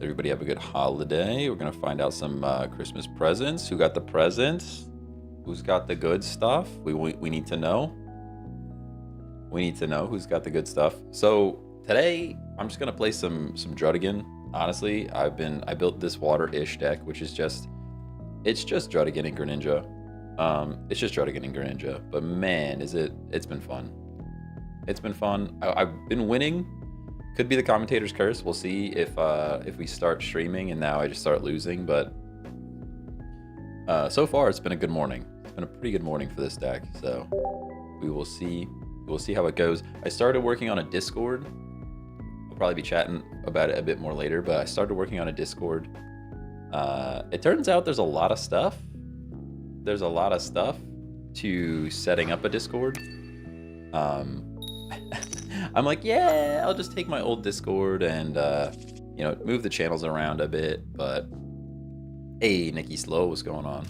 Everybody have a good holiday. We're gonna find out some Christmas presents. Who got the presents? Who's got the good stuff? We need to know. We need to know who's got the good stuff. So today I'm just gonna play some Druddigon. Honestly, I built this water-ish deck, which is just Druddigon and Greninja. It's just Druddigon and Greninja. But man, it's been fun. It's been fun. I've been winning. Could be the commentator's curse. We'll see if we start streaming and now I just start losing. But so far it's been a good morning. It's been a pretty good morning for this deck. So we will see. We'll see how it goes. I started working on a Discord. I'll probably be chatting about it a bit more later. But I started working on a Discord. It turns out there's a lot of stuff. There's a lot of stuff to setting up a Discord. I'm like, yeah, I'll just take my old Discord and, you know, move the channels around a bit. But, hey, Nikki Slow, what's going on?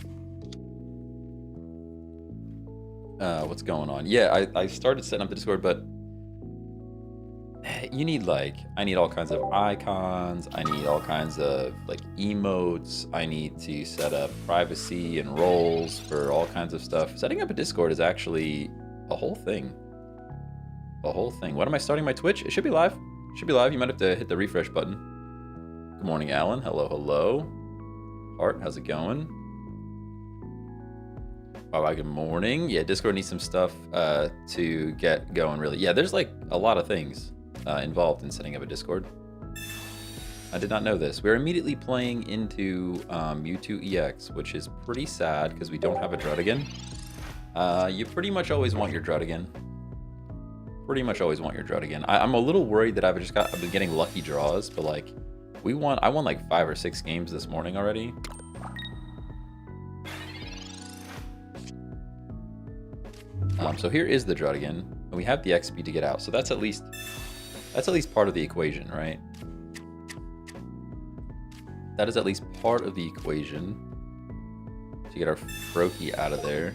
What's going on? Yeah, I started setting up the Discord, but you need, like, I need all kinds of icons. I need all kinds of, like, emotes. I need to set up privacy and roles for all kinds of stuff. Setting up a Discord is actually a whole thing. The whole thing. When am I starting my Twitch? It should be live. It should be live. You might have to hit the refresh button. Good morning, Alan. Hello, hello. Hart, how's it going? Bye-bye, good morning. Yeah, Discord needs some stuff to get going, really. Yeah, there's like a lot of things involved in setting up a Discord. I did not know this. We're immediately playing into Mewtwo EX, which is pretty sad because we don't have a Druddigon. You pretty much always want your Druddigon. Pretty much always want your Druddigon. I'm a little worried that I've been getting lucky draws, but like I won like 5 or 6 games this morning already. So here is the Druddigon, and we have the XP to get out. So that's at least part of the equation, right? That is at least part of the equation to get our Froakie out of there.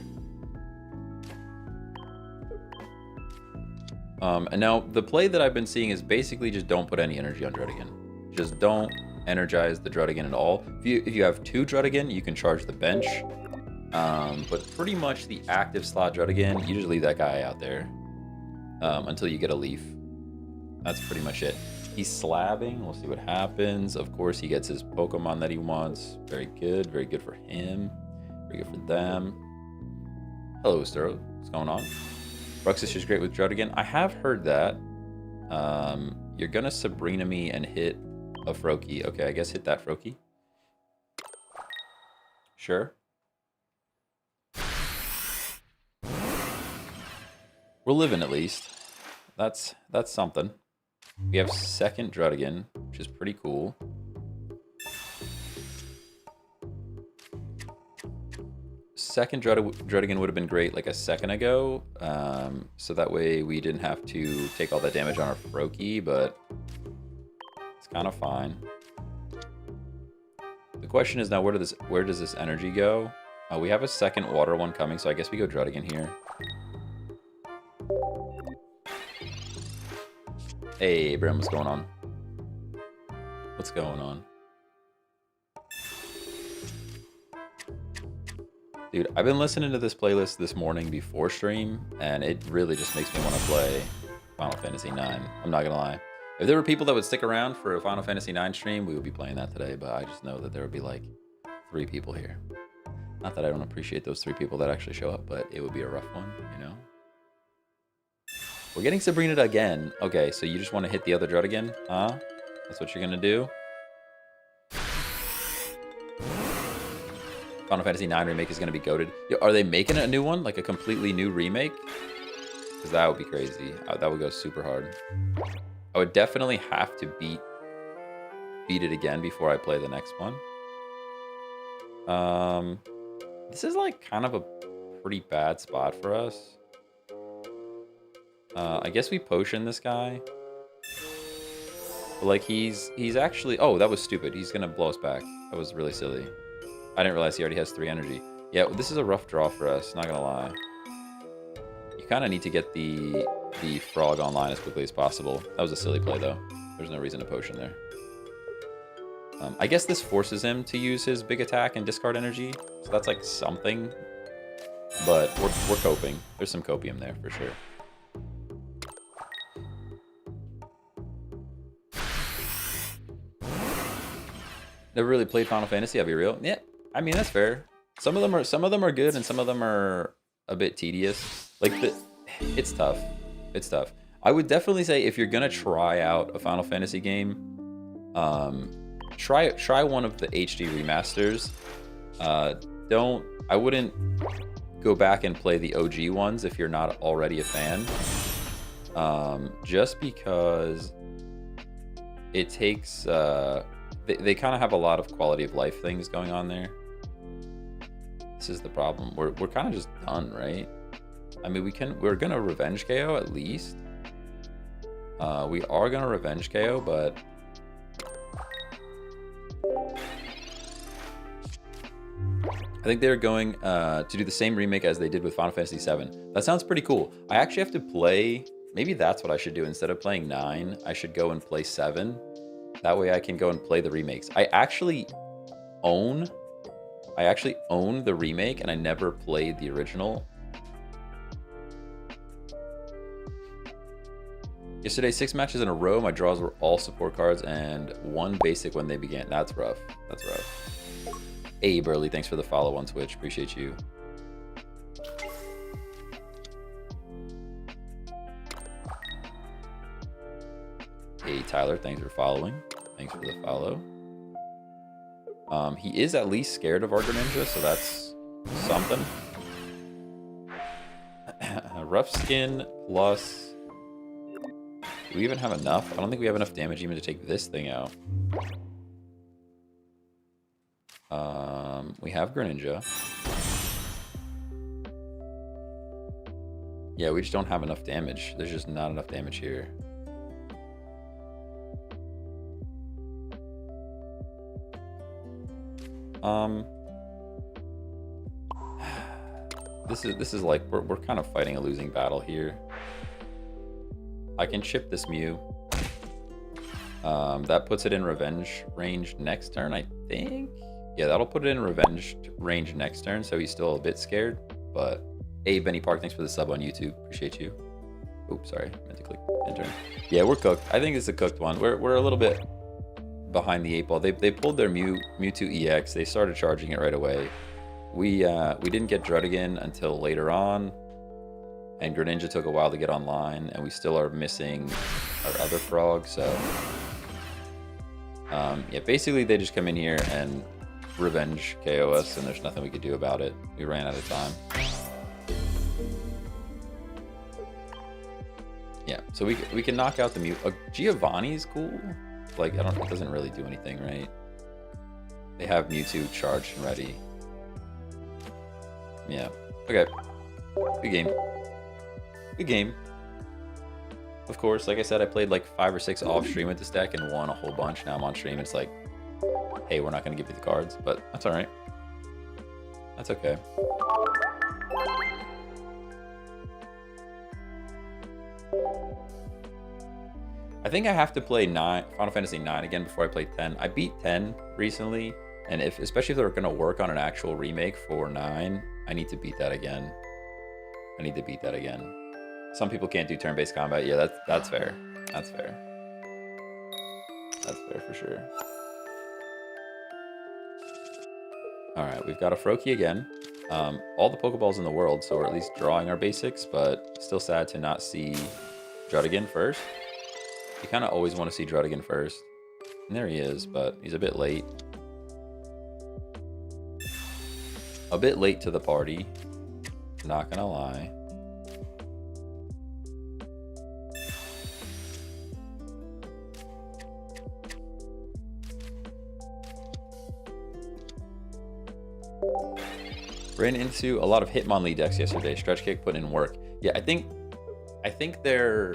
And now the play that I've been seeing is basically just don't put any energy on Druddigon. Just don't energize the Druddigon at all. If you have 2 Druddigon, you can charge the bench. But pretty much the active slot Druddigon, you just leave that guy out there until you get a leaf. That's pretty much it. He's slabbing. We'll see what happens. Of course, he gets his Pokemon that he wants. Very good. Very good for him. Very good for them. Hello, Sturo. What's going on? Bruxus is great with Druddigon. I have heard that. You're gonna Sabrina me and hit a Froakie. Okay, I guess hit that Froakie. Sure. We're living at least. That's something. We have second Druddigon, which is pretty cool. Second Druddigon would have been great like a second ago, so that way we didn't have to take all that damage on our Froakie, but it's kind of fine. The question is now, where does this energy go? We have a second water one coming, so I guess we go Druddigon here. Hey, Brim, what's going on? What's going on? Dude, I've been listening to this playlist this morning before stream, and it really just makes me want to play Final Fantasy IX. I'm not gonna lie. If there were people that would stick around for a Final Fantasy IX stream, we would be playing that today, but I just know that there would be like 3 people here. Not that I don't appreciate those 3 people that actually show up, but it would be a rough one, you know? We're getting Sabrina again. Okay, so you just want to hit the other Druddigon, huh? That's what you're gonna do? Final Fantasy IX remake is going to be goated. Yo, are they making a new one? Like a completely new remake? Because that would be crazy. That would go super hard. I would definitely have to beat it again before I play the next one. This is like kind of a pretty bad spot for us. I guess we potion this guy. But like he's actually... Oh, that was stupid. He's going to blow us back. That was really silly. I didn't realize he already has 3 energy. Yeah, this is a rough draw for us, not gonna lie. You kind of need to get the frog online as quickly as possible. That was a silly play, though. There's no reason to potion there. I guess this forces him to use his big attack and discard energy, so that's like something. But we're coping. There's some copium there for sure. Never really played Final Fantasy. I'll be real. Yeah, I mean that's fair. Some of them are good, and some of them are a bit tedious. Like it's tough. It's tough. I would definitely say if you're gonna try out a Final Fantasy game, try one of the HD remasters. I wouldn't go back and play the OG ones if you're not already a fan. Just because it takes they kind of have a lot of quality of life things going on there. This is the problem. We're kind of just done, right? I mean, we're gonna revenge KO at least. We are gonna revenge KO, but I think they're going to do the same remake as they did with Final Fantasy VII. That sounds pretty cool. I actually have to play. Maybe that's what I should do. Instead of playing 9, I should go and play 7. That way I can go and play the remakes. I actually own the remake, and I never played the original. Yesterday, 6 matches in a row. My draws were all support cards and 1 basic when they began. That's rough. That's rough. Hey, Burley, thanks for the follow on Twitch. Appreciate you. Hey, Tyler, thanks for following. Thanks for the follow. He is at least scared of our Greninja, so that's something. Rough skin plus... Do we even have enough? I don't think we have enough damage even to take this thing out. We have Greninja. Yeah, we just don't have enough damage. There's just not enough damage here. This is like we're kind of fighting a losing battle here. I can chip this Mew. That puts it in revenge range next turn, I think. Yeah, that'll put it in revenge range next turn, so he's still a bit scared. But hey, Benny Park, thanks for the sub on YouTube. Appreciate you. Oops, sorry, meant to click enter. Yeah, we're cooked. I think it's a cooked one. We're a little bit behind the 8 ball. They pulled their Mewtwo EX. They started charging it right away. We didn't get Druddigon until later on, and Greninja took a while to get online, and we still are missing our other frog. So yeah, basically they just come in here and revenge KO us, and there's nothing we could do about it. We ran out of time. Yeah, so we can knock out the Mew. Giovanni's cool. Like, it doesn't really do anything, right? They have Mewtwo charged and ready. Yeah. Okay. Good game. Good game. Of course, like I said, I played like 5 or 6 off stream with this deck and won a whole bunch. Now I'm on stream. It's like, hey, we're not going to give you the cards, but that's all right. That's okay. I think I have to play Final Fantasy 9 again before I play 10. I beat 10 recently, and especially if they're going to work on an actual remake for 9, I need to beat that again. I need to beat that again. Some people can't do turn-based combat. Yeah, that's fair. That's fair. That's fair for sure. All right, we've got a Froakie again. All the Pokeballs in the world, so we're at least drawing our basics, but still sad to not see Druddigon first. You kind of always want to see Druddigon first. And there he is, but he's a bit late. A bit late to the party. Not gonna lie. Ran into a lot of Hitmonlee decks yesterday. Stretch Kick put in work. Yeah, I think they're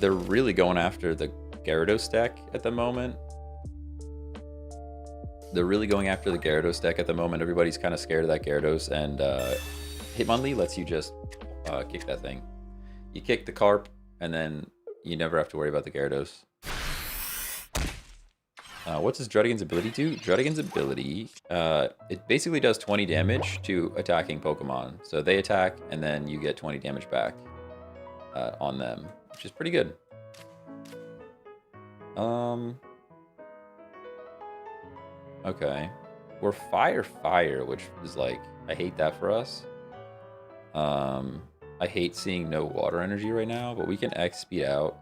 really going after the Gyarados deck at the moment. They're really going after the Gyarados deck at the moment. Everybody's kind of scared of that Gyarados, and Hitmonlee lets you just kick that thing. You kick the Carp, and then you never have to worry about the Gyarados. What's his Druddigon's ability do? Druddigon's ability, it basically does 20 damage to attacking Pokemon. So they attack, and then you get 20 damage back on them, which is pretty good. Okay. We're fire, which is like, I hate that for us. I hate seeing no water energy right now, but we can X speed out.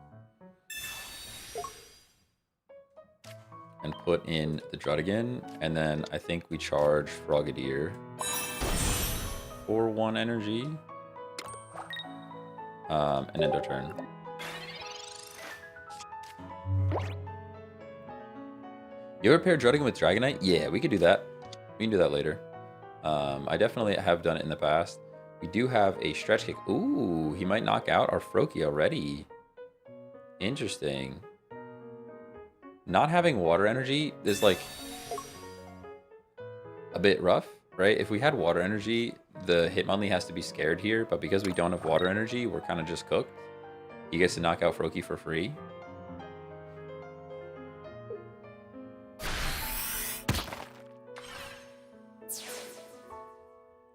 And put in the Druddigon, and then I think we charge Frogadier for 1 energy. And end our turn. You ever pair Druddigon with Dragonite? Yeah, we could do that. We can do that later. I definitely have done it in the past. We do have a Stretch Kick. Ooh, he might knock out our Froakie already. Interesting. Not having water energy is like a bit rough, right? If we had water energy, the Hitmonlee has to be scared here, but because we don't have water energy, we're kind of just cooked. He gets to knock out Froakie for free.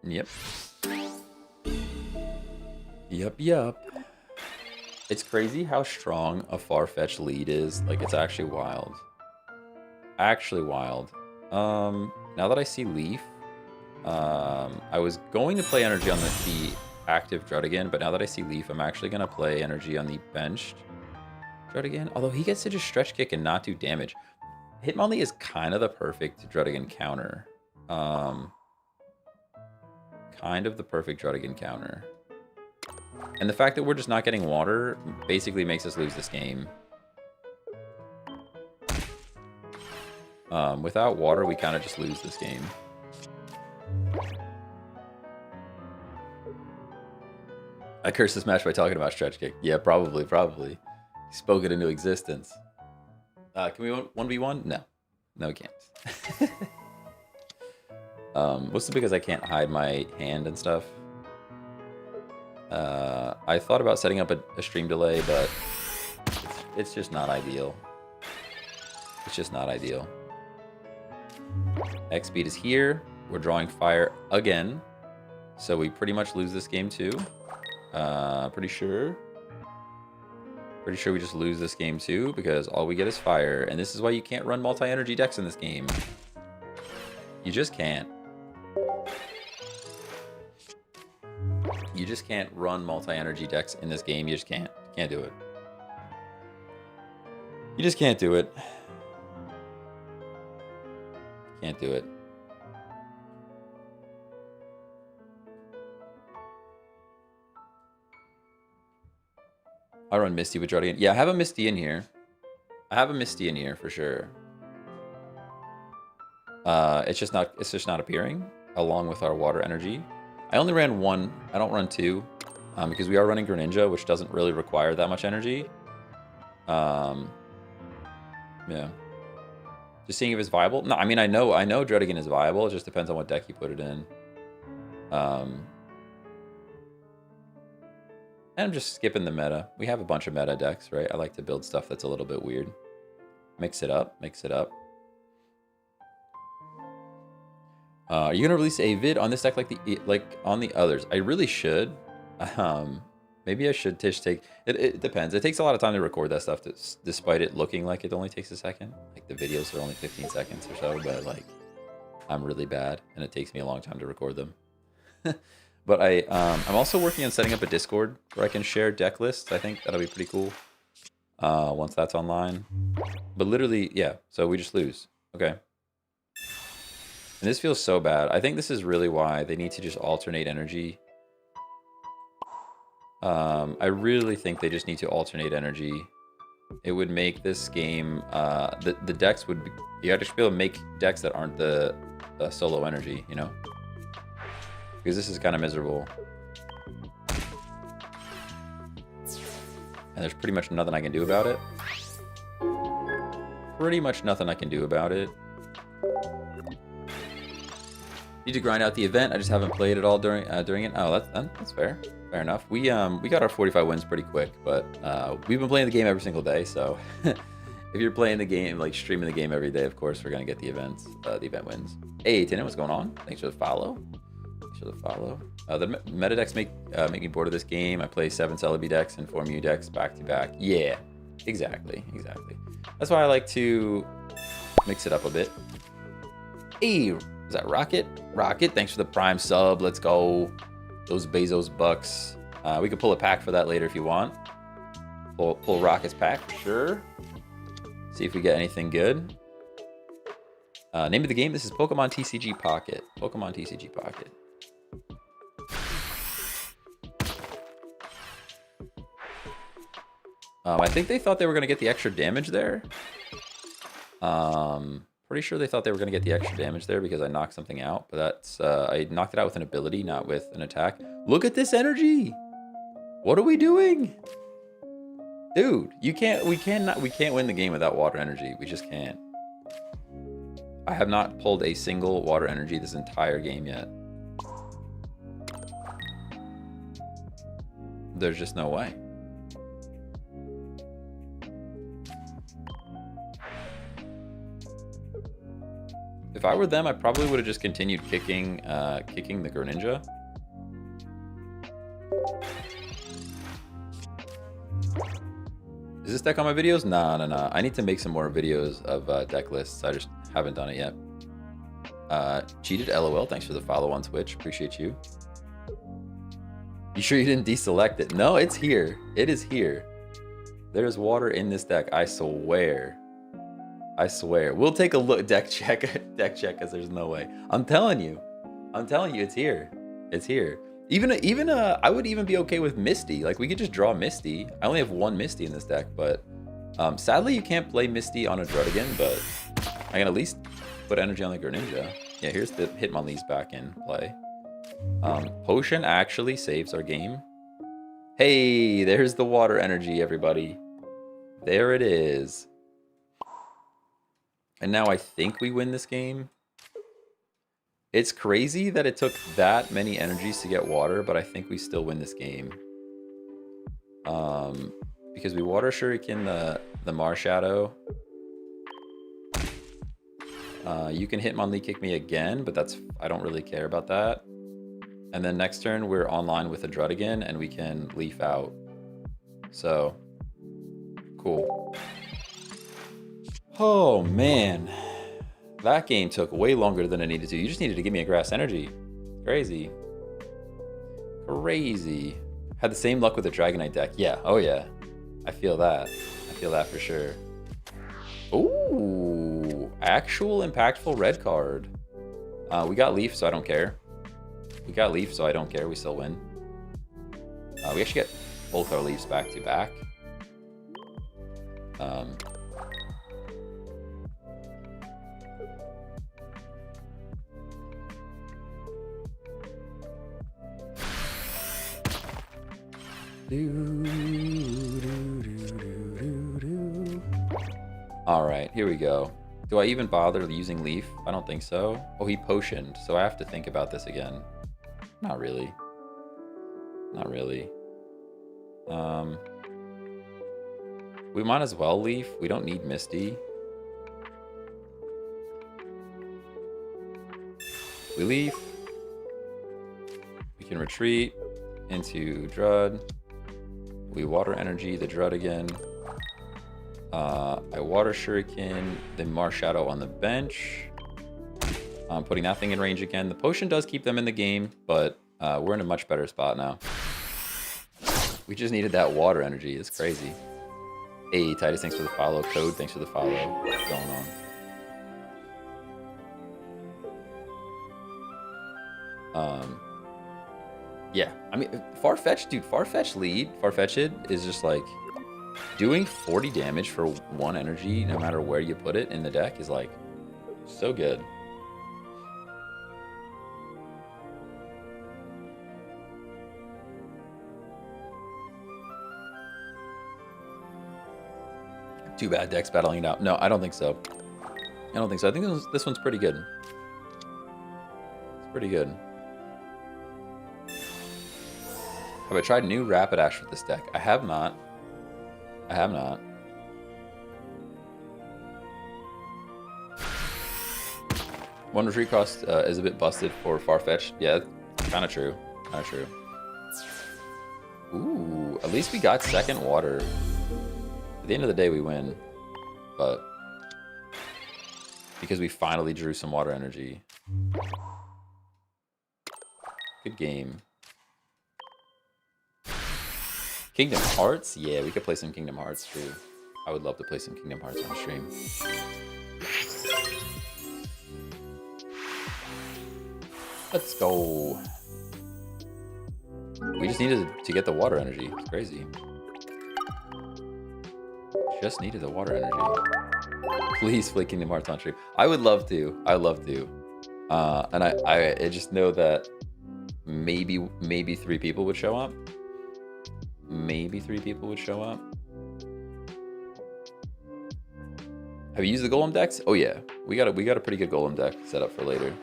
Yep. Yup. It's crazy how strong a Farfetch'd lead is. Like, it's actually wild. Actually wild. Now that I see Leaf, I was going to play energy on the active Druddigon, but now that I see Leaf, I'm actually going to play energy on the benched Druddigon. Although he gets to just Stretch Kick and not do damage. Hitmonlee is kind of the perfect Druddigon counter. Kind of the perfect Druddigon counter. And the fact that we're just not getting water basically makes us lose this game. Without water, we kind of just lose this game. I cursed this match by talking about Stretch Kick. Yeah, probably. Spoke it into existence. Can we 1v1? No, we can't. Mostly because I can't hide my hand and stuff. I thought about setting up a stream delay, but it's just not ideal. It's just not ideal. X speed is here. We're drawing fire again. So we pretty much lose this game too. Pretty sure we just lose this game too, because all we get is fire. And this is why you can't run multi-energy decks in this game. You just can't. You just can't run multi-energy decks in this game. You just can't. You can't do it. You just can't do it. Can't do it. I run Misty with Druddigon. Yeah, I have a Misty in here. I have a Misty in here for sure. It's just not appearing along with our water energy. I only ran 1. I don't run 2 because we are running Greninja, which doesn't really require that much energy. Yeah. Just seeing if it's viable. No, I mean, I know Druddigon is viable. It just depends on what deck you put it in. And I'm just skipping the meta. We have a bunch of meta decks, right? I like to build stuff that's a little bit weird. Mix it up. Are you gonna release a vid on this deck like on the others? I really should. Maybe I should take. It depends. It takes a lot of time to record that stuff, despite it looking like it only takes a second. Like the videos are only 15 seconds or so, but like I'm really bad, and it takes me a long time to record them. But I'm also working on setting up a Discord where I can share deck lists. I think that'll be pretty cool once that's online. But literally, yeah. So we just lose. Okay. And this feels so bad. I think this is really why they need to just alternate energy. I really think they just need to alternate energy. It would make this game... the decks would be... You have to be able to make decks that aren't the solo energy, you know? Because this is kind of miserable. And there's pretty much nothing I can do about it. Need to grind out the event. I just haven't played it all during it. Oh, that's fair. Fair enough. We got our 45 wins pretty quick, but we've been playing the game every single day, so If you're playing the game, like streaming the game every day, of course we're gonna get the events, the event wins. Hey, Tana, what's going on? Thanks for the follow. Thanks for the follow. The meta decks make me bored of this game. I play 7 Celebi decks and 4 Mew decks back to back. Yeah, exactly. That's why I like to mix it up a bit. Hey, is that Rocket? Rocket, thanks for the Prime sub. Let's go. Those Bezos bucks. We could pull a pack for that later if you want. Pull Rocket's pack for sure. See if we get anything good. Name of the game, this is Pokemon TCG Pocket. Pokemon TCG Pocket. I think they thought they were going to get the extra damage there. Pretty sure they thought they were going to get the extra damage there because I knocked something out. But that's I knocked it out with an ability, not with an attack. Look at this energy. What are we doing? Dude, we can't win the game without water energy. We just can't. I have not pulled a single water energy this entire game yet. There's just no way. If I were them, I probably would have just continued kicking the Greninja. Is this deck on my videos? Nah. I need to make some more videos of deck lists. I just haven't done it yet. Cheated, LOL. Thanks for the follow on Twitch. Appreciate you. You sure you didn't deselect it? No, it's here. It is here. There's water in this deck. I swear. I swear. We'll take a look. Deck check, because there's no way. I'm telling you, it's here. It's here. Even I would even be okay with Misty. Like, we could just draw Misty. I only have 1 Misty in this deck, but sadly you can't play Misty on a Druddigon, but I can at least put energy on the Greninja. Yeah, here's the Hitmonlee's back in play. Potion actually saves our game. Hey, there's the water energy, everybody. There it is. And now I think we win this game. It's crazy that it took that many energies to get water, but I think we still win this game. Because we water shuriken the Marshadow. You can Hitmonlee kick me again, but I don't really care about that. And then next turn we're online with a Druddigon and we can leaf out. So cool. Oh man. That game took way longer than it needed to. You just needed to give me a grass energy. Crazy. Crazy. Had the same luck with the Dragonite deck. Yeah, oh yeah. I feel that. I feel that for sure. Ooh, actual impactful red card. We got Leaf, so I don't care. We got Leaf, so I don't care. We still win. We actually get both our Leafs back to back. Alright, here we go. Do I even bother using Leaf? I don't think so. Oh, he potioned, so I have to think about this again. Not really. Not really. We might as well Leaf. We don't need Misty. We Leaf. We can retreat into Drud. We water energy the Druddigon. I water shuriken the Marshadow on the bench. I'm putting that thing in range again. The potion does keep them in the game, but we're in a much better spot now. We just needed that water energy. It's crazy. Hey, Titus, thanks for the follow. Code, thanks for the follow. What's going on? Yeah, I mean, Farfetch'd, dude, Farfetch'd is just like, doing 40 damage for 1 energy, no matter where you put it in the deck, is like, so good. Too bad deck's battling it out. No, I don't think so. I don't think so. I think this one's pretty good. It's pretty good. Have I tried new Rapidash with this deck? I have not. I have not. One retreat cost is a bit busted for Farfetch'd. Yeah, kind of true. Kind of true. Ooh, at least we got second water. At the end of the day, we win. But because we finally drew some water energy. Good game. Kingdom Hearts? Yeah, we could play some Kingdom Hearts too. I would love to play some Kingdom Hearts on stream. Let's go. We just needed to get the water energy. It's crazy. Just needed the water energy. Please play Kingdom Hearts on stream. I would love to. I would love to. And I just know that maybe 3 people would show up. Maybe 3 people would show up. Have you used the Golem decks? Oh yeah, we got a pretty good Golem deck set up for later.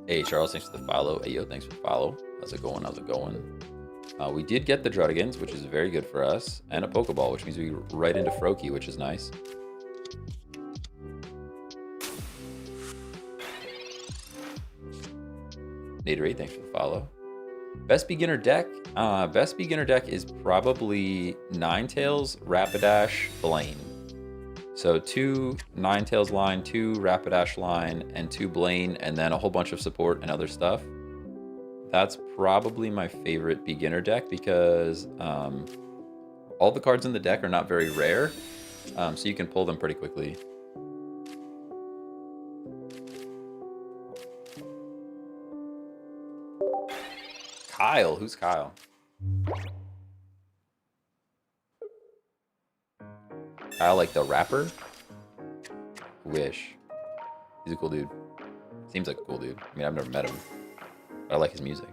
Hey Charles, thanks for the follow. Hey yo, thanks for the follow. How's it going? How's it going? We did get the Druddigons, which is very good for us, and a Pokeball, which means we right into Froakie, which is nice. Naderade, thanks for the follow. Best beginner deck? Best beginner deck is probably Ninetales, Rapidash, Blaine. So 2 Ninetales line, 2 Rapidash line, and 2 Blaine, and then a whole bunch of support and other stuff. That's probably my favorite beginner deck because all the cards in the deck are not very rare, so you can pull them pretty quickly. Kyle, who's Kyle? Kyle, like the rapper? Wish. He's a cool dude. Seems like a cool dude. I mean, I've never met him, but I like his music.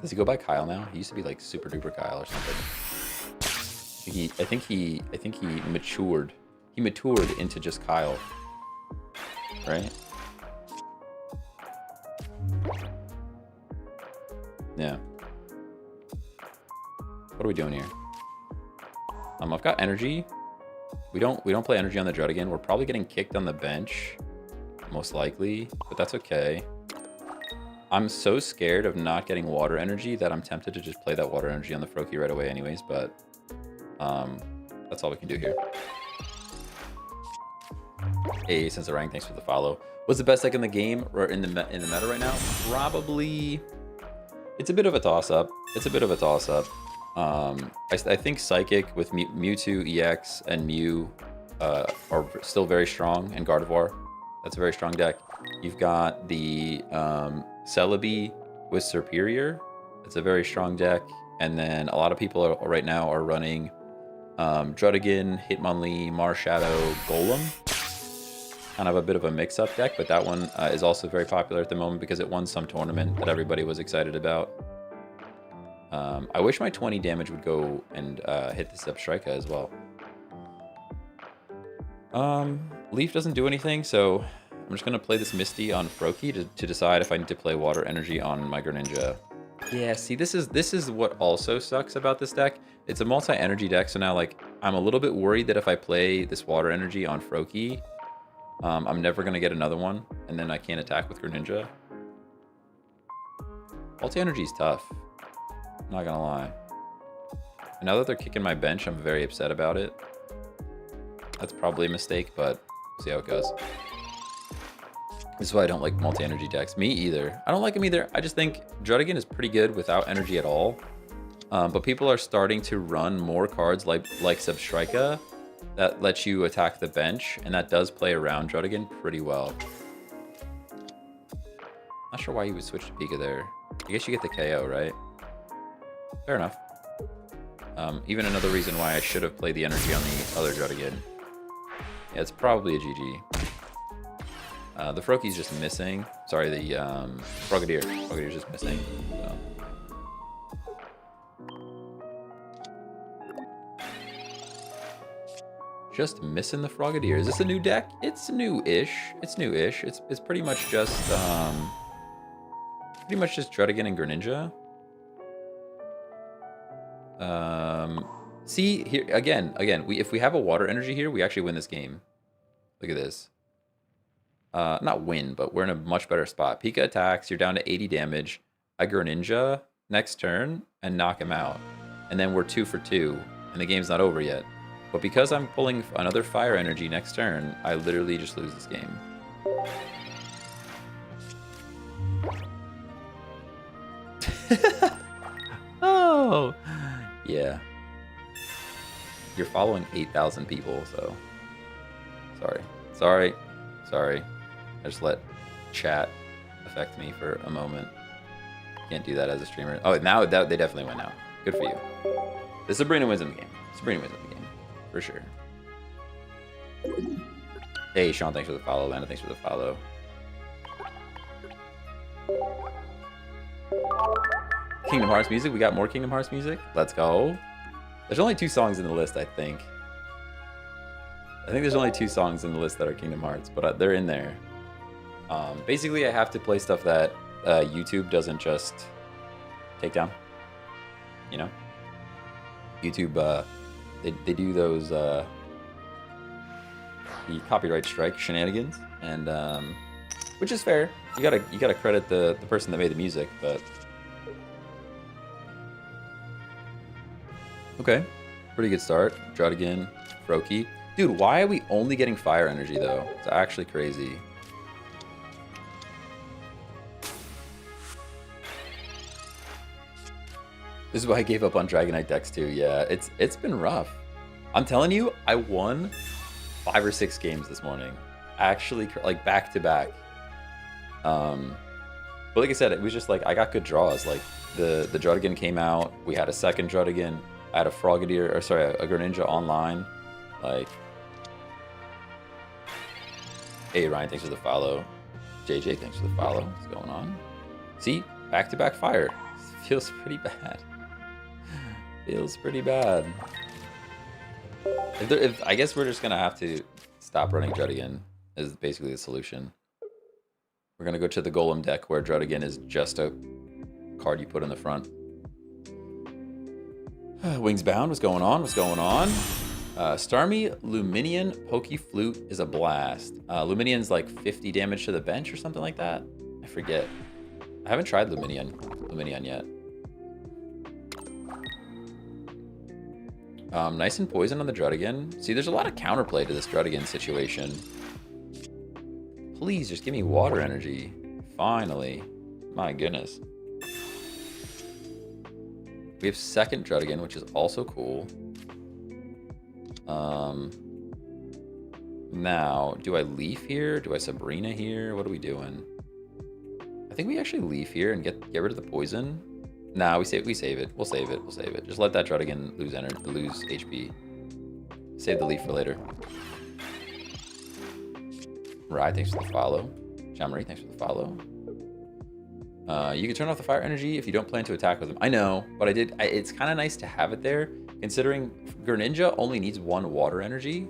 Does he go by Kyle now? He used to be like Super Duper Kyle or something. I think he matured. He matured into just Kyle, right? Yeah. What are we doing here? I've got energy. We don't play energy on the Druddigon. We're probably getting kicked on the bench, most likely, but that's okay. I'm so scared of not getting water energy that I'm tempted to just play that water energy on the Froakie right away anyways, but that's all we can do here. Hey, Sensorang, thanks for the follow. What's the best deck in the game or in the meta right now? Probably, it's a bit of a toss-up. I think Psychic with Mewtwo EX and Mew are still very strong, and Gardevoir. That's a very strong deck. You've got the Celebi with Superior. It's a very strong deck. And then a lot of people right now are running Druddigon, Hitmonlee, Marshadow, Golem. Kind of a bit of a mix-up deck, but that one is also very popular at the moment because it won some tournament that everybody was excited about. I wish my 20 damage would go and hit the Zebstrika as well. Leaf doesn't do anything, so I'm just going to play this Misty on Froakie to decide if I need to play Water Energy on my Greninja. Yeah, see, this is what also sucks about this deck. It's a multi-energy deck, so now, like, I'm a little bit worried that if I play this Water Energy on Froakie, I'm never going to get another one, and then I can't attack with Greninja. Multi-energy is tough. I'm not gonna lie. And now that they're kicking my bench, I'm very upset about it. That's probably a mistake, but we'll see how it goes. This is why I don't like multi-energy decks. Me either. I don't like them either. I just think Druddigon is pretty good without energy at all. But people are starting to run more cards like Zebstrika that lets you attack the bench, and that does play around Druddigon pretty well. Not sure why you would switch to Pika there. I guess you get the KO, right? Fair enough. Even another reason why I should have played the energy on the other Druddigon. Yeah, it's probably a GG. The Froakie's just missing. Sorry, the Frogadier. Frogadier's just missing. So. Just missing the Frogadier. Is this a new deck? It's new-ish. It's new-ish. It's pretty much just Druddigon and Greninja. See, here, again, if we have a water energy here, we actually win this game. Look at this. Not win, but we're in a much better spot. Pika attacks, you're down to 80 damage. I Greninja next turn and knock him out. And then we're 2 for 2, and the game's not over yet. But because I'm pulling another fire energy next turn, I literally just lose this game. Oh, yeah. You're following 8,000 people, so sorry. I just let chat affect me for a moment. Can't do that as a streamer. Oh, now they definitely win now. Good for you. The Sabrina wins in the game. Sabrina wins in the game, for sure. Hey, Sean, thanks for the follow. Lana, thanks for the follow. Kingdom Hearts music. We got more Kingdom Hearts music. Let's go. There's only 2 songs in the list, I think. I think there's only 2 songs in the list that are Kingdom Hearts, but they're in there. Basically, I have to play stuff that YouTube doesn't just take down. You know? YouTube, they do those the copyright strike shenanigans, and which is fair. You gotta credit the person that made the music, but okay, pretty good start. Druddigon, Froakie. Dude, why are we only getting fire energy though? It's actually crazy. This is why I gave up on Dragonite decks too. Yeah, it's been rough. I'm telling you, I won 5 or 6 games this morning. Actually, like back to back. But like I said, it was just like I got good draws. Like the Druddigon came out. We had a second Druddigon. I had a Frogadier, or sorry, a Greninja online. Like, hey Ryan, thanks for the follow. JJ, thanks for the follow. What's going on? See, back to back fire. Feels pretty bad. Feels pretty bad. If I guess we're just gonna have to stop running Druddigon is basically the solution. We're gonna go to the Golem deck where Druddigon is just a card you put in the front. Wings Bound, what's going on? What's going on? Starmie Luminion Pokeflute is a blast. Luminion's like 50 damage to the bench or something like that. I forget. I haven't tried Luminion yet. Nice and poison on the Druddigon. See, there's a lot of counterplay to this Druddigon situation. Please, just give me water energy. Finally. My goodness. We have second Druddigon, which is also cool. Now, do I Leaf here? Do I Sabrina here? What are we doing? I think we actually Leaf here and get rid of the poison. Nah, we save it. We'll save it. Just let that Druddigon lose HP. Save the Leaf for later. Rai, thanks for the follow. Jamari, thanks for the follow. You can turn off the fire energy if you don't plan to attack with him. I know, but it's kind of nice to have it there, considering Greninja only needs 1 water energy.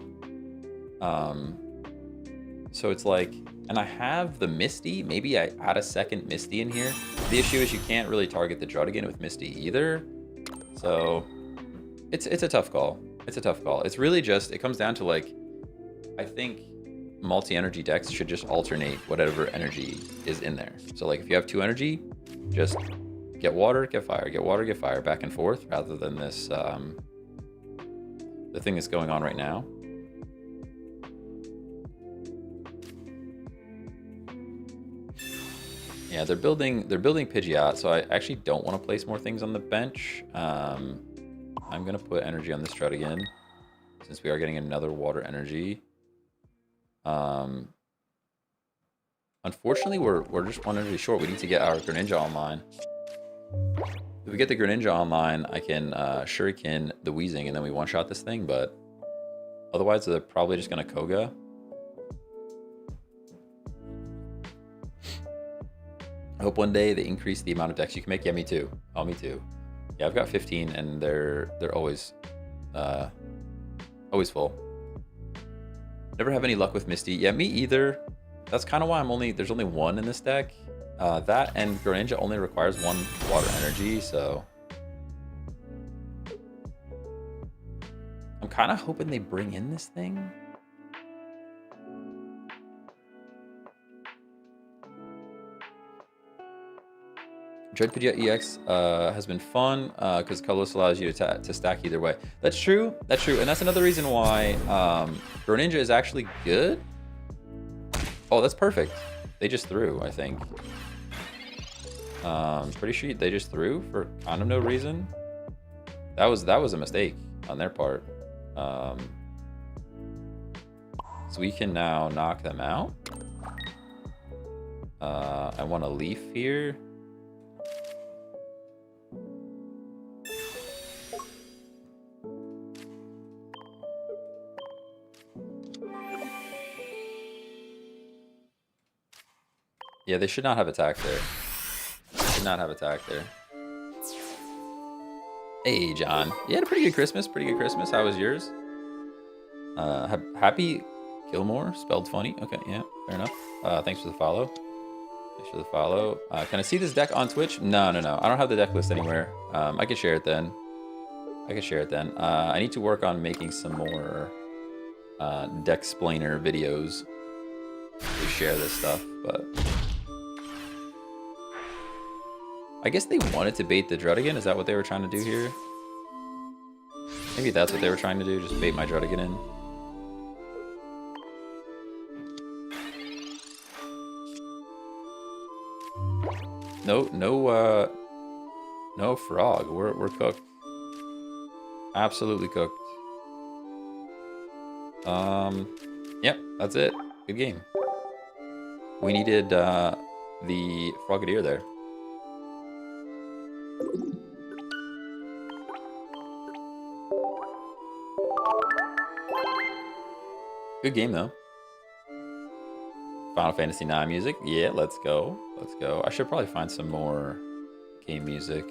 So it's like, and I have the Misty. Maybe I add a second Misty in here. The issue is you can't really target the Druddigon with Misty either. So it's a tough call. It's a tough call. It's really just, it comes down to like, I think multi-energy decks should just alternate whatever energy is in there. So like if you have 2 energy, just get water, get fire, get water, get fire, back and forth, rather than this the thing that's going on right now. Yeah, they're building Pidgeot, so I actually don't want to place more things on the bench. I'm gonna put energy on this Druddigon since we are getting another water energy. Unfortunately, we're just 1 energy short. We need to get our Greninja online. If we get the Greninja online, I can Shuriken the Weezing, and then we one-shot this thing, but otherwise they're probably just gonna Koga. I hope one day they increase the amount of decks you can make. Yeah, me too. Oh, me too. Yeah, I've got 15, and they're always full. Never have any luck with Misty. Yeah, me either. That's kind of why there's only 1 in this deck. That and Greninja only requires 1 water energy, so I'm kind of hoping they bring in this thing. Dreadpedia EX has been fun because colorless allows you to stack either way. That's true. That's true. And that's another reason why Greninja is actually good. Oh, that's perfect. They just threw, I think. Pretty sure they just threw for kind of no reason. That was a mistake on their part. So we can now knock them out. I want a leaf here. Yeah, they should not have attack there. Should not have attack there. Hey, John. You had a pretty good Christmas. Pretty good Christmas. How was yours? Happy Gilmore, spelled funny. Okay, yeah, fair enough. Thanks for the follow. Thanks for the follow. Can I see this deck on Twitch? No. I don't have the deck list anywhere. I can share it then. I need to work on making some more deck explainer videos to share this stuff, but I guess they wanted to bait the Druddigon. Is that what they were trying to do here? Maybe that's what they were trying to do, just bait my Druddigon in. No frog. We're cooked. Absolutely cooked. Yep, that's it. Good game. We needed the Frogadier there. Good game though. Final Fantasy IX music. Yeah, let's go. Let's go. I should probably find some more game music.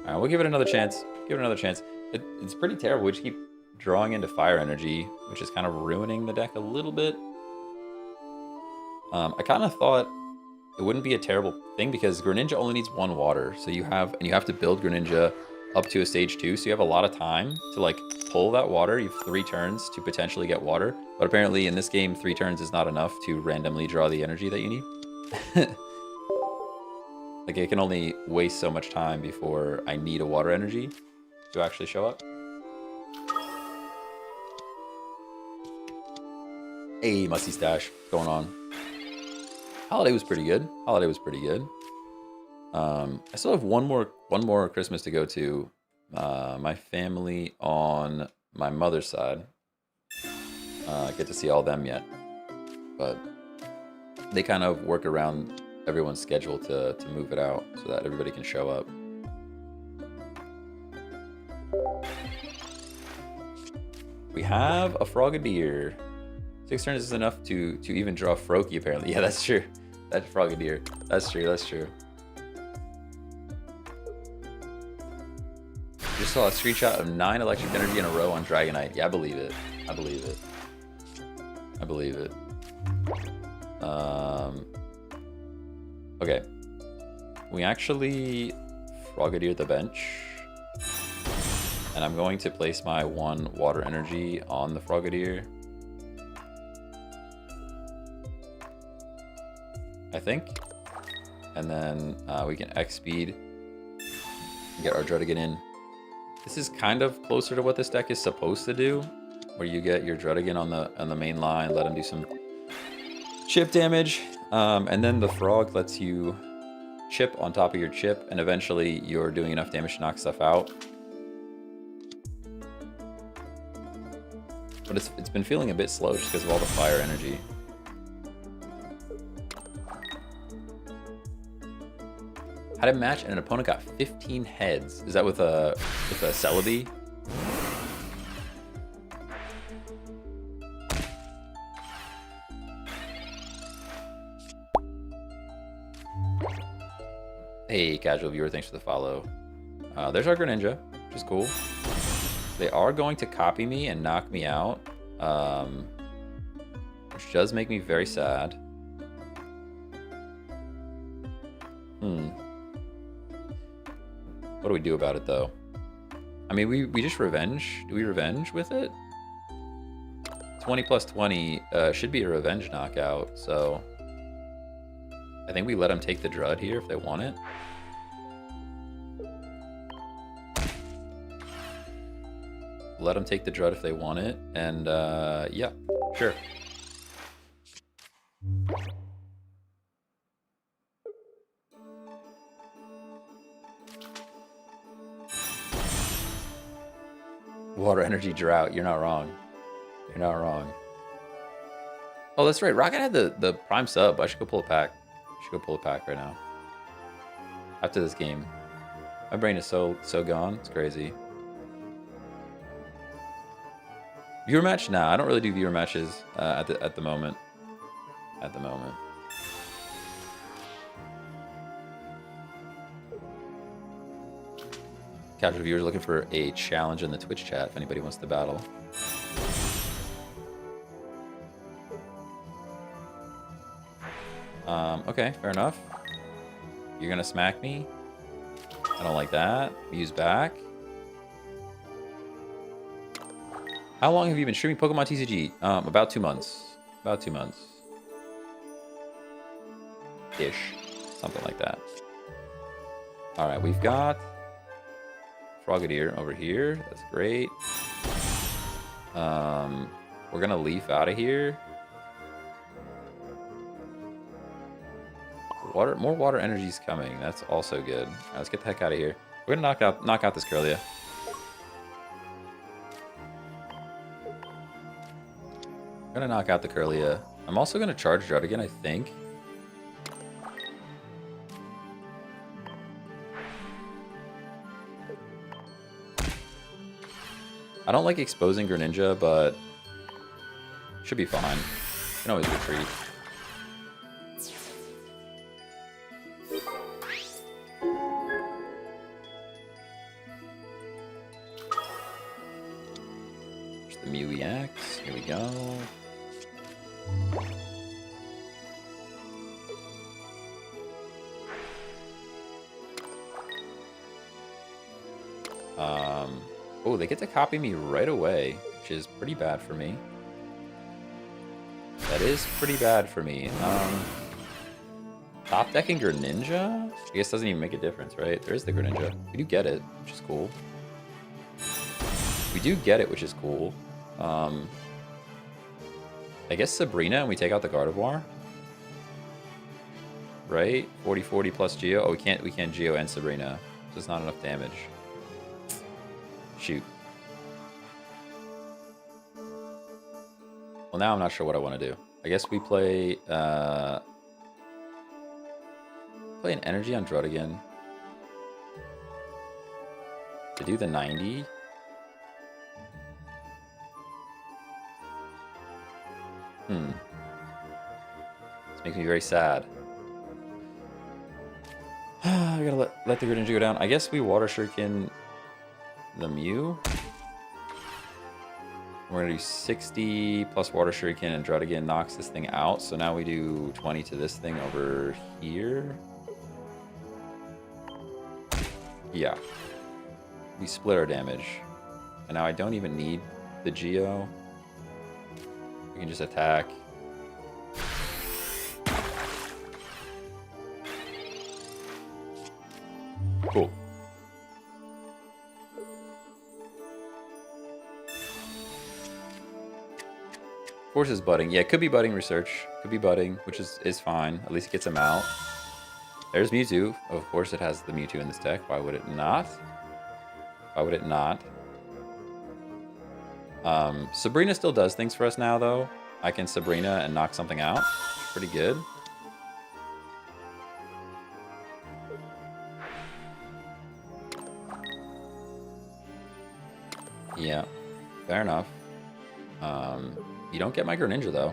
Alright, we'll give it another chance. Give it another chance. It's pretty terrible. We just keep drawing into fire energy, which is kind of ruining the deck a little bit. I kind of thought it wouldn't be a terrible thing because Greninja only needs 1 water. So you have to build Greninja up to a stage 2. So you have a lot of time to like pull that water. You have 3 turns to potentially get water. But apparently in this game, 3 turns is not enough to randomly draw the energy that you need. Like it can only waste so much time before I need a water energy to actually show up. Hey, Musty Stash, what's going on? Holiday was pretty good. Holiday was pretty good. I still have one more Christmas to go to. My family on my mother's side. I get to see all them yet, but they kind of work around everyone's schedule to move it out so that everybody can show up. We have a Frogadier. 6 turns is enough to even draw Froakie, apparently. Yeah, that's true. That's Frogadier. That's true, that's true. Just saw a screenshot of 9 electric energy in a row on Dragonite. Yeah, I believe it. I believe it. I believe it. Okay. We actually Frogadier the bench. And I'm going to place my 1 water energy on the Frogadier. I think. And then we can X speed and get our Druddigon in. This is kind of closer to what this deck is supposed to do, where you get your Druddigon on the main line, let him do some chip damage, and then the Frog lets you chip on top of your chip, and eventually you're doing enough damage to knock stuff out. But it's been feeling a bit slow just because of all the fire energy. Had a match and an opponent got 15 heads. Is that with a Celebi? Hey, casual viewer, thanks for the follow. There's our Greninja, which is cool. They are going to copy me and knock me out, which does make me very sad. What do we do about it, though? I mean, we just revenge. Do we revenge with it? 20 plus 20 should be a revenge knockout, so I think we let them take the Drud here if they want it. Let them take the Drud if they want it, and yeah, sure. Water energy drought, you're not wrong. You're not wrong. Oh, that's right. Rocket had the prime sub. I should go pull a pack. I should go pull a pack right now. After this game. My brain is so gone. It's crazy. Viewer match? Nah, I don't really do viewer matches at the moment. At the moment. Casual viewers looking for a challenge in the Twitch chat if anybody wants to battle. Okay, fair enough. You're gonna smack me? I don't like that. Use back. How long have you been streaming Pokemon TCG? About 2 months. About 2 months. Ish. Something like that. Alright, we've got Frogadier over here. That's great. We're gonna leaf out of here. More water energy's coming. That's also good. Right, let's get the heck out of here. We're gonna knock out this Curlia. I'm gonna knock out the Curlia. I'm also gonna charge Druddigon, I think. I don't like exposing Greninja, but should be fine. Can always retreat. There's the Mew EX. Here we go. Oh, they get to copy me right away, which is pretty bad for me. That is pretty bad for me. Top decking Greninja? I guess doesn't even make a difference, right? There is the Greninja. We do get it, which is cool. We do get it, which is cool. I guess Sabrina, and we take out the Gardevoir. Right? 40-40 plus Geo. Oh, we can't Geo and Sabrina. So it's not enough damage. Shoot. Well, now I'm not sure what I want to do. I guess we play an energy on Druddigon to do the 90. This makes me very sad. I gotta let the Greninja go down. I guess we Water Shuriken the Mew. We're gonna do 60 plus Water Shuriken, and Druddigon knocks this thing out. So now we do 20 to this thing over here. Yeah. We split our damage. And now I don't even need the Geo. We can just attack. Cool. Force is budding. Yeah, it could be budding research. Could be budding, which is fine. At least it gets him out. There's Mewtwo. Of course it has the Mewtwo in this deck. Why would it not? Why would it not? Sabrina still does things for us now, though. I can Sabrina and knock something out. Pretty good. Yeah, fair enough. You don't get my Greninja, though.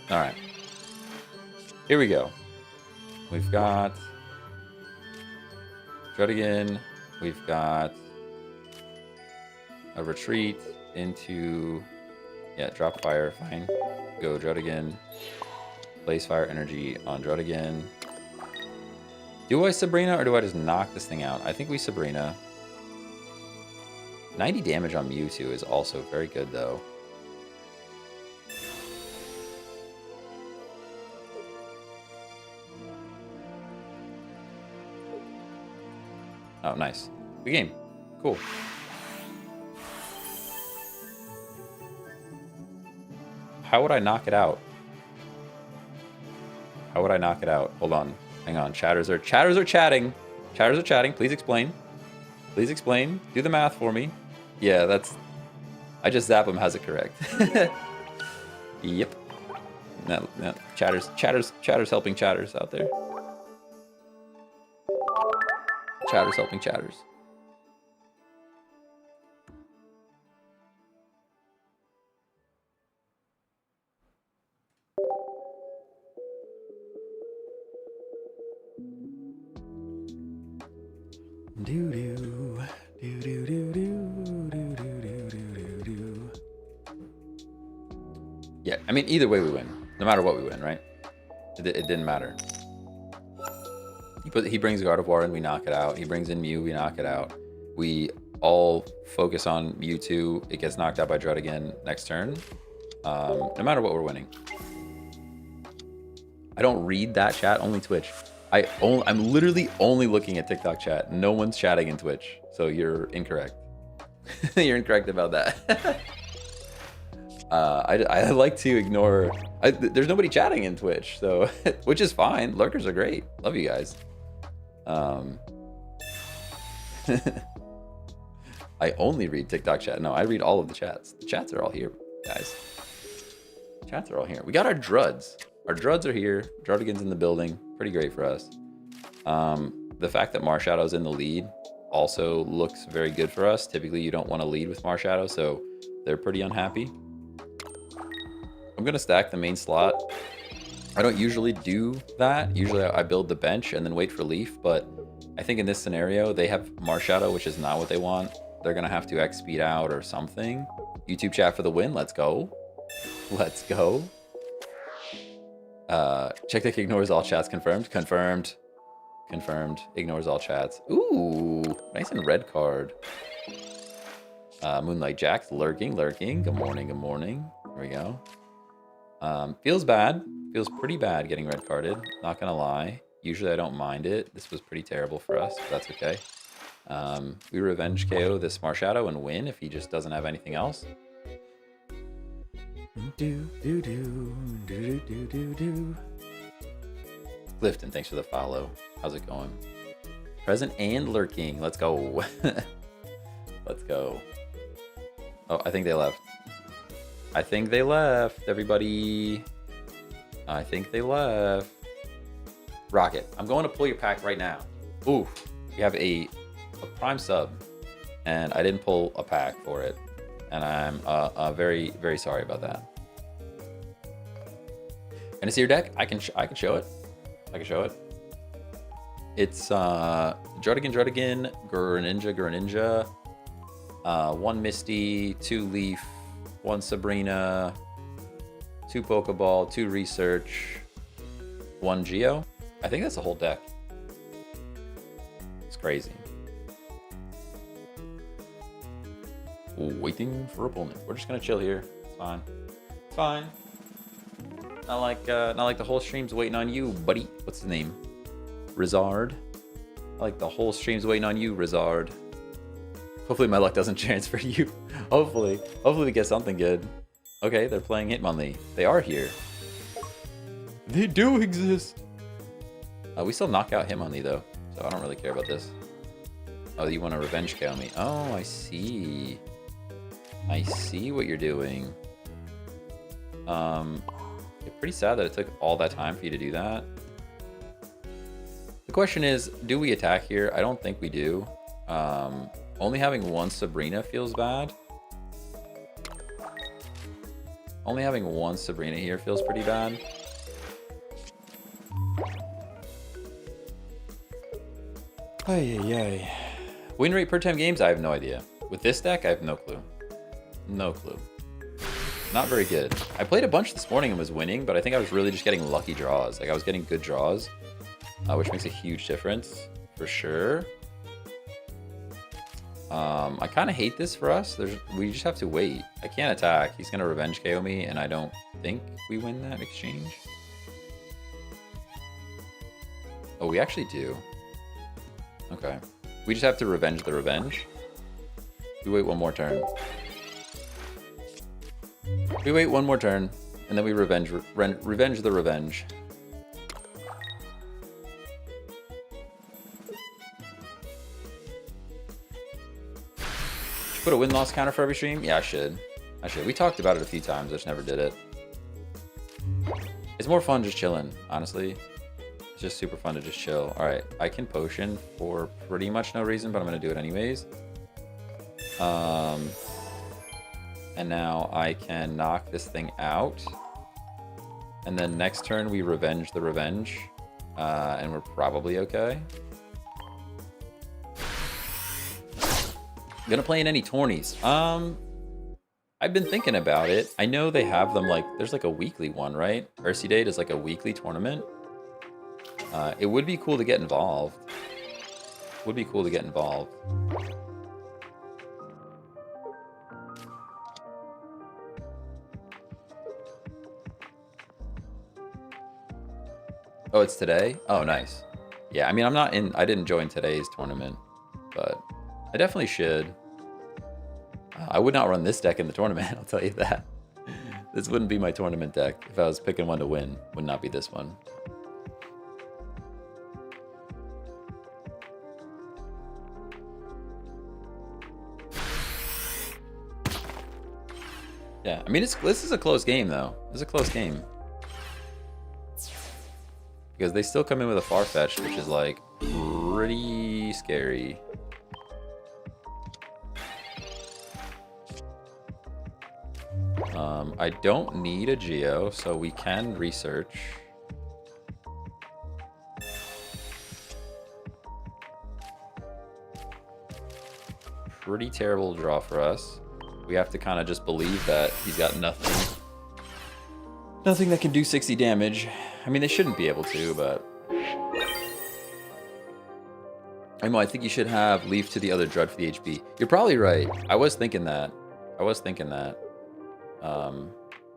Alright. Here we go. We've got Druddigon. We've got a retreat into... Yeah, drop fire, fine. Go Druddigon. Blaze fire energy on Druddigon. Do I Sabrina or do I just knock this thing out? I think we Sabrina. 90 damage on Mewtwo is also very good, though. Oh, nice. Good game. Cool. How would I knock it out? How would I knock it out? Hold on. Hang on. Chatters are chatting. Chatters are chatting. Please explain. Please explain. Do the math for me. Yeah, that's... I just zap him has it correct. Yep. No. Chatters helping chatters out there. Chatters helping chatters. Yeah, I mean, either way we win. No matter what we win, right? It didn't matter. He brings God of War and we knock it out. He brings in Mew, we knock it out. We all focus on Mewtwo. It gets knocked out by Druddigon next turn. No matter what, we're winning. I don't read that chat, only Twitch. I'm literally only looking at TikTok chat. No one's chatting in Twitch, so you're incorrect. You're incorrect about that. I like to ignore... there's nobody chatting in Twitch, so which is fine. Lurkers are great. Love you guys. I only read TikTok chat. No, I read all of the chats. The chats are all here, guys. Chats are all here. We got our Druds. Our Druds are here. Druddigon's in the building. Pretty great for us. The fact that Marshadow's in the lead also looks very good for us. Typically, you don't want to lead with Marshadow, so they're pretty unhappy. I'm going to stack the main slot. I don't usually do that. Usually I build the bench and then wait for Leaf, but I think in this scenario, they have Marshadow, which is not what they want. They're going to have to X speed out or something. YouTube chat for the win. Let's go. Let's go. Check Deck ignores all chats. Confirmed. Confirmed. Confirmed. Ignores all chats. Ooh, nice and red card. Moonlight Jack's lurking. Good morning. Good morning. There we go. Feels bad. Feels pretty bad getting red carded. Not gonna lie. Usually I don't mind it. This was pretty terrible for us, but that's okay. We revenge KO this Marshadow and win if he just doesn't have anything else. Clifton, thanks for the follow. How's it going? Present and lurking. Let's go. Let's go. Oh, I think they left. I think they left, everybody. I think they left. Rocket, I'm going to pull your pack right now. Ooh, you have a prime sub, and I didn't pull a pack for it, and I'm very, very sorry about that. Can I see your deck? I can show it. I can show it. It's Druddigon, Greninja, 1 Misty, 2 Leaf, 1 Sabrina, 2 Pokeball, 2 Research, 1 Geo. I think that's the whole deck. It's crazy. Waiting for opponent. We're just gonna chill here. It's fine. It's fine. Not like the whole stream's waiting on you, buddy. What's the name? Rizard. I like the whole stream's waiting on you, Rizard. Hopefully my luck doesn't transfer to you. Hopefully we get something good. Okay, they're playing Hitmonlee. They are here. They do exist. We still knock out Hitmonlee though, so I don't really care about this. Oh, you want to revenge KO me? Oh, I see. I see what you're doing. It's pretty sad that it took all that time for you to do that. The question is, do we attack here? I don't think we do. Only having 1 Sabrina feels bad. Only having 1 Sabrina here feels pretty bad. Ay. Win rate per 10 games? I have no idea. With this deck, I have no clue. No clue. Not very good. I played a bunch this morning and was winning, but I think I was really just getting lucky draws. Like, I was getting good draws. which makes a huge difference for sure. I kind of hate this for us. We just have to wait. I can't attack. He's gonna revenge KO me, and I don't think we win that exchange. Oh, we actually do. Okay. We just have to revenge the revenge. We wait one more turn. We wait one more turn, and then we revenge the revenge. Put a win-loss counter for every stream? Yeah, I should. We talked about it a few times. I just never did it. It's more fun just chilling, honestly. It's just super fun to just chill. All right, I can potion for pretty much no reason, but I'm going to do it anyways. And now I can knock this thing out. And then next turn, we revenge the revenge. And we're probably okay. Gonna play in any tourneys? I've been thinking about it. I know they have them like, there's like a weekly one, right? Ursi Date is like a weekly tournament. It would be cool to get involved. Would be cool to get involved. Oh, it's today? Oh, nice. Yeah, I mean, I didn't join today's tournament, but I definitely should. I would not run this deck in the tournament, I'll tell you that. This wouldn't be my tournament deck. If I was picking one to win, would not be this one. Yeah, I mean, this is a close game, though. This is a close game. Because they still come in with a Farfetch'd, which is, like, pretty scary. I don't need a Geo, so we can research. Pretty terrible draw for us. We have to kind of just believe that he's got nothing. Nothing that can do 60 damage. I mean, they shouldn't be able to, but... I think you should have Leaf to the other Drud for the HP. You're probably right. I was thinking that.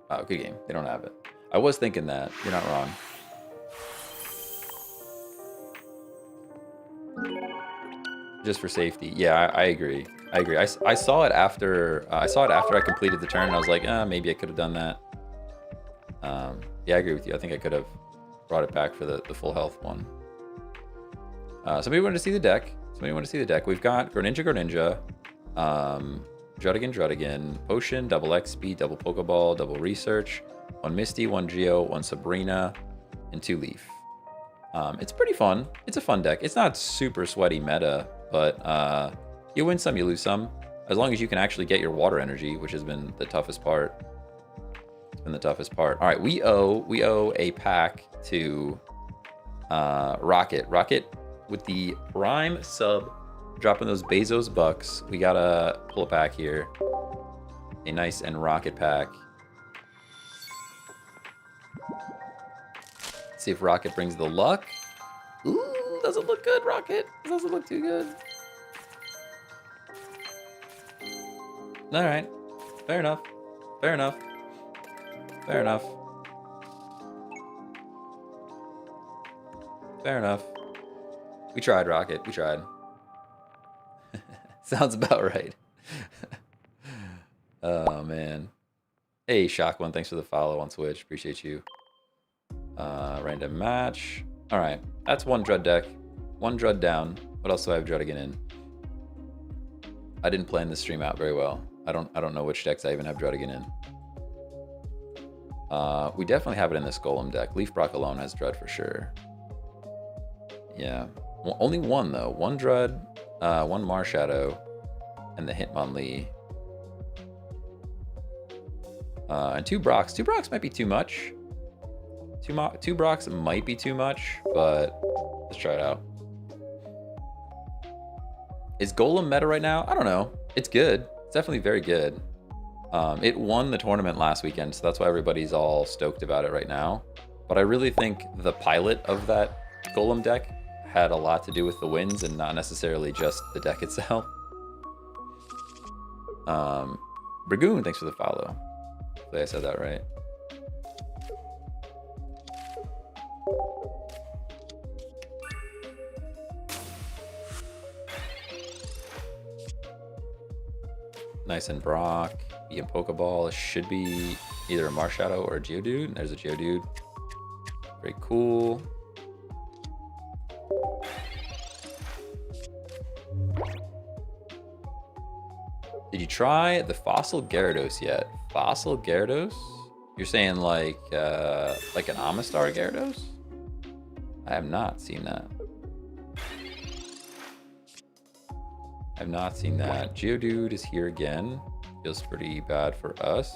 Oh, good game. They don't have it. I was thinking that. You're not wrong. Just for safety. Yeah, I agree. I saw it after I completed the turn, and I was like, maybe I could have done that. Yeah, I agree with you. I think I could have brought it back for the full health one. Somebody wanted to see the deck. We've got Greninja, Druddigon, Potion, double XP, double Pokeball, double Research, 1 Misty, 1 Geo, 1 Sabrina, and 2 Leaf. It's pretty fun. It's a fun deck. It's not super sweaty meta, but you win some, you lose some. As long as you can actually get your water energy, which has been the toughest part. It's been the toughest part. All right, we owe a pack to Rocket. Rocket with the Prime sub, dropping those Bezos bucks. We gotta pull a pack here. A nice and Rocket pack. Let's see if Rocket brings the luck. Ooh, doesn't look good, Rocket. Doesn't look too good. All right, fair enough. Fair enough. Fair enough. Fair enough. We tried, Rocket. We tried. Sounds about right. Oh, man. Hey, Shock One, thanks for the follow on Twitch. Appreciate you. Random match. All right, that's one Drud deck. One Drud down. What else do I have Druddigon in? I didn't plan this stream out very well. I don't know which decks I even have Druddigon in. We definitely have it in this Golem deck. Leaf Brock alone has Drud for sure. Yeah. Well, only one, though. One Drud, one Marshadow, and the Hitmonlee. And 2 Brocks. 2 Brocks might be too much. Two Brocks might be too much, but let's try it out. Is Golem meta right now? I don't know. It's good. It's definitely very good. It won the tournament last weekend, so that's why everybody's all stoked about it right now. But I really think the pilot of that Golem deck had a lot to do with the wins and not necessarily just the deck itself. Dragoon, thanks for the follow. Hopefully I said that right. Nice and Brock. Be a Pokeball. It should be either a Marshadow or a Geodude. There's a Geodude. Very cool. Did you try the Fossil Gyarados yet? Fossil Gyarados? You're saying like an Amistar Gyarados? I have not seen that. I've not seen that. Geodude is here again. Feels pretty bad for us.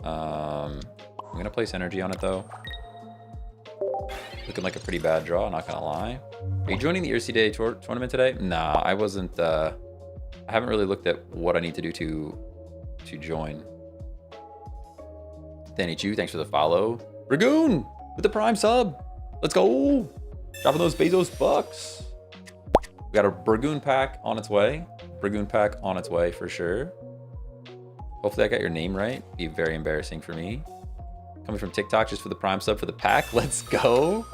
I'm gonna place energy on it though. Looking like a pretty bad draw, not gonna lie. Are you joining the ERC Day tournament today? Nah, I wasn't. I haven't really looked at what I need to do to join. Danny Chu, thanks for the follow. Dragoon with the Prime sub. Let's go. Dropping those Bezos bucks. We got a Dragoon pack on its way. Dragoon pack on its way for sure. Hopefully I got your name right. Be very embarrassing for me. Coming from TikTok just for the Prime sub for the pack. Let's go.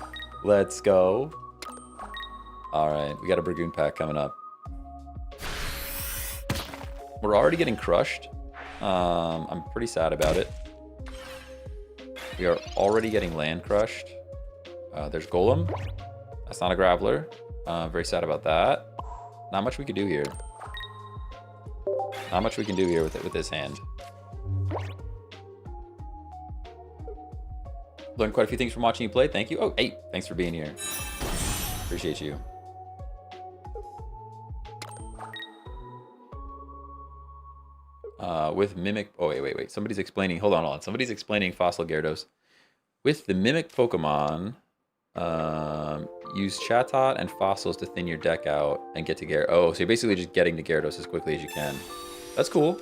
Let's go. All right, we got a Dragoon pack coming up. We're already getting crushed. I'm pretty sad about it. We are already getting land crushed. There's Golem. That's not a Graveler. Very sad about that. Not much we can do here. Not much we can do here with this hand. Learned quite a few things from watching you play. Thank you. Oh, hey, thanks for being here. Appreciate you. With Mimic... Oh, wait. Somebody's explaining... Hold on. Somebody's explaining Fossil Gyarados. With the Mimic Pokemon, use Chatot and Fossils to thin your deck out and get to Gyarados. Oh, so you're basically just getting to Gyarados as quickly as you can. That's cool.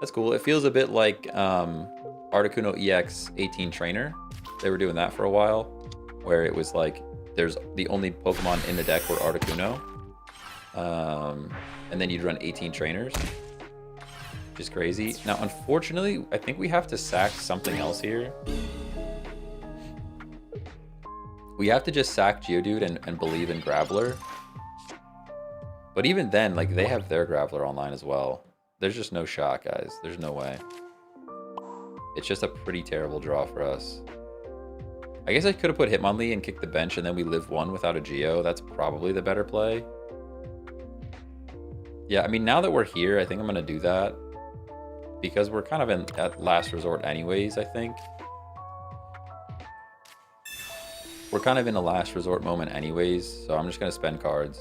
That's cool. It feels a bit like Articuno EX 18 Trainer. They were doing that for a while, where it was like there's the only Pokemon in the deck were Articuno. And then you'd run 18 Trainers. Which is crazy. Now, unfortunately, I think we have to sack something else here. We have to just sack Geodude and believe in Graveler. But even then, like, they have their Graveler online as well. There's just no shot, guys. There's no way. It's just a pretty terrible draw for us. I guess I could have put Hitmonlee and kicked the bench, and then we live one without a Geo. That's probably the better play. Yeah, I mean, now that we're here, I think I'm going to do that. Because we're kind of at last resort anyways, I think. We're kind of in a last resort moment anyways, so I'm just going to spend cards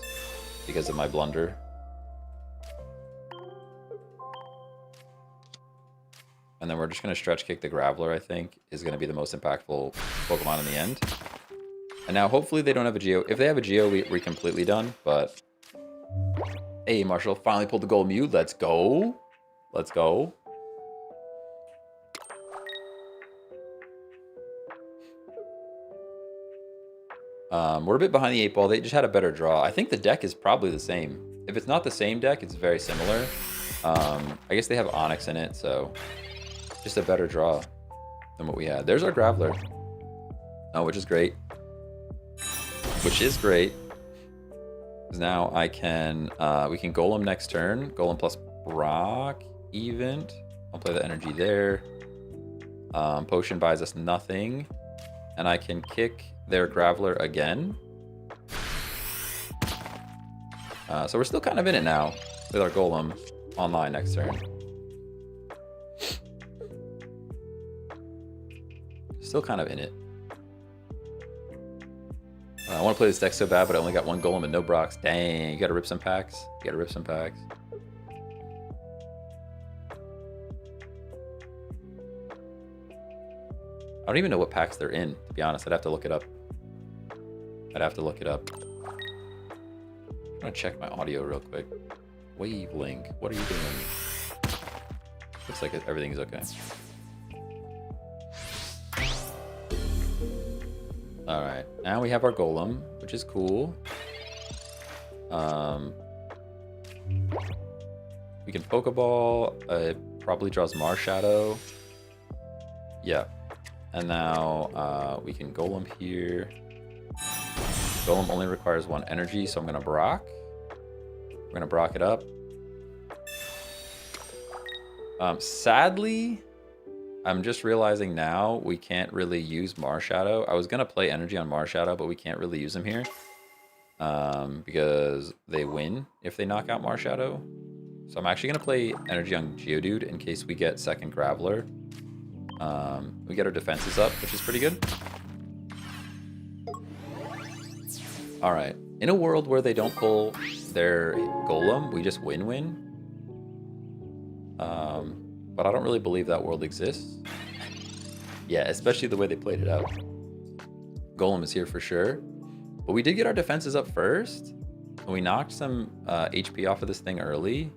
because of my blunder. And then we're just going to stretch kick the Graveler, I think, is going to be the most impactful Pokemon in the end. And now hopefully they don't have a Geo. If they have a Geo, we're completely done, but... Hey, Marshall, finally pulled the gold Mew. Let's go. Let's go. We're a bit behind the 8 ball. They just had a better draw. I think the deck is probably the same. If it's not the same deck, it's very similar. I guess they have Onyx in it, so just a better draw than what we had. There's our Graveler. Which is great. Which is great. Because now I can, we can Golem next turn. Golem plus Brock, event. I'll play the energy there. Potion buys us nothing. And I can kick their Graveler again. So we're still kind of in it now with our Golem online next turn. Still kind of in it. I want to play this deck so bad, but I only got one Golem and no Brocks. Dang, you gotta rip some packs. You gotta rip some packs. I don't even know what packs they're in, to be honest. I'd have to look it up. I'm gonna check my audio real quick. Wavelink, what are you doing? Looks like everything's okay. All right, now we have our golem, which is cool. We can Pokeball. It probably draws Marshadow. Yeah. And now we can Golem here. Golem only requires 1 energy, so I'm going to Brock. We're going to Brock it up. Sadly, I'm just realizing now we can't really use Marshadow. I was going to play energy on Marshadow, but we can't really use him here. Because they win if they knock out Marshadow. So I'm actually going to play energy on Geodude in case we get second Graveler. We get our defenses up, which is pretty good. Alright. In a world where they don't pull their Golem, we just win-win. But I don't really believe that world exists. Yeah, especially the way they played it out. Golem is here for sure. But we did get our defenses up first. And we knocked some HP off of this thing early.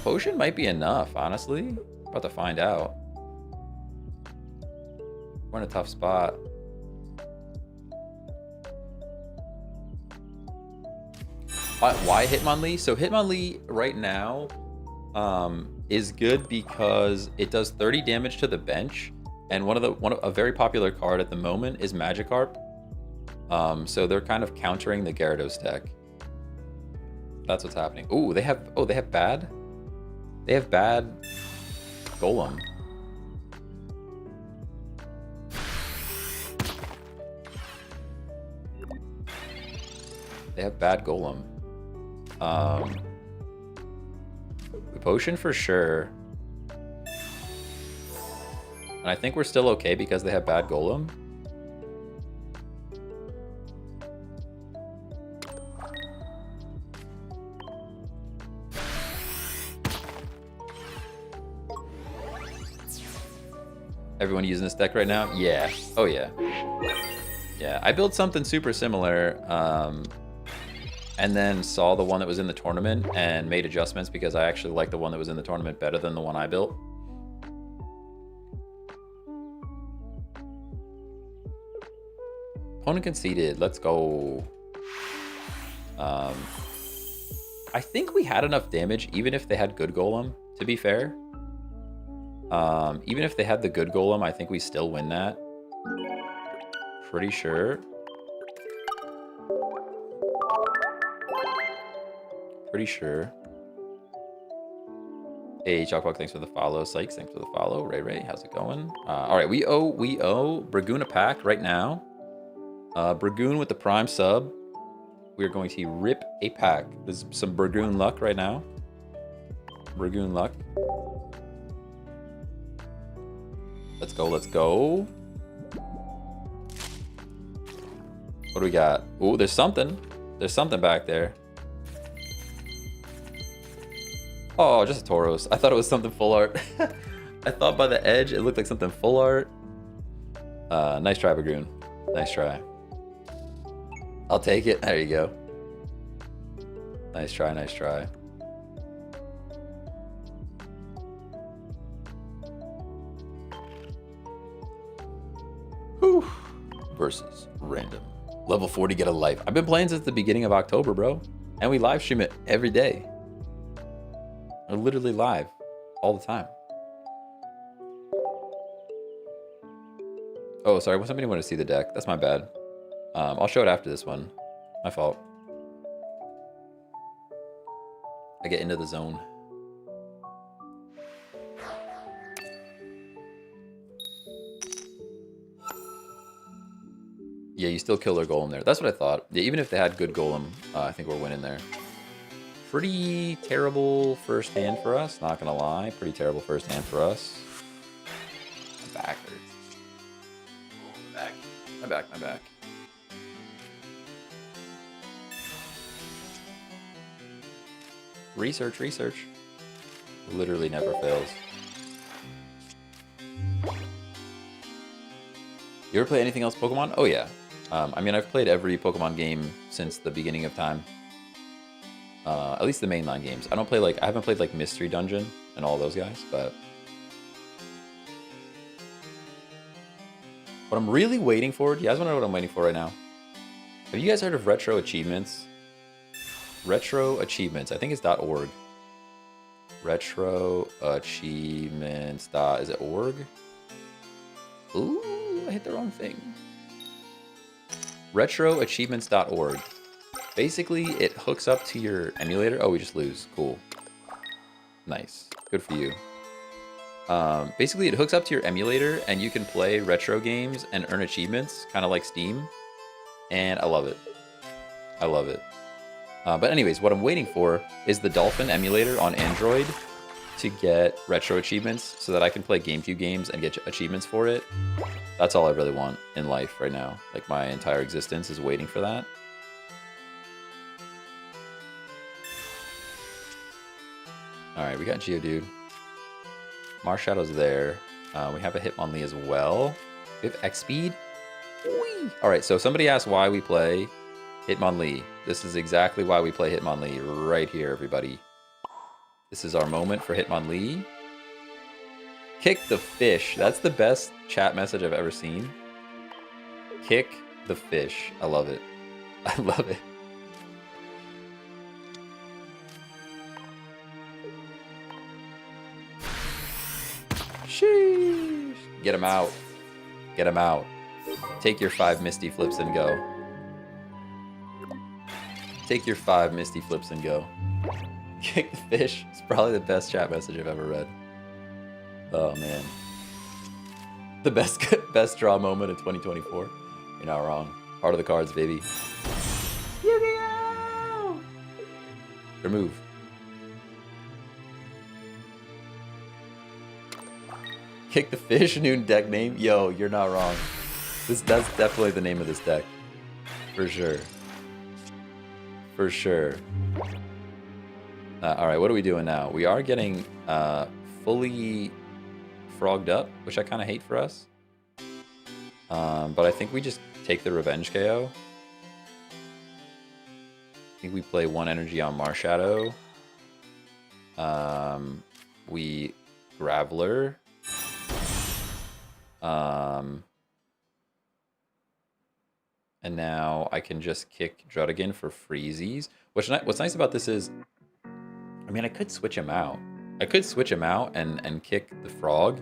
Potion might be enough, honestly. About to find out. We're in a tough spot. Why Hitmonlee? So Hitmonlee right now is good because it does 30 damage to the bench, and a very popular card at the moment is Magikarp. So they're kind of countering the Gyarados deck. That's what's happening. Ooh, they have bad Golem. They have bad Golem. Potion for sure. And I think we're still okay because they have bad Golem. Everyone using this deck right now? Yeah. Oh yeah. Yeah, I built something super similar. And then saw the one that was in the tournament and made adjustments because I actually like the one that was in the tournament better than the one I built. Opponent conceded. Let's go. I think we had enough damage even if they had good Golem, to be fair. Even if they had the good Golem, I think we still win that. Pretty sure. Pretty sure. Hey, Chalkbug, thanks for the follow. Sykes, thanks for the follow. Ray, how's it going? All right, we owe Dragoon a pack right now. Dragoon with the Prime sub. We're going to rip a pack. There's some Dragoon luck right now. Dragoon luck. Let's go, let's go. What do we got? Ooh, there's something. There's something back there. Oh, just a Tauros. I thought it was something full art. I thought by the edge it looked like something full art. Nice try, Dragoon. Nice try. I'll take it. There you go. Nice try, nice try. Whew. Versus random. Level 40, get a life. I've been playing since the beginning of October, bro. And we live stream it every day. We're literally live all the time. Oh, sorry. Somebody want to see the deck. That's my bad. I'll show it after this one. My fault. I get into the zone. Yeah, you still kill their Golem there. That's what I thought. Yeah, even if they had good Golem, I think we're winning there. Pretty terrible first hand for us, not gonna lie. Pretty terrible first hand for us. My back hurts. My back. Research. Literally never fails. You ever play anything else Pokemon? Oh yeah. I mean, I've played every Pokemon game since the beginning of time. At least the mainline games. I haven't played like Mystery Dungeon and all those guys, but What I'm really waiting for, do you guys want to know what I'm waiting for right now? Have you guys heard of Retro Achievements? Retro Achievements, I think it's .org. Retro Achievements. Is it org? Ooh, I hit the wrong thing. Retroachievements.org. Basically, it hooks up to your emulator. Oh, we just lose. Cool. Nice. Good for you. Basically, it hooks up to your emulator, and you can play retro games and earn achievements, kind of like Steam. And I love it. I love it. But anyways, what I'm waiting for is the Dolphin emulator on Android to get retro achievements so that I can play GameCube games and get achievements for it. That's all I really want in life right now. Like, my entire existence is waiting for that. Alright, we got Geodude. Marshadow's there. We have a Hitmonlee as well. We have X-Speed. Alright, so somebody asked why we play Hitmonlee. This is exactly why we play Hitmonlee right here, everybody. This is our moment for Hitmonlee. Kick the fish. That's the best chat message I've ever seen. Kick the fish. I love it. I love it. Sheesh. Get him out. Get him out. Take your 5 Misty Flips and go. Take your 5 Misty Flips and go. Kick the fish. It's probably the best chat message I've ever read. Oh, man. The best draw moment in 2024. You're not wrong. Heart of the cards, baby. Yu-Gi-Oh! Remove. Kick the fish, new deck name. Yo, you're not wrong. That's definitely the name of this deck. For sure. For sure. Alright, what are we doing now? We are getting fully frogged up, which I kind of hate for us. But I think we just take the Revenge KO. I think we play 1 energy on Marshadow. We Graveler. And now I can just kick Druddigon for freezies. What's nice about this is, I mean, I could switch him out. I could switch him out and kick the frog.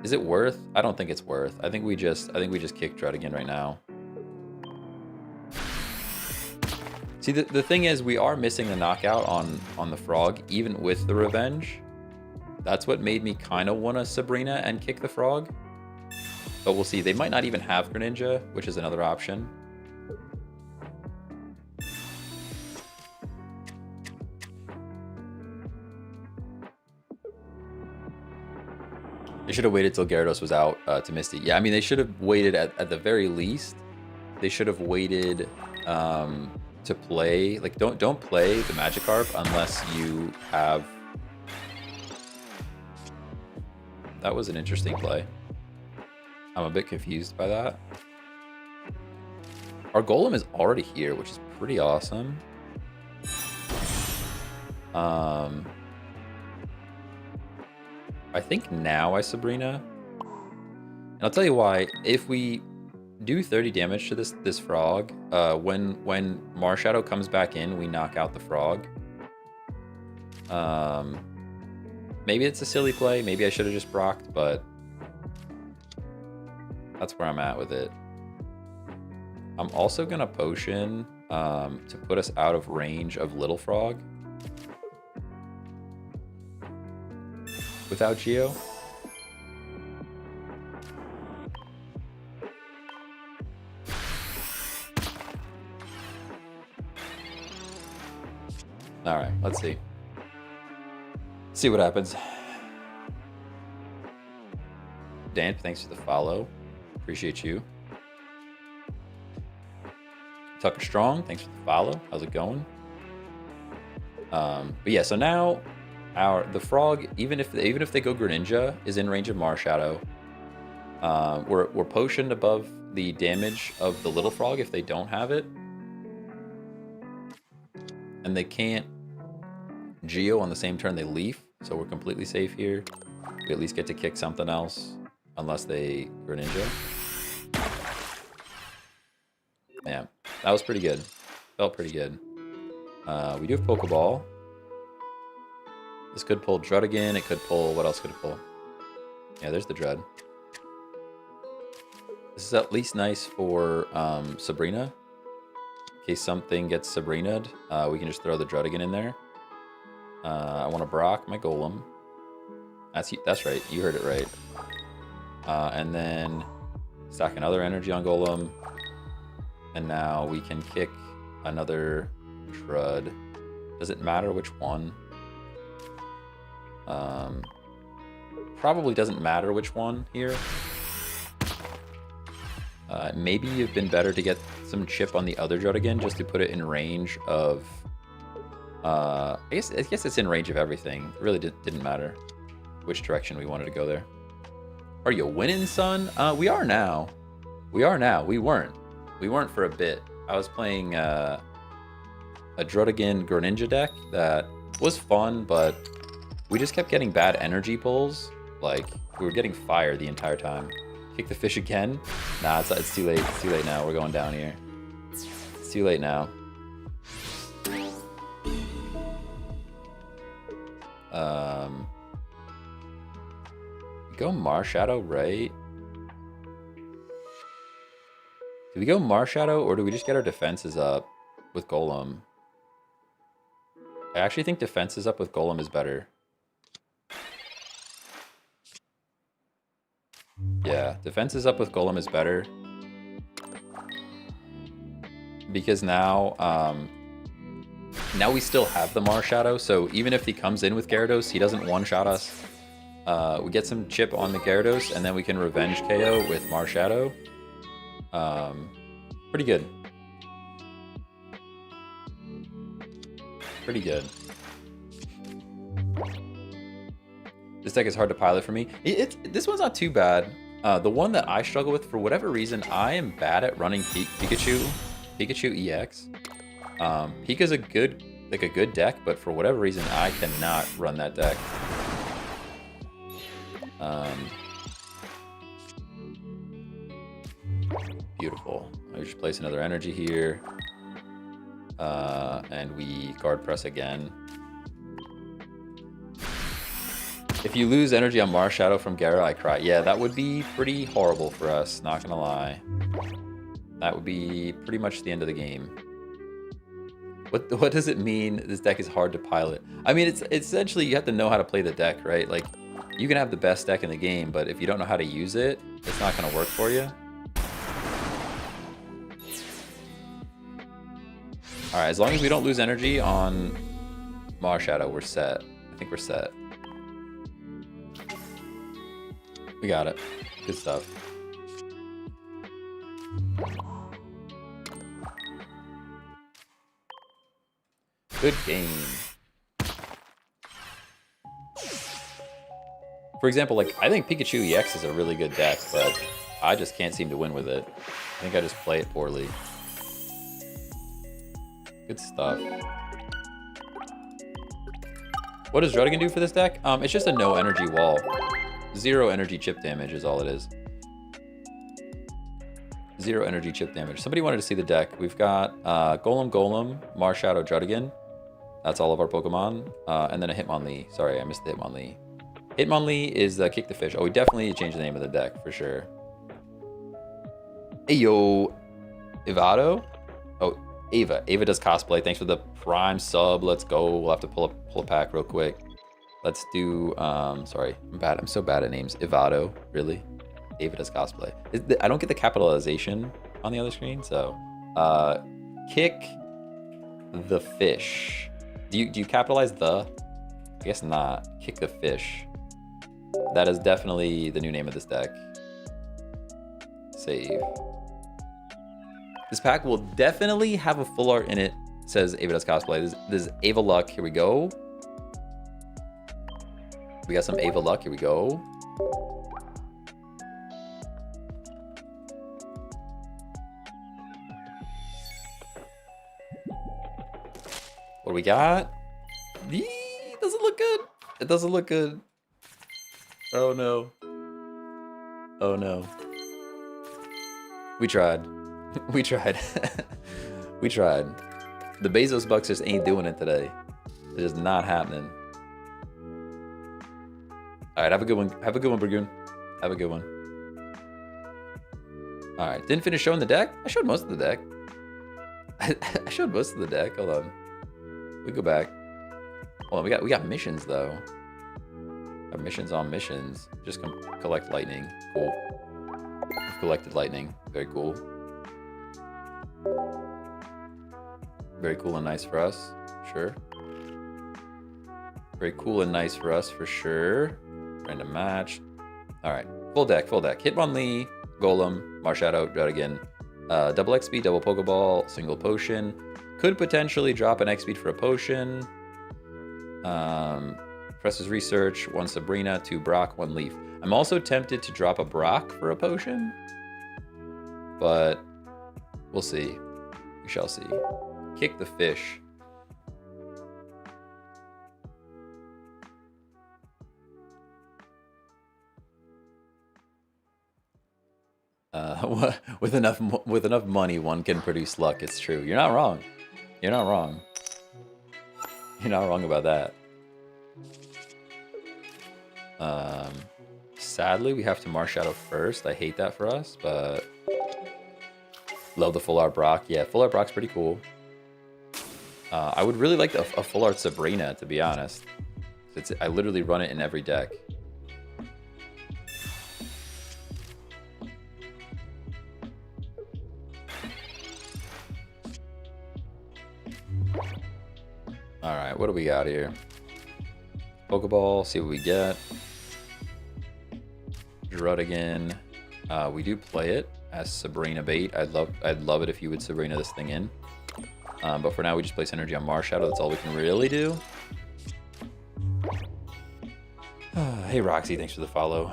Is it worth? I don't think it's worth. I think we just kick Druddigon right now. See, the thing is, we are missing the knockout on the frog, even with the revenge. That's what made me kind of want to Sabrina and kick the frog. But we'll see. They might not even have Greninja, which is another option. They should have waited till Gyarados was out to Misty. Yeah, I mean, they should have waited at the very least. They should have waited to play. Like, don't play the Magikarp unless you have. That was an interesting play. I'm a bit confused by that. Our Golem is already here, which is pretty awesome. I think now I Sabrina. And I'll tell you why. If we do 30 damage to this frog, when Marshadow comes back in, we knock out the frog. Maybe it's a silly play. Maybe I should have just Brocked, but that's where I'm at with it. I'm also gonna Potion to put us out of range of Little Frog. Without Geo. Alright, let's see. See what happens. Dan, thanks for the follow. Appreciate you. Tucker Strong, thanks for the follow. How's it going? But yeah, so now the frog, even if they go Greninja, is in range of Marshadow. We're potioned above the damage of the little frog if they don't have it. And they can't Geo on the same turn they leaf, so we're completely safe here. We at least get to kick something else. unless they Greninja. Yeah, that was pretty good. Felt pretty good. We do have Pokeball. This could pull Druddigon. It could pull... What else could it pull? Yeah, there's the Drud. This is at least nice for Sabrina. In case something gets Sabrina'd, we can just throw the Druddigon in there. I want to Brock my Golem. That's right. You heard it right. And then stack another energy on Golem. And now we can kick another Drud. Does it matter which one? Probably doesn't matter which one here. Maybe you've been better to get some chip on the other Druddigon just to put it in range of... I guess it's in range of everything. It really didn't matter which direction we wanted to go there. Are you winning, son? We are now. We are now. We weren't. We weren't for a bit. I was playing a Druddigon Greninja deck that was fun, but we just kept getting bad energy pulls. Like, we were getting fire the entire time. Kick the fish again? Nah, it's too late. It's too late now. We're going down here. It's too late now. Go Marshadow, right? Do we go Marshadow, or do we just get our defenses up with Golem? I actually think defenses up with Golem is better. Yeah, defenses up with Golem is better. Because now, now we still have the Marshadow, so even if he comes in with Gyarados, he doesn't one-shot us. We get some chip on the Gyarados, and then we can revenge KO with Marshadow. Pretty good. Pretty good. This deck is hard to pilot for me. This one's not too bad. The one that I struggle with, for whatever reason, I am bad at running Pikachu EX. Pika's a good deck, but for whatever reason, I cannot run that deck. Beautiful. I just place another energy here. And we guard press again. If you lose energy on Marshadow from Gyara, I cry. Yeah, that would be pretty horrible for us, not gonna lie. That would be pretty much the end of the game. What does it mean this deck is hard to pilot? I mean, it's essentially you have to know how to play the deck, right? Like, you can have the best deck in the game, but if you don't know how to use it, it's not gonna work for you. Alright, as long as we don't lose energy on Marshadow, we're set. I think we're set. We got it. Good stuff. Good game. For example, like, I think Pikachu EX is a really good deck, but I just can't seem to win with it. I think I just play it poorly. Good stuff. What does Druddigon do for this deck? It's just a no energy wall. 0 energy chip damage is all it is. 0 energy chip damage. Somebody wanted to see the deck. We've got Golem, Marshadow, Druddigon. That's all of our Pokemon. And then a Hitmonlee. Sorry, I missed the Hitmonlee. Hitmonlee is Kick the Fish. Oh, we definitely need to change the name of the deck, for sure. Hey, yo. Ivado? Oh, Ava. Ava does cosplay. Thanks for the Prime sub. Let's go. We'll have to pull a pack real quick. Let's do, sorry, I'm so bad at names. Ivado, really? Ava does cosplay. I don't get the capitalization on the other screen, so. Kick the Fish. Do you capitalize the? I guess not. Kick the Fish. That is definitely the new name of this deck. Save. This pack will definitely have a full art in it. It says Ava does cosplay. This is Ava Luck. Here we go. We got some Ava Luck. Here we go. What do we got? Doesn't look good. It doesn't look good. Oh no. Oh no. We tried. We tried. We tried. The Bezos Bucks just ain't doing it today. It is not happening. Alright, have a good one. Have a good one, Burgoon. Have a good one. Alright, didn't finish showing the deck? I showed most of the deck. I showed most of the deck. Hold on. We go back. Hold on, we got missions though. Got missions on missions. Just collect lightning. Cool. We've collected lightning. Very cool. Very cool and nice for us. Sure. Very cool and nice for us for sure. Random match. Alright. Full deck, full deck. Hitmonlee, Golem, Marshadow, Druddigon. Double X speed, double Pokeball, single potion. Could potentially drop an X speed for a potion. Professor's Research, 1 Sabrina, 2 Brock, 1 Leaf. I'm also tempted to drop a Brock for a potion. But we'll see. We shall see. Kick the fish. With enough money, one can produce luck. It's true. You're not wrong. You're not wrong. You're not wrong about that. Sadly, we have to Marshadow first. I hate that for us, but love the full art Brock. Yeah, full art Brock's pretty cool. I would really like a full art Sabrina, to be honest. I literally run it in every deck. Alright, what do we got here? Pokeball, see what we get. Druddigon. We do play it as Sabrina bait. I'd love it if you would Sabrina this thing in. But for now, we just place energy on Marshadow. That's all we can really do. Hey, Roxy, thanks for the follow.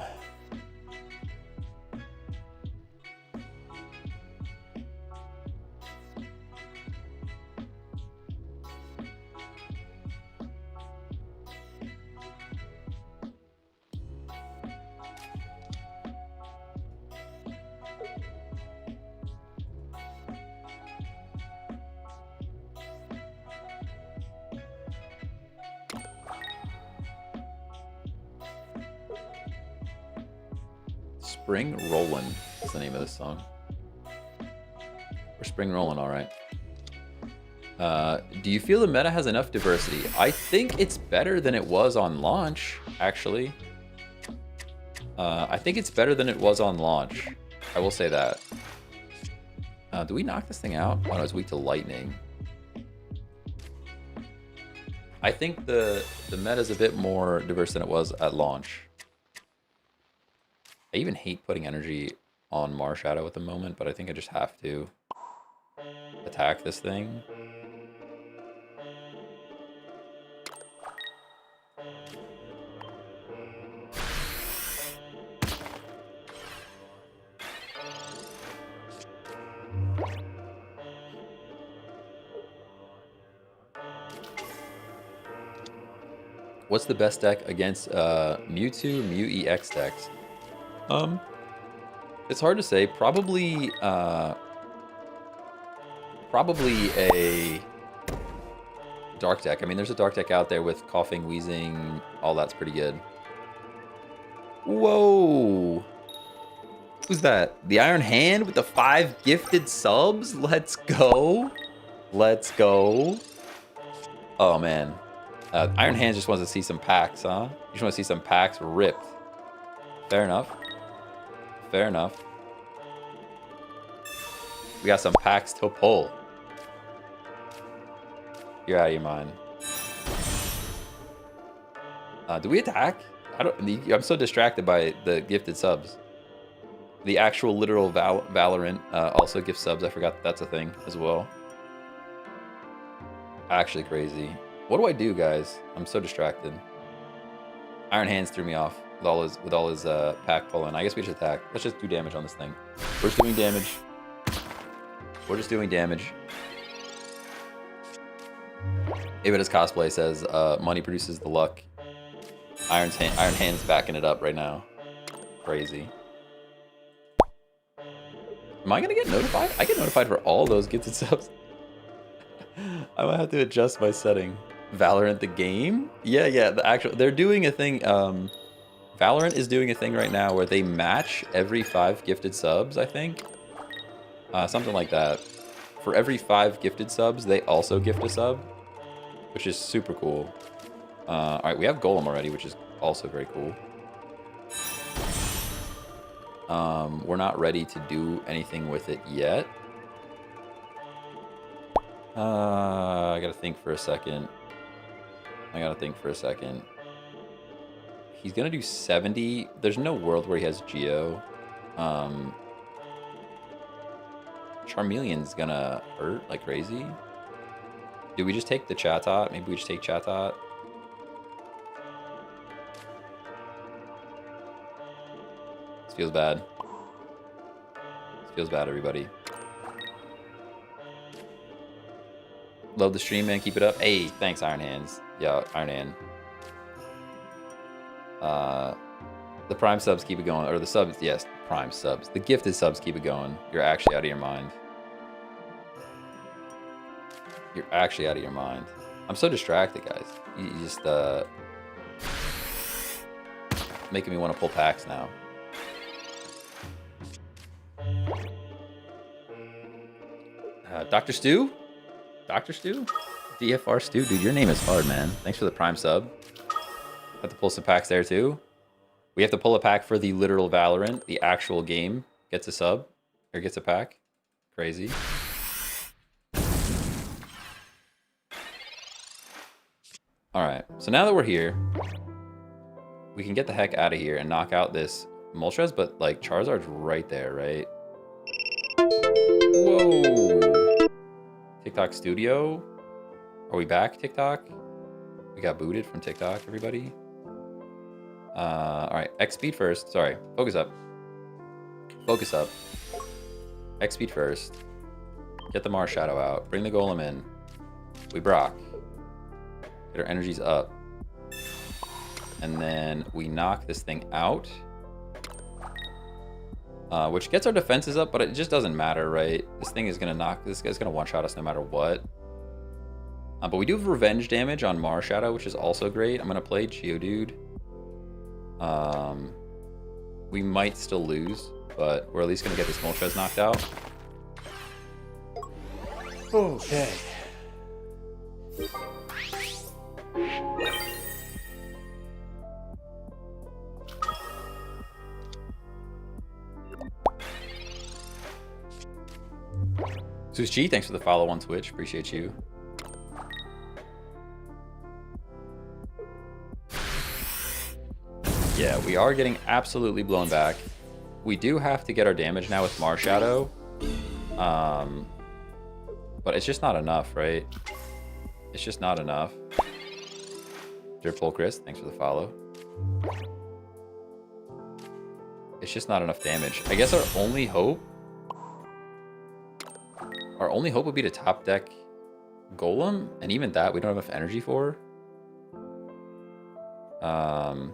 Spring Rollin' is the name of this song. We're spring rolling, all right. Do you feel the meta has enough diversity? I think it's better than it was on launch, actually. I think it's better than it was on launch. I will say that. Do we knock this thing out? Oh, no, it's weak to lightning. I think the meta is a bit more diverse than it was at launch. I even hate putting energy on Marshadow at the moment, but I think I just have to attack this thing. What's the best deck against Mewtwo, Mew EX decks? It's hard to say. Probably a dark deck. I mean, there's a dark deck out there with coughing, wheezing, all that's pretty good. Whoa! Who's that? The Iron Hand with the 5 gifted subs? Let's go! Let's go! Oh man, Iron Hand just wants to see some packs, huh? You just want to see some packs ripped. Fair enough. Fair enough. We got some packs to pull. You're out of your mind. Do we attack? I'm so distracted by the gifted subs. The actual literal Valorant also gives subs. I forgot that's a thing as well. Actually crazy. What do I do, guys? I'm so distracted. Iron Hands threw me off with all his pack pulling. I guess we should attack. Let's just do damage on this thing. We're just doing damage. We're just doing damage. Avita's cosplay says money produces the luck. Iron Hand's backing it up right now. Crazy. Am I gonna get notified? I get notified for all those gifted subs. I might have to adjust my setting. Valorant the game? Yeah, the actual, they're doing a thing, Valorant is doing a thing right now where they match every 5 gifted subs, I think. Something like that. For every 5 gifted subs, they also gift a sub, which is super cool. Alright, we have Golem already, which is also very cool. We're not ready to do anything with it yet. I gotta think for a second. He's gonna do 70. There's no world where he has Geo. Charmeleon's gonna hurt like crazy. Do we just take the Chatot? Maybe we just take Chatot. This feels bad. This feels bad, everybody. Love the stream, man. Keep it up. Hey, thanks, Iron Hands. Yeah, Iron Hand. The Prime subs keep it going. Or the subs, yes, Prime subs. The gifted subs keep it going. You're actually out of your mind. You're actually out of your mind. I'm so distracted, guys. You just, making me want to pull packs now. Dr. Stu? Dr. Stu? DFR Stu? Dude, your name is hard, man. Thanks for the Prime sub. Have to pull some packs there, too. We have to pull a pack for the literal Valorant. The actual game gets a sub. Or gets a pack. Crazy. Alright, so now that we're here, we can get the heck out of here and knock out this Moltres, but, like, Charizard's right there, right? Whoa! TikTok Studio? Are we back, TikTok? We got booted from TikTok, everybody. Alright, X speed first. Sorry, focus up. Focus up. X speed first. Get the Mars Shadow out. Bring the Golem in. We Brock. Get our energies up. And then we knock this thing out. Which gets our defenses up, but it just doesn't matter, right? This thing is gonna knock, this guy's gonna one-shot us no matter what. But we do have revenge damage on Mars Shadow, which is also great. I'm gonna play Geodude. We might still lose, but we're at least gonna get this Moltres knocked out. Okay. Zeus G, thanks for the follow on Twitch. Appreciate you. Yeah, we are getting absolutely blown back. We do have to get our damage now with Mars Shadow. But it's just not enough, right? It's just not enough. Dirtpole Chris, thanks for the follow. It's just not enough damage. I guess our only hope would be to top deck Golem, and even that we don't have enough energy for. I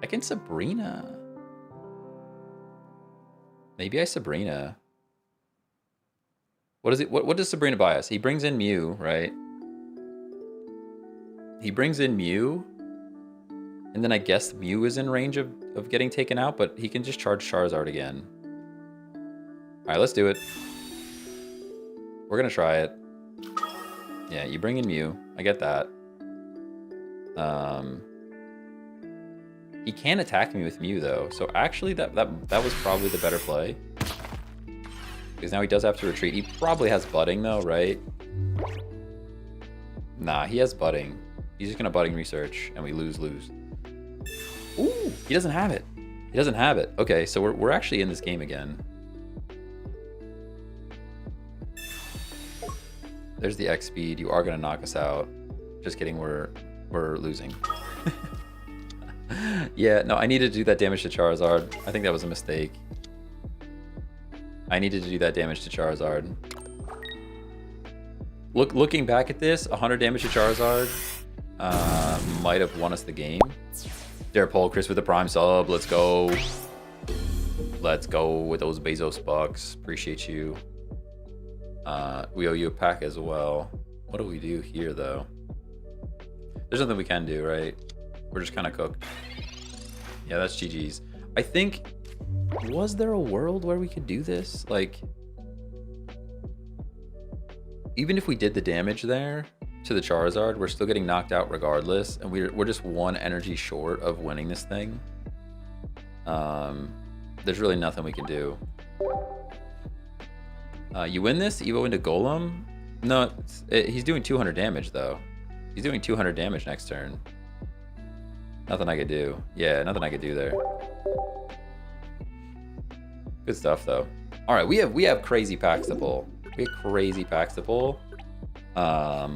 can Sabrina. Maybe I Sabrina. What is it? What does Sabrina buy us? He brings in Mew, right? He brings in Mew, and then I guess Mew is in range of getting taken out, but he can just charge Charizard again. All right, let's do it. We're gonna try it. Yeah, you bring in Mew. I get that. He can attack me with Mew though, so actually that was probably the better play. Because now he does have to retreat. He probably has Budding though, right? Nah, he has Budding. He's just gonna Budding Research, and we lose. Ooh, he doesn't have it. He doesn't have it. Okay, so we're actually in this game again. There's the X speed. You are gonna knock us out. Just kidding. We're losing. Yeah, no, I needed to do that damage to Charizard. I think that was a mistake. I needed to do that damage to Charizard. Looking back at this, 100 damage to Charizard might have won us the game. Dirtpole Chris with the Prime sub. Let's go. Let's go with those Bezos bucks. Appreciate you. We owe you a pack as well. What do we do here, though? There's nothing we can do, right? We're just kind of cooked. Yeah, that's GG's. I think... Was there a world where we could do this? Like... Even if we did the damage there to the Charizard, we're still getting knocked out regardless. And we're just one energy short of winning this thing. There's really nothing we can do. You win this, Evo into Golem? No, he's doing 200 damage though. He's doing 200 damage next turn. Nothing I could do. Yeah, nothing I could do there. Good stuff though. All right, we have crazy packs to pull. We have crazy packs to pull. Let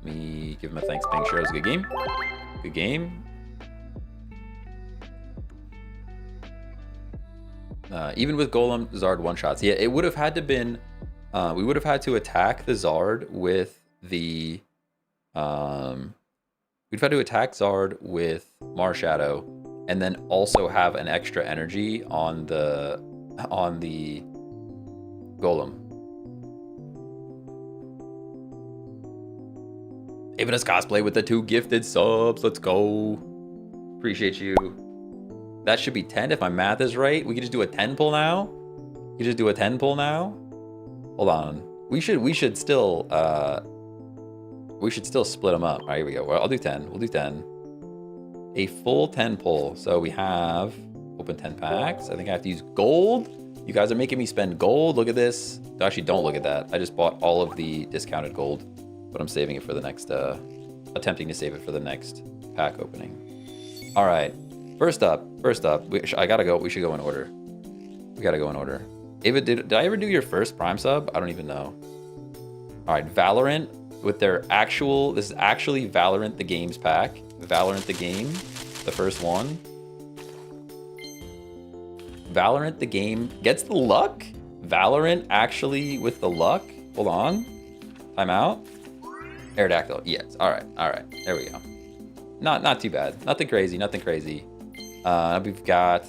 me give him a thanks. Pink Sure, it was a good game. Good game. Even with Golem, Zard one-shots. Yeah, it would have had to been... we would have had to attack the Zard with the... we'd had to attack Zard with Marshadow, and then also have an extra energy on the Golem. Even as cosplay with the 2 gifted subs. Let's go. Appreciate you. That should be 10 if my math is right. We could just do a 10 pull now. You just do a 10 pull now. Hold on. We should still split them up. All right, here we go. Well, I'll do 10. We'll do 10. A full 10 pull. So we have open 10 packs. I think I have to use gold. You guys are making me spend gold. Look at this. Actually, don't look at that. I just bought all of the discounted gold, but I'm saving it for the next, attempting to save it for the next pack opening. All right. First up, I gotta go. We should go in order. We gotta go in order. Ava, did I ever do your first Prime sub? I don't even know. All right, Valorant with their actual, this is actually Valorant the Games pack. Valorant the Game, the first one. Valorant the Game gets the luck? Valorant actually with the luck? Hold on. Time out. Aerodactyl, yes. All right, there we go. Not too bad. Nothing crazy, nothing crazy. We've got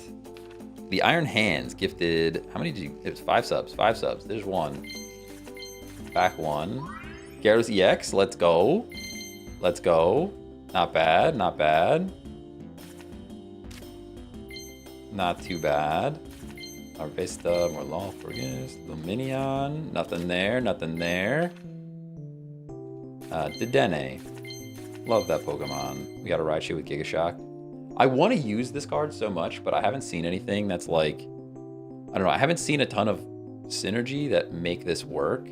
the Iron Hands gifted. How many did you? It was 5 subs. 5 subs. There's 1. Back 1. Gyarados EX. Let's go. Let's go. Not bad. Not bad. Not too bad. Arvesta, Morlofragus, Luminion. Nothing there. Nothing there. Dedenne. Love that Pokemon. We got a Raichu with Giga Shock. I want to use this card so much, but I haven't seen anything that's like... I don't know. I haven't seen a ton of synergy that make this work.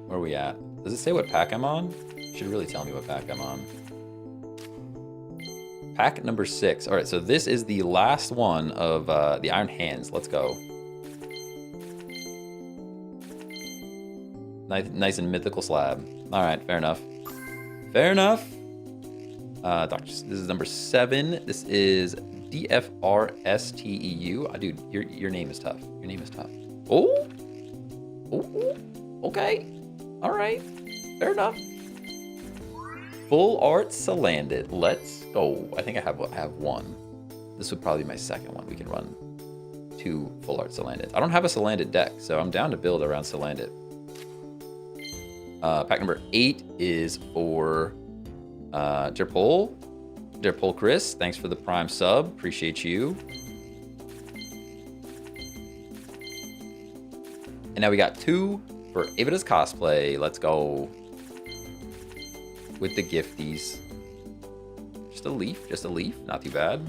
Where are we at? Does it say what pack I'm on? It should really tell me what pack I'm on. Pack number 6. All right, so this is the last one of the Iron Hands. Let's go. Nice and mythical slab. All right, fair enough. Fair enough. This is number 7. This is DFRSTEU. Dude, your name is tough. Your name is tough. Oh. Okay. All right. Fair enough. Full art Salandit. Let's go. I think I have 1. This would probably be my second one. We can run 2 full art Salandit. I don't have a Salandit deck, so I'm down to build around Salandit. Pack number 8 is for Derpol Chris. Thanks for the Prime sub. Appreciate you. And now we got 2 for Avada's cosplay. Let's go. With the gifties. Just a leaf. Just a leaf. Not too bad.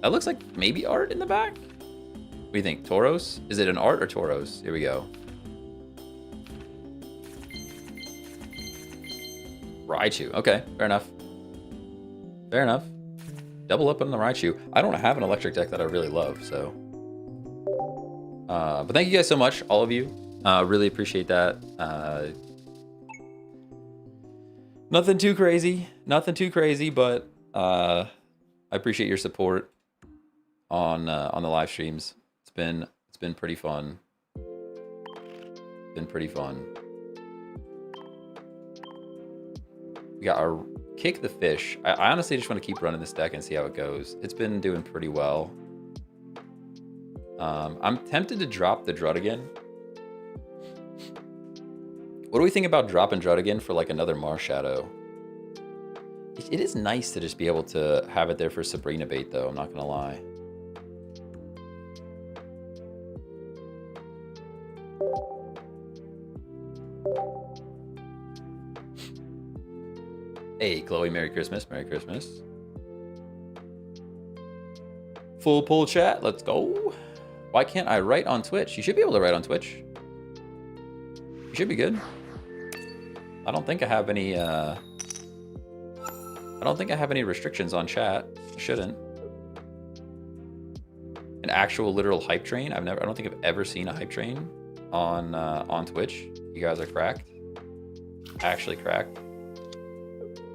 That looks like maybe art in the back. What do you think? Tauros? Is it an art or Tauros? Here we go. Raichu. Okay, fair enough. Fair enough. Double up on the Raichu. I don't have an electric deck that I really love, so. But thank you guys so much, all of you. Really appreciate that. Nothing too crazy. Nothing too crazy, but I appreciate your support on the live streams. It's been pretty fun. Been pretty fun. We got our Kick the Fish. I honestly just want to keep running this deck and see how it goes. It's been doing pretty well. I'm tempted to drop the Druddigon. What do we think about dropping Druddigon for like another Marshadow? It is nice to just be able to have it there for Sabrina bait, though. I'm not gonna lie. Hey, Chloe, Merry Christmas. Merry Christmas. Full pull chat. Let's go. Why can't I write on Twitch? You should be able to write on Twitch. You should be good. I don't think I have any restrictions on chat. I shouldn't. An actual literal hype train. I don't think I've ever seen a hype train on Twitch. You guys are cracked. Actually cracked.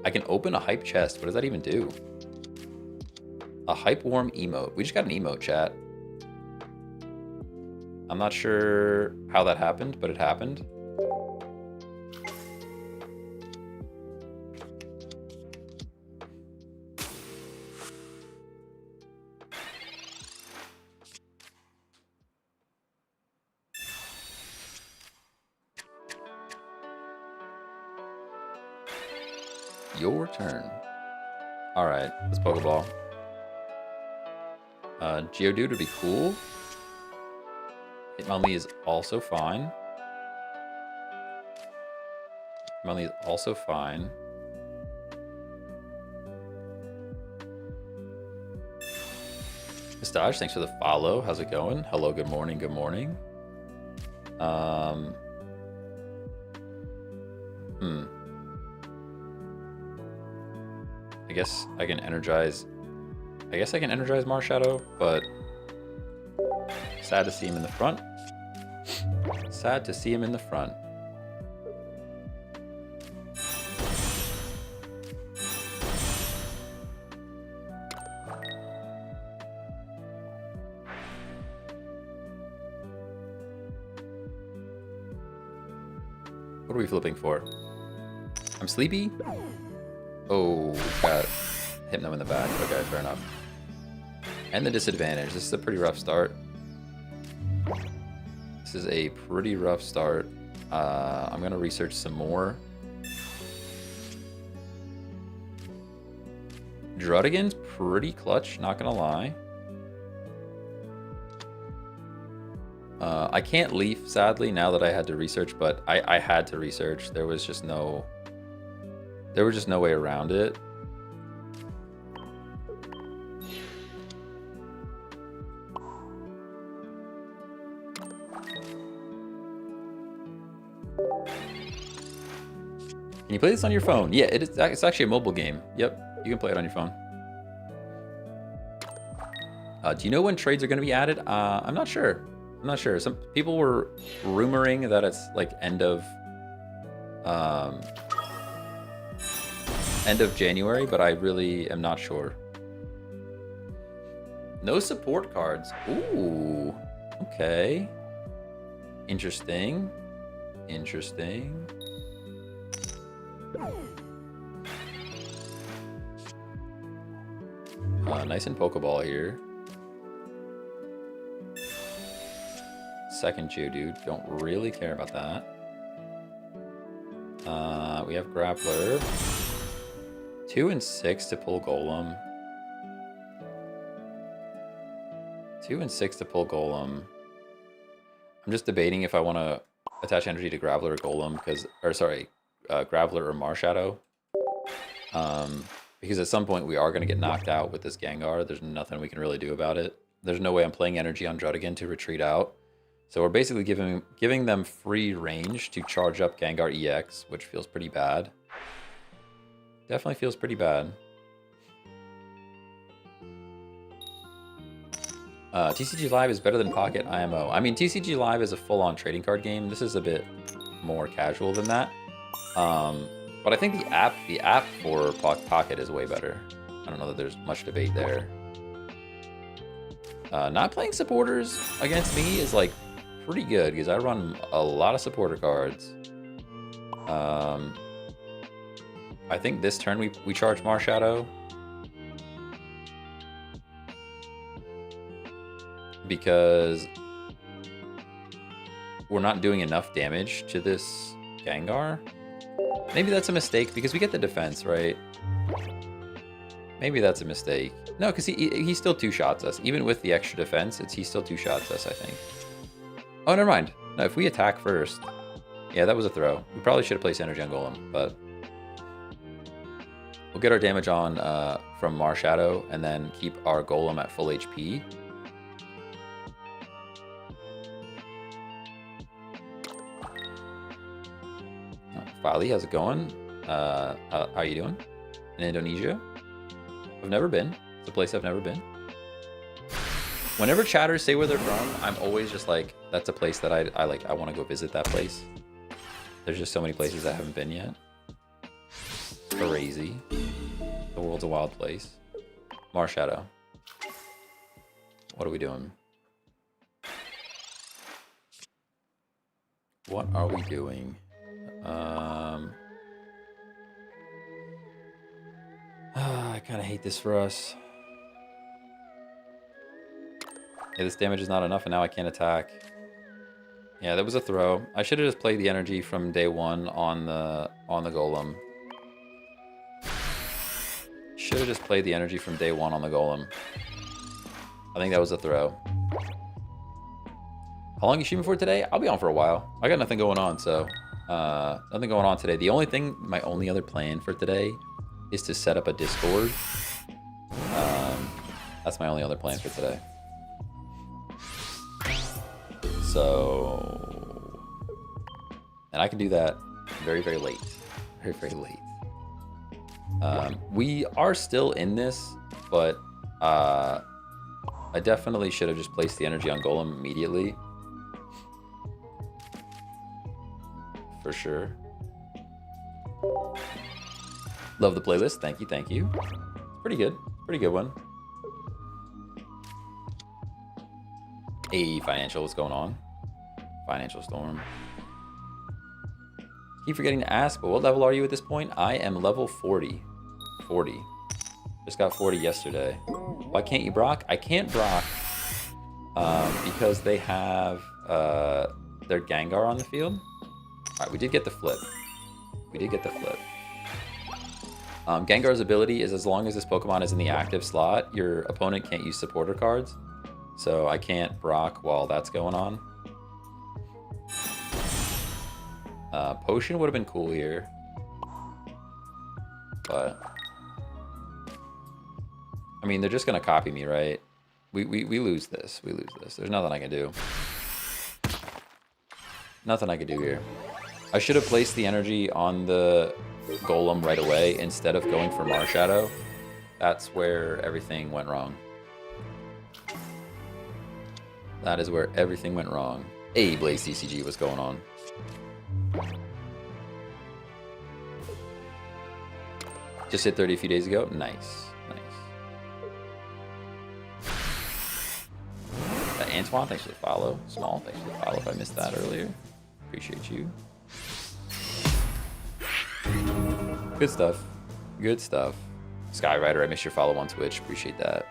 I can open a hype chest. What does that even do? A hype warm emote. We just got an emote, chat. I'm not sure how that happened, but it happened. Your turn. All right, let's Pokeball. Geodude would be cool. Hitmonlee is also fine. Hitmonlee is also fine. Pistage, thanks for the follow. How's it going? Hello, good morning, good morning. I guess I can energize Marshadow, but sad to see him in the front. Sad to see him in the front. What are we flipping for? I'm sleepy? Oh, got Hypno in the back. Okay, fair enough. And the disadvantage. This is a pretty rough start. This is a pretty rough start. I'm going to research some more. Druddigon's pretty clutch, not going to lie. I can't leaf, sadly, now that I had to research, but I had to research. There was just no way around it. Can you play this on your phone? Yeah, it's actually a mobile game. Yep, you can play it on your phone. Do you know when trades are going to be added? I'm not sure. I'm not sure. Some people were rumoring that it's like end of January, but I really am not sure. No support cards. Ooh, okay. Interesting. Interesting. Nice and Pokeball here. Second Geodude. Don't really care about that. We have Grappler. 2 and 6 to pull Golem. 2 and 6 to pull Golem. I'm just debating if I want to attach energy to Graveler or Golem, Graveler or Marshadow. Because at some point we are going to get knocked out with this Gengar. There's nothing we can really do about it. There's no way I'm playing energy on Druddigon to retreat out. So we're basically giving them free range to charge up Gengar EX, which feels pretty bad. Definitely feels pretty bad. TCG Live is better than Pocket IMO. I mean, TCG Live is a full-on trading card game. This is a bit more casual than that. But I think the app for Pocket is way better. I don't know that there's much debate there. Not playing supporters against me is like pretty good because I run a lot of supporter cards. I I think this turn we charge Marshadow. Because we're not doing enough damage to this Gengar. Maybe that's a mistake because we get the defense, right? Maybe that's a mistake. No, because he still two-shots us. Even with the extra defense, he still two-shots us, I think. Oh, never mind. No, if we attack first... Yeah, that was a throw. We probably should have placed energy on Golem, but... We'll get our damage on from Marshadow and then keep our Golem at full HP. Fali, how's it going? How are you doing? In Indonesia? I've never been. It's a place I've never been. Whenever chatters say where they're from, I'm always just like, that's a place that I like. I want to go visit that place. There's just so many places I haven't been yet. Crazy. The world's a wild place. Marshadow. What are we doing? What are we doing? I kind of hate this for us. Yeah, this damage is not enough, and now I can't attack. Yeah, that was a throw. I should have just played the energy from day one on the Golem. Should have just played the energy from day one on the Golem. I think that was a throw. How long you streaming for today? I'll be on for a while. I got nothing going on, so nothing going on today. The only thing, my only other plan for today is to set up a Discord. That's my only other plan for today. So, and I can do that very, very late. Very, very late. We are still in this, but I definitely should have just placed the energy on Golem immediately. For sure. Love the playlist. Thank you, thank you. Pretty good. Pretty good one. Hey, Financial, what's going on? Financial Storm. Keep forgetting to ask, but what level are you at this point? I am level 40. 40. Just got 40 yesterday. Why can't you Brock? I can't Brock because they have their Gengar on the field. All right, we did get the flip. We did get the flip. Gengar's ability is as long as this Pokemon is in the active slot, your opponent can't use supporter cards. So I can't Brock while that's going on. Potion would have been cool here. But... I mean, they're just going to copy me, right? We lose this. We lose this. There's nothing I can do. Nothing I could do here. I should have placed the energy on the Golem right away instead of going for Marshadow. That's where everything went wrong. That is where everything went wrong. Hey, Blaze TCG, what's going on? Just hit 30 a few days ago. Nice. Nice. Antoine, thanks for the follow. Small, thanks for the follow if I missed that earlier. Appreciate you. Good stuff. Good stuff. Skyrider, I missed your follow on Twitch. Appreciate that.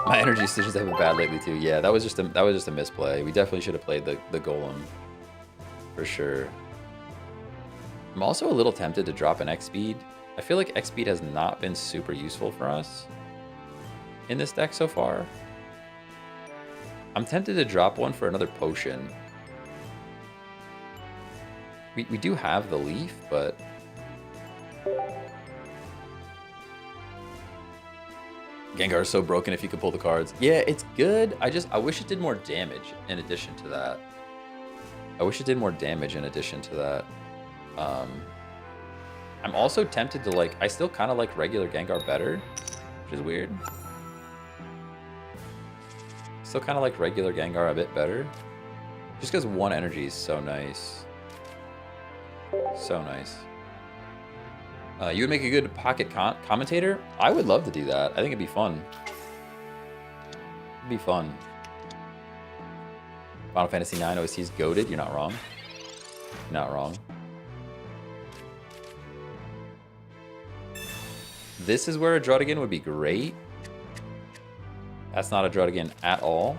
My energy stitches have been bad lately too. Yeah, that was just a misplay. We definitely should have played the Golem for sure. I'm also a little tempted to drop an X-Speed. I feel like X-Speed has not been super useful for us in this deck so far. I'm tempted to drop one for another potion. We do have the leaf, but Gengar is so broken if you could pull the cards. Yeah, it's good. I wish it did more damage in addition to that. I wish it did more damage in addition to that. I'm also tempted to like, I still kind of like regular Gengar better, which is weird. Still kind of like regular Gengar a bit better. Just because one energy is so nice. So nice. You would make a good pocket commentator? I would love to do that. I think it'd be fun. It'd be fun. Final Fantasy 9 OST is goated. You're not wrong. You're not wrong. This is where a Druddigon would be great. That's not a Druddigon at all.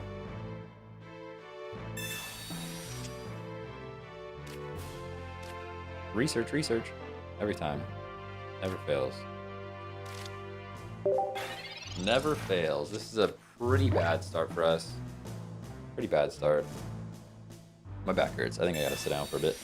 Research, research. Every time. Never fails. Never fails. This is a pretty bad start for us. Pretty bad start. My back hurts. I think I gotta sit down for a bit.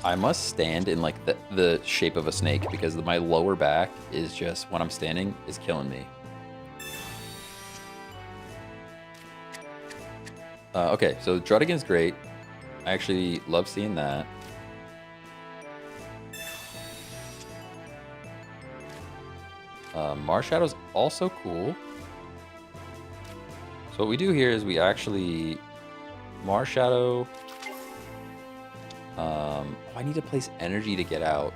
I must stand in like the shape of a snake because my lower back is just, when I'm standing, is killing me. Okay, so Druddigon's great. I actually love seeing that. Marshadow's also cool. So what we do here is we actually Marshadow. I need to place energy to get out.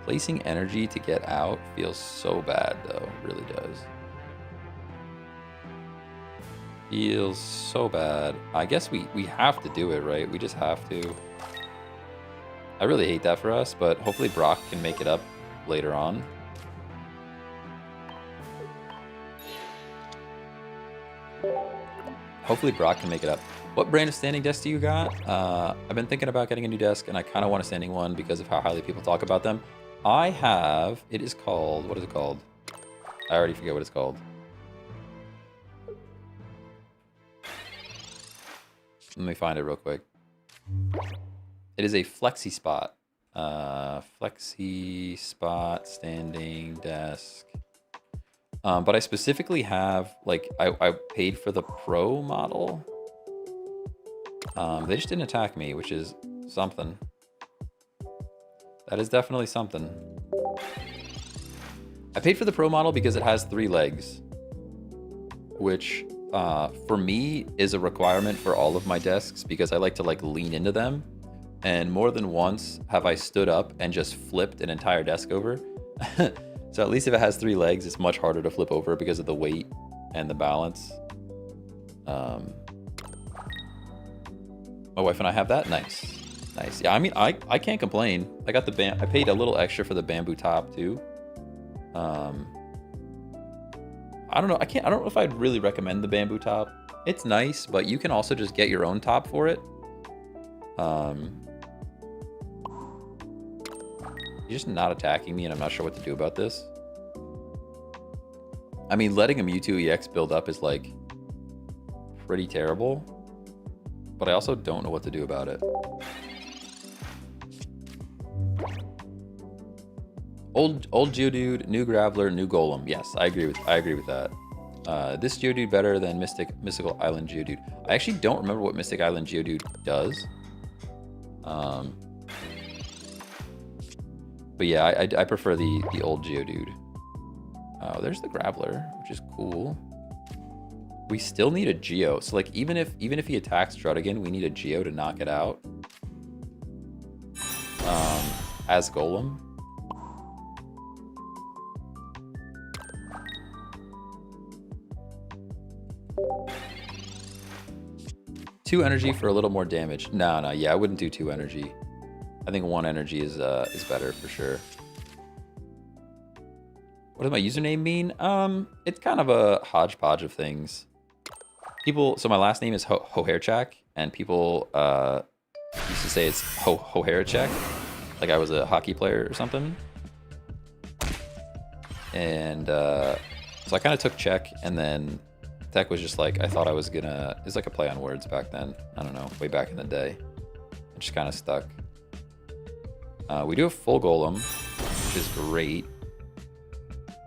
Placing energy to get out feels so bad, though. It really does. Feels so bad. I guess we have to do it, right? We just have to. I really hate that for us, but hopefully Brock can make it up later on. Hopefully Brock can make it up. What brand of standing desk do you got? I've been thinking about getting a new desk, and I kind of want a standing one because of how highly people talk about them. I have, it is called, what is it called? I already forget what it's called. Let me find it real quick. It is a Flexi Spot. Flexi Spot standing desk. But I specifically have, like, I paid for the Pro model. They just didn't attack me, which is something. That is definitely something. I paid for the Pro model because it has 3 legs, which for me is a requirement for all of my desks because I like to like lean into them. And more than once have I stood up and just flipped an entire desk over. So at least if it has 3 legs, it's much harder to flip over because of the weight and the balance. My wife and I have that. Nice. Nice. Yeah, I mean, I can't complain. I got the I paid a little extra for the bamboo top too. I don't know. I don't know if I'd really recommend the bamboo top. It's nice, but you can also just get your own top for it. You're just not attacking me, and I'm not sure what to do about this. I mean, letting a Mewtwo EX build up is like pretty terrible, but I also don't know what to do about it. Old Geodude, new Graveler, new Golem. Yes, I agree with that. This Geodude better than Mystical Island Geodude. I actually don't remember what Mystic Island Geodude does. But yeah, I prefer the old Geodude. Oh, there's the Graveler, which is cool. We still need a Geo. So like even if he attacks Druddigon, we need a Geo to knock it out. As Golem. Two energy for a little more damage. No, yeah, I wouldn't do 2 energy. I think 1 energy is better for sure. What does my username mean? It's kind of a hodgepodge of things. So my last name is Hoherchak, and people used to say it's Hoherchak, like I was a hockey player or something. And so I kind of took check, and then Tech was just like, I thought I was gonna, it's like a play on words back then. I don't know, way back in the day. It just kind of stuck. We do have full Golem, which is great.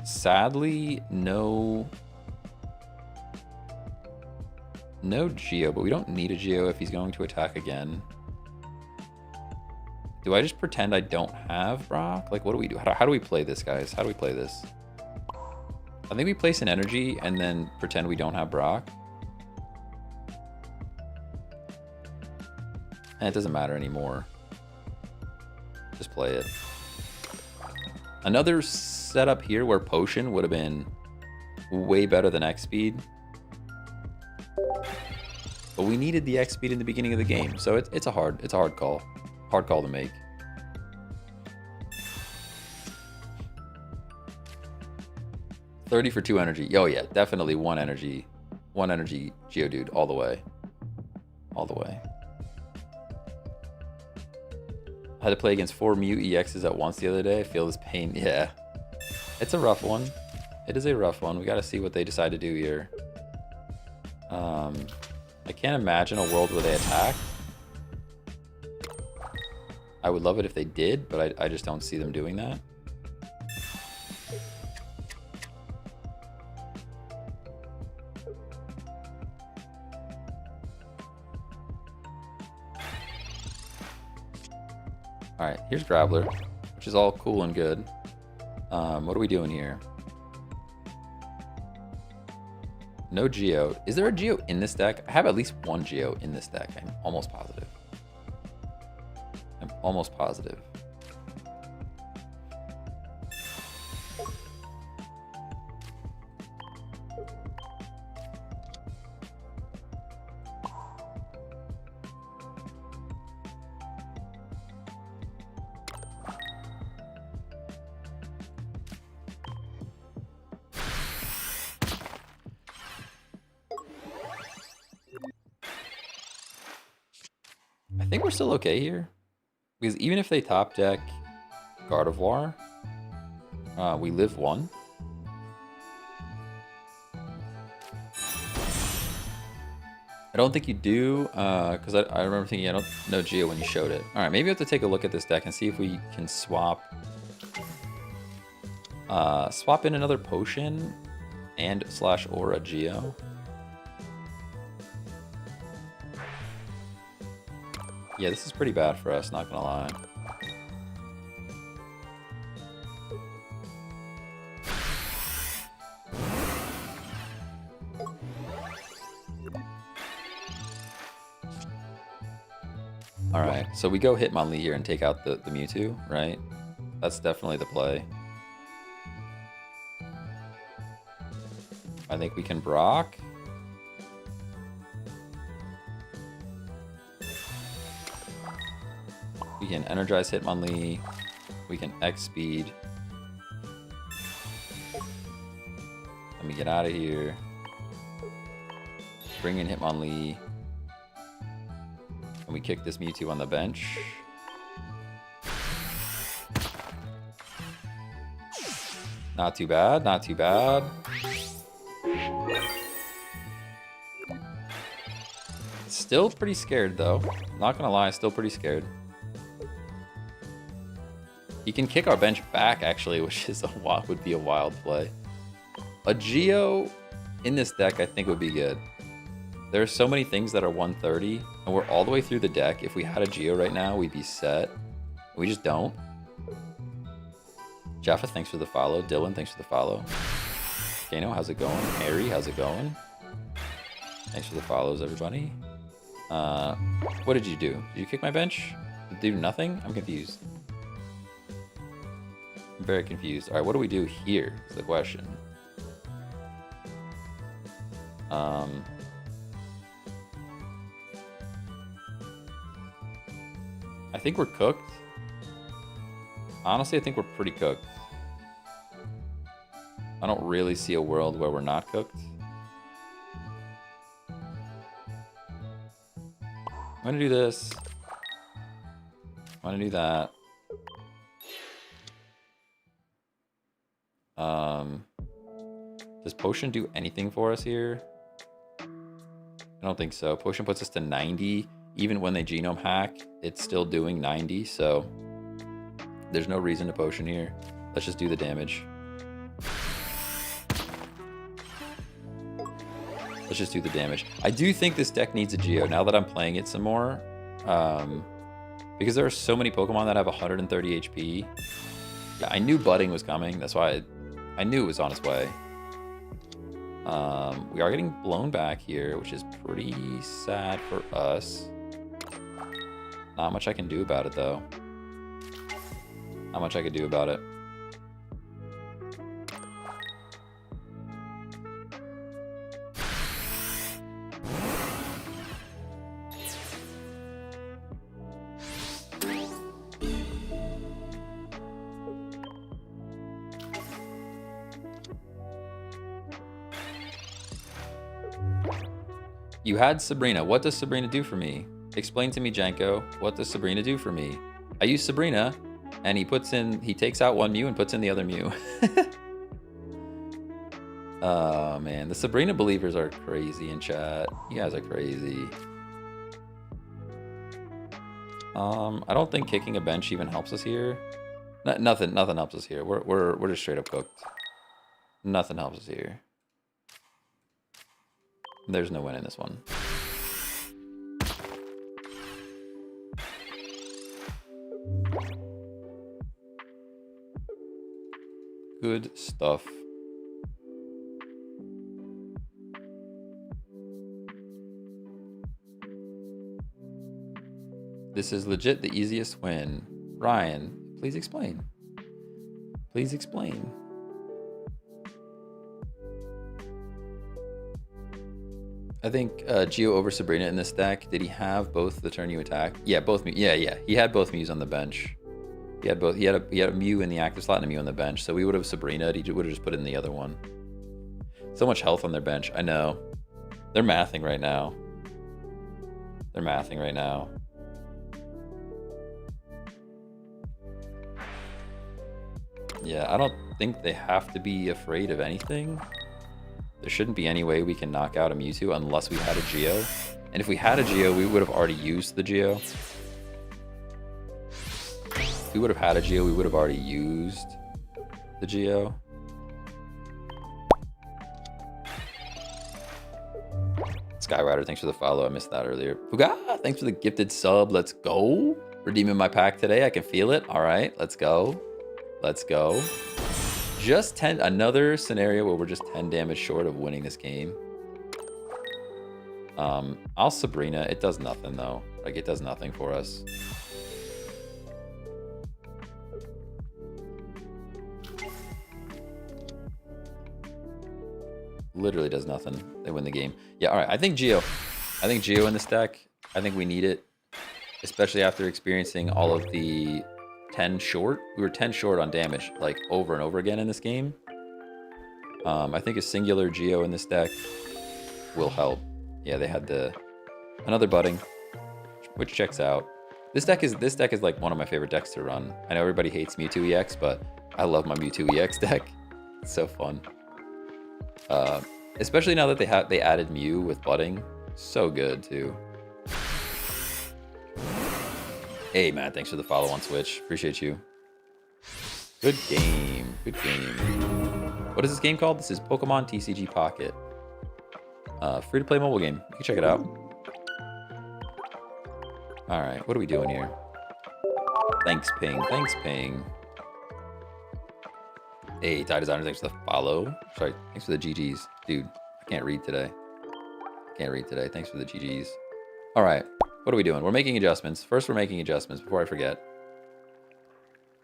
Sadly, no Geo, but we don't need a Geo if he's going to attack again. Do I just pretend I don't have Brock? Like, what do we do? How do we play this, guys? How do we play this? I think we place an energy and then pretend we don't have Brock. And it doesn't matter anymore. Just play it. Another setup here where Potion would have been way better than X-Speed. But we needed the X-Speed in the beginning of the game, so it's a hard call. Hard call to make. $30 for 2 energy. Oh yeah, definitely 1 energy. 1 energy Geodude all the way. All the way. I had to play against 4 Mew EXs at once the other day. I feel this pain. Yeah. It's a rough one. It is a rough one. We got to see what they decide to do here. I can't imagine a world where they attack. I would love it if they did, but I just don't see them doing that. Alright, here's Graveler, which is all cool and good. What are we doing here? No Geo. Is there a Geo in this deck? I have at least 1 Geo in this deck. I'm almost positive. I'm almost positive. I think we're still okay here. Because even if they top deck Gardevoir, we live 1. I don't think you do, because I remember thinking I don't know Geo when you showed it. Alright, maybe we have to take a look at this deck and see if we can swap in another Potion and / Aura Geo. Yeah, this is pretty bad for us, not gonna lie. Alright, so we go Hitmonlee here and take out the Mewtwo, right? That's definitely the play. I think we can Brock. We can Energize Hitmonlee. We can X-Speed. Let me get out of here. Bring in Hitmonlee. And we kick this Mewtwo on the bench. Not too bad, not too bad. Still pretty scared though. Not gonna lie, still pretty scared. He can kick our bench back, actually, which is would be a wild play. A Geo in this deck, I think, would be good. There are so many things that are 130, and we're all the way through the deck. If we had a Geo right now, we'd be set. We just don't. Jaffa, thanks for the follow. Dylan, thanks for the follow. Kano, how's it going? Harry, how's it going? Thanks for the follows, everybody. What did you do? Did you kick my bench? Did you do nothing? I'm confused. I'm very confused. All right, what do we do here is the question. I think we're cooked. Honestly, I think we're pretty cooked. I don't really see a world where we're not cooked. I'm gonna do this. I'm gonna do that. Does Potion do anything for us here? I don't think so. Potion puts us to 90. Even when they genome hack, it's still doing 90, so there's no reason to Potion here. Let's just do the damage. Let's just do the damage. I do think this deck needs a Geo now that I'm playing it some more. Because there are so many Pokemon that have 130 HP. Yeah, I knew Budding was coming. That's why I knew it was on its way. We are getting blown back here, which is pretty sad for us. Not much I can do about it, though. Not much I could do about it. You had Sabrina. What does Sabrina do for me? Explain to me, Janko. What does Sabrina do for me? I use Sabrina, and he takes out one Mew and puts in the other Mew. Oh, man. The Sabrina believers are crazy in chat. You guys are crazy. I don't think kicking a bench even helps us here. Nothing helps us here. We're just straight up cooked. Nothing helps us here. There's no win in this one. Good stuff. This is legit the easiest win. Ryan, please explain. Please explain. I think Geo over Sabrina in this deck. Did he have both the turn you attack? Yeah, both. Yeah. He had both Mews on the bench. He had both. He had a Mew in the active slot and a Mew on the bench. So we would have Sabrina. He would have just put in the other one. So much health on their bench. I know. They're mathing right now. They're mathing right now. Yeah, I don't think they have to be afraid of anything. There shouldn't be any way we can knock out a Mewtwo unless we had a Geo. And if we had a Geo, we would have already used the Geo. If we would have had a Geo, we would have already used the Geo. Skyrider, thanks for the follow. I missed that earlier. Fuga, thanks for the gifted sub. Let's go. Redeeming my pack today. I can feel it. All right, let's go. Let's go. Just 10, another scenario where we're just 10 damage short of winning this game. I'll Sabrina. It does nothing though. Like, it does nothing for us. Literally does nothing. They win the game. Yeah, all right. I think Geo. I think Geo in this deck. I think we need it, especially after experiencing all of the 10 short. We were 10 short on damage, like, over and over again in this game. I think a singular Geo in this deck will help. Yeah, they had another budding, which checks out. This deck is like one of my favorite decks to run. I know everybody hates Mewtwo EX, but I love my Mewtwo EX deck. It's so fun. Especially now that they added Mew with budding. So good too. Hey, Matt, thanks for the follow on Twitch. Appreciate you. Good game. Good game. What is this game called? This is Pokemon TCG Pocket. Free-to-play mobile game. You can check it out. All right, what are we doing here? Thanks, Ping. Thanks, Ping. Hey, Ty Designer, thanks for the follow. Sorry, thanks for the GGs. Dude, I can't read today. Thanks for the GGs. All right. What are we doing? We're making adjustments. First, we're making adjustments before I forget.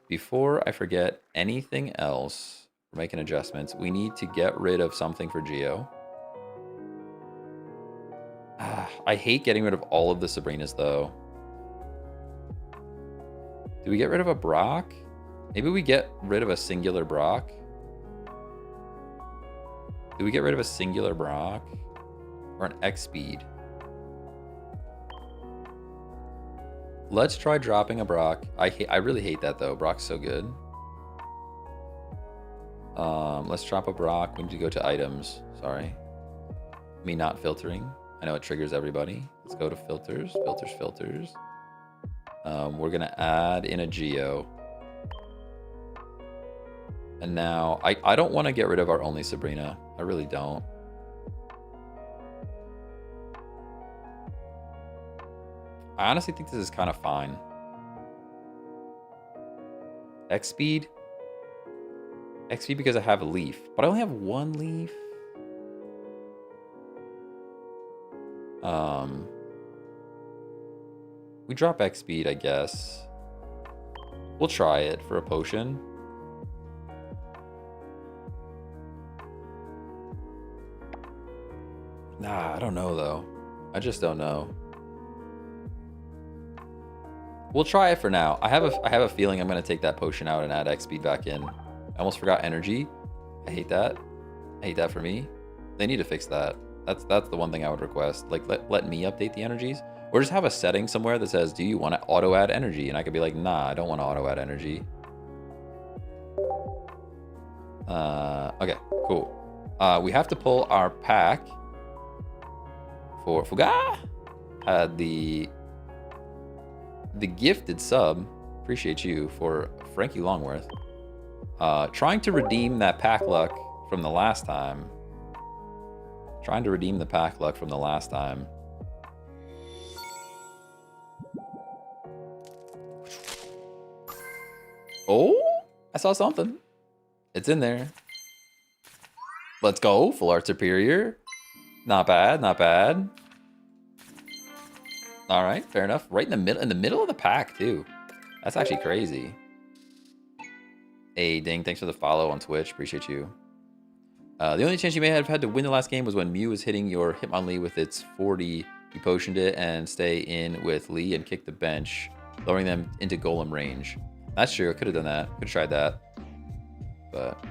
Before I forget anything else, we're making adjustments. We need to get rid of something for Geo. I hate getting rid of all of the Sabrinas, though. Do we get rid of a Brock? Maybe we get rid of a singular Brock. Do we get rid of a singular Brock? Or an X-Speed? Let's try dropping a Brock. I really hate that though. Brock's so good. Let's drop a Brock. We need to go to items. Sorry. Me not filtering. I know it triggers everybody. Let's go to filters. Filters. We're gonna add in a Geo. And now I don't want to get rid of our only Sabrina. I really don't. I honestly think this is kind of fine. X-Speed? X-Speed because I have a leaf. But I only have one leaf. We drop X speed, I guess. We'll try it for a potion. Nah, I don't know though. I just don't know. We'll try it for now. I have a feeling I'm gonna take that potion out and add X speed back in. I almost forgot energy. I hate that. I hate that for me. They need to fix that. That's the one thing I would request. Like let me update the energies. Or just have a setting somewhere that says, do you want to auto add energy? And I could be like, nah, I don't want to auto add energy. Okay, cool. We have to pull our pack for Fuga. The gifted sub. Appreciate you for Frankie Longworth. Trying to redeem that pack luck from the last time. Trying to redeem the pack luck from the last time. Oh, I saw something. It's in there. Let's go. Full Art Superior. Not bad, not bad. All right, fair enough. Right in the middle of the pack too. That's actually crazy. Hey, Ding, thanks for the follow on Twitch. Appreciate you. The only chance you may have had to win the last game was when Mew was hitting your Hitmonlee with its 40. You potioned it and stay in with Lee and kick the bench, lowering them into golem range. That's true. I could have done that. Could have tried that. But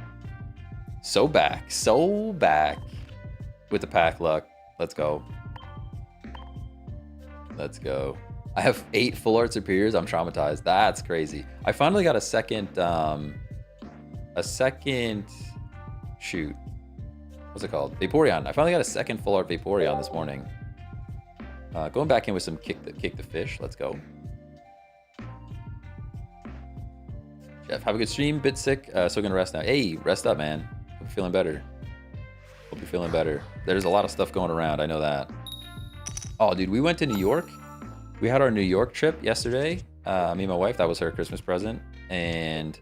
so back with the pack luck. Let's go. Let's go. I have 8 Full Art Superiors. I'm traumatized. That's crazy. I finally got a second shoot. What's it called? Vaporeon. I finally got a second Full Art Vaporeon this morning. Going back in with some kick the fish. Let's go. Jeff, have a good stream. Bit sick. So gonna rest now. Hey, rest up, man. Hope you're feeling better. Hope you're feeling better. There's a lot of stuff going around. I know that. Oh, dude, we went to New York. We had our New York trip yesterday. Me and my wife. That was her Christmas present, and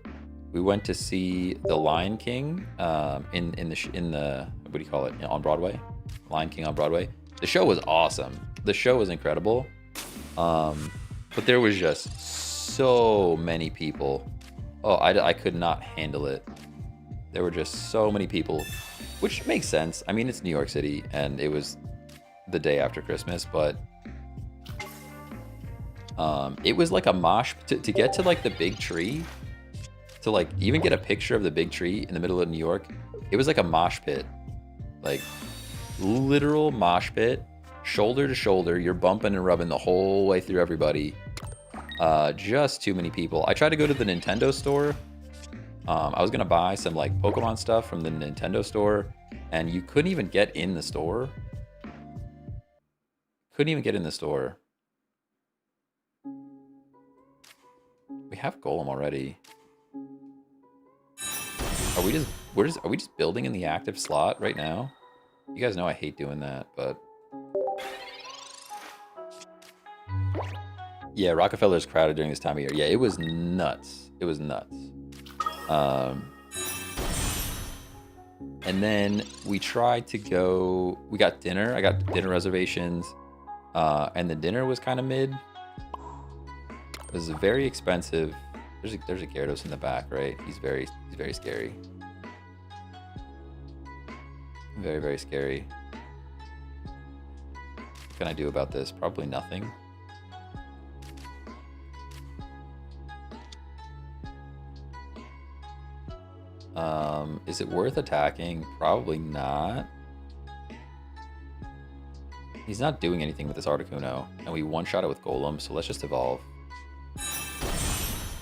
we went to see The Lion King in the what do you call it, on Broadway? Lion King on Broadway. The show was awesome. The show was incredible, but there was just so many people. Oh, I could not handle it. There were just so many people, which makes sense. I mean, it's New York City, and it was the day after Christmas, but it was like a mosh to get to like the big tree, to like even get a picture of the big tree in the middle of New York. It was like a mosh pit, like literal mosh pit, shoulder to shoulder. You're bumping and rubbing the whole way through everybody. Just too many people. I tried to go to the Nintendo store. I was gonna buy some like Pokemon stuff from the Nintendo store, and you couldn't even get in the store. Couldn't even get in the store. We have Golem already. Are we just building in the active slot right now? You guys know I hate doing that, but yeah, Rockefeller's crowded during this time of year. Yeah, it was nuts. It was nuts. And then we tried to go. We got dinner. I got dinner reservations, and the dinner was kind of mid. It was very expensive. There's a Gyarados in the back, right? He's very scary. Very, very scary. What can I do about this? Probably nothing. Is it worth attacking? Probably not. He's not doing anything with this Articuno, and we one-shot it with Golem, so let's just evolve.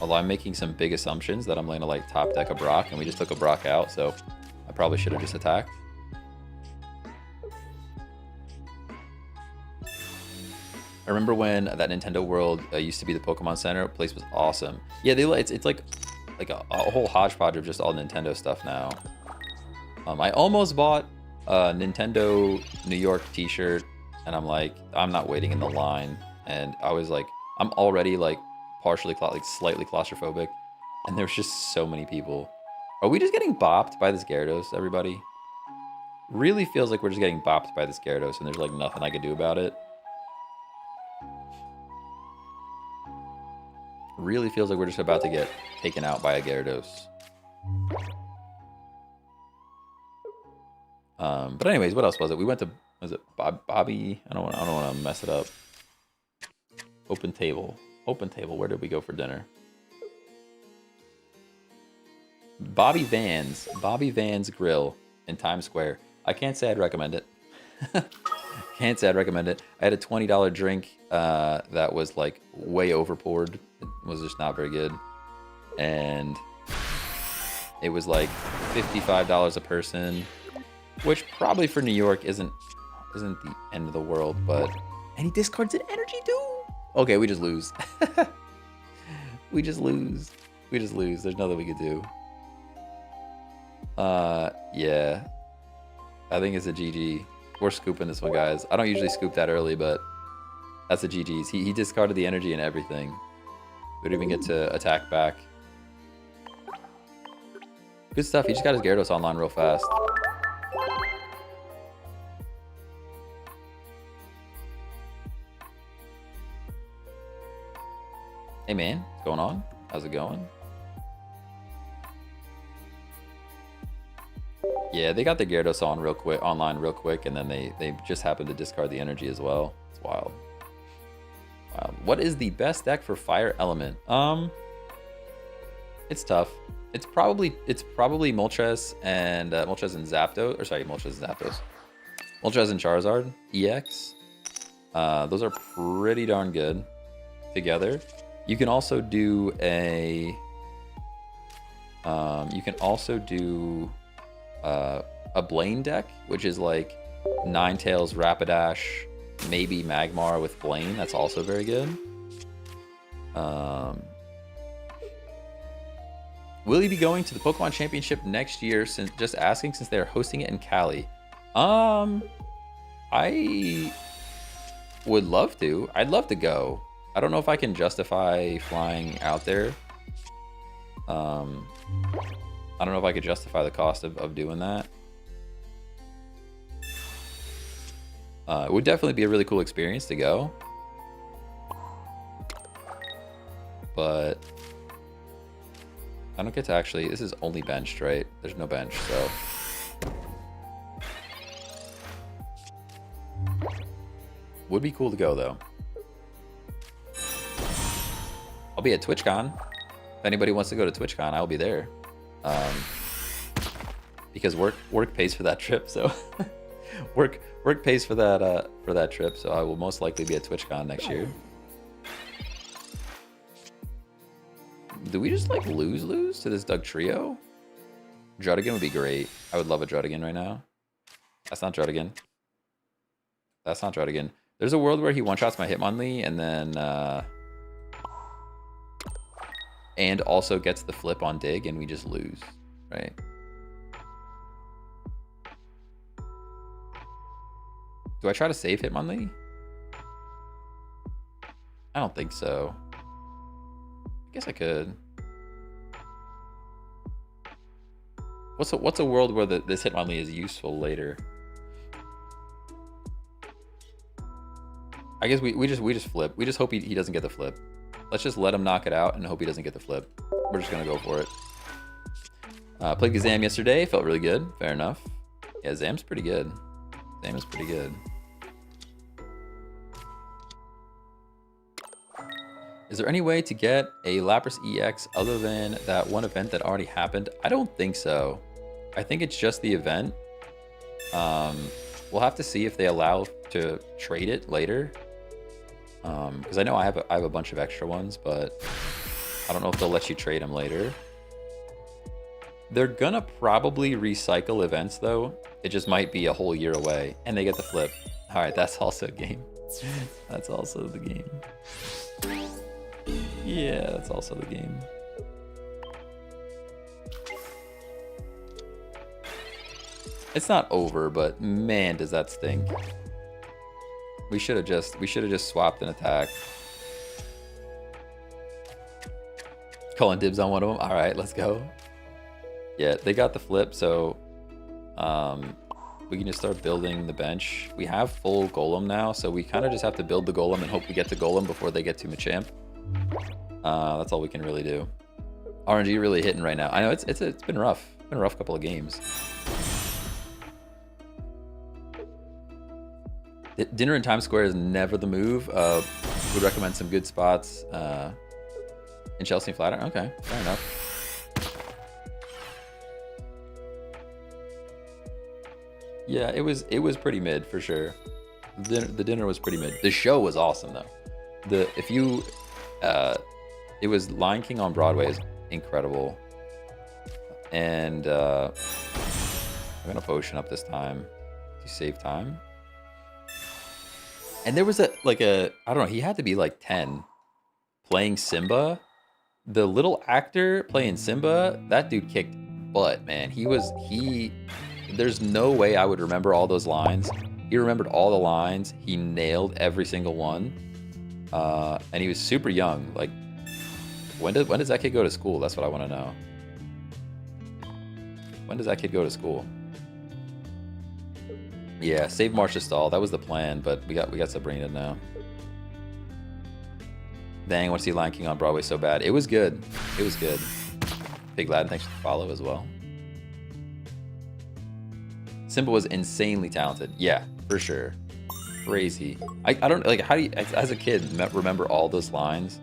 Although I'm making some big assumptions that I'm going to like top deck a Brock, and we just took a Brock out, so I probably should have just attacked. I remember when that Nintendo World used to be the Pokemon Center. The place was awesome. Yeah, it's like a whole hodgepodge of just all Nintendo stuff now. I almost bought a Nintendo New York t-shirt, and I'm like, I'm not waiting in the line. And I was like, I'm already like partially, like slightly claustrophobic, and there's just so many people. Are we just getting bopped by this Gyarados, everybody? Really feels like we're just getting bopped by this Gyarados, and there's like nothing I could do about it. Really feels like we're just about to get taken out by a Gyarados. But anyways, what else was it? We went to, was it Bobby? I don't want to mess it up. Open table. Open table. Where did we go for dinner? Bobby Van's Grill in Times Square. I can't say I'd recommend it. Can't say I'd recommend it. I had a $20 drink that was like way overpoured. It was just not very good. And it was like $55 a person, which probably for New York isn't the end of the world, but... And he discards an energy too! Okay, we just lose. We just lose. We just lose. There's nothing we could do. Yeah. I think it's a GG. We're scooping this one, guys. I don't usually scoop that early, but that's a GG's. He discarded the energy and everything. We didn't even get to attack back. Good stuff. He just got his Gyarados online real fast. Hey man, what's going on? How's it going? Yeah, they got the Gyarados online real quick, and then they just happened to discard the energy as well. It's wild. Wow. What is the best deck for Fire Element? It's tough. It's probably Moltres and Zapdos, or sorry, Moltres and Zapdos. Moltres and Charizard EX. Those are pretty darn good together. You can also do a Blaine deck, which is like Ninetales, Rapidash, maybe Magmar with Blaine. That's also very good. Will you be going to the Pokemon Championship next year? Since they're hosting it in Cali. I would love to. I'd love to go. I don't know if I can justify flying out there. I don't know if I could justify the cost of doing that. It would definitely be a really cool experience to go. But I don't get to actually... This is only benched, right? There's no bench, so... Would be cool to go, though. I'll be at TwitchCon. If anybody wants to go to TwitchCon, I'll be there. Because work pays for that trip, so... work pays for that trip, so I will most likely be at TwitchCon next year. Do we just like lose to this Doug trio? Druddigon would be great. I would love a Druddigon right now. That's not Druddigon. That's not Druddigon. There's a world where he one-shots my Hitmonlee and then and also gets the flip on Dig and we just lose, right? Do I try to save Hitmonlee? I don't think so. I guess I could. What's a world where this Hitmonlee is useful later? I guess we just flip. We just hope he doesn't get the flip. Let's just let him knock it out and hope he doesn't get the flip. We're just gonna go for it. Played Gazam yesterday. Felt really good. Fair enough. Yeah, Zam's pretty good. Zam is pretty good. Is there any way to get a Lapras EX other than that one event that already happened? I don't think so. I think it's just the event. We'll have to see if they allow to trade it later. Because I know I have a bunch of extra ones, but I don't know if they'll let you trade them later. They're gonna probably recycle events though. It just might be a whole year away, and they get the flip. All right, that's also a game. That's also the game. Yeah, that's also the game. It's not over, but man, does that stink. We should have just swapped an attack. Calling dibs on one of them. All right, let's go. Yeah, they got the flip, so we can just start building the bench. We have full golem now, so we kind of just have to build the golem and hope we get to golem before they get to Machamp. That's all we can really do. RNG really hitting right now. I know it's been rough. It's been a rough couple of games. Dinner in Times Square is never the move. Would recommend some good spots in Chelsea and Flatiron. Okay, fair enough. Yeah, it was pretty mid for sure. The dinner was pretty mid. The show was awesome though. It was Lion King on Broadway is incredible. And I'm gonna potion up this time to save time. And there was I don't know, he had to be like 10 playing Simba. The little actor playing Simba, that dude kicked butt, man. There's no way I would remember all those lines. He remembered all the lines. He nailed every single one. And he was super young. Like, when does that kid go to school? That's what I want to know. When does that kid go to school? Yeah, save Marcia Stall. That was the plan, but we got Sabrina now. Dang, I want to see Lion King on Broadway so bad. It was good. It was good. Big Latin, thanks for the follow as well. Simba was insanely talented. Yeah, for sure. Crazy. I don't like, how do you, as a kid, remember all those lines?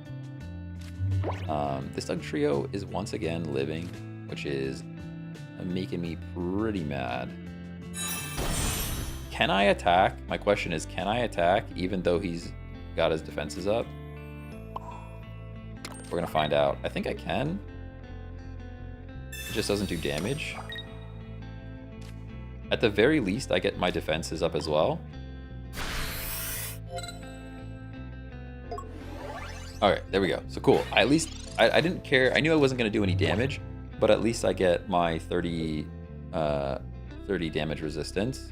This Doug Trio is once again living, which is making me pretty mad. Can I attack? My question is, can I attack even though he's got his defenses up? We're gonna find out. I think I can. It just doesn't do damage. At the very least, I get my defenses up as well. Alright, there we go. So cool. I didn't care. I knew I wasn't going to do any damage, but at least I get my 30 damage resistance.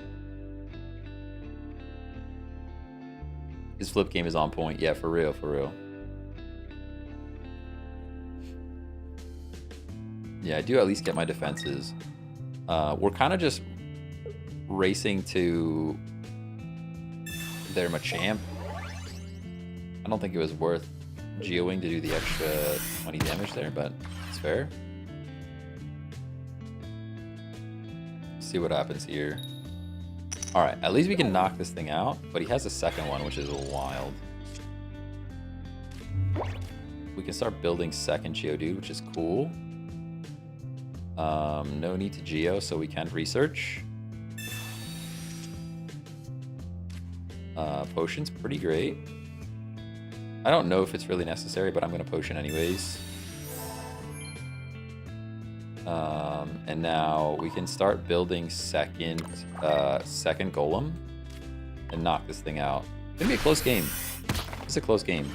His flip game is on point. Yeah, for real, for real. Yeah, I do at least get my defenses. We're kind of just racing to their Machamp. I don't think it was worth geoing to do the extra 20 damage there, but it's fair. See what happens here. All right, at least we can knock this thing out, but he has a second one, which is wild. We can start building second Geodude, which is cool. No need to geo, so we can research. Potion's pretty great. I don't know if it's really necessary, but I'm going to potion anyways. And now we can start building second golem and knock this thing out. It's going to be a close game. It's a close game.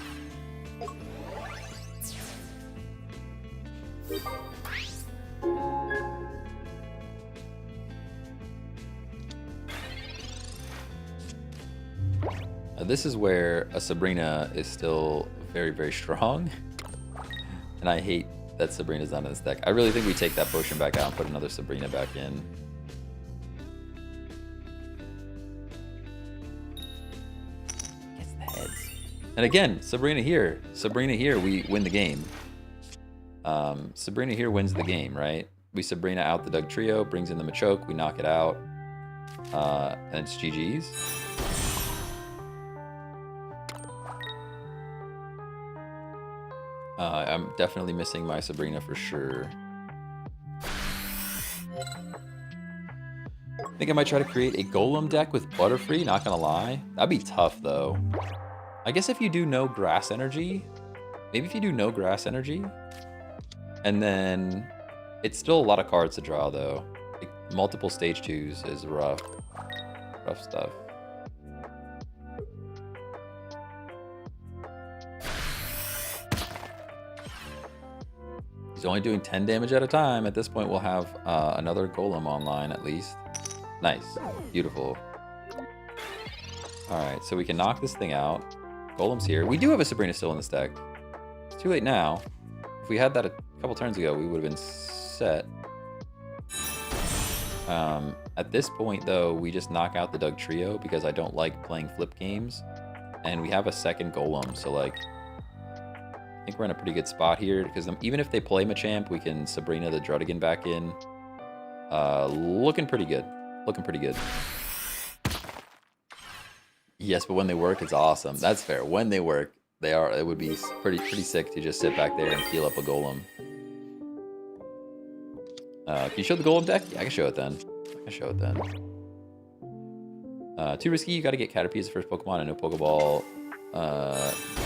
This is where a Sabrina is still very, very strong. And I hate that Sabrina's not in this deck. I really think we take that potion back out and put another Sabrina back in. Gets the heads. And again, Sabrina here, we win the game. Sabrina here wins the game, right? We Sabrina out the Doug Trio, brings in the Machoke, we knock it out. And it's GG's. I'm definitely missing my Sabrina for sure. I think I might try to create a Golem deck with Butterfree, not gonna lie. That'd be tough though. I guess if you do no Grass Energy, maybe if you do no Grass Energy, and then it's still a lot of cards to draw though. Like, multiple stage 2s is rough stuff. He's only doing 10 damage at a time. At this point, we'll have another Golem online at least. Nice. Beautiful. Alright, so we can knock this thing out. Golem's here. We do have a Sabrina still in this deck. It's too late now. If we had that a couple turns ago, we would have been set. At this point, though, we just knock out the Doug Trio because I don't like playing flip games. And we have a second Golem, so like, I think we're in a pretty good spot here because even if they play Machamp, we can Sabrina the Druddigon back in. Looking pretty good. Looking pretty good. Yes, but when they work, it's awesome. That's fair. When they work, they are. It would be pretty sick to just sit back there and heal up a Golem. Can you show the Golem deck? Yeah, I can show it then. Too risky. You got to get Caterpie as the first Pokemon and no Pokeball.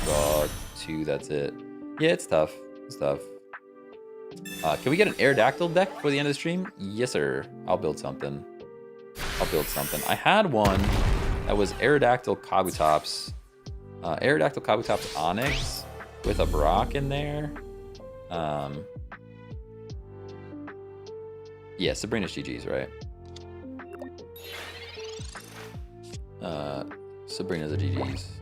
Draw 2. That's it. Yeah, it's tough. It's tough. Can we get an Aerodactyl deck before the end of the stream? Yes, sir. I'll build something. I had one that was Aerodactyl Kabutops. Aerodactyl Kabutops Onyx with a Brock in there. Yeah, Sabrina's GG's, right? Sabrina's a GG's.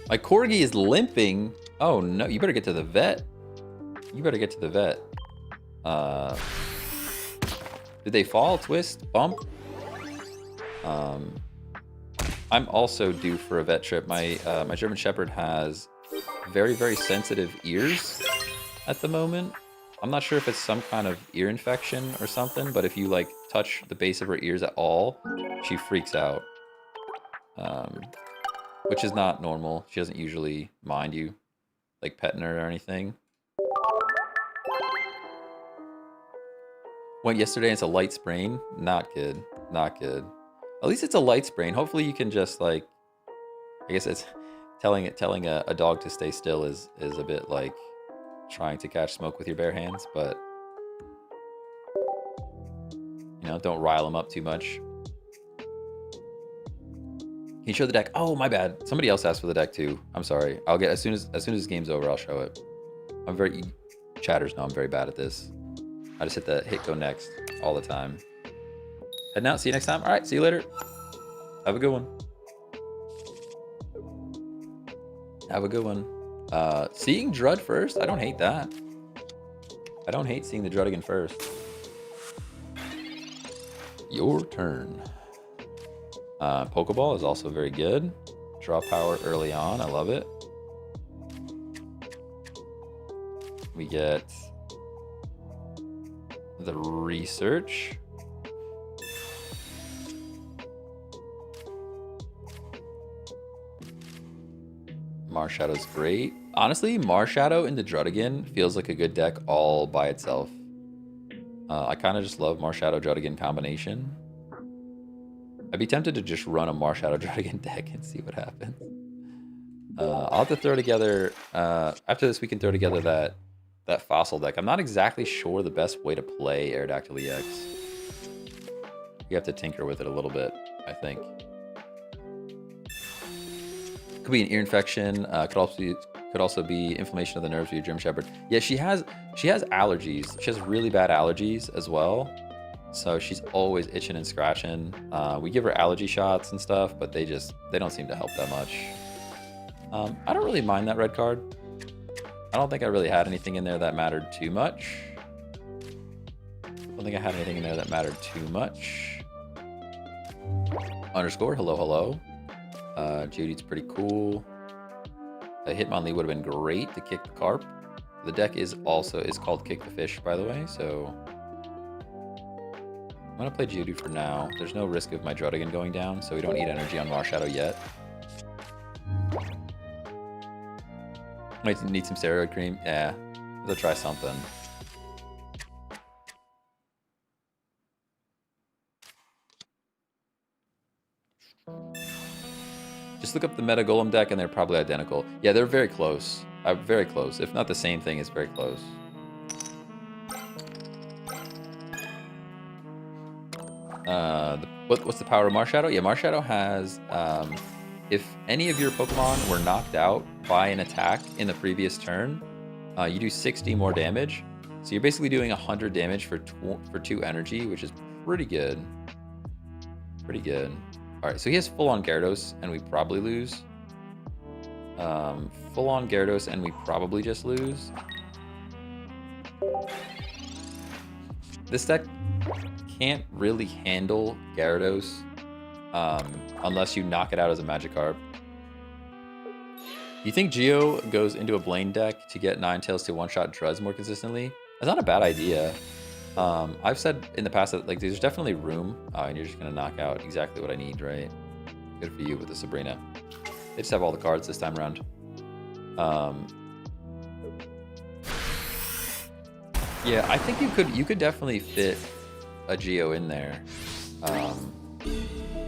My Corgi is limping. Oh no, you better get to the vet. Did they fall, twist, bump? I'm also due for a vet trip. My my German Shepherd has very, very sensitive ears at the moment. I'm not sure if it's some kind of ear infection or something, but if you like touch the base of her ears at all, she freaks out. Which is not normal. She doesn't usually mind you like petting her or anything. Went yesterday and it's a light sprain. Not good. Not good. At least it's a light sprain. Hopefully you can just like, I guess it's telling a dog to stay still is a bit like trying to catch smoke with your bare hands, but you know, don't rile them up too much. Can you show the deck? Oh, my bad. Somebody else asked for the deck too. I'm sorry. I'll get as soon as this game's over, I'll show it. Chatters know I'm very bad at this. I just hit go next all the time. Heading out. See you next time. All right. See you later. Have a good one. Seeing Drud first, I don't hate that. I don't hate seeing the Druddigon first. Your turn. Pokeball is also very good. Draw power early on. I love it. We get the research. Marshadow's great. Honestly, Marshadow into Druddigon feels like a good deck all by itself. I kind of just love Marshadow Druddigon combination. I'd be tempted to just run a Marshadow Druddigon deck and see what happens. I'll have to throw together, after this we can throw together that fossil deck. I'm not exactly sure the best way to play Aerodactyl EX. You have to tinker with it a little bit, I think. Could be an ear infection. Could also be inflammation of the nerves of your German Shepherd. Yeah, she has allergies. She has really bad allergies as well. So she's always itching and scratching. We give her allergy shots and stuff, but they don't seem to help that much. I don't really mind that red card. I don't think I really had anything in there that mattered too much. Underscore, hello. Judy's pretty cool. A Hitmonlee would have been great to kick the carp. The deck is called Kick the Fish, by the way, so I'm gonna play Judy for now. There's no risk of my Druddigon going down, so we don't need energy on Marshadow yet. Might need some steroid cream. Yeah, let's try something. Just look up the Meta Golem deck and they're probably identical. Yeah, they're very close. Very close. If not the same thing, it's very close. What's the power of Marshadow? Yeah, Marshadow has, if any of your Pokemon were knocked out by an attack in the previous turn, you do 60 more damage. So you're basically doing 100 damage for 2 energy, which is pretty good. Pretty good. All right, so he has full-on Gyarados, and we probably lose. Full on Gyarados, and we probably just lose. This deck can't really handle Gyarados unless you knock it out as a Magikarp. Do you think Geo goes into a Blaine deck to get Ninetales to one-shot Druds more consistently? That's not a bad idea. I've said in the past that like there's definitely room, and you're just gonna knock out exactly what I need, right? Good for you with the Sabrina. They just have all the cards this time around. Yeah, I think you could definitely fit a Geo in there.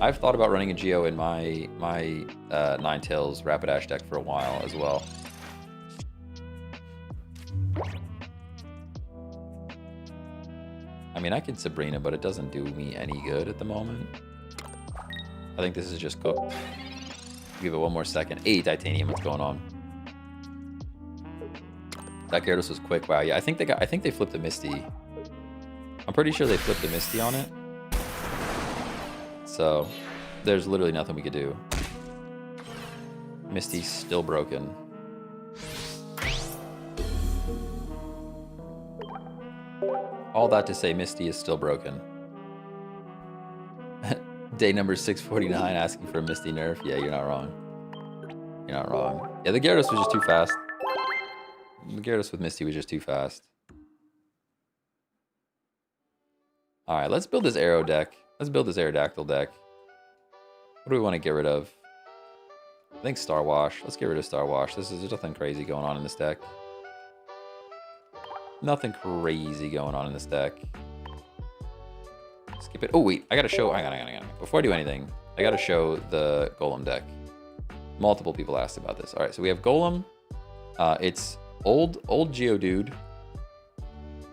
I've thought about running a Geo in my Ninetales Rapidash deck for a while as well. I mean, I can Sabrina, but it doesn't do me any good at the moment. I think this is just cooked. Give it one more second. 8 Titanium, what's going on? That Gyarados was quick. Wow, yeah, I think they flipped a Misty. I'm pretty sure they flipped a Misty on it. So, there's literally nothing we could do. Misty's still broken. All that to say, Misty is still broken. Day number 649 asking for a Misty nerf. Yeah, you're not wrong. You're not wrong. Yeah, the Gyarados was just too fast. The Gyarados with Misty was just too fast. Alright, let's build this Arrow deck. Let's build this Aerodactyl deck. What do we want to get rid of? I think Star Wash. Let's get rid of Star Wash. There's nothing crazy going on in this deck. Nothing crazy going on in this deck. Skip it. Oh, wait. I gotta show... I gotta. Before I do anything, I gotta show the Golem deck. Multiple people asked about this. Alright, so we have Golem. It's old Geodude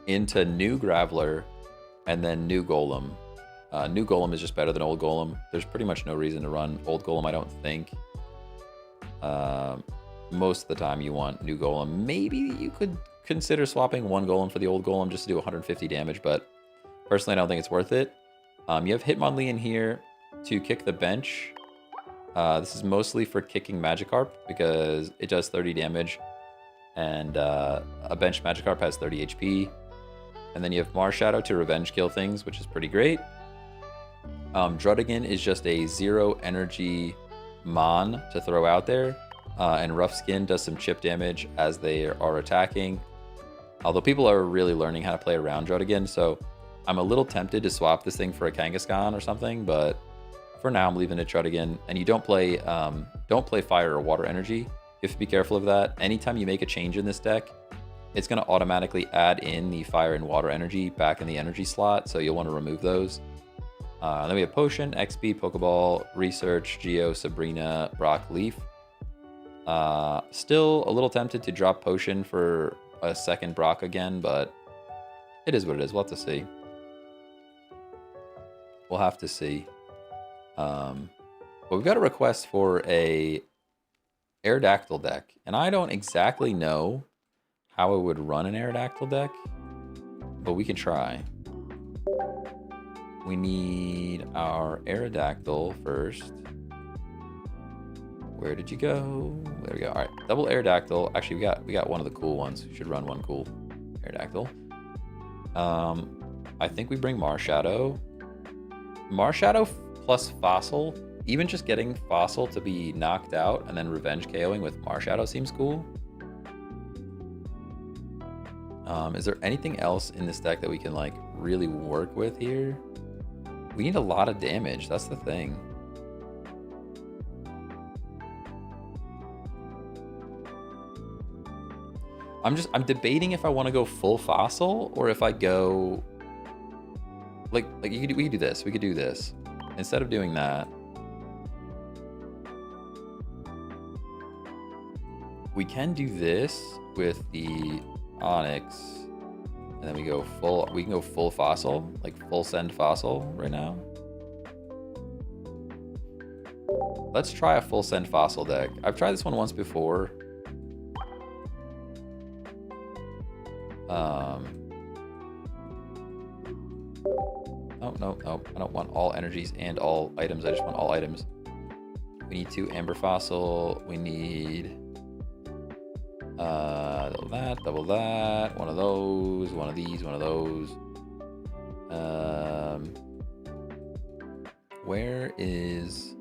into new Graveler and then new Golem. New Golem is just better than old Golem. There's pretty much no reason to run old Golem, I don't think. Most of the time you want new Golem. Maybe you could consider swapping one Golem for the old Golem just to do 150 damage, but personally I don't think it's worth it. You have Hitmonlee in here to kick the bench. This is mostly for kicking Magikarp because it does 30 damage and a bench Magikarp has 30 HP. And then you have Marshadow to revenge kill things, which is pretty great. Druddigon is just a 0 energy Mon to throw out there. And Rough Skin does some chip damage as they are attacking. Although people are really learning how to play around Druddigon, so I'm a little tempted to swap this thing for a Kangaskhan or something, but for now I'm leaving it Druddigon. And you don't play fire or water energy. You have to be careful of that. Anytime you make a change in this deck, it's going to automatically add in the fire and water energy back in the energy slot, so you'll want to remove those. Then we have Potion, XP, Pokeball, Research, Geo, Sabrina, Brock, Leaf. Still a little tempted to drop Potion for a second Brock again, but it is what it is. We'll have to see. We'll have to see. But we've got a request for a Aerodactyl deck, and I don't exactly know how I would run an Aerodactyl deck, but we can try. We need our Aerodactyl first. Where did you go? There we go. All right, double Aerodactyl. Actually, we got one of the cool ones. We should run one cool Aerodactyl. I think we bring Marshadow. Marshadow plus Fossil. Even just getting Fossil to be knocked out and then revenge KOing with Marshadow seems cool. Is there anything else in this deck that we can like really work with here? We need a lot of damage. That's the thing. I'm debating if I want to go full Fossil or if I go like we could do this. We could do this instead of doing that. We can do this with the Onyx, and then we go full. We can go full Fossil, like full send Fossil right now. Let's try a full send Fossil deck. I've tried this one once before. No. I don't want all energies and all items. I just want all items. We need 2 Amber Fossil. We need Double that. One of those. One of these. One of those. Where is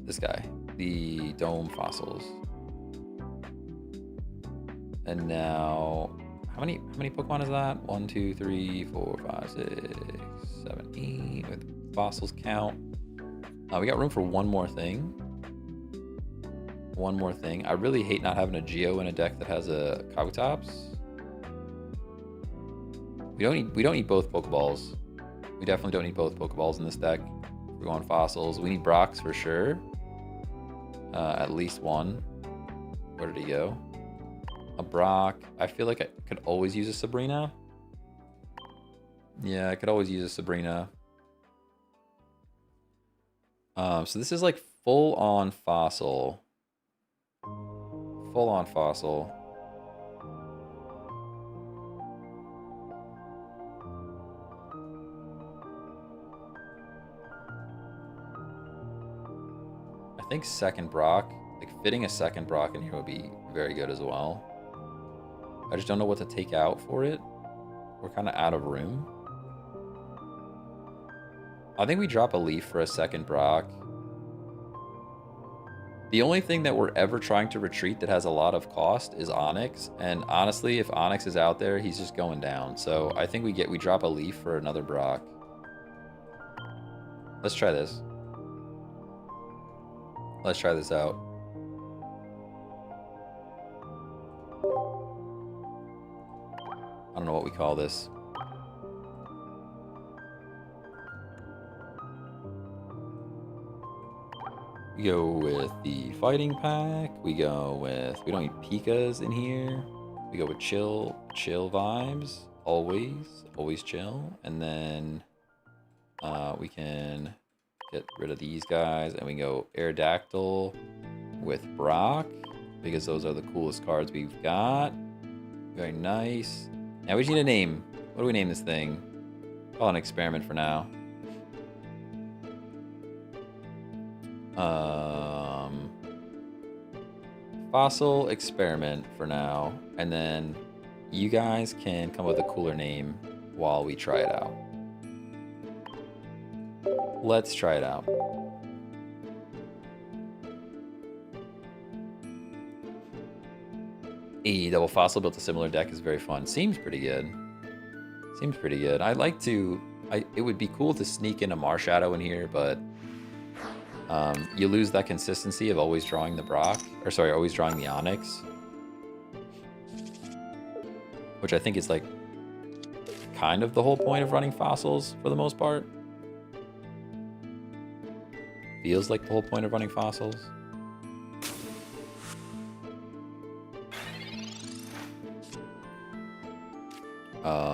this guy? The dome fossils. And now, how many Pokemon is that? 1, 2, 3, 4, 5, 6, 7, 8. With fossils count. We got room for one more thing. One more thing. I really hate not having a Geo in a deck that has a Kabutops. We don't need both Pokeballs. We definitely don't need both Pokeballs in this deck. We're going fossils. We need Brox for sure. At least one. Where did he go? A Brock. I feel like I could always use a Sabrina. Yeah, I could always use a Sabrina. So this is like full on fossil. Full on fossil. I think second Brock, like fitting a second Brock in here would be very good as well. I just don't know what to take out for it. We're kind of out of room. I think we drop a leaf for a second Brock. The only thing that we're ever trying to retreat that has a lot of cost is Onyx. And honestly, if Onyx is out there, he's just going down. So I think we drop a leaf for another Brock. Let's try this. Let's try this out. I don't know what we call this. We go with the fighting pack. We go with, we don't need Pikas in here. We go with chill vibes. Always chill. And then we can get rid of these guys and we can go Aerodactyl with Brock because those are the coolest cards we've got. Very nice. Now we just need a name. What do we name this thing? Call it an experiment for now. Fossil experiment for now, and then you guys can come up with a cooler name while we try it out. Let's try it out. A double fossil built a similar deck is very fun. Seems pretty good. Seems pretty good. I'd like to. It would be cool to sneak in a Marshadow in here, but you lose that consistency of always drawing the Brock, or sorry, always drawing the Onyx, which I think is like kind of the whole point of running fossils for the most part. Feels like the whole point of running fossils.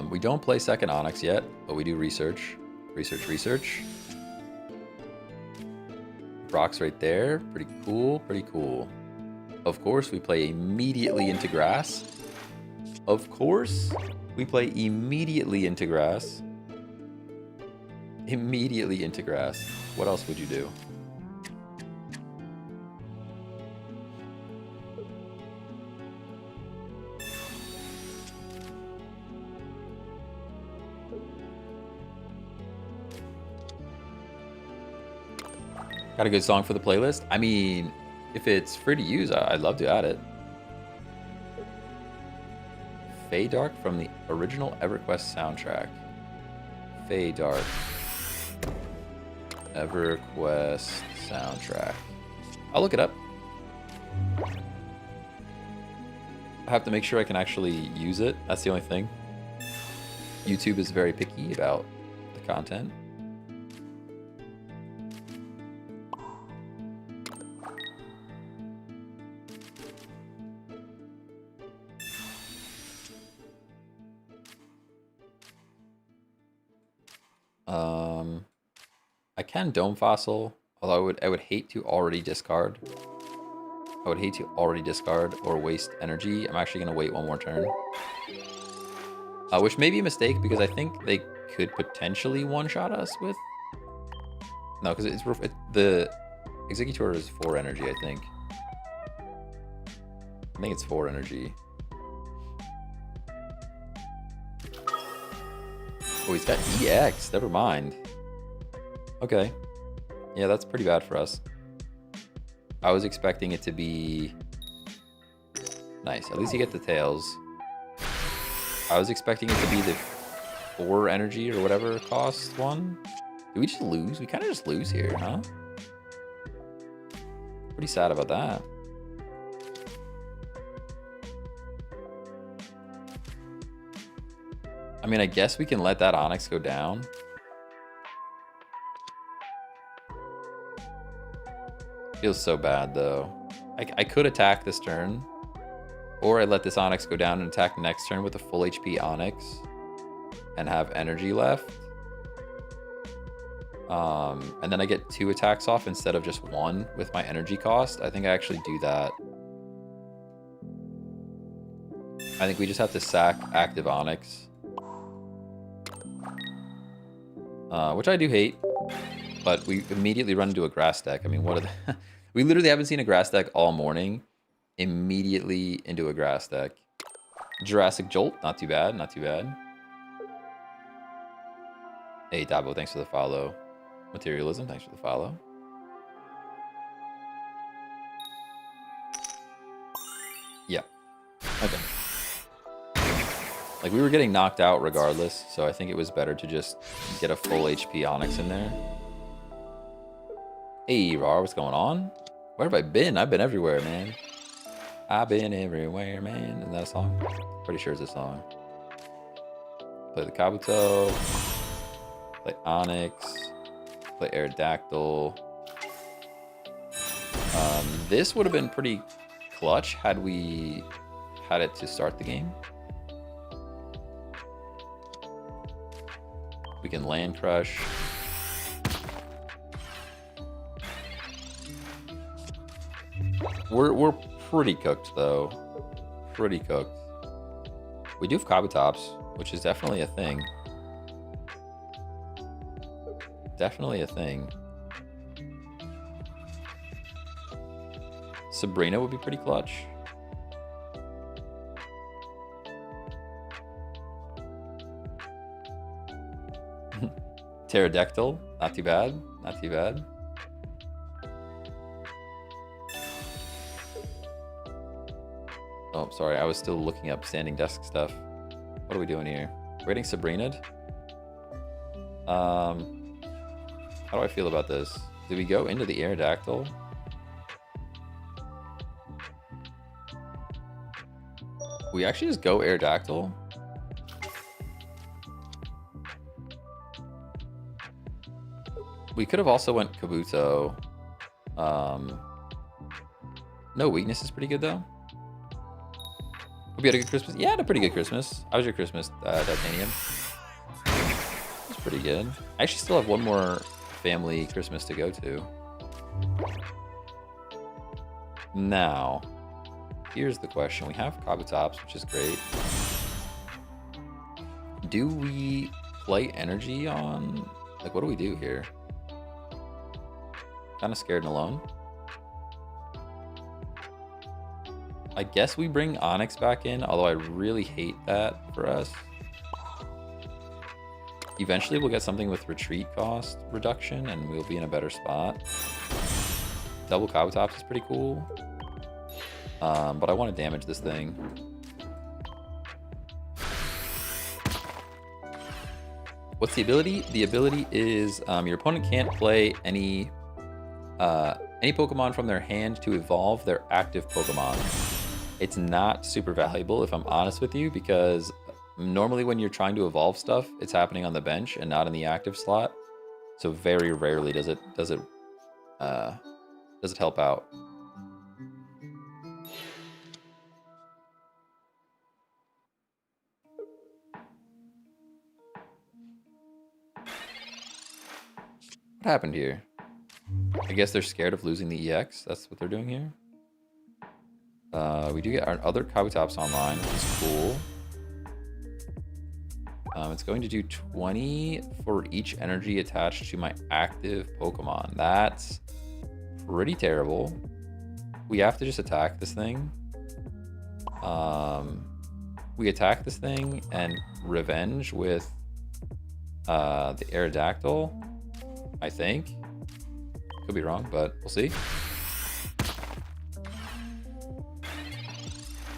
We don't play second Onyx yet, but we do research. Research. Brock's right there. Pretty cool. Of course, we play immediately into grass. What else would you do? Got a good song for the playlist? I mean, if it's free to use, I'd love to add it. Fae Dark from the original EverQuest soundtrack. Fae Dark. EverQuest soundtrack. I'll look it up. I have to make sure I can actually use it. That's the only thing. YouTube is very picky about the content. I can Dome Fossil, although I would hate to already discard. Or waste energy. I'm actually going to wait one more turn. Which may be a mistake because I think they could potentially one-shot us with... No, because the Executor is 4 energy, I think. I think it's 4 energy. Oh, he's got EX. Never mind. Okay. Yeah, that's pretty bad for us. I was expecting it to be... Nice. At least you get the tails. I was expecting it to be the 4 energy or whatever cost one. Did we just lose? We kind of just lose here, huh? Pretty sad about that. I mean, I guess we can let that Onyx go down. Feels so bad, though. I could attack this turn. Or I let this Onyx go down and attack next turn with a full HP Onyx. And have energy left. And then I get 2 attacks off instead of just 1 with my energy cost. I think I actually do that. I think we just have to sack active Onyx. Which I do hate. But we immediately run into a grass deck. I mean, what are the... We literally haven't seen a grass deck all morning. Immediately into a grass deck. Jurassic Jolt, not too bad, not too bad. Hey, Dabo, thanks for the follow. Materialism, thanks for the follow. Yeah. Okay. Like, we were getting knocked out regardless, so I think it was better to just get a full HP Onyx in there. Hey, Rar, what's going on? Where have I been? I've been everywhere, man. I've been everywhere, man. Isn't that a song? Pretty sure it's a song. Play the Kabuto. Play Onyx. Play Aerodactyl. This would have been pretty clutch had we had it to start the game. We can Land Crush. We're pretty cooked, though. Pretty cooked. We do have Kabutops, which is definitely a thing. Definitely a thing. Sabrina would be pretty clutch. Pterodactyl, not too bad. Not too bad. Oh, sorry, I was still looking up standing desk stuff. What are we doing here? We're getting Sabrina'd. How do I feel about this? Do we go into the Aerodactyl? We actually just go Aerodactyl? We could have also went Kabuto. No weakness is pretty good, though. Hope you had a good Christmas. Yeah, I had a pretty good Christmas. How was your Christmas, Titanium? It was pretty good. I actually still have one more family Christmas to go to. Now, here's the question. We have Kabutops, which is great. Do we play energy on... Like, what do we do here? Kind of scared and alone. I guess we bring Onyx back in, although I really hate that for us. Eventually we'll get something with retreat cost reduction and we'll be in a better spot. Double Kabutops is pretty cool. But I want to damage this thing. What's the ability? The ability is your opponent can't play any Pokemon from their hand to evolve their active Pokemon. It's not super valuable, if I'm honest with you, because normally when you're trying to evolve stuff, it's happening on the bench and not in the active slot. So very rarely does it help out. What happened here? I guess they're scared of losing the EX. That's what they're doing here. We do get our other Kabutops online, which is cool. It's going to do 20 for each energy attached to my active Pokemon. That's pretty terrible. We have to just attack this thing. We attack this thing and revenge with the Aerodactyl, I think. Could be wrong, but we'll see.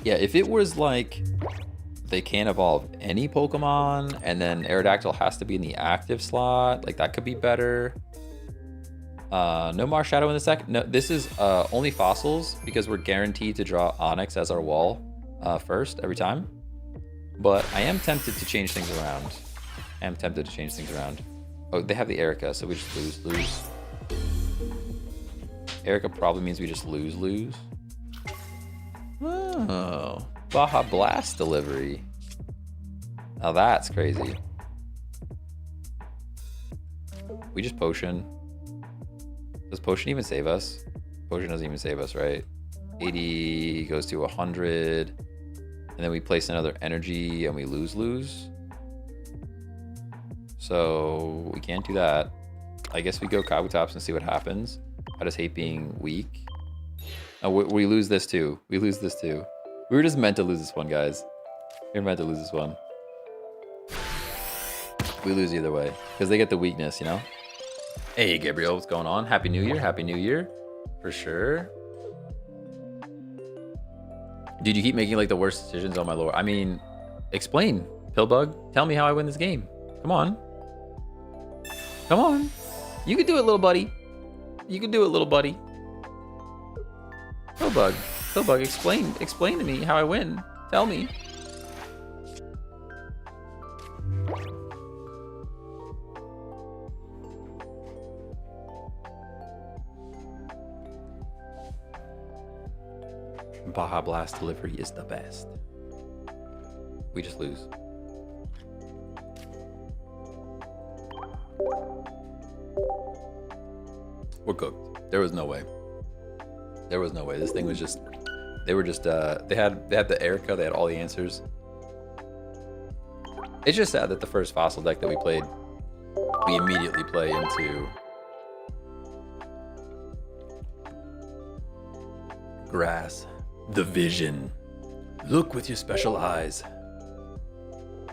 Yeah, if it was like they can't evolve any Pokemon and then Aerodactyl has to be in the active slot, like that could be better. No Marsh Shadow in the second. No, this is only fossils because we're guaranteed to draw Onyx as our wall first every time. But I am tempted to change things around. Oh, they have the Erica, so we just lose. Erica probably means we just lose. Oh, Baja Blast delivery. Now that's crazy. We just potion. Does potion even save us? Potion doesn't even save us, right? 80 goes to 100. And then we place another energy and we lose. So we can't do that. I guess we go Kabutops and see what happens. I just hate being weak. Oh, we lose this too. We were just meant to lose this one, guys. We were meant to lose this one. We lose either way because they get the weakness, you know? Hey, Gabriel, what's going on? Happy New Year. Happy New Year. For sure. Dude, you keep making like the worst decisions on my lore. I mean, explain, Pillbug. Tell me how I win this game. Come on. Come on. You can do it, little buddy. You can do it, little buddy. Pillbug, explain to me how I win. Tell me. Baja Blast delivery is the best. We just lose. We're cooked. There was no way. This thing was just, they had the Erica, they had all the answers. It's just sad that the first fossil deck that we played, we immediately play into grass. The vision. Look with your special eyes.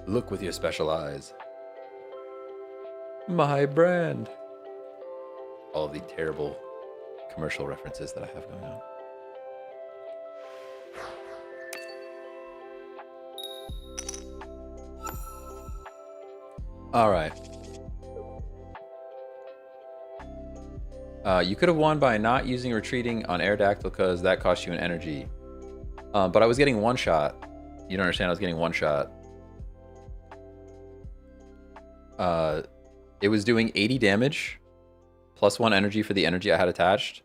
Look with your special eyes. My brand. All of the terrible commercial references that I have going on. All right. You could have won by not using retreating on Aerodactyl because that cost you an energy. But I was getting one shot. You don't understand, I was getting one shot. It was doing 80 damage, plus 1 energy for the energy I had attached,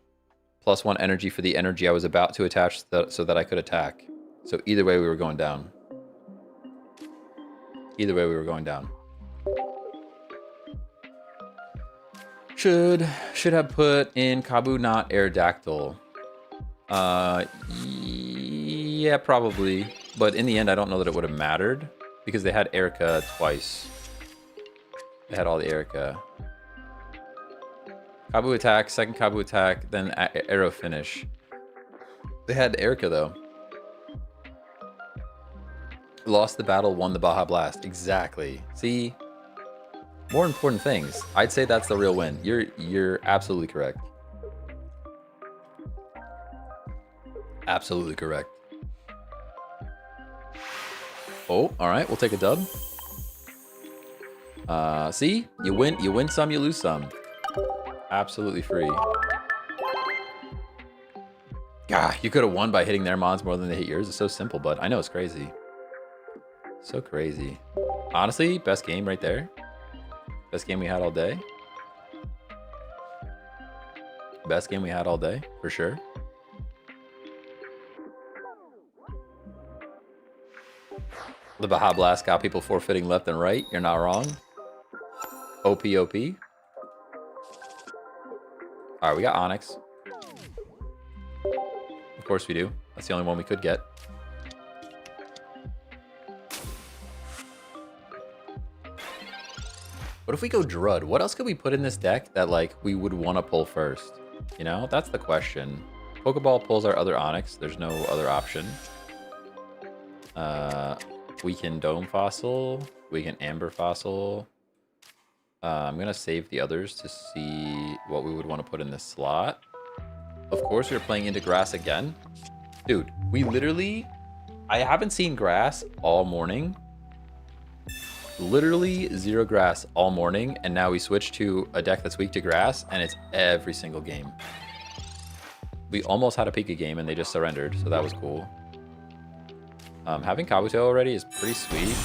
plus 1 energy for the energy I was about to attach so that I could attack. So either way, we were going down. Either way, we were going down. Should have put in Kabu, not Aerodactyl. Yeah, probably. But in the end, I don't know that it would have mattered because they had Erica twice. They had all the Erica. Kabu attack, second Kabu attack, then arrow finish. They had Erica though. Lost the battle, won the Baja Blast. Exactly. See? More important things. I'd say that's the real win. You're absolutely correct. Absolutely correct. Oh, all right. We'll take a dub. See? You win some, you lose some. Absolutely free. God, you could have won by hitting their mons more than they hit yours. It's so simple, but I know it's crazy. So crazy. Honestly, best game right there. Best game we had all day. Best game we had all day, for sure. The Baja Blast got people forfeiting left and right. You're not wrong. OP. Alright, we got Onyx. Of course we do. That's the only one we could get. What if we go Drud? What else could we put in this deck that like we would want to pull first? You know, that's the question. Pokeball pulls our other Onyx. There's no other option. We can Dome Fossil. We can Amber Fossil. I'm going to save the others to see what we would want to put in this slot. Of course, we're playing into grass again. Dude, we literally... I haven't seen grass all morning. Literally 0 grass all morning. And now we switch to a deck that's weak to grass. And it's every single game. We almost had a Pika game and they just surrendered. So that was cool. Having Kabuto already is pretty sweet.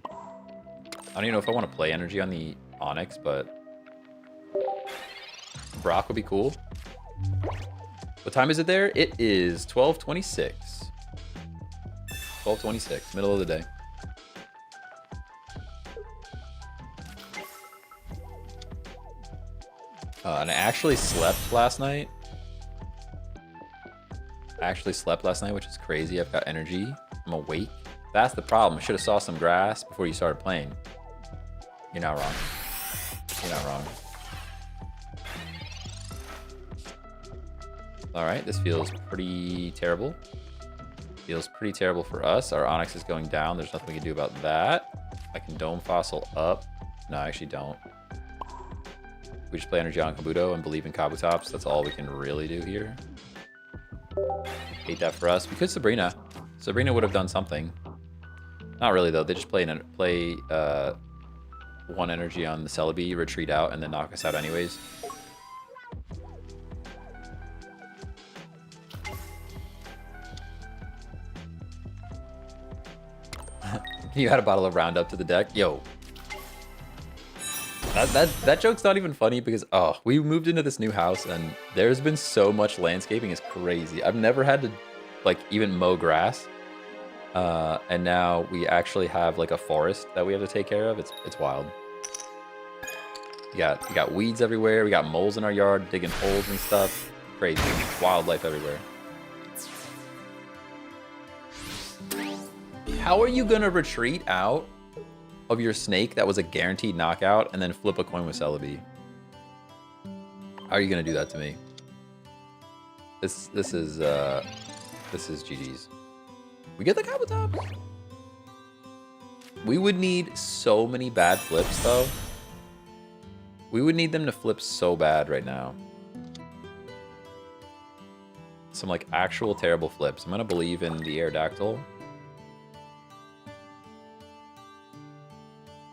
I don't even know if I want to play energy on the Onyx, but Brock would be cool. What time is it there? It is 12:26. 12:26, middle of the day. And I actually slept last night. Which is crazy. I've got energy. I'm awake. That's the problem. I should have saw some grass before you started playing. You're not wrong. You're not wrong. Alright, this feels pretty terrible. Feels pretty terrible for us. Our Onyx is going down. There's nothing we can do about that. I can Dome Fossil up. No, I actually don't. We just play energy on Kabuto and believe in Kabutops. That's all we can really do here. Hate that for us. We could Sabrina. Sabrina would have done something. Not really, though. They just play one energy on the Celebi, retreat out, and then knock us out anyways. You had a bottle of Roundup to the deck? Yo. That joke's not even funny because, oh, we moved into this new house and there's been so much landscaping. It's crazy. I've never had to, like, even mow grass. And now we actually have, like, a forest that we have to take care of. It's wild. We got weeds everywhere. We got moles in our yard digging holes and stuff. Crazy. Wildlife everywhere. How are you gonna retreat out of your snake that was a guaranteed knockout and then flip a coin with Celebi? How are you gonna do that to me? This is GG's. We get the Kabutops. We would need so many bad flips though. We would need them to flip so bad right now. Some like actual terrible flips. I'm gonna believe in the Aerodactyl.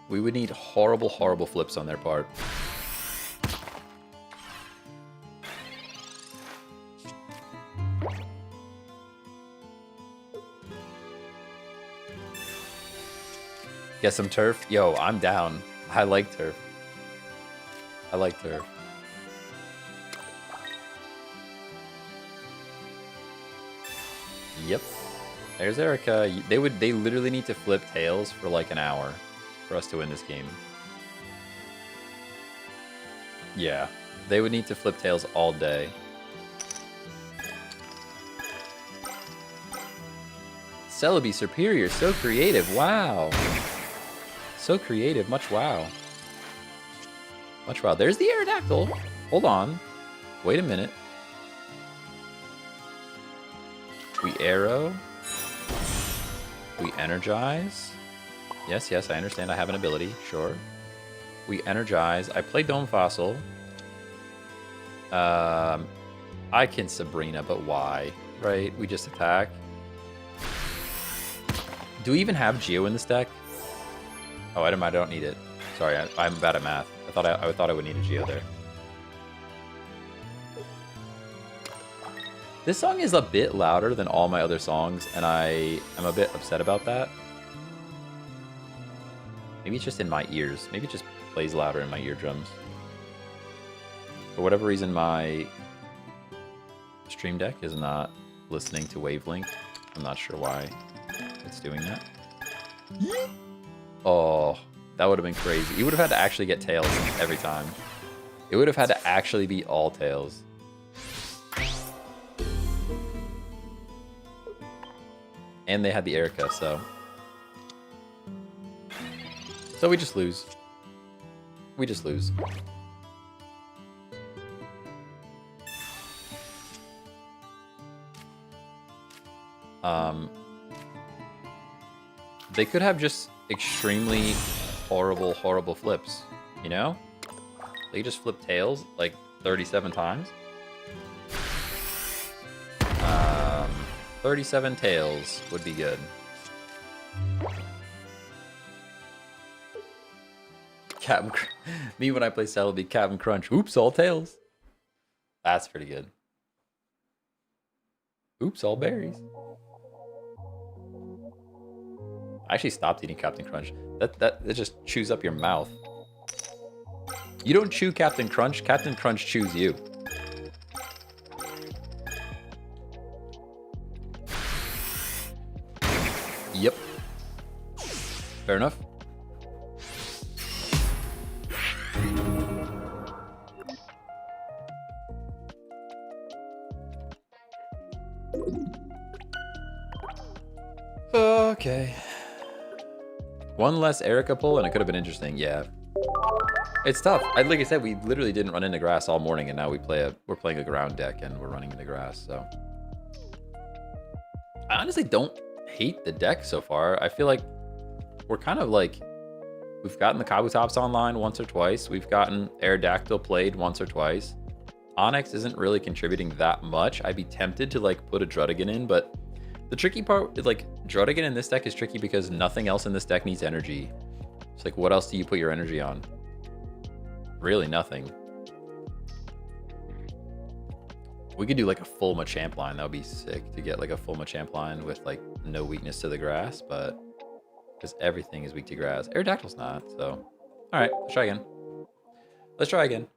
We would need horrible, horrible flips on their part. Get some turf? Yo, I'm down. I like turf. I like turf. Yep. There's Erica. They literally need to flip tails for like an hour for us to win this game. Yeah, they would need to flip tails all day. Celebi superior, so creative, wow. So creative, much wow. Much wow. There's the Aerodactyl. Hold on. Wait a minute. We arrow. We energize. Yes, yes, I understand I have an ability, sure. We energize. I play Dome Fossil. I can Sabrina, but why? Right? We just attack. Do we even have Geo in this deck? Oh, I don't need it. Sorry, I'm bad at math. I thought I would need a Geo there. This song is a bit louder than all my other songs, and I am a bit upset about that. Maybe it's just in my ears. Maybe it just plays louder in my eardrums. For whatever reason, my Stream Deck is not listening to Wavelength. I'm not sure why it's doing that. Oh, that would have been crazy. You would have had to actually get tails every time. It would have had to actually be all tails. And they had the Erica, so we just lose. We just lose. They could have just extremely horrible flips, you know? They just flip tails like 37 times. 37 tails would be good. Me when I play Cell would be Captain Crunch. Oops, all tails. That's pretty good. Oops, all berries. I actually stopped eating Captain Crunch. That just chews up your mouth. You don't chew Captain Crunch. Captain Crunch chews you. Yep. Fair enough. Okay. One less Erica pull and it could have been interesting. Yeah. It's tough. Like I said, we literally didn't run into grass all morning, and now we're playing a ground deck and we're running into grass. So I honestly don't hate the deck so far. I feel like we're kind of like, we've gotten the Kabutops online once or twice. We've gotten Aerodactyl played once or twice. Onyx isn't really contributing that much. I'd be tempted to like put a Druddigon in, but the tricky part is like Druddigon in this deck is tricky because nothing else in this deck needs energy. It's like, what else do you put your energy on? Really nothing. We could do like a full Machamp line. That would be sick to get like a full Machamp line with like no weakness to the grass, but because everything is weak to grass. Aerodactyl's not, so. All right, let's try again. Let's try again.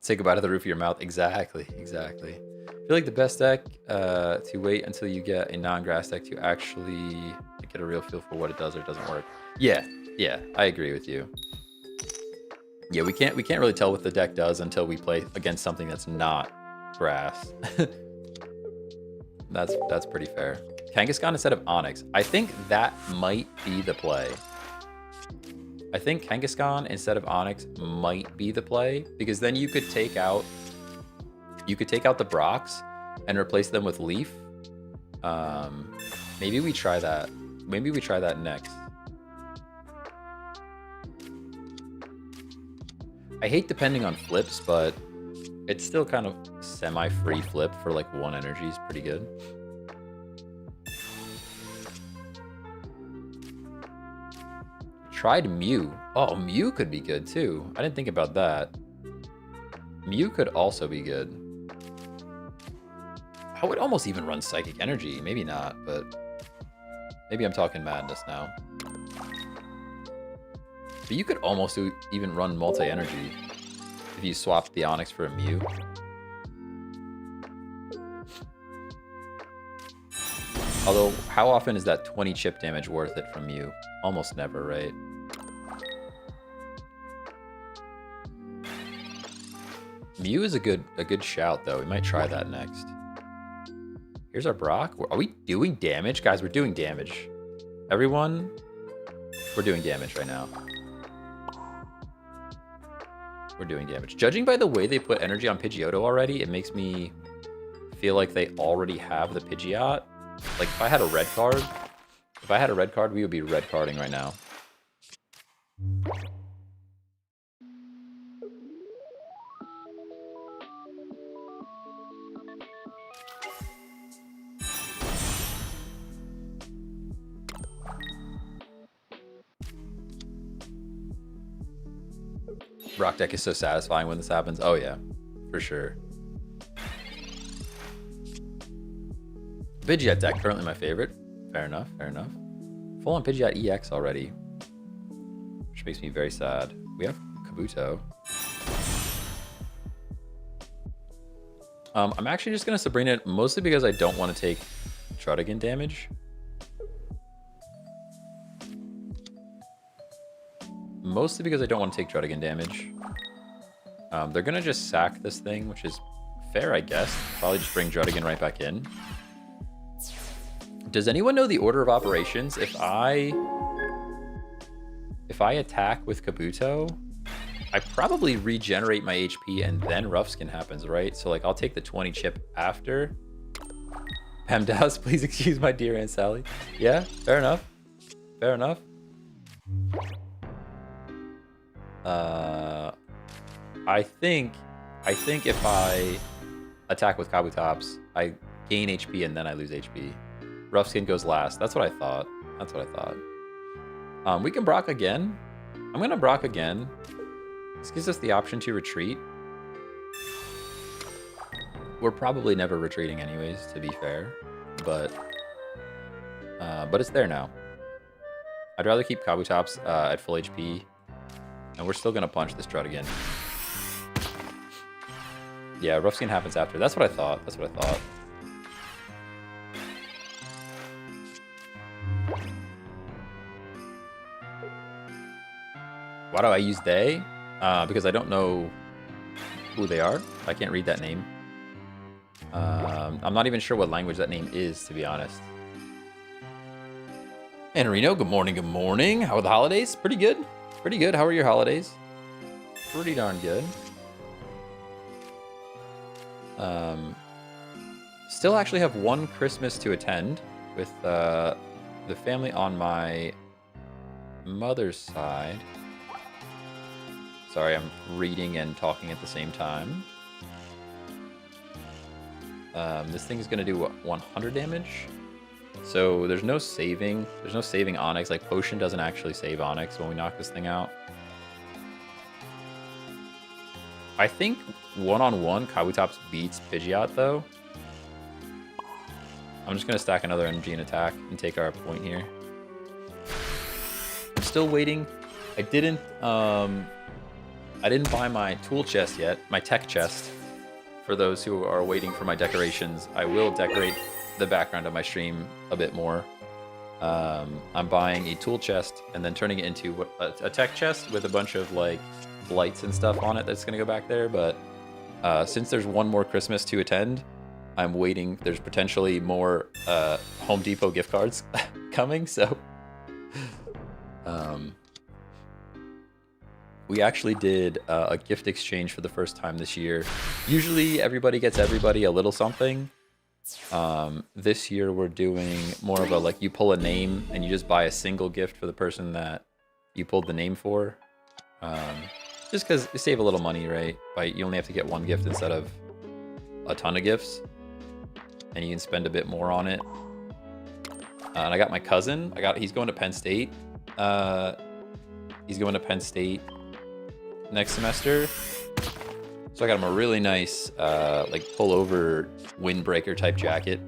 Say goodbye to the roof of your mouth. Exactly, exactly. I feel like the best deck to wait until you get a non-grass deck to actually get a real feel for what it does or doesn't work. Yeah, I agree with you. Yeah, we can't really tell what the deck does until we play against something that's not grass. That's pretty fair. Kangaskhan instead of Onyx. I think that might be the play. I think Kangaskhan instead of Onyx might be the play, because then you could take out the Brox and replace them with Leaf. Maybe we try that. Maybe we try that next. I hate depending on flips, but it's still kind of semi-free flip for like 1 energy is pretty good. Tried Mew. Oh, Mew could be good too. I didn't think about that. Mew could also be good. I would almost even run Psychic Energy. Maybe not, but maybe I'm talking madness now. But you could almost even run multi-energy if you swapped the Onyx for a Mew. Although, how often is that 20 chip damage worth it from Mew? Almost never, right? Mew is a good shout, though. We might try that next. Here's our Brock. Are we doing damage? Guys, we're doing damage. Everyone, we're doing damage right now. We're doing damage. Judging by the way they put energy on Pidgeotto already, it makes me feel like they already have the Pidgeot. Like, if I had a red card, we would be red carding right now. Rock deck is so satisfying when this happens. Oh yeah, for sure. Pidgeot deck, currently my favorite. Fair enough, fair enough. Full on Pidgeot EX already, which makes me very sad. We have Kabuto. I'm actually just gonna Sabrina it mostly because I don't want to take Druddigon damage. Mostly because I don't want to take Druddigon damage. They're gonna just sack this thing, which is fair, I guess. Probably just bring Druddigon right back in. Does anyone know the order of operations? If I attack with Kabuto, I probably regenerate my HP and then Rough Skin happens, right? So like I'll take the 20 chip after, PEMDAS, please excuse my dear Aunt Sally. Yeah, fair enough. Fair enough. I think if I attack with Kabutops, I gain HP and then I lose HP. Rough Skin goes last. That's what I thought. That's what I thought. We can Brock again. I'm gonna Brock again. This gives us the option to retreat. We're probably never retreating anyways, to be fair. But it's there now. I'd rather keep Kabutops at full HP. And we're still gonna punch this Druddigon. Yeah, Rough Skin happens after. That's what I thought. That's what I thought. Why do I use they? Because I don't know who they are. I can't read that name. I'm not even sure what language that name is, to be honest. And Reno, good morning, good morning. How are the holidays? Pretty good. Pretty good. How are your holidays? Pretty darn good. Still actually have one Christmas to attend with the family on my mother's side. Sorry, I'm reading and talking at the same time. This thing's gonna do what, 100 damage? So there's no saving. There's no saving Onyx. Like Potion doesn't actually save Onyx when we knock this thing out. I think one-on-one Kabutops beats Pidgeot though. I'm just gonna stack another energy and attack and take our point here. I'm still waiting. I didn't buy my tool chest yet, my tech chest. For those who are waiting for my decorations, I will decorate the background of my stream a bit more. I'm buying a tool chest and then turning it into a tech chest with a bunch of like lights and stuff on it that's gonna go back there. But since there's one more Christmas to attend, I'm waiting. There's potentially more Home Depot gift cards coming, so we actually did a gift exchange for the first time this year. Usually everybody gets everybody a little something. This year we're doing more of a, like, you pull a name and you just buy a single gift for the person that you pulled the name for. Just because you save a little money, right? You only have to get one gift instead of a ton of gifts. And you can spend a bit more on it. And I got my cousin. He's going to Penn State. He's going to Penn State next semester. So I got him a really nice, like, pullover windbreaker type jacket.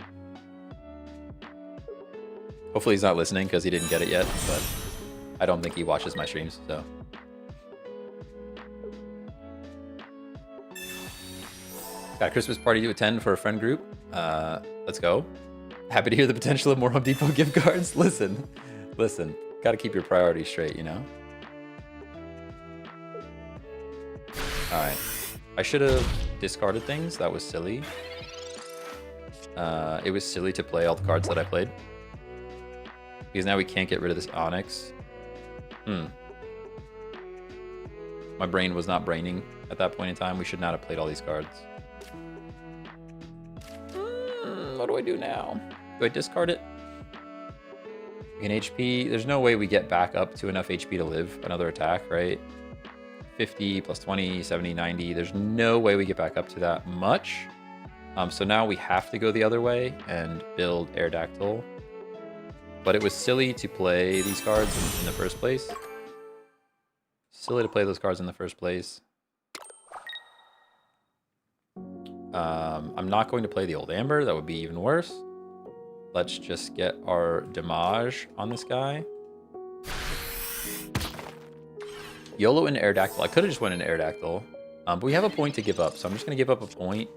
Hopefully he's not listening because he didn't get it yet, but I don't think he watches my streams, so. Got a Christmas party to attend for a friend group. Let's go. Happy to hear the potential of more Home Depot gift cards. Listen. Got to keep your priorities straight, you know? All right. I should have discarded things. That was silly. It was silly to play all the cards that I played. Because now we can't get rid of this Onyx. My brain was not braining at that point in time. We should not have played all these cards. What do I do now? Do I discard it? In HP, there's no way we get back up to enough HP to live another attack, right? 50 plus 20, 70, 90. There's no way we get back up to that much. So now we have to go the other way and build Aerodactyl. But it was silly to play these cards in the first place. Silly to play those cards in the first place. I'm not going to play the old Amber. That would be even worse. Let's just get our damage on this guy. YOLO and Aerodactyl. I could have just went into Aerodactyl. But we have a point to give up, so I'm just going to give up a point.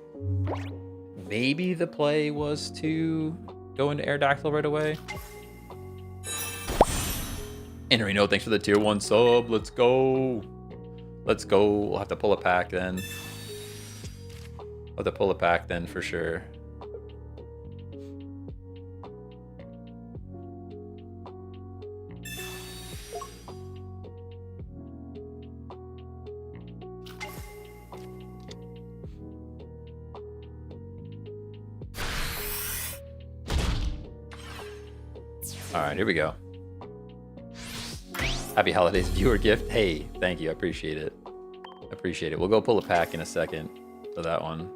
Maybe the play was to go into Aerodactyl right away. And Reno, thanks for the tier 1 sub. Let's go. Let's go. We'll have to pull a pack then. We'll have to pull a pack then for sure. All right, here we go. Happy holidays viewer gift. Hey, thank you. I appreciate it. Appreciate it. We'll go pull a pack in a second for that one.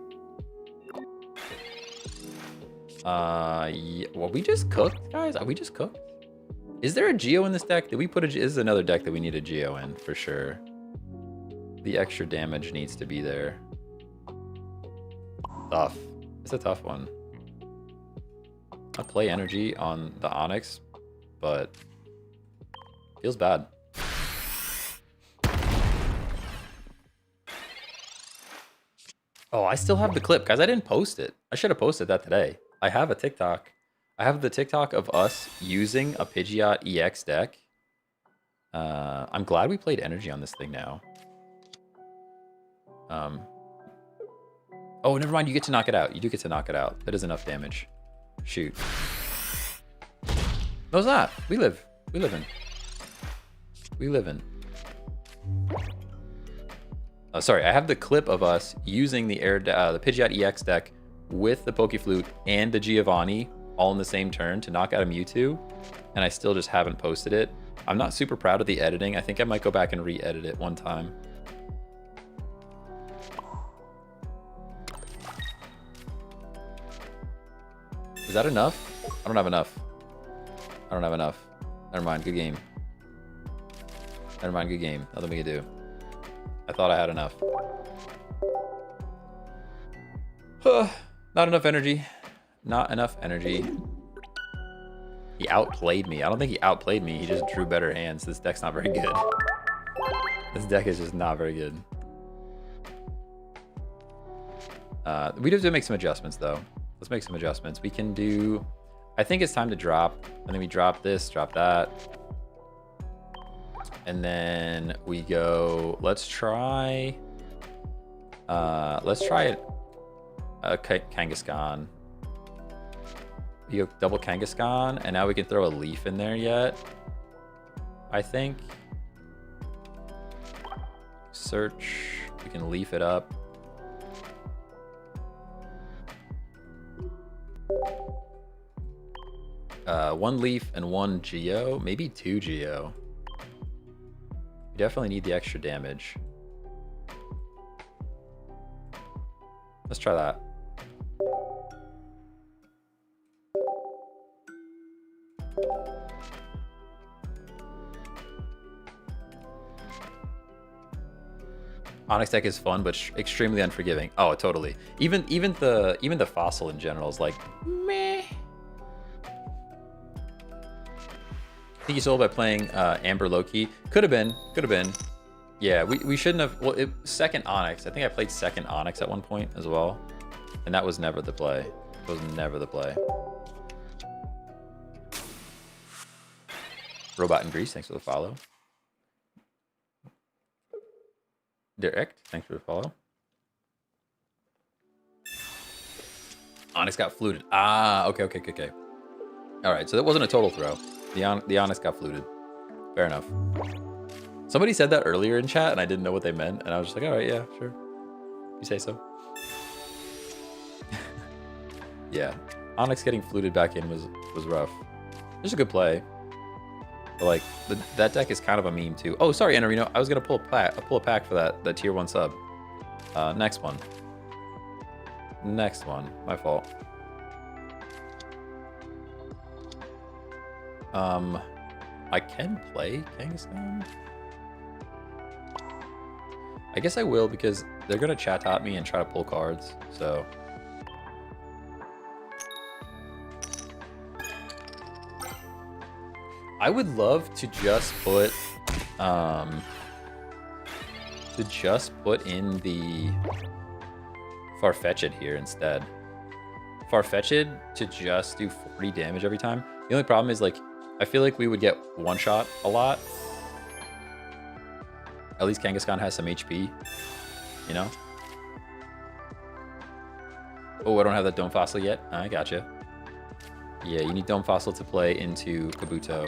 Yeah, well, we just cooked, guys. Are we just cooked? Is there a Geo in this deck? Did we put a... This is another deck that we need a Geo in, for sure. The extra damage needs to be there. Tough. It's a tough one. I play energy on the Onyx, but feels bad. Oh, I still have the clip, guys. I didn't post it. I should have posted that today. I have a TikTok. I have the TikTok of us using a Pidgeot EX deck. I'm glad we played energy on this thing now. Oh, never mind. You get to knock it out. You do get to knock it out. That is enough damage. Shoot. No, it's not. We live. We live in. We live in. Oh, sorry. I have the clip of us using the the Pidgeot EX deck with the Pokeflute and the Giovanni all in the same turn to knock out a Mewtwo, and I still just haven't posted it. I'm not super proud of the editing. I think I might go back and re-edit it one time. Is that enough? I don't have enough. I don't have enough. Never mind. Good game. Never mind. Good game. Nothing we can do. I thought I had enough. Not enough energy. Not enough energy. He outplayed me. I don't think he outplayed me. He just drew better hands. This deck's not very good. This deck is just not very good. We have to make some adjustments, though. Let's make some adjustments. We can do... I think it's time to drop. And then we drop this, drop that. And then we go... Let's try a Kangaskhan. You go double Kangaskhan, and now we can throw a leaf in there yet. I think. Search. We can leaf it up. One leaf and one Geo. Maybe two Geo. We definitely need the extra damage. Let's try that. Onyx deck is fun, but extremely unforgiving. Oh, totally. Even the fossil in general is like meh. I think you sold by playing Amber Loki. Could have been. Yeah, we shouldn't have. Well, second Onyx. I think I played second Onyx at one point as well, and that was never the play. It was never the play. Robot in Greece, thanks for the follow. Derek, thanks for the follow. Onyx got fluted. Ah, okay. All right, so that wasn't a total throw. The Onyx got fluted. Fair enough. Somebody said that earlier in chat, and I didn't know what they meant, and I was just like, all right, yeah, sure. You say so. Yeah, Onyx getting fluted back in was rough. Just a good play. But like that deck is kind of a meme too. Oh, sorry, Enarino. I was gonna pull a pack for that tier 1 sub. Next one. My fault. I can play Kangaskhan. I guess I will because they're gonna chat at me and try to pull cards. So. I would love to just put in the Farfetch'd here instead. Farfetch'd to just do 40 damage every time. The only problem is, like, I feel like we would get one shot a lot. At least Kangaskhan has some HP, you know? Oh, I don't have that Dome Fossil yet. I gotcha. Yeah, you need Dome Fossil to play into Kabuto.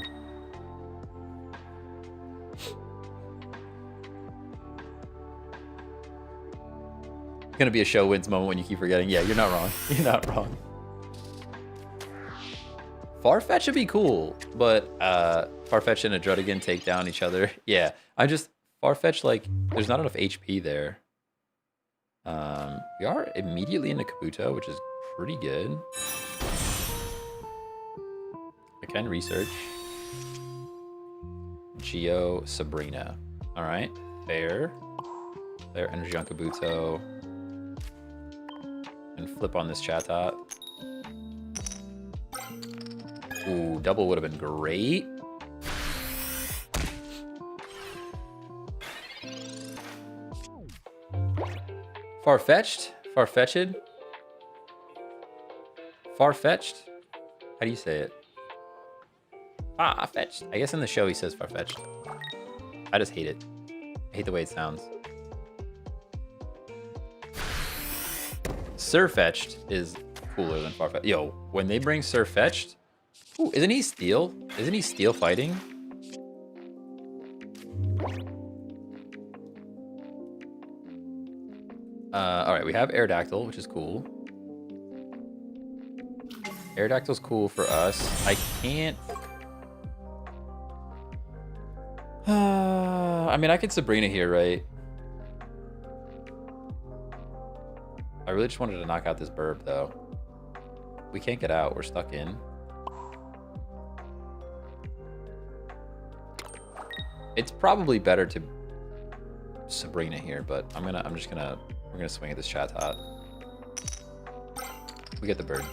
Gonna be a show wins moment when you keep forgetting. Yeah, you're not wrong. You're not wrong. Farfetch would be cool, but Farfetch and a Druddigon take down each other. Yeah, Farfetch, like, there's not enough HP there. We are immediately into Kabuto, which is pretty good. I can research. Geo Sabrina. All right, fair. Fair energy on Kabuto. And flip on this Chatot. Ooh, double would have been great. Farfetched? Farfetched? Farfetched? How do you say it? Farfetched. I guess in the show he says Farfetched. I just hate it. I hate the way it sounds. Surfetched is cooler than Farfetched. Yo, when they bring Surfetched... Ooh, isn't he steel? Isn't he steel fighting? Alright, we have Aerodactyl, which is cool. Aerodactyl's cool for us. I can't... I mean, I could Sabrina here, right? I really just wanted to knock out this burb, though. We can't get out. We're stuck in. It's probably better to Sabrina here, but we're gonna swing at this Chatot. We get the bird.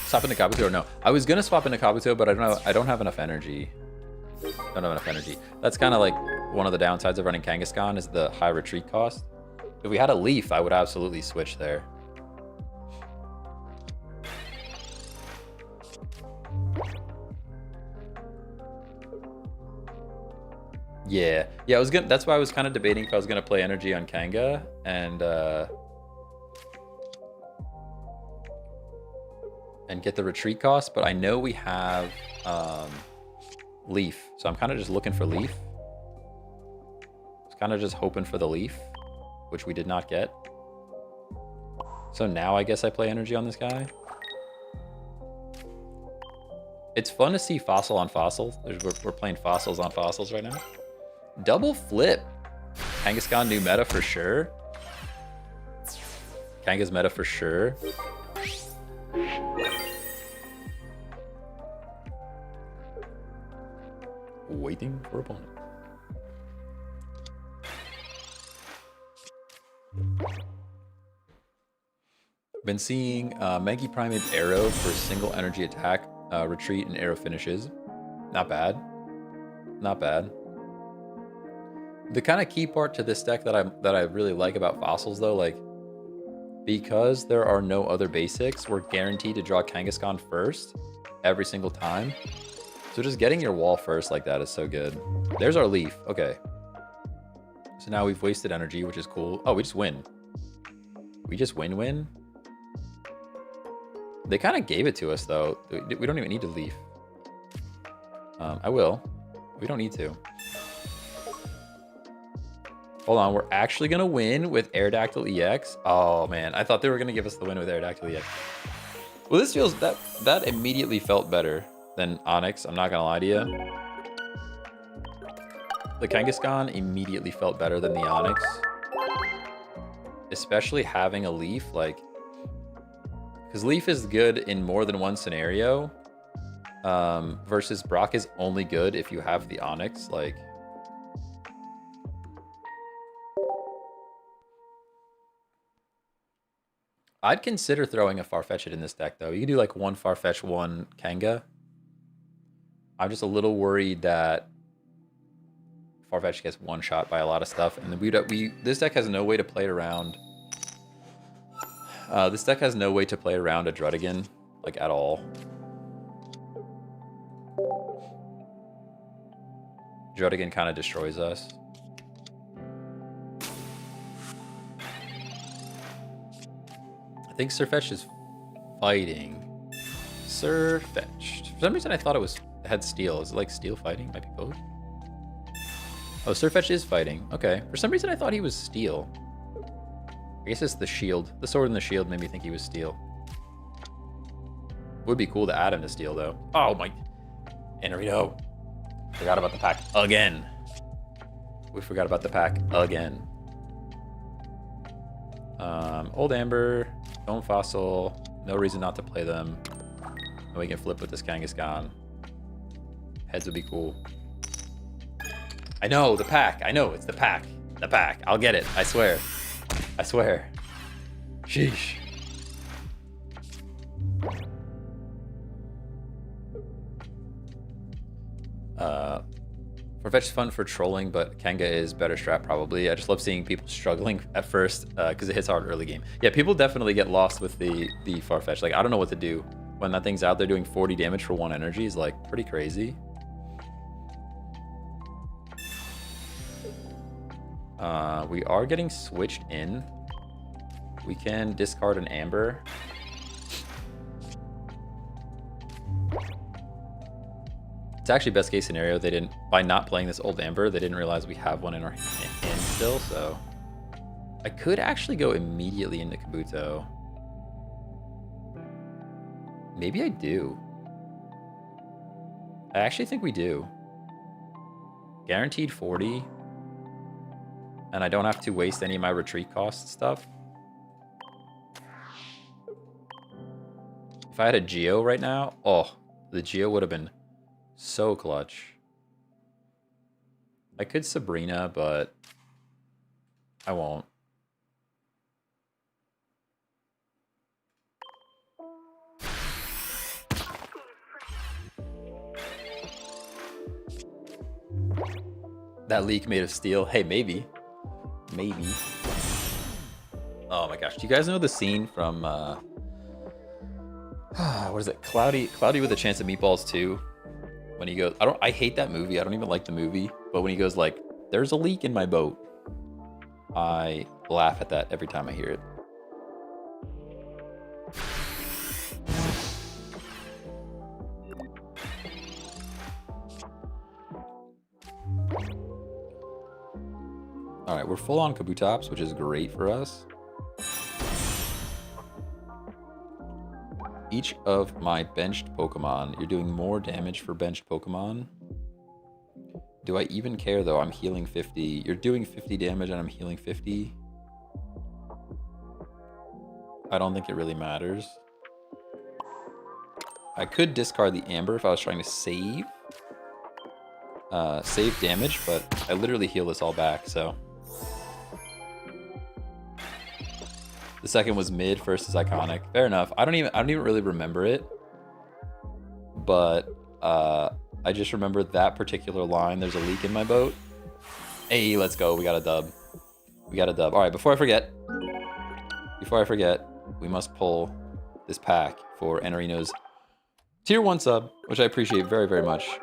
Swap into Kabuto or no? I was gonna swap into Kabuto, but I don't have enough energy. Don't have enough energy. That's kind of like one of the downsides of running Kangaskhan is the high retreat cost. If we had a Leaf, I would absolutely switch there. Yeah, I was gonna. That's why I was kind of debating if I was gonna play energy on Kanga and get the retreat cost, but I know we have Leaf, so I'm kind of just looking for Leaf. I was kind of just hoping for the Leaf, which we did not get. So now I guess I play energy on this guy. It's fun to see fossil on fossils. We're playing fossils on fossils right now. Double flip. Kangaskhan new meta for sure. Kanga's meta for sure. Waiting for opponent. Been seeing Mankey Primate Arrow for single energy attack, retreat, and arrow finishes. Not bad. Not bad. The kind of key part to this deck that I really like about fossils though, like, because there are no other basics, we're guaranteed to draw Kangaskhan first every single time. So just getting your wall first like that is so good. There's our Leaf. Okay. So now we've wasted energy, which is cool. Oh, we just win. We just win. They kind of gave it to us though. We don't even need to Leaf. I will. We don't need to. Hold on, we're actually gonna win with Aerodactyl EX. Oh man, I thought they were gonna give us the win with Aerodactyl EX. Well, this feels that immediately felt better than Onyx. I'm not gonna lie to you. The Kangaskhan immediately felt better than the Onyx, especially having a Leaf, like, because Leaf is good in more than one scenario. Versus Brock is only good if you have the Onyx, like. I'd consider throwing a Farfetch'd in this deck, though. You can do like one Farfetch, one Kanga. I'm just a little worried that Farfetch gets one shot by a lot of stuff, and this deck has no way to play around. This deck has no way to play around a Druddigon, like, at all. Druddigon kind of destroys us. I think Surfetched is fighting. Surfetched. For some reason I thought it had steel. Is it like steel fighting? Might be both. Oh, Surfetched is fighting. Okay. For some reason I thought he was steel. I guess it's the shield. The sword and the shield made me think he was steel. Would be cool to add him to Steel, though. Oh, my. Enrito. Forgot about the pack again. We forgot about the pack again. Old Amber, Bone Fossil. No reason not to play them. And we can flip with this Kangaskhan. Heads would be cool. I know, the pack. I know, it's the pack. The pack. I'll get it. I swear. I swear. Sheesh. Farfetch is fun for trolling, but Kanga is better strat probably. I just love seeing people struggling at first because it hits hard early game. Yeah, people definitely get lost with the Farfetch. Like, I don't know what to do. When that thing's out there doing 40 damage for 1 energy is like pretty crazy. We are getting switched in. We can discard an Amber. It's actually best case scenario. They didn't, by not playing this old Amber, they didn't realize we have one in our hand still. So I could actually go immediately into Kabuto. Maybe I do. I actually think we do. Guaranteed 40. And I don't have to waste any of my retreat cost stuff. If I had a Geo right now, oh, the Geo would have been so clutch. I could Sabrina, but I won't. That leak made of steel. Hey, maybe. Maybe. Oh my gosh. Do you guys know the scene from what is it? Cloudy with a Chance of Meatballs 2? When he goes, I hate that movie. I don't even like the movie. But when he goes like, there's a leak in my boat. I laugh at that every time I hear it. All right, we're full on Kabutops, which is great for us. Each of my benched Pokemon, you're doing more damage for benched Pokemon. Do I even care though? I'm healing 50. You're doing 50 damage and I'm healing 50. I don't think it really matters. I could discard the Amber if I was trying to save damage, but I literally heal this all back, so. The second was mid, first is iconic. Fair enough. I don't even really remember it. But I just remember that particular line. There's a leak in my boat. Hey, let's go. We got a dub. We got a dub. All right, before I forget, we must pull this pack for Enrino's tier 1 sub, which I appreciate very, very much.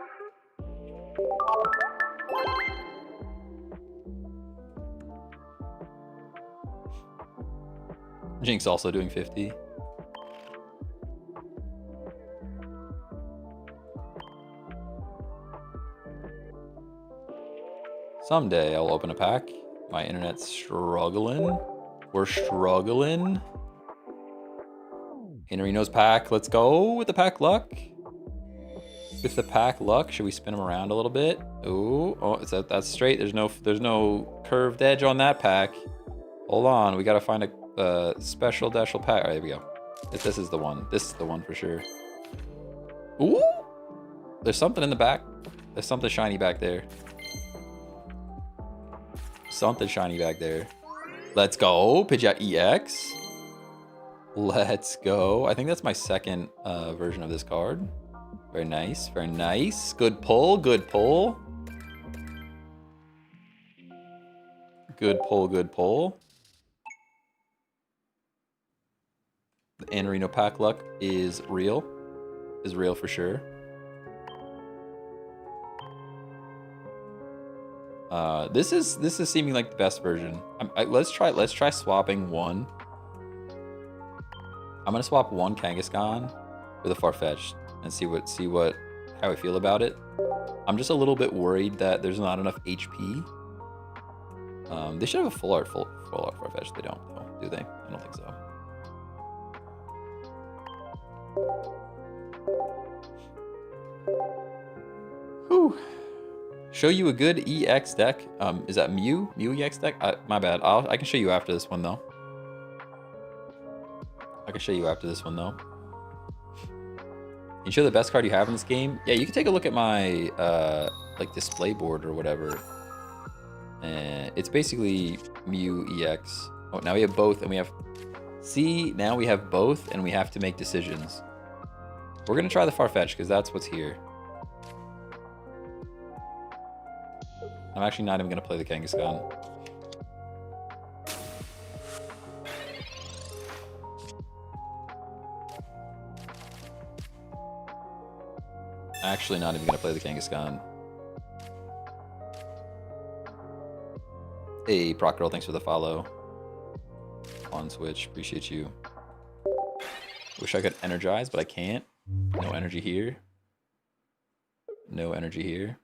Jinx also doing 50. Someday I'll open a pack. My internet's struggling. We're struggling. Enrino's pack. Let's go with the pack luck. With the pack luck, should we spin them around a little bit? Ooh, oh, that's straight. There's no curved edge on that pack. Hold on, we gotta find a special Dashel pack. All right, here we go. This is the one. This is the one for sure. Ooh! There's something in the back. There's something shiny back there. Something shiny back there. Let's go. Pidgeot EX. Let's go. I think that's my second version of this card. Very nice. Very nice. Good pull. Good pull. Good pull. Good pull. The Enrino pack luck is real. Is real for sure. This is seeming like the best version. Let's try swapping one. I'm gonna swap one Kangaskhan with a Farfetch'd and see how I feel about it. I'm just a little bit worried that there's not enough HP. They should have a full art Farfetch'd. They don't though, do they? I don't think so. Whew. Show you a good EX deck. Is that Mew EX deck? My bad. I can show you after this one though. Can you show the best card you have in this game? Yeah, you can take a look at my like display board or whatever. And it's basically Mew EX. Oh, now we have both, and we have. See, now we have both, and we have to make decisions. We're gonna try the Farfetch because that's what's here. I'm actually not even gonna play the Kangaskhan. Actually not even gonna play the Kangaskhan. Hey, Proc Girl, thanks for the follow. On Switch, appreciate you. Wish I could energize, but I can't. No energy here. No energy here.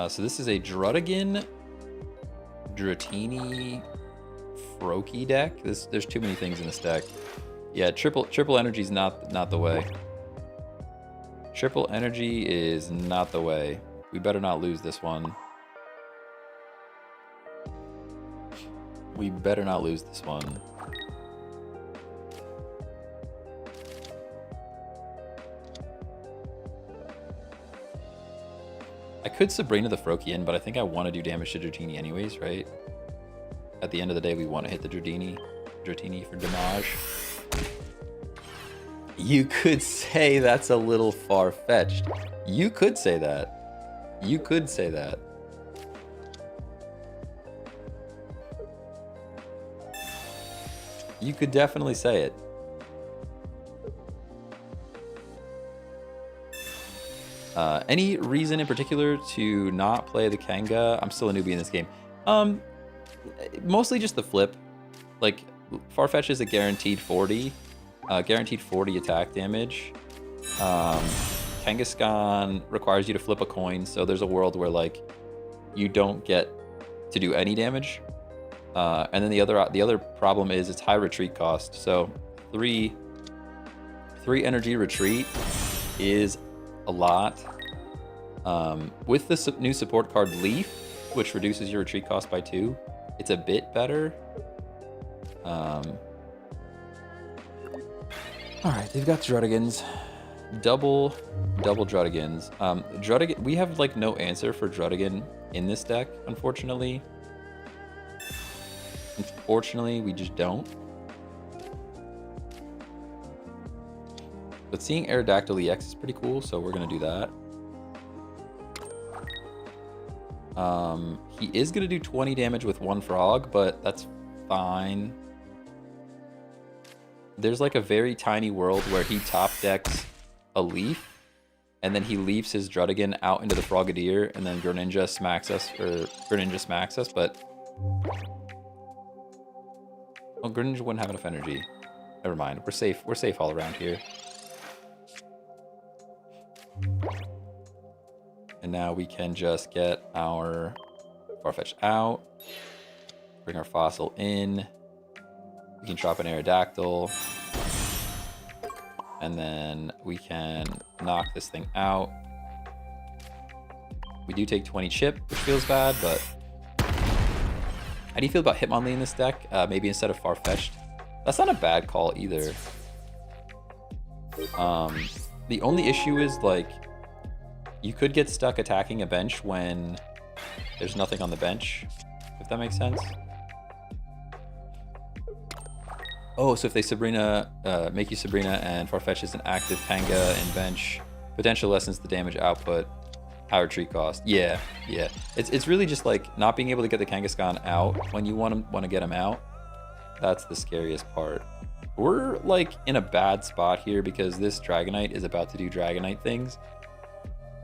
So this is a Druddigon, Dratini, Froakie deck. There's too many things in this deck. Yeah, triple energy is not the way. Triple energy is not the way. We better not lose this one. We better not lose this one. I could Sabrina the Froakie in, but I think I want to do damage to Dratini anyways, right? At the end of the day, we want to hit the Dratini for damage. You could say that's a little far-fetched. You could say that. You could say that. You could definitely say it. Any reason in particular to not play the Kanga? I'm still a newbie in this game. Mostly just the flip. Like, Farfetch is a guaranteed 40. Guaranteed 40 attack damage. Kangaskhan requires you to flip a coin, so there's a world where, like, you don't get to do any damage. And then the other problem is it's high retreat cost. So 3 energy retreat is a lot. With the new support card Leaf, which reduces your retreat cost by 2, it's a bit better. All right, they've got Druddigons, double Druddigons. Druddigon, we have like no answer for Druddigon in this deck, unfortunately. Unfortunately, we just don't. But seeing Aerodactyl EX is pretty cool, so we're gonna do that. He is gonna do 20 damage with 1 frog, but that's fine. There's like a very tiny world where he top decks a Leaf, and then he leaves his Druddigon out into the Frogadier, and then Greninja smacks us, but... Well, Greninja wouldn't have enough energy. Never mind, we're safe all around here. And now we can just get our Farfetch out, bring our Fossil in, we can drop an Aerodactyl, and then we can knock this thing out. We do take 20 chip, which feels bad, but... How do you feel about Hitmonlee in this deck? Maybe instead of Farfetch'd? That's not a bad call either. The only issue is, like, you could get stuck attacking a bench when there's nothing on the bench, if that makes sense. Oh, so if they make you Sabrina and Farfetch is an active Kanga in bench, potential lessens the damage output, high retreat cost. Yeah. It's really just like not being able to get the Kangaskhan out when you want to get him out. That's the scariest part. We're like in a bad spot here because this Dragonite is about to do Dragonite things,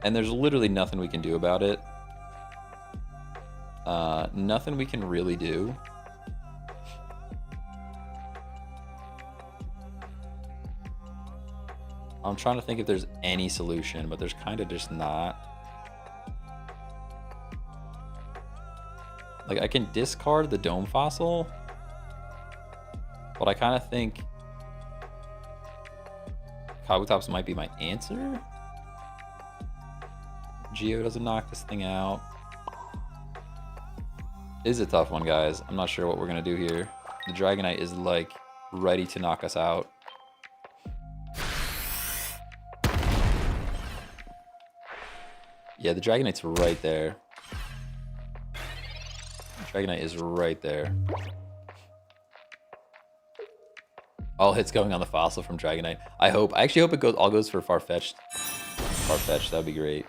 and there's literally nothing we can do about it. Nothing we can really do. I'm trying to think if there's any solution, but there's kind of just not. Like, I can discard the Dome Fossil, but I kind of think Kabutops might be my answer. Geo doesn't knock this thing out. This is a tough one, guys. I'm not sure what we're going to do here. The Dragonite is, like, ready to knock us out. Yeah, the Dragonite's right there. Dragonite is right there. All hits going on the fossil from Dragonite. I actually hope it all goes for Farfetch'd. Farfetch'd, that'd be great.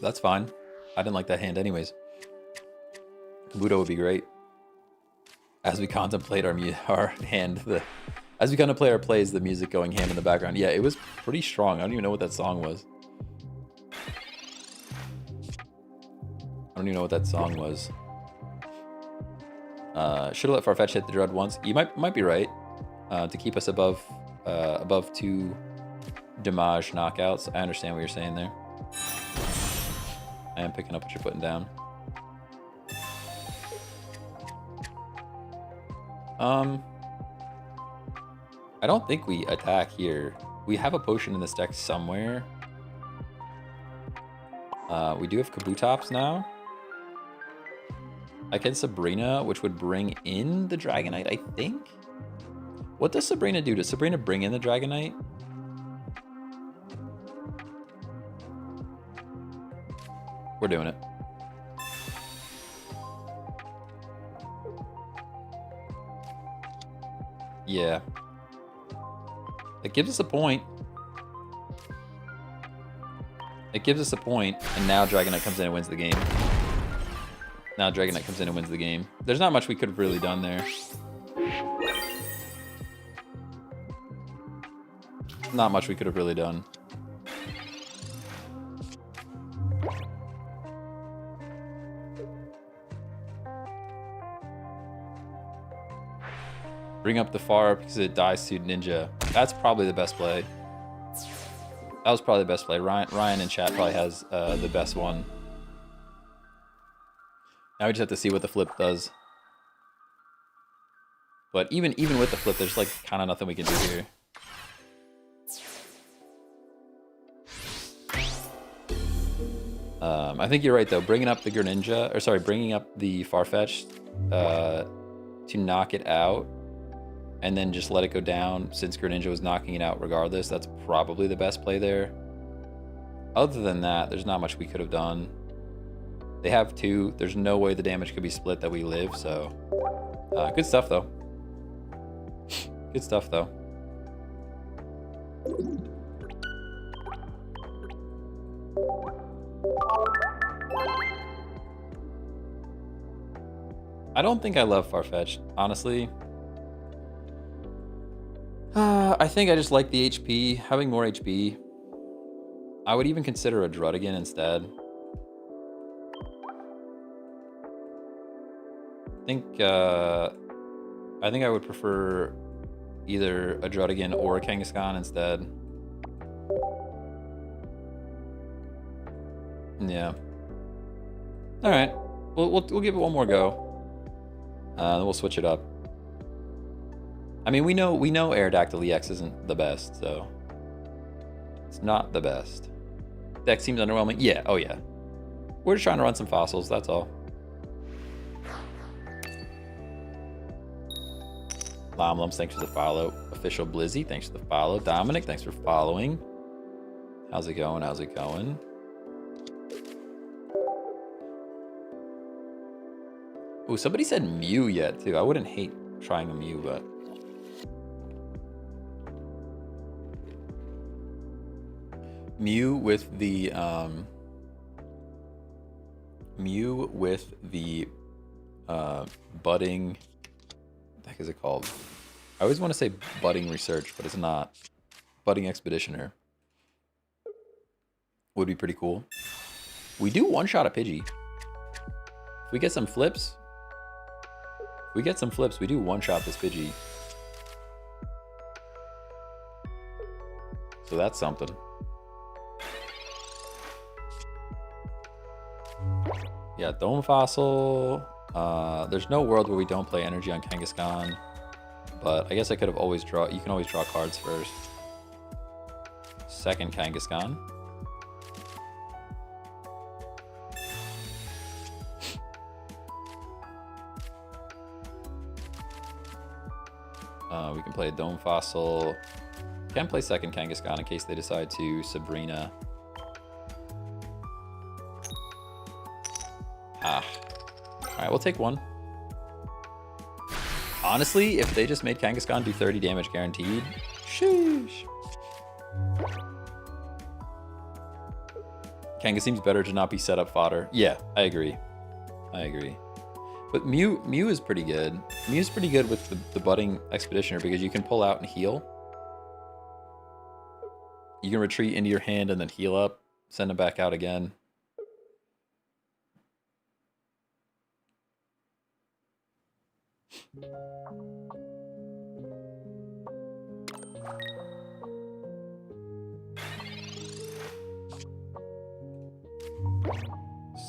That's fine. I didn't like that hand anyways. Kabuto would be great. As we contemplate our hand, as we contemplate our plays, the music going ham in the background. Yeah, it was pretty strong. I don't even know what that song was. I don't even know what that song was. Should have let Farfetch hit the Drud once. You might be right. To keep us above 2 damage knockouts. I understand what you're saying there. I am picking up what you're putting down. I don't think we attack here. We have a potion in this deck somewhere. We do have Kabutops now. I can Sabrina, which would bring in the Dragonite, I think. What does Sabrina do? Does Sabrina bring in the Dragonite? We're doing it. Yeah. It gives us a point. It gives us a point, and now Dragonite comes in and wins the game. Now Dragonite comes in and wins the game. There's not much we could have really done there. Not much we could have really done. Bring up the far because it dies to Ninja. That's probably the best play. That was probably the best play. Ryan in chat probably has the best one. Now we just have to see what the flip does. But even with the flip, there's like kind of nothing we can do here. I think you're right though. Bringing up the Greninja, or sorry, bringing up the Farfetch'd to knock it out, and then just let it go down since Greninja was knocking it out regardless. That's probably the best play there. Other than that, there's not much we could have done. They have 2. There's no way the damage could be split that we live, so... good stuff, though. Good stuff, though. I don't think I love Farfetch'd, honestly. I think I just like the HP, having more HP. I would even consider a Druddigon instead. I think I would prefer either a Druddigon or a Kangaskhan instead. Yeah. All right. We'll give it one more go. Then we'll switch it up. I mean, we know Aerodactyl EX isn't the best, so it's not the best. Deck seems underwhelming. Yeah. Oh yeah. We're just trying to run some fossils. That's all. Lomlums, thanks for the follow. Official Blizzy, thanks for the follow. Dominic, thanks for following. How's it going? How's it going? Oh, somebody said Mew yet too. I wouldn't hate trying a Mew, but Mew with the budding, what the heck is it called? I always want to say budding research, but it's not. Budding expeditioner would be pretty cool. We do one shot a Pidgey. If we get some flips, If we get some flips, we do one-shot this Pidgey. So that's something. Yeah, Dome Fossil. There's no world where we don't play energy on Kangaskhan. But I guess I could have always draw. You can always draw cards first. Second Kangaskhan. We can play a Dome Fossil. Can play second Kangaskhan in case they decide to Sabrina. Alright, we'll take one. Honestly, if they just made Kangaskhan do 30 damage guaranteed, sheesh. Kanga seems better to not be set up fodder. Yeah, I agree. I agree. But Mew is pretty good. Mew's pretty good with the Budding Expeditioner because you can pull out and heal. You can retreat into your hand and then heal up, send them back out again.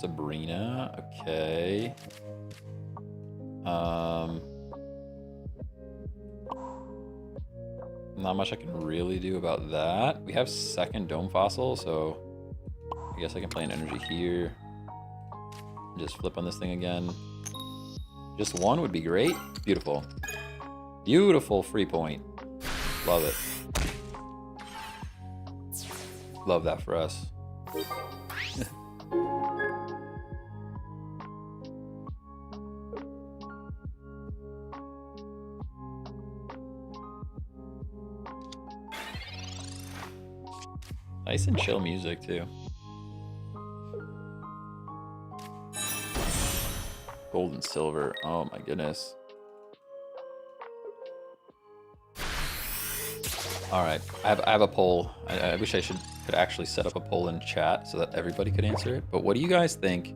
Sabrina, okay. Not much I can really do about that. We have second Dome Fossil, so I guess I can play an energy here. Just flip on this thing again. Just one would be great. Beautiful. Beautiful free point. Love it. Love that for us. Nice and chill music too. Gold and silver. Oh my goodness. All right, I have a poll. I wish I could actually set up a poll in chat so that everybody could answer it. But what do you guys think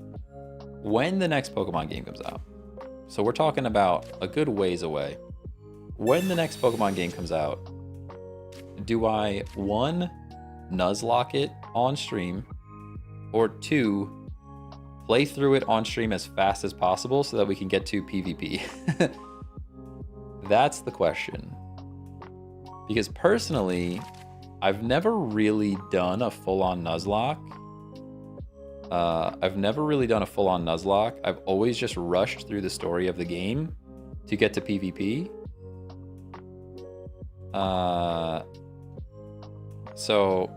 when the next Pokemon game comes out? So we're talking about a good ways away. When the next Pokemon game comes out, do I, 1, Nuzlocke it on stream, or 2, play through it on stream as fast as possible so that we can get to PvP? That's the question. Because personally, I've never really done a full-on Nuzlocke. I've always just rushed through the story of the game to get to PvP. So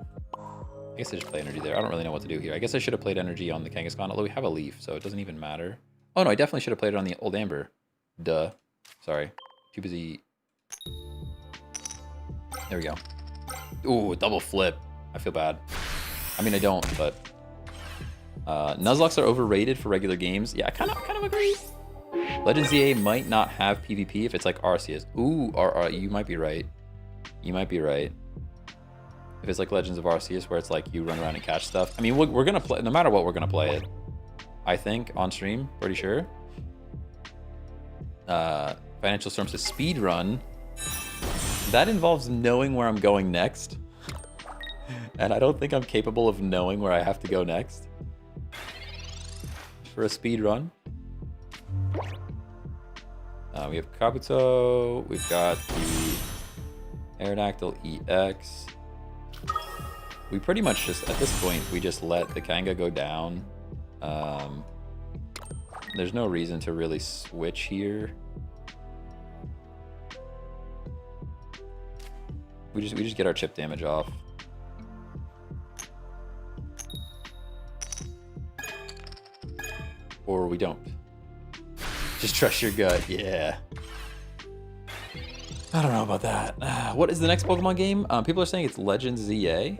I guess I just play energy there. I don't really know what to do here. I guess I should have played energy on the Kangaskhan, although we have a leaf, so it doesn't even matter. Oh no, I definitely should have played it on the old Amber. Duh. Sorry. Too busy. There we go. Ooh, double flip. I feel bad. I mean, I don't, but Nuzlocks are overrated for regular games. Yeah, I kind of agree. Legends ZA might not have PvP if it's like Arceus. Ooh, you might be right. You might be right. If it's like Legends of Arceus, where it's like you run around and catch stuff. I mean, we're gonna play, no matter what, we're gonna play it. I think on stream, pretty sure. Financial Storm says speed run. That involves knowing where I'm going next, and I don't think I'm capable of knowing where I have to go next for a speed run. We have Kabuto. We've got the Aerodactyl EX. We pretty much just, at this point, we just let the Kanga go down. There's no reason to really switch here. We just get our chip damage off. Or we don't. Just trust your gut, yeah. I don't know about that. What is the next Pokemon game? People are saying it's Legends ZA.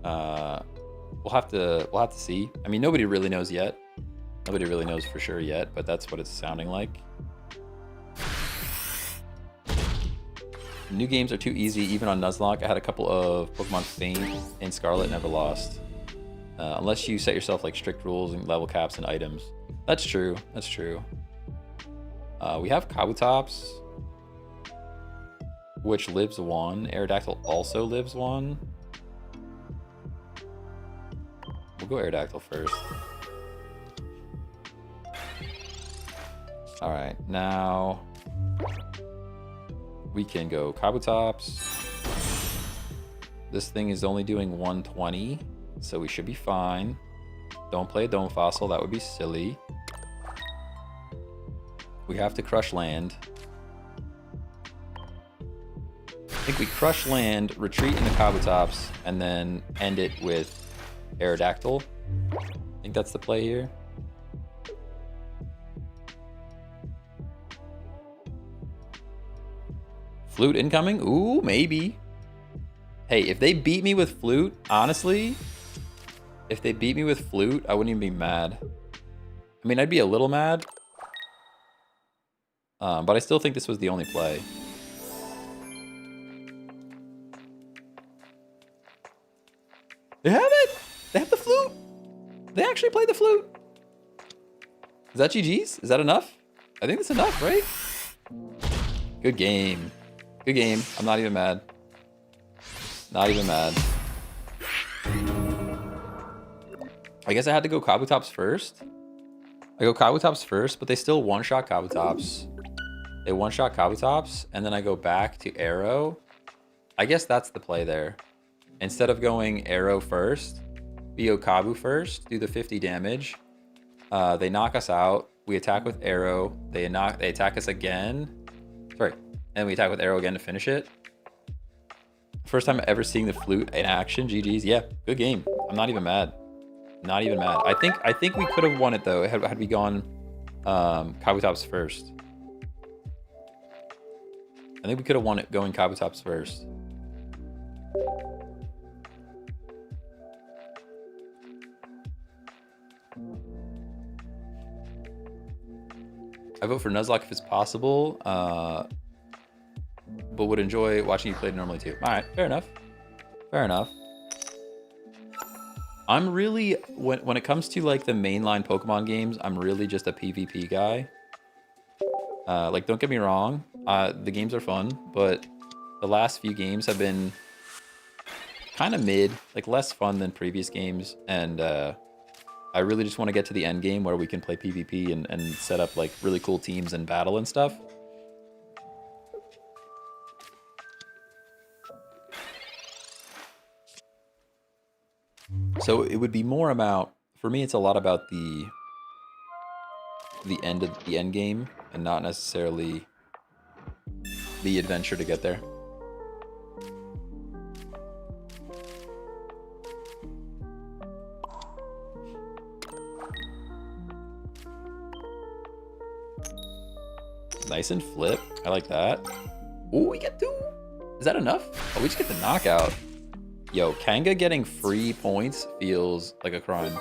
We'll have to see. I mean, nobody really knows yet. Nobody really knows for sure yet, but that's what it's sounding like. New games are too easy, even on Nuzlocke. I had a couple of Pokemon faint in Scarlet, never lost. Unless you set yourself like strict rules and level caps and items. That's true. That's true. We have Kabutops, which lives 1. Aerodactyl also lives 1. We'll go Aerodactyl first. Alright, now we can go Kabutops. This thing is only doing 120, so we should be fine. Don't play a Dome Fossil, that would be silly. We have to crush land. I think we crush land, retreat into Kabutops, and then end it with Aerodactyl. I think that's the play here. Flute incoming? Ooh, maybe. Hey, if they beat me with Flute, honestly, if they beat me with Flute, I wouldn't even be mad. I mean, I'd be a little mad. But I still think this was the only play. They have it! They have the Flute! They actually played the Flute! Is that GG's? Is that enough? I think that's enough, right? Good game. Good game. I'm not even mad. Not even mad. I guess I had to go Kabutops first. I go Kabutops first, but they still one-shot Kabutops. They one-shot Kabutops, and then I go back to Arrow. I guess that's the play there. Instead of going Arrow first, we go Kabu first, do the 50 damage. They knock us out. We attack with Arrow. They attack us again. Sorry. And we attack with Arrow again to finish it. First time ever seeing the Flute in action. GG's. Yeah, good game. I'm not even mad. Not even mad. I think we could have won it though had we gone Kabutops first. I think we could have won it going Kabutops first. I vote for Nuzlocke if it's possible, but would enjoy watching you play normally too. All right, fair enough. Fair enough. I'm really, when it comes to like the mainline Pokemon games, I'm really just a PvP guy. Like, don't get me wrong, the games are fun, but the last few games have been kind of mid, like less fun than previous games, and I really just want to get to the end game where we can play PvP and set up like really cool teams and battle and stuff. So it would be more about, for me, it's a lot about the end game and not necessarily the adventure to get there. Nice and flip. I like that. Oh, we get 2. Is that enough? Oh, we just get the knockout. Yo, Kanga getting free points feels like a crime.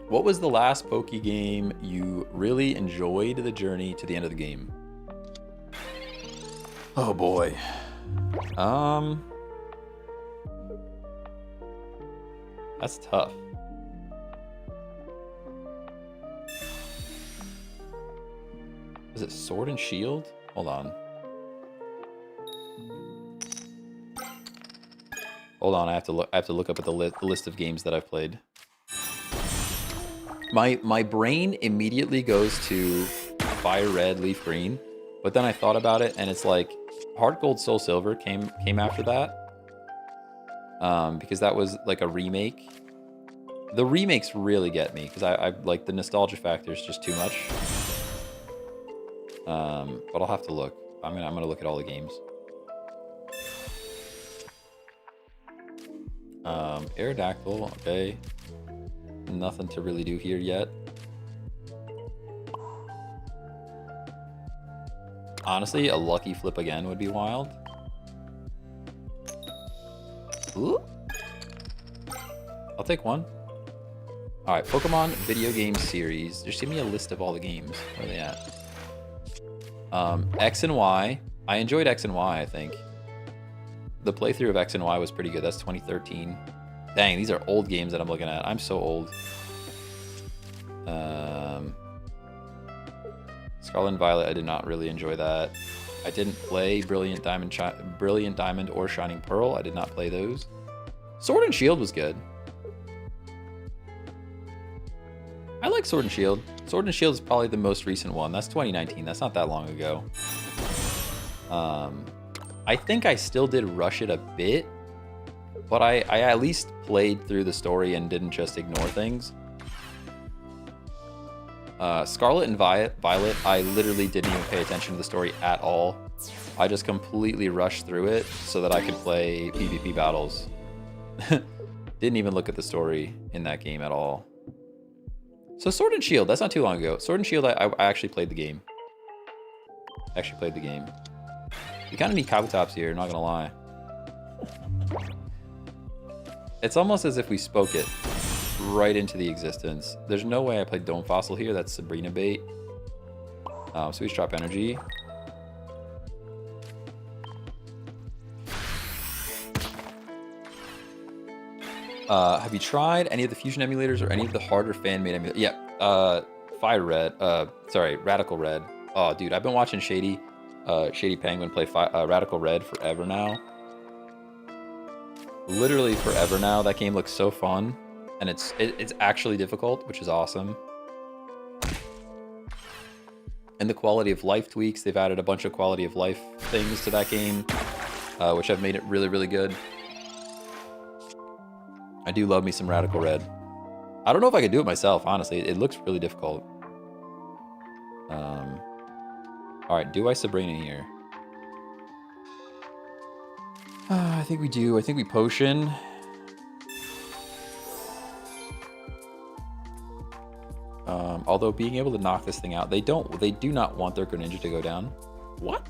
What was the last Poke game you really enjoyed the journey to the end of the game? Oh boy. That's tough. Is it Sword and Shield? Hold on. Hold on, I have to look up at the list of games that I've played. My brain immediately goes to Fire Red, Leaf Green, but then I thought about it, and it's like Heart Gold, Soul Silver came after that, because that was like a remake. The remakes really get me because I like the nostalgia factor is just too much. But I'll have to look. I'm gonna look at all the games. Aerodactyl, okay. Nothing to really do here yet. Honestly, a lucky flip again would be wild. Ooh. I'll take one. Alright, Pokemon video game series. Just give me a list of all the games. Where are they at? X and Y. I enjoyed X and Y, I think. The playthrough of X and Y was pretty good. That's 2013. Dang, these are old games that I'm looking at. I'm so old. Scarlet and Violet, I did not really enjoy that. I didn't play Brilliant Diamond or Shining Pearl. I did not play those. Sword and Shield was good. I like Sword and Shield. Sword and Shield is probably the most recent one. That's 2019. That's not that long ago. I think I still did rush it a bit, but I at least played through the story and didn't just ignore things. Scarlet and Violet, I literally didn't even pay attention to the story at all. I just completely rushed through it so that I could play PvP battles. Didn't even look at the story in that game at all. So Sword and Shield, that's not too long ago. Sword and Shield, I actually played the game. You kind of need Kabutops here, not gonna lie. It's almost as if we spoke it right into the existence. There's no way I played Dome Fossil here. That's Sabrina bait. So we drop energy. Have you tried any of the fusion emulators or any of the harder fan-made emulators? Yeah, Fire Red. Sorry, Radical Red. Oh, dude, I've been watching Shady Penguin play Radical Red forever now. Literally forever now. That game looks so fun, and it's actually difficult, which is awesome. And the quality of life tweaks, they've added a bunch of quality of life things to that game, which have made it really, really good. I do love me some Radical Red. I don't know if I could do it myself, honestly. It looks really difficult. All right, do I Sabrina here? I think we do. I think we potion. Although being able to knock this thing out, they do not want their Greninja to go down. What?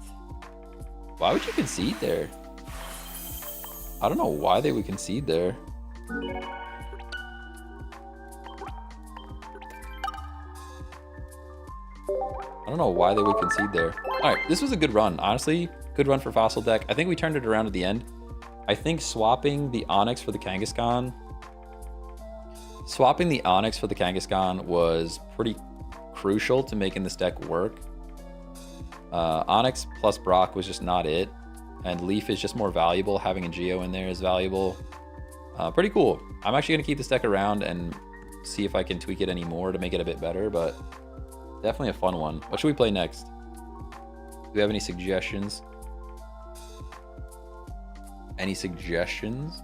Why would you concede there? I don't know why they would concede there. I don't know why they would concede there. All right, this was a good run. Honestly, good run for Fossil deck. I think we turned it around at the end. I think swapping the Onyx for the Kangaskhan was pretty crucial to making this deck work. Onyx plus Brock was just not it. And Leaf is just more valuable. Having a Geo in there is valuable. Pretty cool. I'm actually going to keep this deck around and see if I can tweak it any more to make it a bit better, but definitely a fun one. What should we play next? Do we have any suggestions? Any suggestions?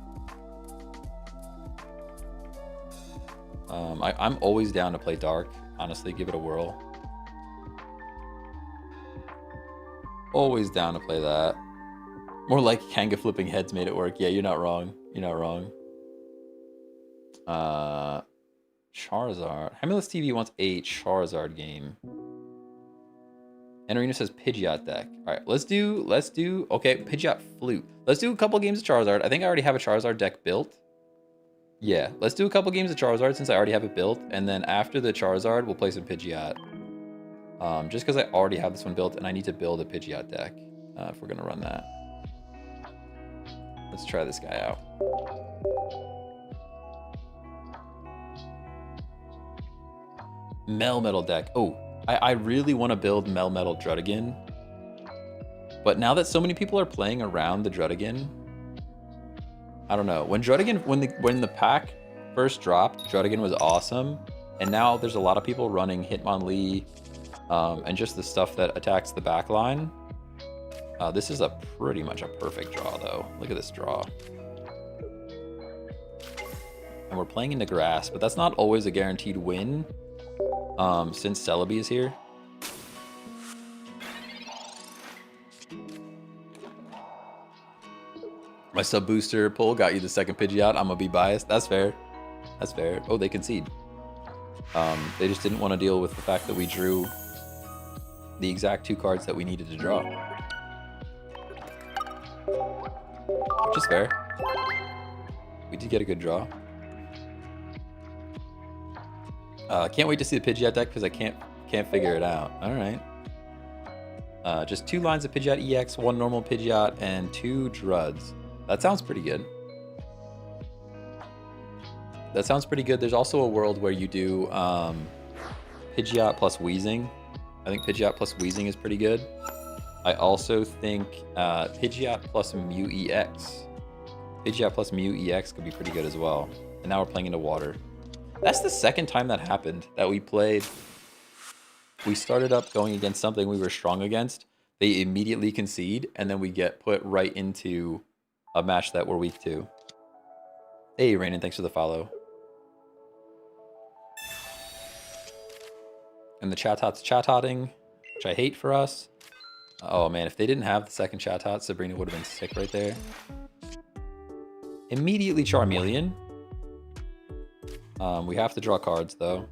I'm always down to play Dark. Honestly, give it a whirl. Always down to play that. More like Kanga flipping heads made it work. Yeah, you're not wrong. You're not wrong. Charizard. Hamulus TV wants a Charizard game. And Arena says Pidgeot deck. All right, let's do, okay, Pidgeot Flute. Let's do a couple games of Charizard. I think I already have a Charizard deck built. Yeah, let's do a couple games of Charizard since I already have it built. And then after the Charizard, we'll play some Pidgeot. Just because I already have this one built and I need to build a Pidgeot deck if we're going to run that. Let's try this guy out. Melmetal deck. Oh, I really want to build Melmetal Druddigon. But now that so many people are playing around the Druddigon, I don't know. When Druddigon, when the pack first dropped, Druddigon was awesome. And now there's a lot of people running Hitmonlee and just the stuff that attacks the back line. This is pretty much a perfect draw, though. Look at this draw. And we're playing into grass, but that's not always a guaranteed win since Celebi is here. My sub booster pull got you the second Pidgeot. I'm gonna be biased. That's fair. That's fair. Oh, they concede. They just didn't want to deal with the fact that we drew the exact 2 cards that we needed to draw. Which is fair. We did get a good draw. Can't wait to see the Pidgeot deck because I can't figure it out. All right. Just 2 lines of Pidgeot EX, 1 normal Pidgeot, and 2 Druds. That sounds pretty good. That sounds pretty good. There's also a world where you do Pidgeot plus Wheezing. I think Pidgeot plus Wheezing is pretty good. I also think Pidgeot plus Mew EX. Pidgeot plus Mew EX could be pretty good as well. And now we're playing into water. That's the second time that happened, that we played. We started up going against something we were strong against. They immediately concede, and then we get put right into a match that we're weak to. Hey, Rainin, thanks for the follow. And the Chatot's Chatotting, which I hate for us. Oh man, if they didn't have the second Chatot, Sabrina would have been sick right there. Immediately Charmeleon. We have to draw cards though.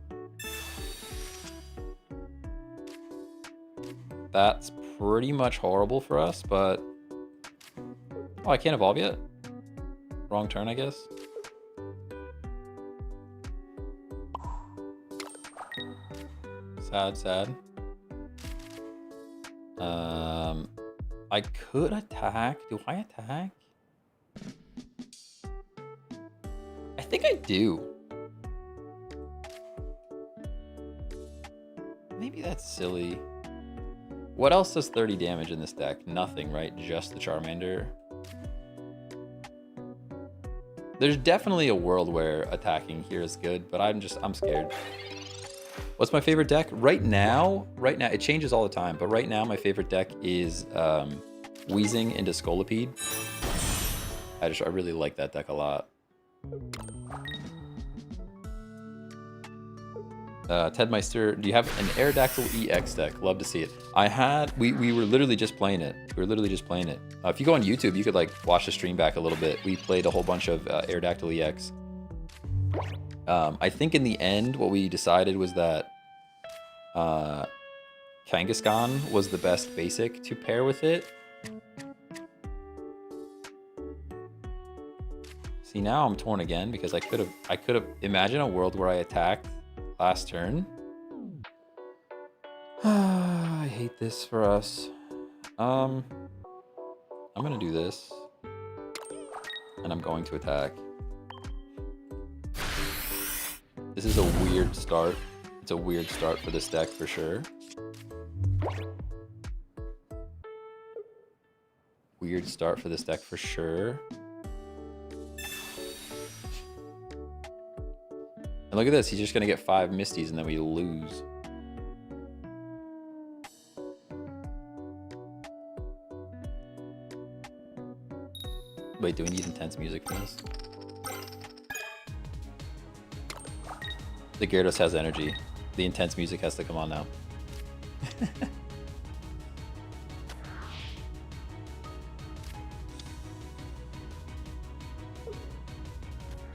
That's pretty much horrible for us, but... Oh, I can't evolve yet? Wrong turn, I guess. Sad, sad. I could attack. Do I attack? I think I do. Maybe that's silly. What else does 30 damage in this deck? Nothing, right? Just the Charmander. There's definitely a world where attacking here is good, but I'm scared. What's my favorite deck? Right now, it changes all the time, but right now my favorite deck is Wheezing into Scolipede. I really like that deck a lot. Tedmeister, do you have an Aerodactyl EX deck? Love to see it. We were literally just playing it. If you go on YouTube, you could like watch the stream back a little bit. We played a whole bunch of Aerodactyl EX. I think in the end, what we decided was that Kangaskhan was the best basic to pair with it. See, now I'm torn again because I could have imagined a world where I attacked last turn. I hate this for us. I'm gonna do this, and I'm going to attack. This is a weird start. It's a weird start for this deck for sure. Weird start for this deck for sure. And look at this, he's just gonna get 5 Misties and then we lose. Wait, do we need intense music for this? The Gyarados has energy. The intense music has to come on now.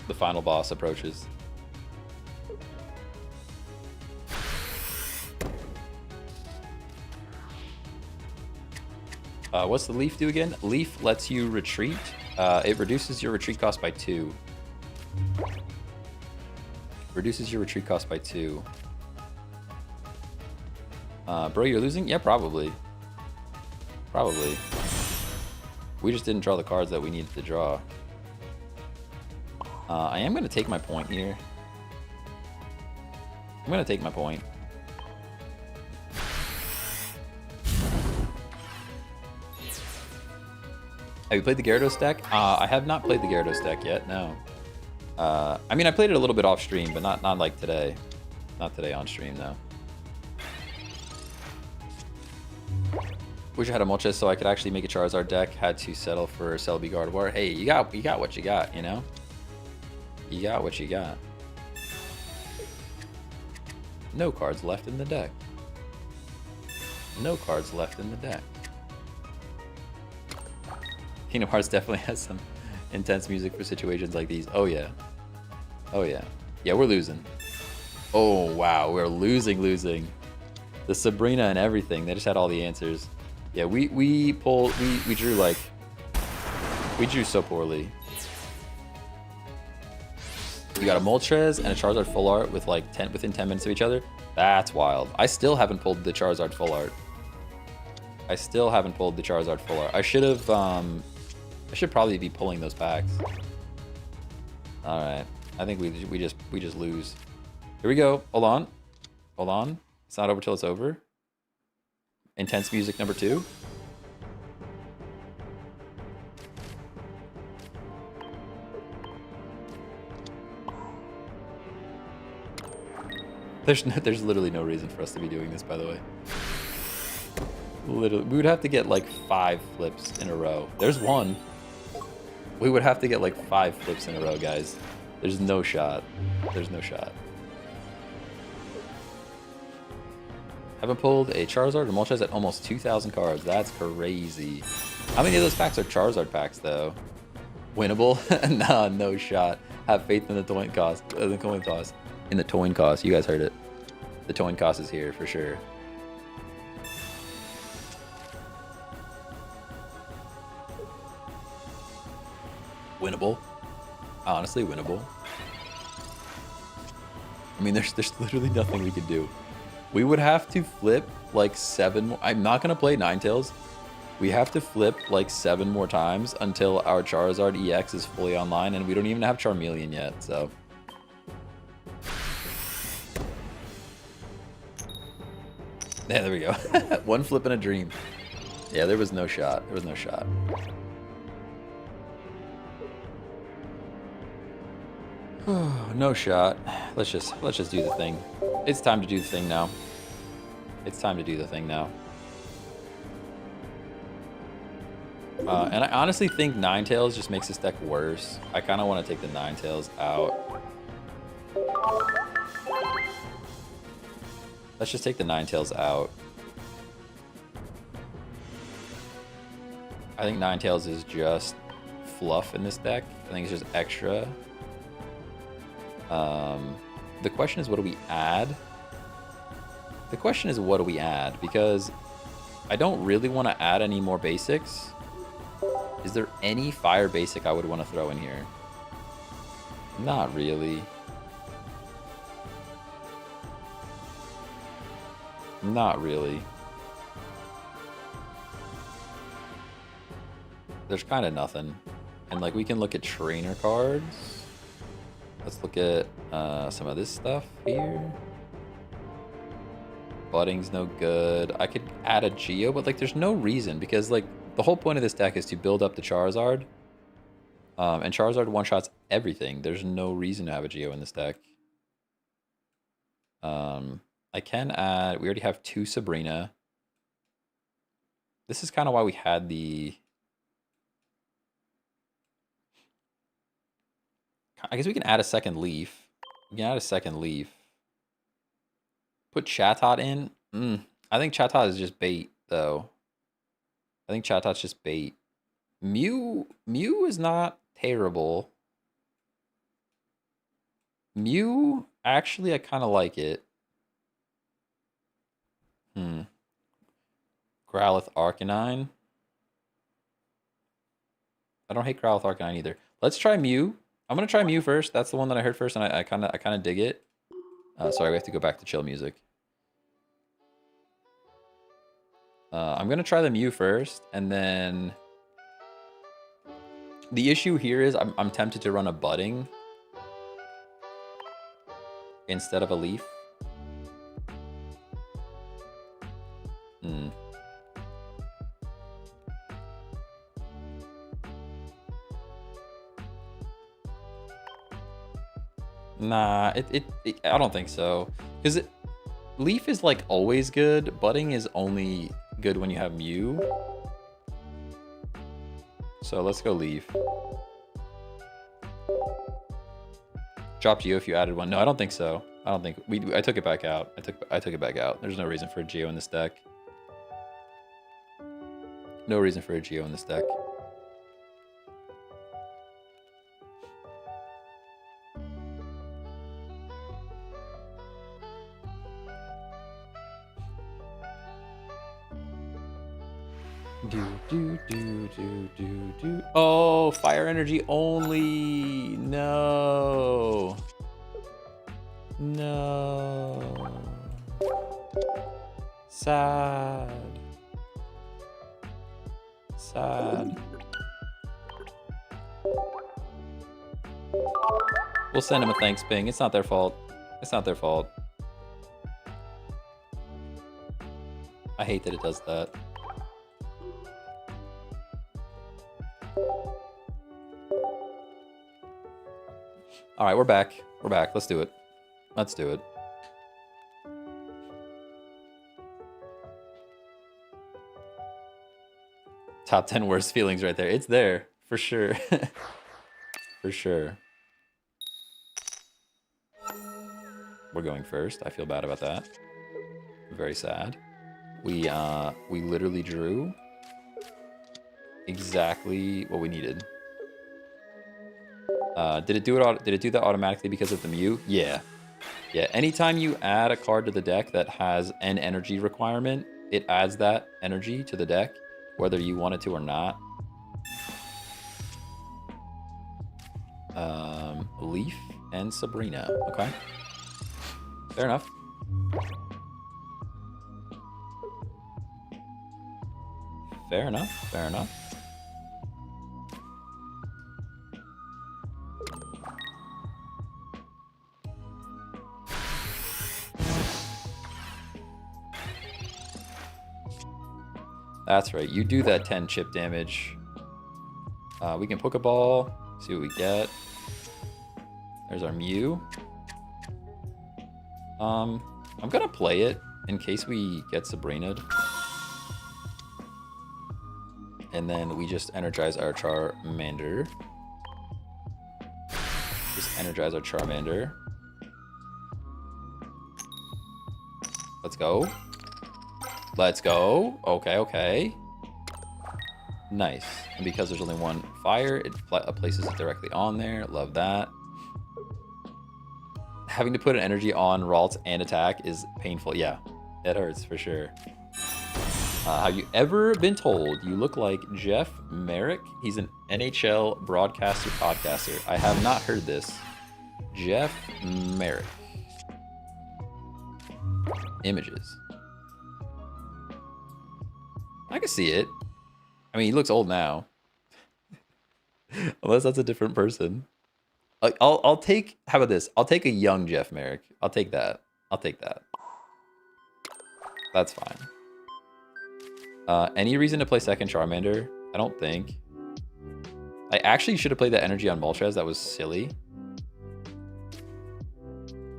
The final boss approaches. What's the Leaf do again? Leaf lets you retreat. It reduces your retreat cost by 2. Reduces your retreat cost by 2. Bro, you're losing? Yeah, probably. Probably. We just didn't draw the cards that we needed to draw. I am going to take my point here. I'm going to take my point. Have you played the Gyarados deck? I have not played the Gyarados deck yet, no. I mean, I played it a little bit off stream, but not like today. Not today on stream, though. Wish I had a Moltres so I could actually make a Charizard deck. Had to settle for Celebi Gardevoir. Hey, you got what you got, you know? You got what you got. No cards left in the deck. No cards left in the deck. Kingdom Hearts definitely has some intense music for situations like these. Oh yeah. Oh yeah. Yeah, we're losing. Oh wow, we're losing. The Sabrina and everything. They just had all the answers. Yeah, we drew like, we drew so poorly. We got a Moltres and a Charizard full art with like within 10 minutes of each other. That's wild. I still haven't pulled the Charizard full art. I should probably be pulling those packs. All right. I think we just lose. Here we go. Hold on. Hold on. It's not over till it's over. Intense music number 2. There's literally no reason for us to be doing this, by the way. Literally, we would have to get like 5 flips in a row. There's one. We would have to get like 5 flips in a row, guys. There's no shot. There's no shot. Haven't pulled a Charizard or Moltres at almost 2,000 cards. That's crazy. How many of those packs are Charizard packs, though? Winnable? Nah, no shot. Have faith in the coin cost. The coin toss. In the coin cost. You guys heard it. The coin cost is here for sure. Winnable. Honestly, winnable. I mean, there's literally nothing we could do. We would have to flip like 7 more. I'm not going to play Ninetales. We have to flip like 7 more times until our Charizard EX is fully online, and we don't even have Charmeleon yet, so. Yeah, there we go. 1 flip and a dream. Yeah, there was no shot. There was no shot. No shot. Let's just do the thing. It's time to do the thing now. It's time to do the thing now. And I honestly think Ninetales just makes this deck worse. I kind of want to take the Ninetales out. Let's just take the Ninetales out. I think Ninetales is just fluff in this deck. I think it's just extra. The question is, what do we add? The question is, what do we add? Because I don't really want to add any more basics. Is there any fire basic I would want to throw in here? Not really. Not really. There's kind of nothing. And like, we can look at trainer cards. Let's look at some of this stuff here. Budding's no good. I could add a Geo, but like, there's no reason, because like, the whole point of this deck is to build up the Charizard. And Charizard one-shots everything. There's no reason to have a Geo in this deck. I can add... We already have 2 Sabrina. This is kind of why we had the... I guess we can add a second Leaf. We can add a second Leaf. Put Chatot in. I think Chatot is just bait, though. I think Chatot's just bait. Mew is not terrible. Mew, actually, I kind of like it. Growlithe Arcanine. I don't hate Growlithe Arcanine either. Let's try Mew. I'm gonna try Mew first. That's the one that I heard first, and I kind of dig it. Sorry, we have to go back to chill music. I'm gonna try the Mew first, and then the issue here is I'm tempted to run a Budding instead of a Leaf. Nah, I don't think so. Because Leaf is like always good. Budding is only good when you have Mew. So let's go Leaf. Drop Geo if you added one. No, I don't think so. I don't think I took it back out. I took it back out. There's no reason for a Geo in this deck. No reason for a Geo in this deck. Oh, fire energy only. No. No. Sad. Sad. We'll send him a thanks ping. It's not their fault. It's not their fault. I hate that it does that. All right, we're back. We're back. Let's do it. Let's do it. Top 10 worst feelings right there. It's there, for sure. For sure. We're going first. I feel bad about that. Very sad. We literally drew exactly what we needed. Did it do that automatically because of the Mew? Yeah. Yeah, anytime you add a card to the deck that has an energy requirement, it adds that energy to the deck, whether you want it to or not. Leaf and Sabrina. Okay. Fair enough. Fair enough. Fair enough. That's right. You do that 10 chip damage. We can Pokeball. See what we get. There's our Mew. I'm gonna play it in case we get Sabrina'd. And then we just energize our Charmander. Just energize our Charmander. Let's go. Let's go. Okay, okay. Nice. And because there's only one fire, it places it directly on there. Love that. Having to put an energy on Ralts and attack is painful. Yeah, it hurts for sure. Have you ever been told you look like Jeff Merrick? He's an NHL broadcaster podcaster. I have not heard this. Jeff Merrick. Images. I can see it. I mean, he looks old now. Unless that's a different person. Like, I'll take, how about this? I'll take a young Jeff Merrick. I'll take that. I'll take that. That's fine. Any reason to play second Charmander? I don't think. I actually should have played that energy on Moltres. That was silly.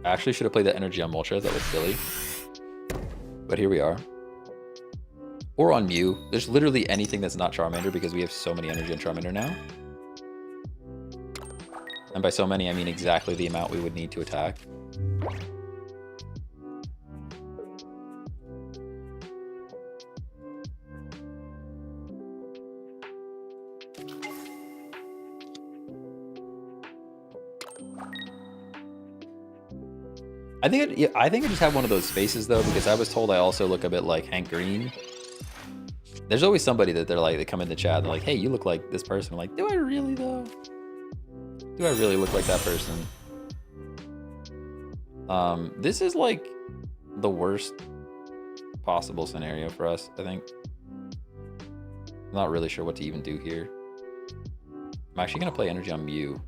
I actually should have played that energy on Moltres. That was silly. But here we are. Or on Mew. There's literally anything that's not Charmander because we have so many energy on Charmander now. And by so many, I mean exactly the amount we would need to attack. I think I just have one of those faces though, because I was told I also look a bit like Hank Green. There's always somebody that they come in the chat and they're like, hey, you look like this person. I'm like, do I really though? Do I really look like that person? This is like the worst possible scenario for us, I think. I'm not really sure what to even do here. I'm actually gonna play energy on Mew.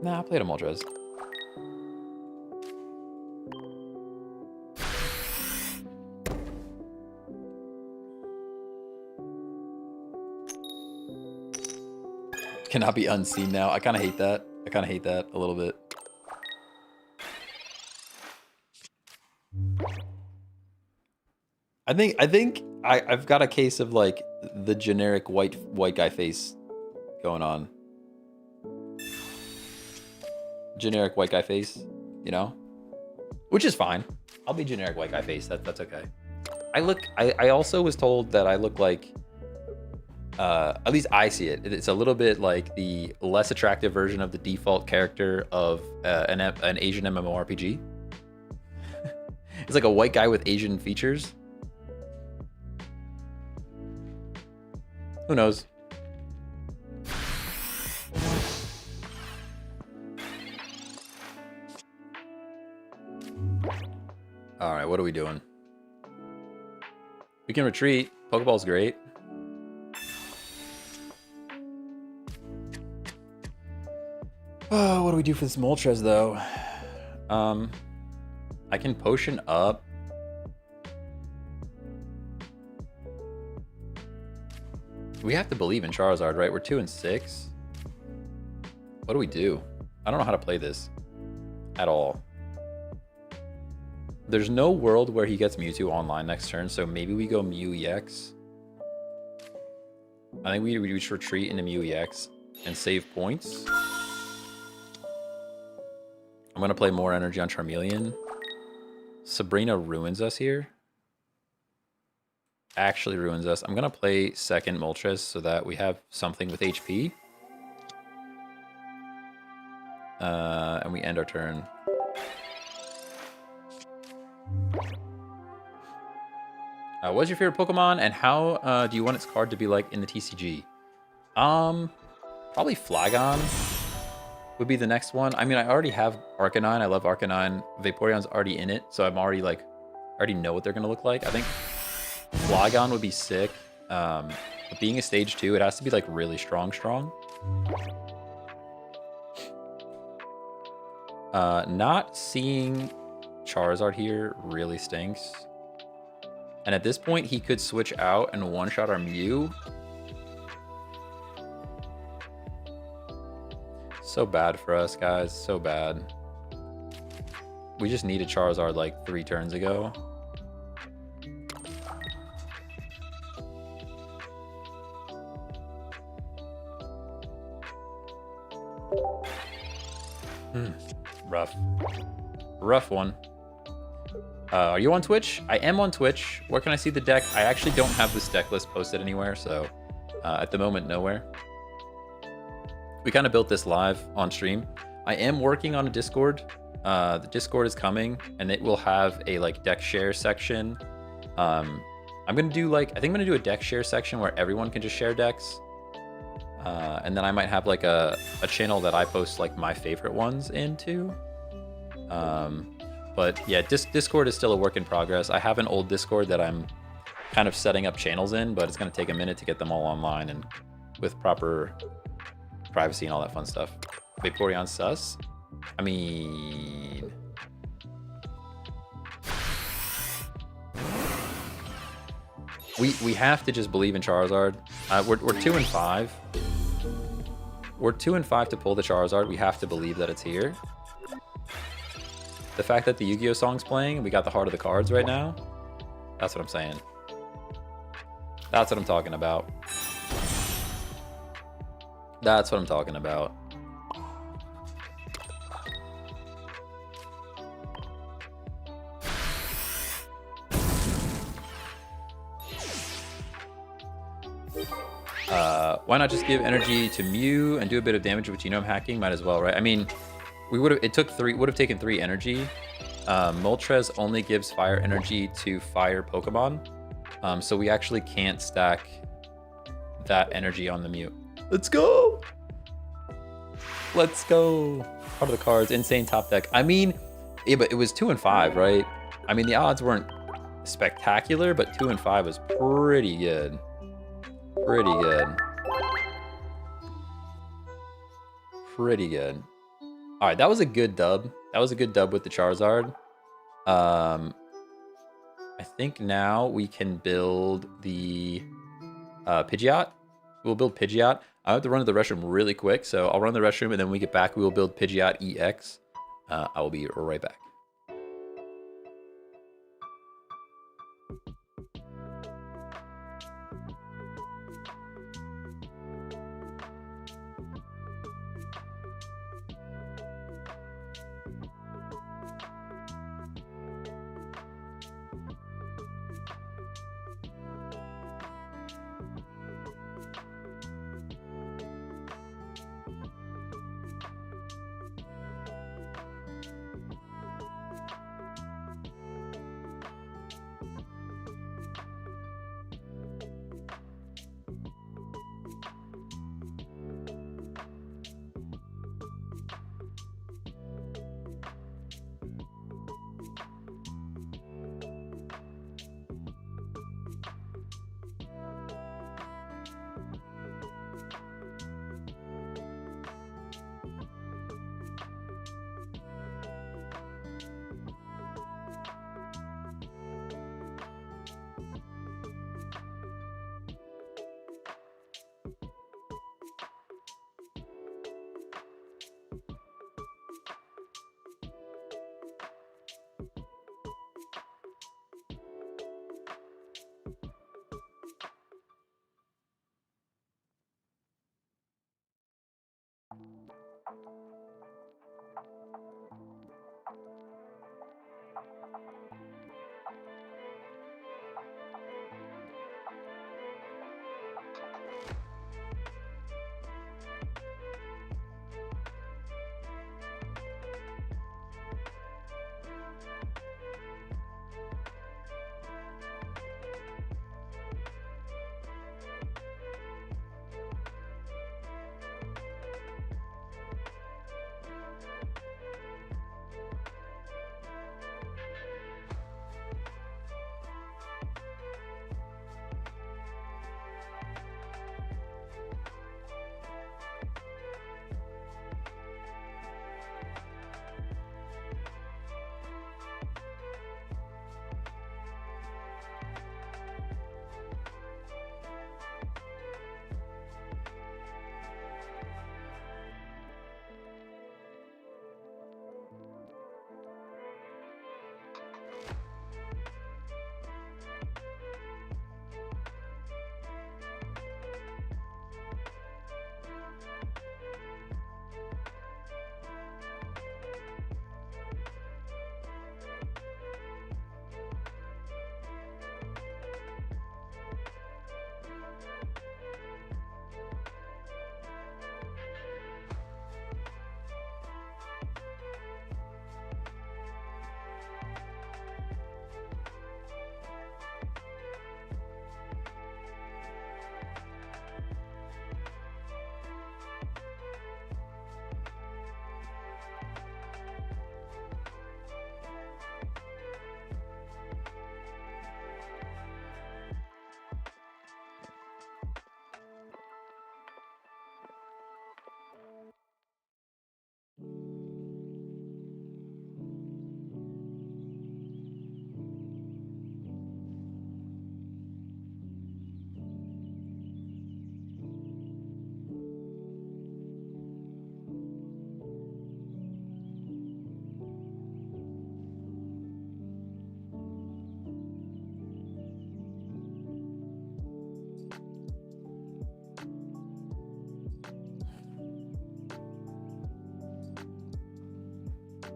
Nah, I'll play it on Moltres. Cannot be unseen now. I kind of hate that. I kind of hate that a little bit. I think I've got a case of like the generic white guy face going on. Generic white guy face, you know, which is fine. I'll be generic white guy face. That's okay. I also was told that I look like, at least I see it. It's a little bit like the less attractive version of the default character of an Asian MMORPG. It's like a white guy with Asian features. Who knows? All right, what are we doing? We can retreat. Pokeball's great. Oh, what do we do for this Moltres, though? I can potion up. We have to believe in Charizard, right? We're 2 and 6. What do we do? I don't know how to play this at all. There's no world where he gets Mewtwo online next turn, so maybe we go Mew EX. I think we just retreat into Mew EX and save points. I'm going to play more energy on Charmeleon. Sabrina ruins us here. Actually ruins us. I'm going to play second Moltres so that we have something with HP. And we end our turn. What's your favorite Pokemon, and how do you want its card to be like in the TCG? Probably Flagon would be the next one. I mean, I already have Arcanine. I love Arcanine. Vaporeon's already in it, so I'm already like, I already know what they're gonna look like. I think Flagon would be sick. But being a stage 2, it has to be like really strong. Not seeing Charizard here really stinks. And at this point, he could switch out and one-shot our Mew. So bad for us, guys. So bad. We just needed Charizard like 3 turns ago. Rough. Rough one. Are you on Twitch? I am on Twitch. Where can I see the deck? I actually don't have this deck list posted anywhere, so at the moment, nowhere. We kind of built this live on stream. I am working on a Discord. The Discord is coming, and it will have a like deck share section. I'm gonna do like, I think I'm gonna do a deck share section where everyone can just share decks. And then I might have like a channel that I post like my favorite ones into. But yeah, Discord is still a work in progress. I have an old Discord that I'm kind of setting up channels in, but it's going to take a minute to get them all online and with proper privacy and all that fun stuff. Vaporeon sus? I mean... We have to just believe in Charizard. We're 2 and 5. We're 2 and 5 to pull the Charizard. We have to believe that it's here. The fact that the Yu-Gi-Oh song's playing and we got the heart of the cards right now, that's what I'm saying. That's what I'm talking about. That's what I'm talking about. Why not just give energy to Mew and do a bit of damage with genome hacking? Might as well, right? I mean, we would have. It took 3. Would have taken 3 energy. Moltres only gives fire energy to fire Pokemon, so we actually can't stack that energy on the Mew. Let's go. Let's go. Part of the cards, insane top deck. I mean, yeah, but it was 2 and 5, right? I mean, the odds weren't spectacular, but 2 and 5 was pretty good. Pretty good. Pretty good. All right, that was a good dub. That was a good dub with the Charizard. I think now we can build the Pidgeot. We'll build Pidgeot. I have to run to the restroom really quick, so I'll run to the restroom, and then when we get back, we will build Pidgeot EX. I will be right back.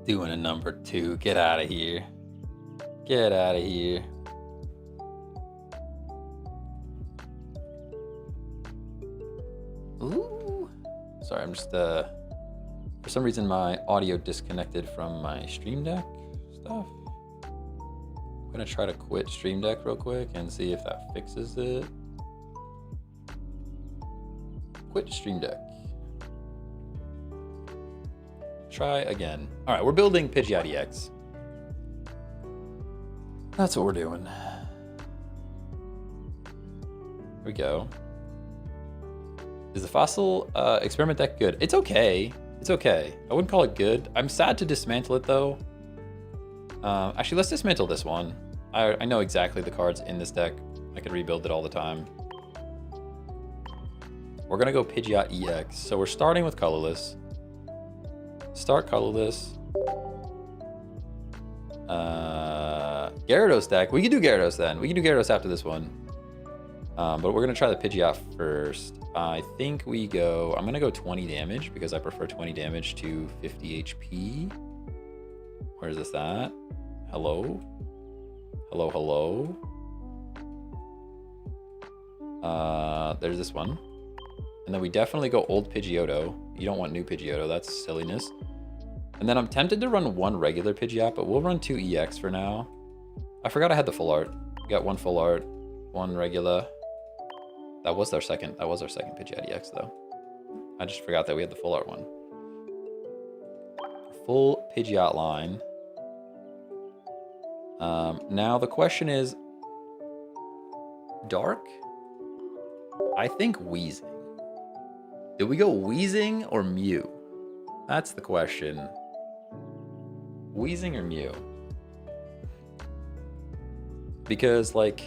Doing a number 2. Get out of here. Get out of here. Ooh. Sorry, I'm just for some reason my audio disconnected from my Stream Deck stuff. I'm gonna try to quit Stream Deck real quick and see if that fixes it. Quit Stream Deck. Try again. All right, we're building Pidgeot EX. That's what we're doing. Here we go. Is the fossil experiment deck good? It's okay. It's okay. I wouldn't call it good. I'm sad to dismantle it though. Actually, let's dismantle this one. I know exactly the cards in this deck. I could rebuild it all the time. We're gonna go Pidgeot EX. So we're starting with colorless. Start colorless. Gyarados deck. We can do Gyarados then. We can do Gyarados after this one. But we're gonna try the Pidgeot first. I think we go, I'm gonna go 20 damage because I prefer 20 damage to 50 HP. Where is this at? Hello? Hello, hello? There's this one. And then we definitely go old Pidgeotto. You don't want new Pidgeotto, that's silliness. And then I'm tempted to run one regular Pidgeot, but we'll run 2 EX for now. I forgot I had the full art. We got 1 full art, 1 regular. That was our second Pidgeot EX though. I just forgot that we had the full art one. Full Pidgeot line. Now the question is, Dark? I think Wheezing. Did we go Wheezing or Mew? That's the question. Wheezing or Mew? Because like,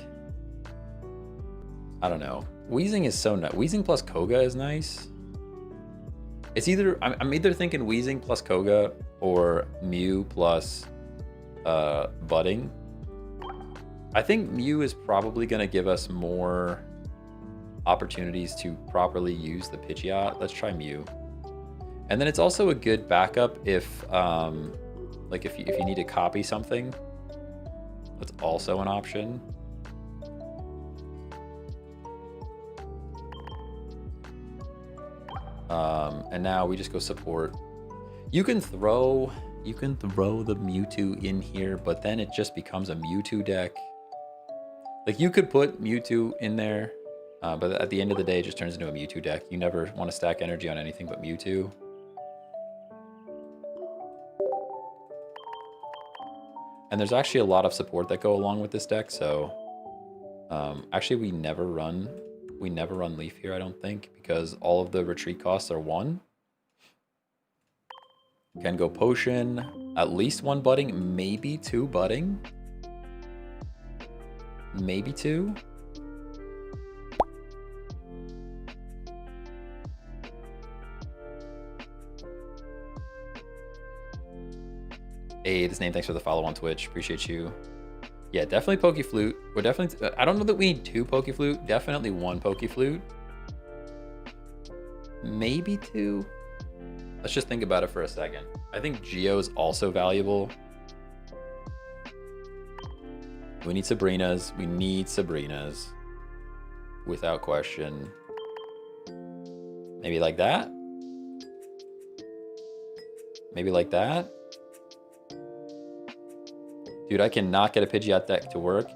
I don't know. Wheezing is so nice. Wheezing plus Koga is nice. It's either, I'm either thinking Wheezing plus Koga or Mew plus Budding. I think Mew is probably gonna give us more opportunities to properly use the Pidgeot. Let's try Mew. And then it's also a good backup if, like if you need to copy something, that's also an option. And now we just go support. You can throw the Mewtwo in here, but then it just becomes a Mewtwo deck. Like you could put Mewtwo in there, but at the end of the day, it just turns into a Mewtwo deck. You never want to stack energy on anything but Mewtwo. And there's actually a lot of support that go along with this deck, so actually we never run Leaf here, I don't think, because all of the retreat costs are 1. Can go Potion, at least 1 Budding, maybe 2 Budding. Maybe 2. Hey, this name, thanks for the follow on Twitch. Appreciate you. Yeah, definitely Pokeflute. We're definitely, I don't know that we need 2 Pokeflute. Definitely 1 Pokeflute. Maybe 2. Let's just think about it for a second. I think Geo is also valuable. We need Sabrinas. We need Sabrinas. Without question. Maybe like that? Maybe like that? Dude, I cannot get a Pidgeot deck to work.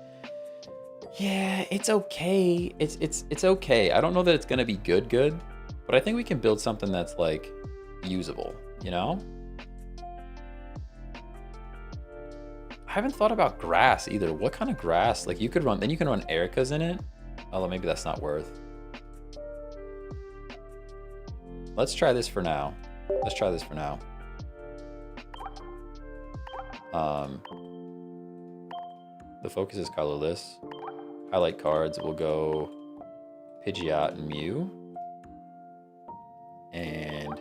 Yeah, it's okay. It's okay. I don't know that it's gonna be good, but I think we can build something that's like usable, you know? I haven't thought about grass either. What kind of grass? Like you could run, then you can run Erica's in it. Although maybe that's not worth. Let's try this for now. Let's try this for now. The focus is colorless. Highlight cards, we'll go Pidgeot and Mew. And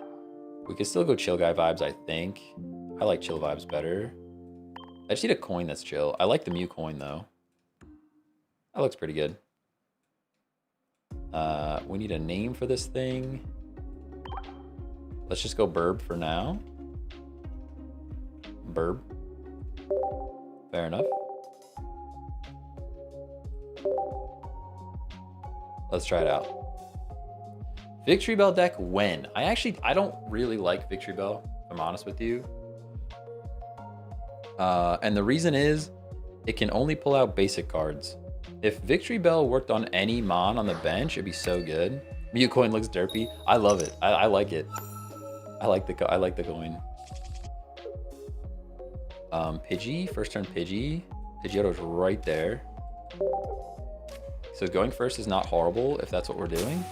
we could still go Chill Guy vibes, I think. I like Chill vibes better. I just need a coin that's chill. I like the Mew coin though. That looks pretty good. We need a name for this thing. Let's just go Burb for now. burb. Fair enough. Let's try it out. Victory Bell deck when? I don't really like Victory Bell, if I'm honest with you. And the reason is, it can only pull out basic cards. If Victory Bell worked on any Mon on the bench, it'd be so good. Mew coin looks derpy. I love it. I like it. I like the coin. Pidgey, first turn Pidgey. Pidgeotto's right there. So going first is not horrible if that's what we're doing.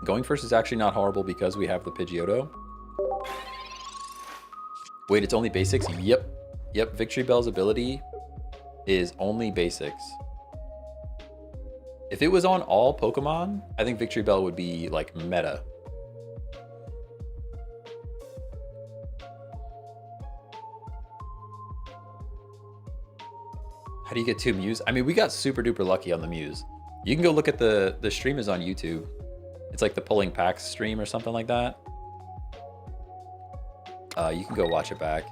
Going first is actually not horrible because we have the Pidgeotto. Wait, it's only basics? Yep. Yep, Victory Bell's ability is only basics. If it was on all Pokemon, I think Victory Bell would be like meta. How do you get 2 Mews? I mean, we got super duper lucky on the Mews. You can go look at the stream is on YouTube. It's like the pulling packs stream or something like that. You can go watch it back.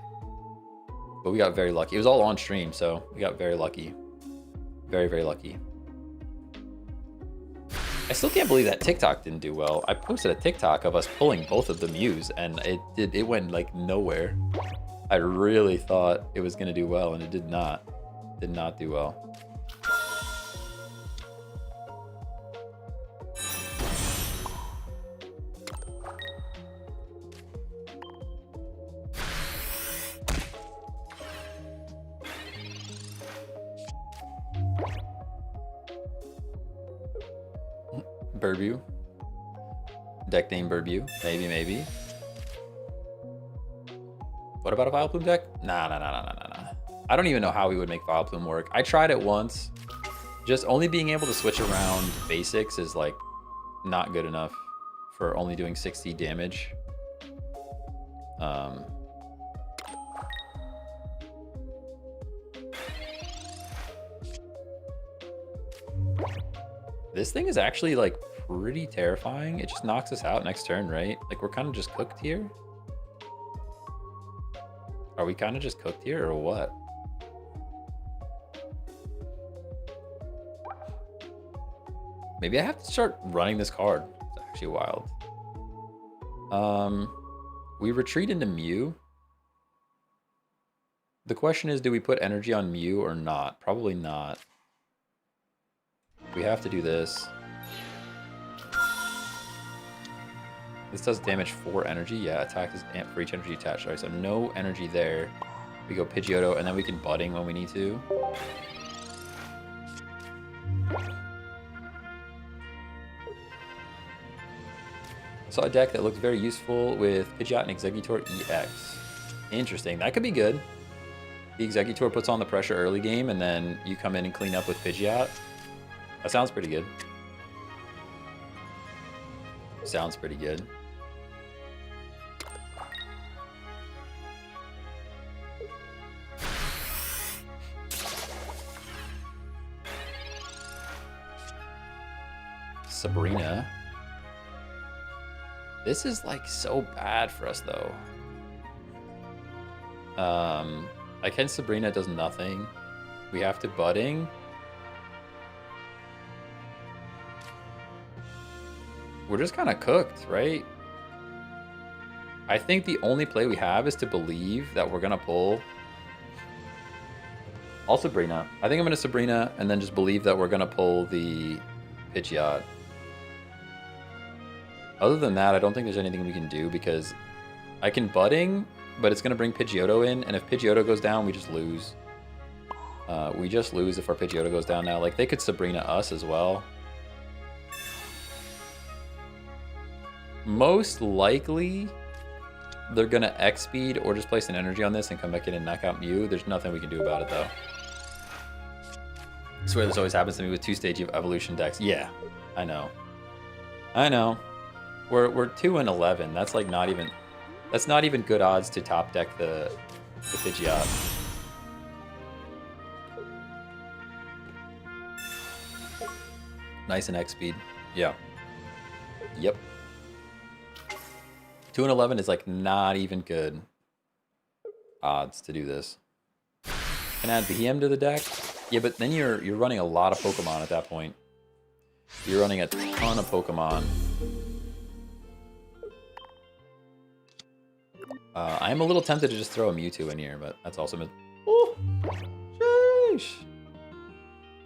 But we got very lucky. It was all on stream, so we got very lucky. Very, very lucky. I still can't believe that TikTok didn't do well. I posted a TikTok of us pulling both of the Mews, and it went like nowhere. I really thought it was gonna do well, and it did not. Did not do well. Burbu. Deck name Burbu. Maybe, maybe. What about a Vileplume deck? Nah. I don't even know how we would make Vileplume work. I tried it once. Just only being able to switch around basics is like not good enough for only doing 60 damage. This thing is actually like pretty terrifying. It just knocks us out next turn, right? Like we're kind of just cooked here. Are we kind of just cooked here or what? Maybe I have to start running this card. It's actually wild. We retreat into Mew. The question is, do we put energy on Mew or not? Probably not. We have to do this. This does damage 4 energy. Yeah, attack is amp for each energy attached. Right, so no energy there. We go Pidgeotto, and then we can budding when we need to. Saw a deck that looked very useful with Pidgeot and Exeggutor EX. Interesting. That could be good. The Exeggutor puts on the pressure early game, and then you come in and clean up with Pidgeot. That sounds pretty good. Sounds pretty good. Sabrina. This is like so bad for us though. Against Sabrina does nothing. We have to budding. We're just kind of cooked, right? I think the only play we have is to believe that we're gonna pull. I'll Sabrina. I think I'm gonna Sabrina and then just believe that we're gonna pull the Pidgeot. Other than that, I don't think there's anything we can do because I can budding, but it's gonna bring Pidgeotto in, and if Pidgeotto goes down, we just lose. We just lose if our Pidgeotto goes down now. Like they could Sabrina us as well. Most likely, they're gonna X-Speed or just place an energy on this and come back in and knock out Mew. There's nothing we can do about it though. I swear this always happens to me with 2-stage evolution decks. Yeah, I know. I know. We're 2 and 11. That's like not even. That's not even good odds to top deck the Pidgeot. Nice and X-Speed. Yeah. Yep. 2 and 11 is like not even good odds to do this. Can add BM to the deck. Yeah, but then you're running a lot of Pokemon at that point. You're running a ton of Pokemon. I am a little tempted to just throw a Mewtwo in here, but that's also... Oh! Sheesh!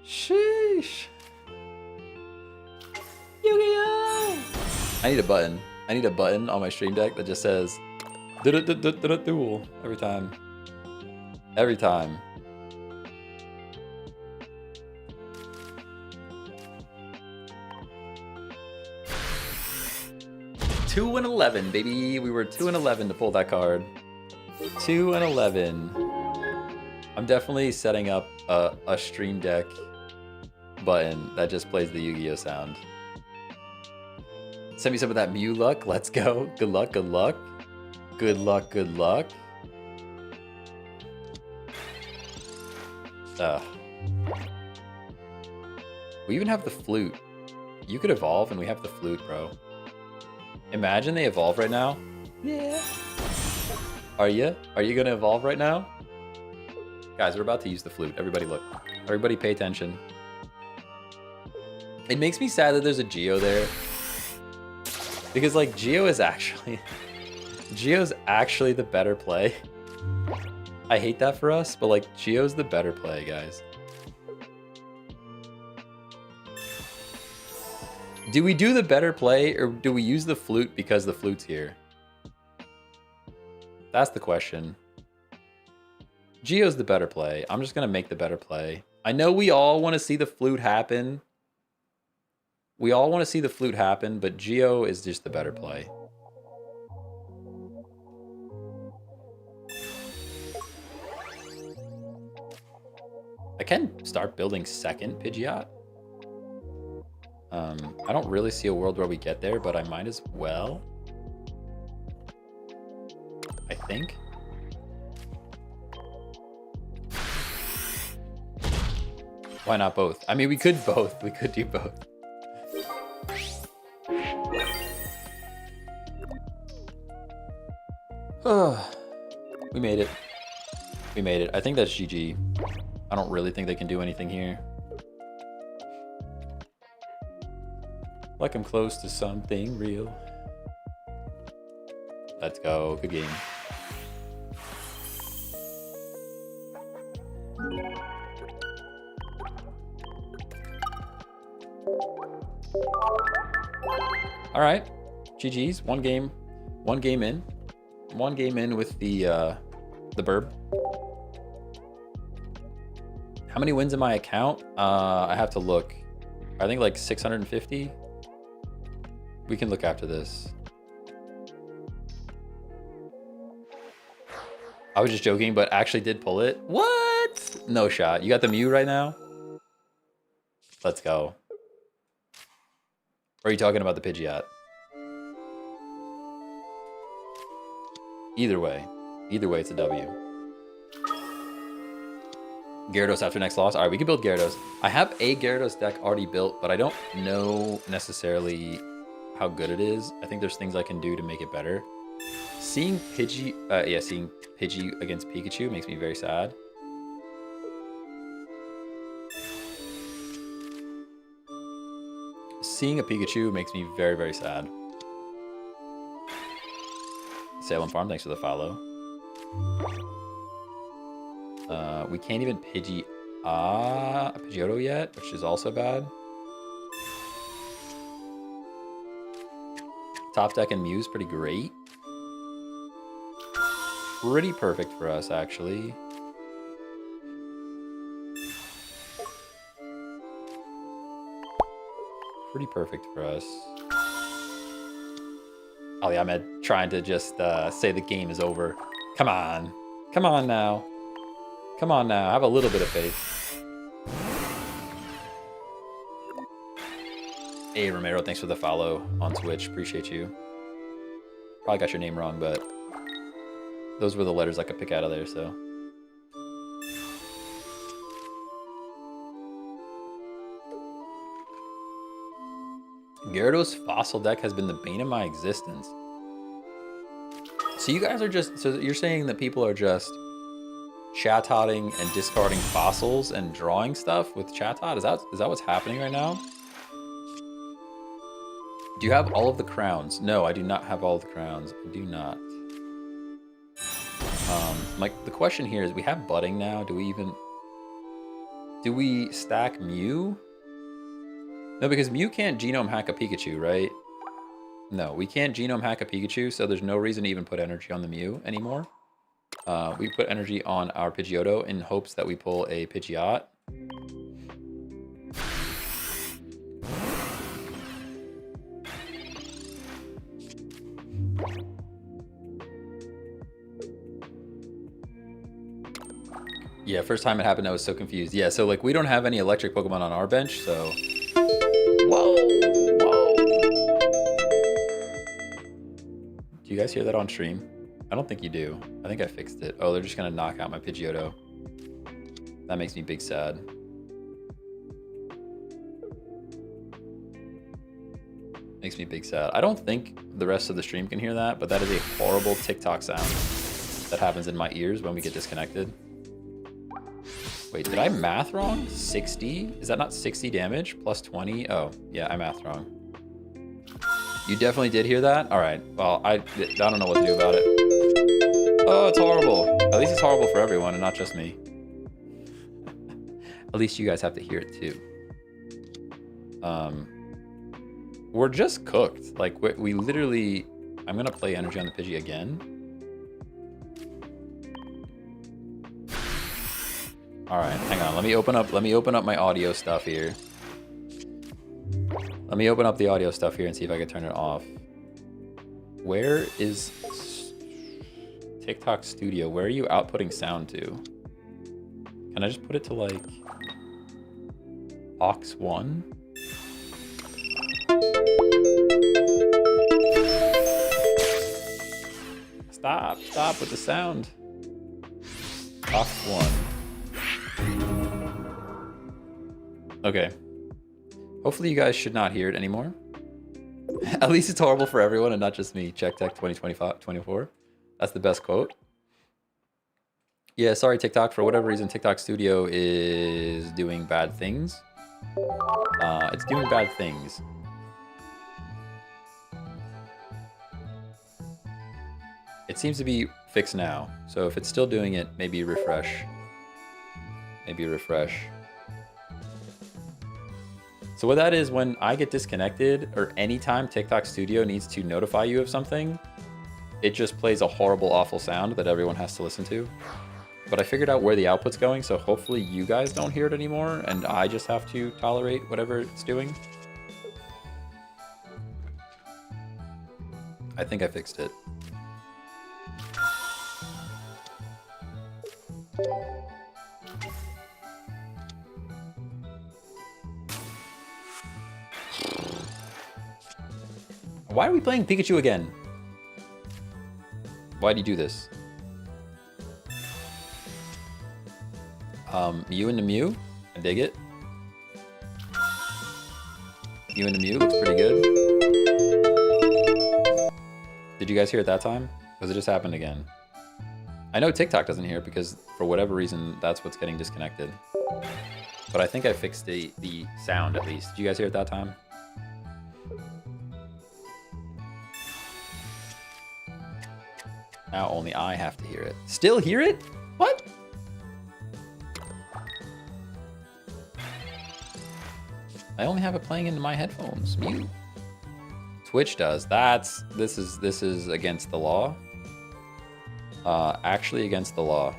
Sheesh! Yu-Gi-Oh! I need a button. I need a button on my stream deck that just says... Duel every time. Every time. Two and 11, baby. We were 2 and 11 to pull that card. 2 and 11. I'm definitely setting up a stream deck button that just plays the Yu-Gi-Oh sound. Send me some of that Mew luck. Let's go. Good luck. Good luck. Good luck. Good luck. We even have the flute. You could evolve and we have the flute, bro. Imagine they evolve right now. Yeah. Are you? Are you gonna evolve right now? Guys, we're about to use the flute. Everybody look. Everybody pay attention. It makes me sad that there's a Geo there. Because like Geo is actually... Geo's actually the better play. I hate that for us, but like Geo's the better play, guys. Do we do the better play, or do we use the flute because the flute's here? That's the question. Geo's the better play. I'm just going to make the better play. I know we all want to see the flute happen. We all want to see the flute happen, but Geo is just the better play. I can start building second Pidgeot. I don't really see a world where we get there, but I might as well. I think. Why not both? I mean, we could both. We could do both. Oh, we made it. We made it. I think that's GG. I don't really think they can do anything here. Like I'm close to something real. Let's go. Good game. All right. GG's. One game in. One game in with the burb. How many wins in my account? I have to look. I think like 650. We can look after this. I was just joking, but actually did pull it. What? No shot. You got the Mew right now? Let's go. Or are you talking about the Pidgeot? Either way, it's a W. Gyarados after next loss. All right, we can build Gyarados. I have a Gyarados deck already built, but I don't know necessarily how good it is. I think there's things I can do to make it better. Seeing Pidgey against Pikachu makes me very sad. Seeing a Pikachu makes me very, very sad. Salem Farm, thanks for the follow. We can't even Pidgeotto yet, which is also bad. Top deck and Mew's pretty great. Pretty perfect for us, actually. Pretty perfect for us. Oh yeah, I'm trying to just say the game is over. Come on. Come on now. Come on now. Have a little bit of faith. Hey, Romero, thanks for the follow on Twitch. Appreciate you. Probably got your name wrong, but those were the letters I could pick out of there, so. Gyarados Fossil deck has been the bane of my existence. So you guys are just, so you're saying that people are just chat-hotting and discarding fossils and drawing stuff with chat-hot? Is that what's happening right now? Do you have all of the crowns? No, I do not have all of the crowns. I do not. The question here is, we have budding now. Do we stack Mew? No, because Mew can't genome hack a Pikachu, right? No, we can't genome hack a Pikachu, so there's no reason to even put energy on the Mew anymore. We put energy on our Pidgeotto in hopes that we pull a Pidgeot. Yeah, first time it happened, I was so confused. Yeah, so like we don't have any electric Pokemon on our bench, so... Whoa! Whoa! Do you guys hear that on stream? I don't think you do. I think I fixed it. Oh, they're just gonna knock out my Pidgeotto. That makes me big sad. Makes me big sad. I don't think the rest of the stream can hear that, but that is a horrible TikTok sound that happens in my ears when we get disconnected. Wait, did I math wrong? 60? Is that not 60 damage plus 20? Oh, yeah, I mathed wrong. You definitely did hear that? All right, well, I don't know what to do about it. Oh, it's horrible. At least it's horrible for everyone and not just me. At least you guys have to hear it too. We're just cooked. Like, we literally... I'm gonna play energy on the Pidgey again. All right, hang on. Let me open up my audio stuff here. Let me open up the audio stuff here and see if I can turn it off. Where is TikTok Studio? Where are you outputting sound to? Can I just put it to like aux 1? Stop with the sound. aux 1. Okay. Hopefully you guys should not hear it anymore. At least it's horrible for everyone and not just me. Check Tech 2024. That's the best quote. Yeah, sorry TikTok. For whatever reason, TikTok Studio is doing bad things. It's doing bad things. It seems to be fixed now. So if it's still doing it, maybe refresh. Maybe refresh. So what that is, when I get disconnected or anytime TikTok Studio needs to notify you of something, it just plays a horrible, awful sound that everyone has to listen to. But I figured out where the output's going, so hopefully you guys don't hear it anymore and I just have to tolerate whatever it's doing. I think I fixed it. Why are we playing Pikachu again? Why do you do this? Mew into Mew. I dig it. Mew into Mew looks pretty good. Did you guys hear it that time? Because it just happened again. I know TikTok doesn't hear it because for whatever reason, that's what's getting disconnected. But I think I fixed the sound at least. Did you guys hear it that time? Now only I have to hear it. Still hear it? What? I only have it playing into my headphones. Mute. Twitch does. This is against the law. Actually against the law.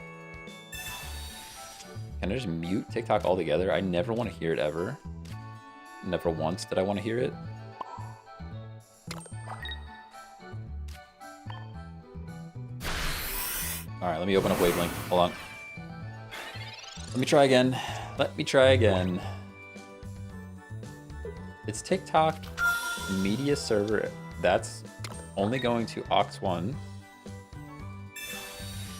Can I just mute TikTok altogether? I never want to hear it ever. Never once did I want to hear it. All right, let me open up Wavelength. Hold on. Let me try again. Let me try again. It's TikTok media server. That's only going to aux 1.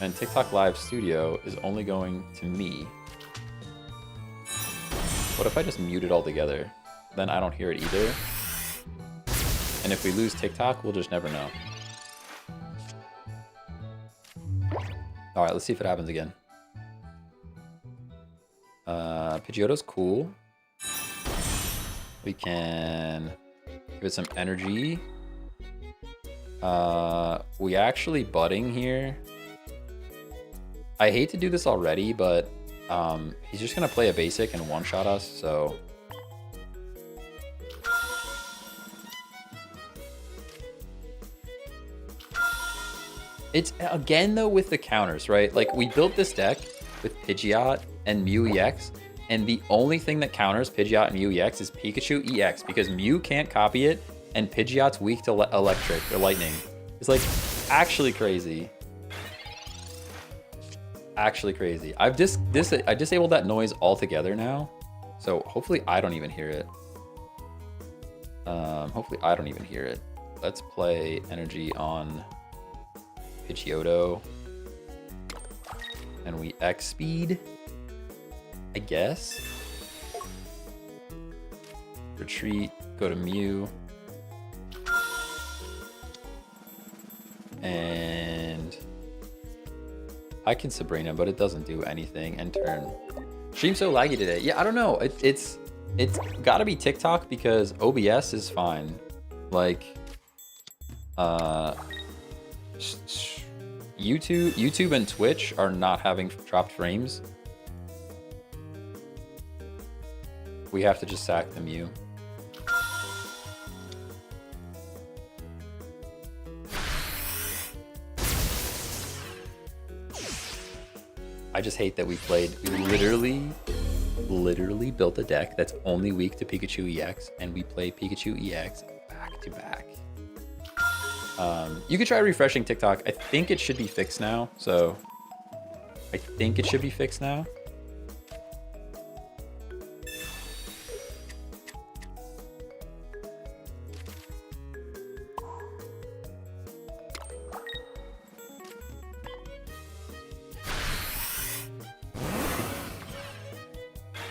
And TikTok Live Studio is only going to me. What if I just mute it all together? Then I don't hear it either. And if we lose TikTok, we'll just never know. All right, let's see if it happens again. Pidgeotto's cool. We can give it some energy. We actually budding here. I hate to do this already, but he's just gonna play a basic and one-shot us, so. It's, again, though, with the counters, right? Like, we built this deck with Pidgeot and Mew EX, and the only thing that counters Pidgeot and Mew EX is Pikachu EX, because Mew can't copy it, and Pidgeot's weak to electric or lightning. It's, like, actually crazy. Actually crazy. I disabled that noise altogether now, so hopefully I don't even hear it. Hopefully I don't even hear it. Let's play energy on Pidgeotto, and we X speed, I guess. Retreat, go to Mew, and I can Sabrina, but it doesn't do anything. End turn. Stream's so laggy today. Yeah, I don't know. It's got to be TikTok, because OBS is fine. Like, YouTube and Twitch are not having dropped frames. We have to just sack the Mew. I just hate that we literally built a deck that's only weak to Pikachu EX, and we play Pikachu EX back to back. You could try refreshing TikTok. I think it should be fixed now. So I think it should be fixed now.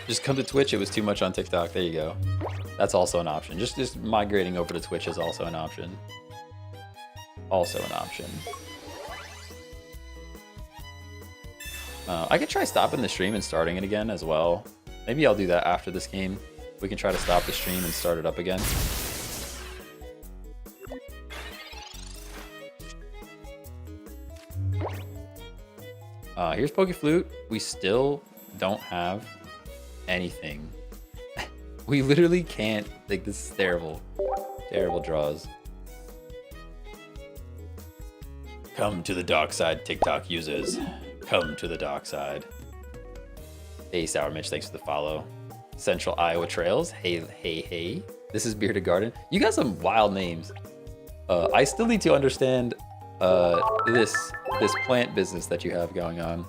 Just come to Twitch. It was too much on TikTok. There you go. That's also an option. Just migrating over to Twitch is also an option. Also an option. I could try stopping the stream and starting it again as well. Maybe I'll do that after this game. We can try to stop the stream and start it up again. Here's Pokeflute. We still don't have anything. We literally can't. Like, this is terrible. Terrible draws. Come to the dark side, TikTok users. Come to the dark side. Hey, Sour Mitch, thanks for the follow. Central Iowa Trails. Hey. This is Bearded Garden. You got some wild names. I still need to understand this plant business that you have going on.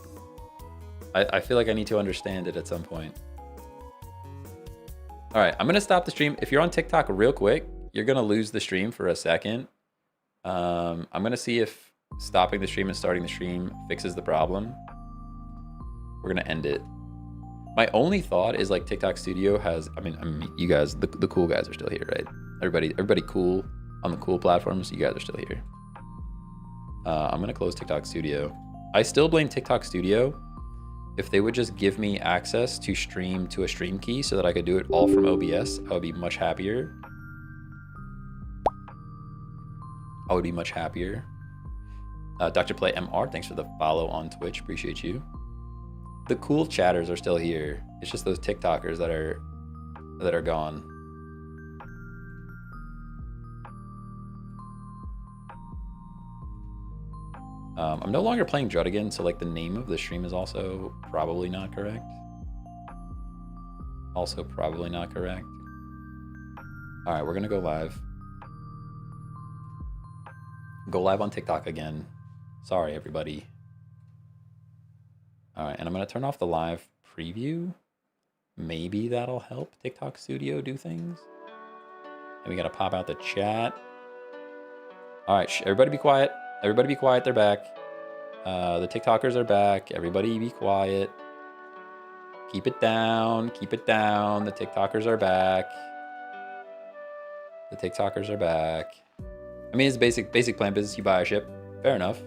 I feel like I need to understand it at some point. All right, I'm gonna stop the stream. If you're on TikTok real quick, you're gonna lose the stream for a second. I'm gonna see if stopping the stream and starting the stream fixes the problem. We're gonna end it. My only thought is, like, TikTok Studio has, I mean, you guys, the cool guys are still here, right? Everybody cool on the cool platforms. You guys are still here. I'm gonna close TikTok Studio. I still blame TikTok Studio. If they would just give me access to stream to a stream key so that I could do it all from OBS, I would be much happier. Dr. Play MR, thanks for the follow on Twitch. Appreciate you. The cool chatters are still here. It's just those TikTokers that are gone. I'm no longer playing Druddigon, so, like, the name of the stream is also probably not correct. Also probably not correct. All right, we're gonna go live. Go live on TikTok again. Sorry, everybody. All right, and I'm gonna turn off the live preview. Maybe that'll help TikTok Studio do things. And we gotta pop out the chat. All right, everybody be quiet. Everybody be quiet, they're back. The TikTokers are back. Everybody be quiet. Keep it down, keep it down. The TikTokers are back. The TikTokers are back. I mean, it's basic plant business. You buy a ship. Fair enough.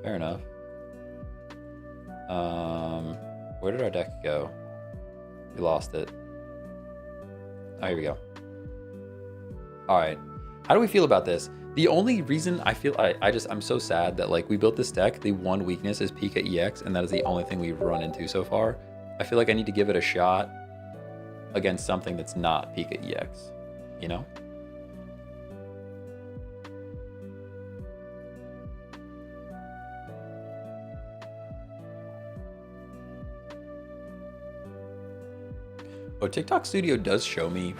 Fair enough. Where did our deck go? We lost it. Oh, here we go. All right. How do we feel about this? The only reason I feel I'm so sad that like we built this deck, the one weakness is Pika EX, and that is the only thing we've run into so far. I feel like I need to give it a shot against something that's not Pika EX, you know? Oh, TikTok Studio does show me.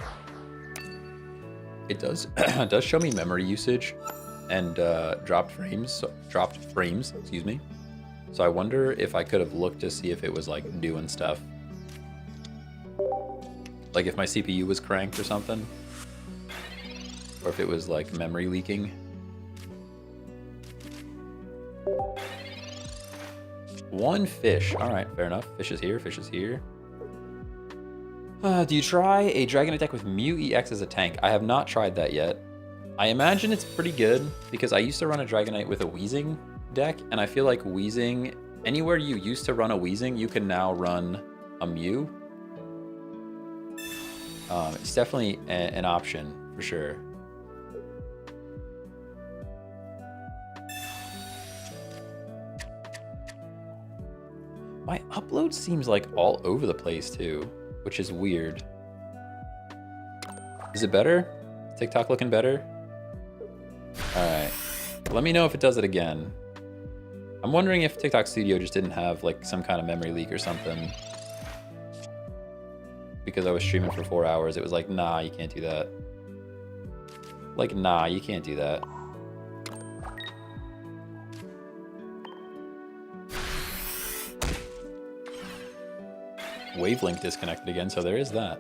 It does does show me memory usage and dropped frames, excuse me. So I wonder if I could have looked to see if it was like doing stuff. Like if my CPU was cranked or something. Or if it was like memory leaking. One fish. All right, fair enough. Fish is here, fish is here. Do you try a Dragonite deck with Mew EX as a tank? I have not tried that yet. I imagine it's pretty good because I used to run a Dragonite with a Weezing deck, and I feel like Weezing, anywhere you used to run a Weezing, you can now run a Mew. It's definitely an option for sure. My upload seems like all over the place too, which is weird. Is it better? TikTok looking better? All right. Let me know if it does it again. I'm wondering if TikTok Studio just didn't have like some kind of memory leak or something. Because I was streaming for 4 hours. It was like, nah, you can't do that. Like, nah, you can't do that. Wavelength disconnected again, so there is that.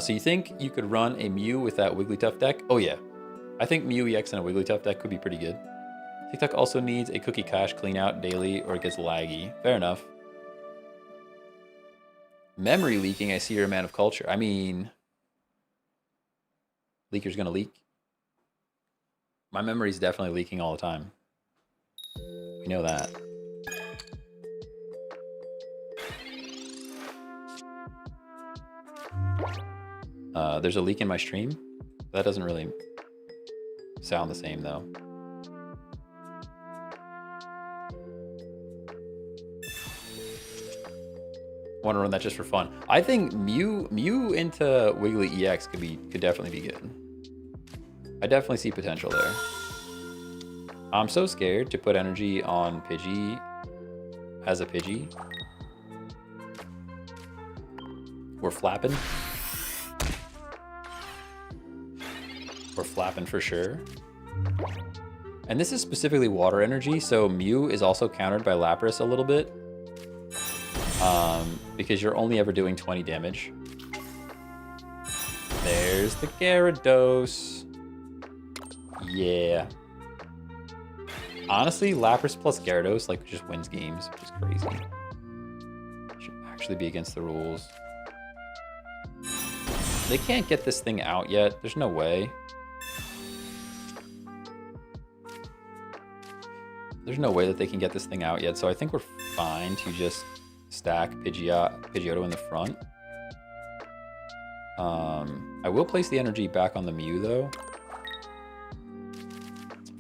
So you think you could run a Mew with that Wigglytuff deck? Oh yeah. I think Mew EX and a Wigglytuff deck could be pretty good. TikTok also needs a cookie cache clean out daily or it gets laggy. Fair enough. Memory leaking, I see you're a man of culture. I mean, leaker's gonna leak. My memory's definitely leaking all the time. We know that. There's a leak in my stream. That doesn't really sound the same though. Want to run that just for fun. I think Mew into Wiggly EX could definitely be good. I definitely see potential there. I'm so scared to put energy on Pidgey as a Pidgey. We're flapping. We're flapping for sure. And this is specifically water energy, so Mew is also countered by Lapras a little bit. Because you're only ever doing 20 damage. There's the Gyarados. Yeah. Honestly, Lapras plus Gyarados like just wins games, which is crazy. Should actually be against the rules. They can't get this thing out yet. There's no way. There's no way that they can get this thing out yet, so I think we're fine to just stack Pidgeotto in the front. I will place the energy back on the Mew though.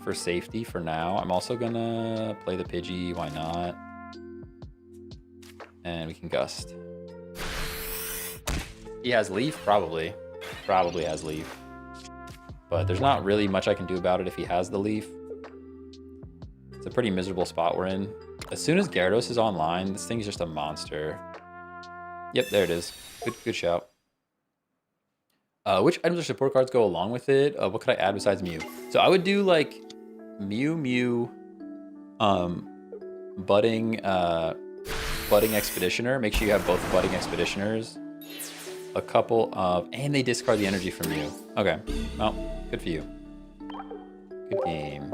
For safety for now. I'm also gonna play the Pidgey, why not? And we can Gust. He has Leaf? Probably. Probably has Leaf. But there's not really much I can do about it if he has the Leaf. It's a pretty miserable spot we're in. As soon as Gyarados is online, this thing's just a monster. Yep, there it is. Good shout. Which items or support cards go along with it? What could I add besides Mew? So I would do like Mew, Budding Expeditioner. Make sure you have both Budding Expeditioners. A couple of, and they discard the energy from you. Okay, well, good for you. Good game.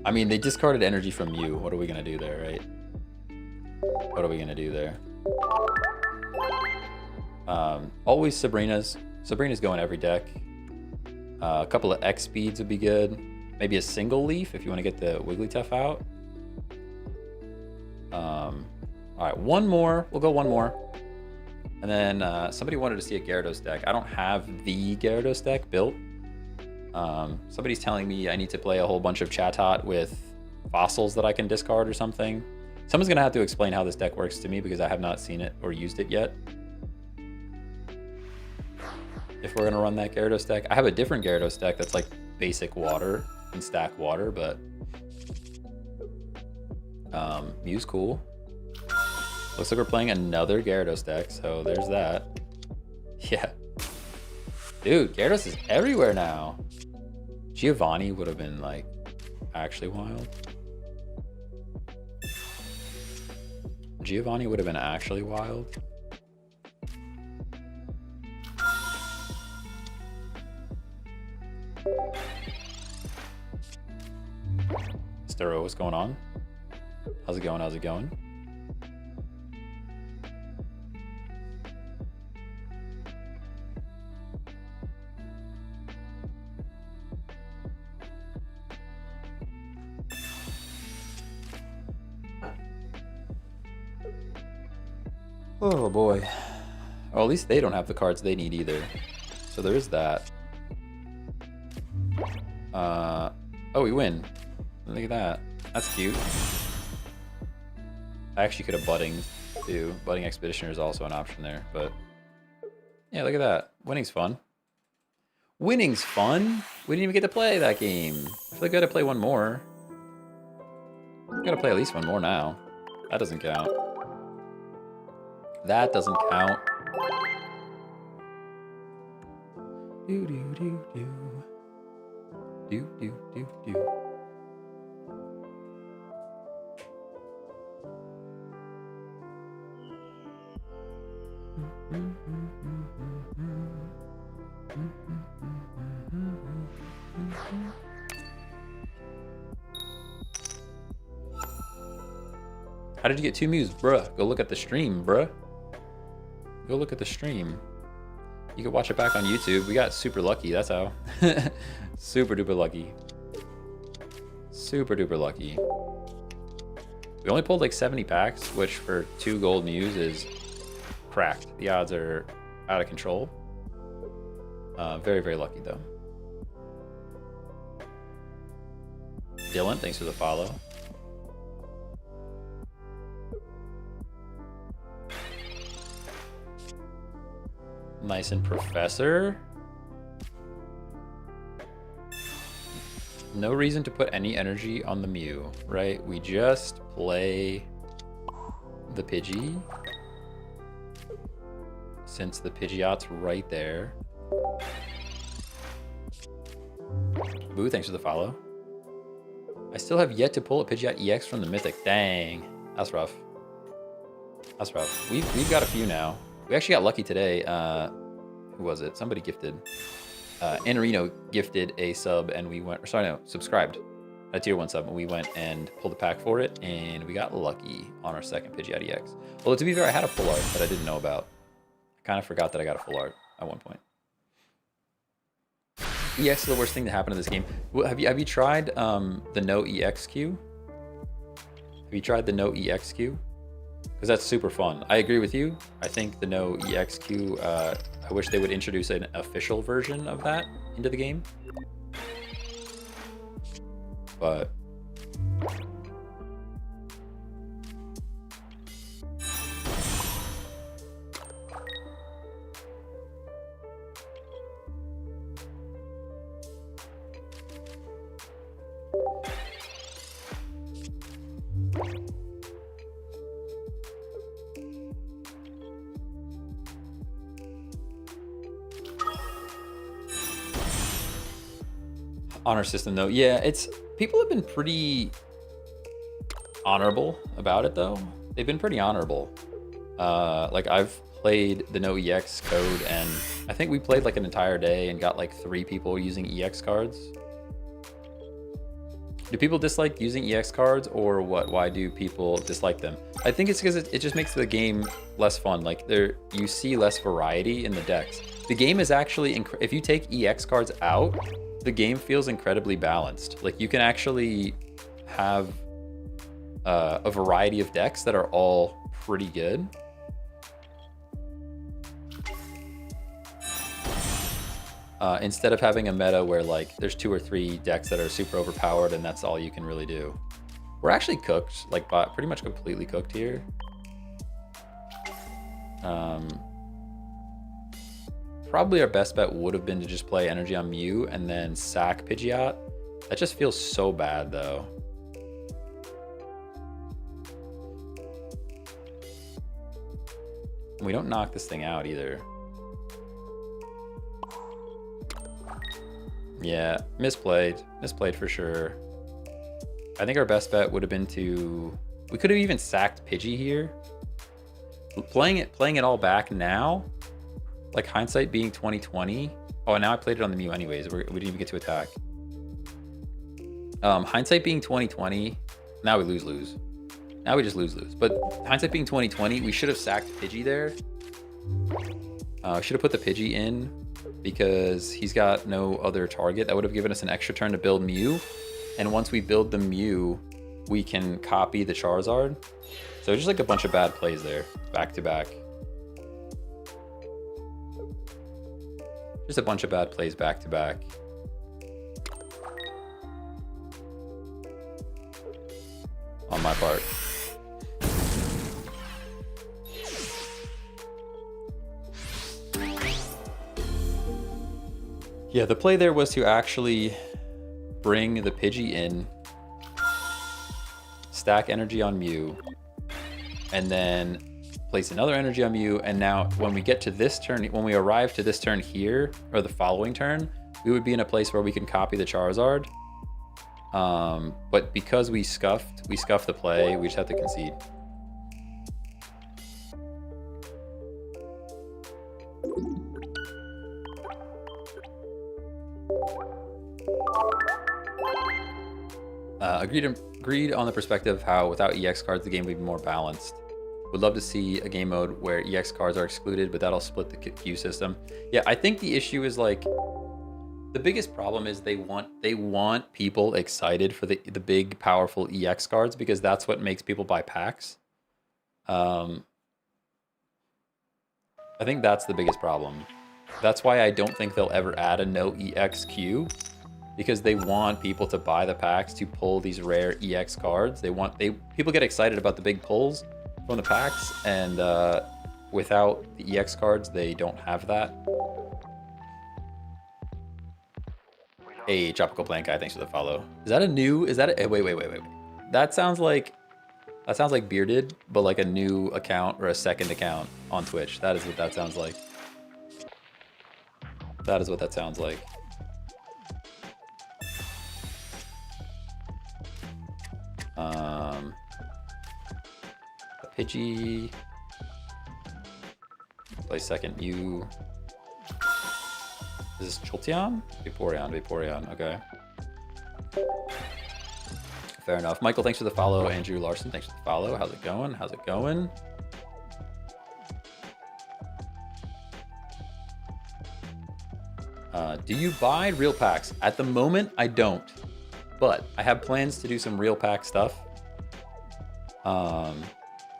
I mean, they discarded energy from you. What are we gonna do there, right? What are we gonna do there? Always Sabrina's. Sabrina's going every deck. A couple of X speeds would be good. Maybe a single leaf if you want to get the Wigglytuff out. All right, one more. We'll go one more. And then somebody wanted to see a Gyarados deck. I don't have the Gyarados deck built. Somebody's telling me I need to play a whole bunch of Chatot with fossils that I can discard or something. Someone's going to have to explain how this deck works to me because I have not seen it or used it yet. If we're going to run that Gyarados deck. I have a different Gyarados deck that's like basic water and stack water, but Mew's cool. Looks like we're playing another Gyarados deck, so there's that. Yeah. Dude, Gyarados is everywhere now. Giovanni would have been like actually wild. Giovanni would have been actually wild. Stero, what's going on? How's it going? How's it going? Oh boy. Well, at least they don't have the cards they need either. So there is that. Oh, we win. Look at that. That's cute. I actually could have budding too. Budding Expeditioner is also an option there, but yeah, look at that. Winning's fun. Winning's fun? We didn't even get to play that game. I feel like I gotta play one more. I gotta play at least one more now. That doesn't count. That doesn't count. Do do do do. Do do do do. How did you get 2 Mews? Bruh, go look at the stream, bruh. Go look at the stream. You can watch it back on YouTube. We got super lucky, that's how. Super duper lucky. Super duper lucky. We only pulled like 70 packs, which for 2 gold Mews is cracked. The odds are out of control. Very, very lucky though. Dylan, thanks for the follow. Nice and Professor. No reason to put any energy on the Mew, right? We just play the Pidgey. Since the Pidgeot's right there. Boo, thanks for the follow. I still have yet to pull a Pidgeot EX from the Mythic. Dang, that's rough. That's rough. We've got a few now. We actually got lucky today. Who was it? Somebody gifted. Anarino gifted a sub and we went, sorry, no, subscribed. A tier 1 sub, and we went and pulled a pack for it, and we got lucky on our second Pidgeot EX. Although, to be fair, I had a full art that I didn't know about. I kind of forgot that I got a full art at one point. EX is the worst thing to happen in this game. Have you tried the no EX queue? Have you tried the no EX queue? Because that's super fun. I agree with you. I think the no EX queue, I wish they would introduce an official version of that into the game. But honor system though, yeah, it's people have been pretty honorable about it though. They've been pretty honorable. Like I've played the no EX code, and I think we played like an entire day and got like 3 people using EX cards. Do people dislike using EX cards, or what? Why do people dislike them? I think it's because it just makes the game less fun. Like you see less variety in the decks. The game is actually, if you take EX cards out, the game feels incredibly balanced. Like you can actually have a variety of decks that are all pretty good. Instead of having a meta where like there's 2 or 3 decks that are super overpowered and that's all you can really do. We're actually cooked, like pretty much completely cooked here. Probably our best bet would have been to just play Energy on Mew and then sack Pidgeot. That just feels so bad though. We don't knock this thing out either. Yeah, misplayed for sure. I think our best bet would have been to, we could have even sacked Pidgey here. Playing it all back now, like hindsight being 2020. Oh, and now I played it on the Mew anyways. We didn't even get to attack. Hindsight being 2020, now we lose. Now we just lose. But hindsight being 2020, we should have sacked Pidgey there. Should have put the Pidgey in because he's got no other target. That would have given us an extra turn to build Mew. And once we build the Mew, we can copy the Charizard. So just like a bunch of bad plays there, back to back. Just a bunch of bad plays back to back. On my part. Yeah, the play there was to actually bring the Pidgey in, stack energy on Mew, and then place another energy on Mew. And now when we get to this turn, when we arrive to this turn here, or the following turn, we would be in a place where we can copy the Charizard. But because we scuffed the play, we just have to concede. Agreed on the perspective of how without EX cards the game would be more balanced. Would love to see a game mode where EX cards are excluded, but that'll split the queue system. Yeah, I think the issue is like the biggest problem is they want people excited for the big powerful EX cards because that's what makes people buy packs. I think that's the biggest problem. That's why I don't think they'll ever add a no EX queue. Because they want people to buy the packs to pull these rare EX cards. People get excited about the big pulls from the packs, and without the EX cards, they don't have that. Hey, Tropical Plant Guy, thanks for the follow. Is that a new? Is that a wait? That sounds like Bearded, but like a new account or a second account on Twitch. That is what that sounds like. That is what that sounds like. Pidgey. Play second Mew. Is this Jolteon? Vaporeon, okay. Fair enough. Michael, thanks for the follow. Andrew Larson, thanks for the follow. How's it going? Do you buy real packs? At the moment, I don't. But I have plans to do some real pack stuff.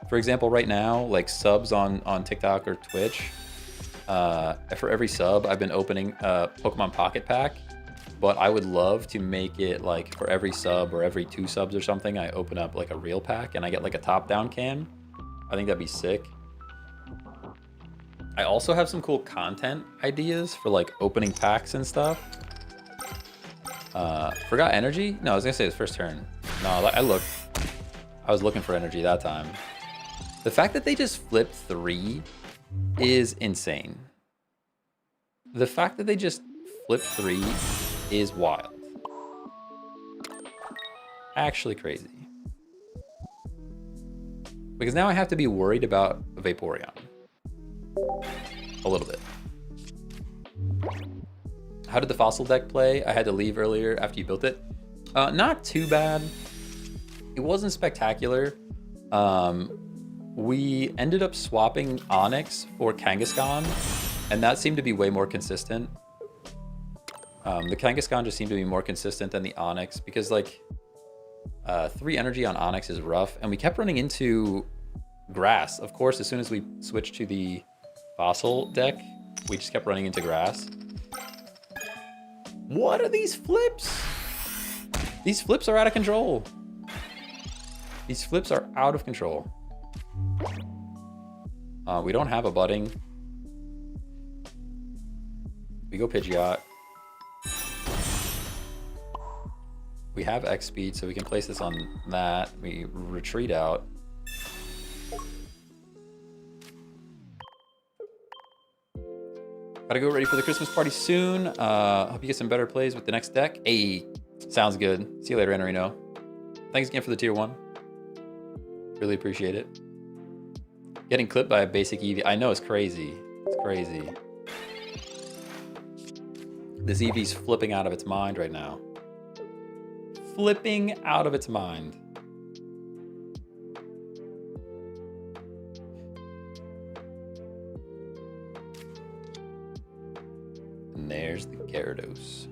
For example, right now, like subs on TikTok or Twitch, for every sub, I've been opening a Pokemon Pocket pack, but I would love to make it like for every sub or every 2 subs or something, I open up like a real pack and I get like a top-down cam. I think that'd be sick. I also have some cool content ideas for like opening packs and stuff. Forgot energy? No, I was gonna say it's first turn. No, I was looking for energy that time. The fact that they just flipped 3 is insane. The fact that they just flipped 3 is wild. Actually crazy. Because now I have to be worried about Vaporeon. A little bit. How did the fossil deck play? I had to leave earlier after you built it. Not too bad. It wasn't spectacular. We ended up swapping Onyx for Kangaskhan, And that seemed to be way more consistent. The Kangaskhan just seemed to be more consistent than the Onyx because like 3 energy on Onyx is rough. And we kept running into grass. Of course, as soon as we switched to the fossil deck, we just kept running into grass. What are these flips? These flips are out of control. These flips are out of control. We don't have a budding. We go Pidgeot. We have X speed, so we can place this on that. We retreat out. Gotta go ready for the Christmas party soon. Hope you get some better plays with the next deck. Hey, sounds good. See you later, Enrino. Thanks again for the tier 1. Really appreciate it. Getting clipped by a basic Eevee. I know, it's crazy. It's crazy. This Eevee's flipping out of its mind right now. Flipping out of its mind. And there's the Gyarados.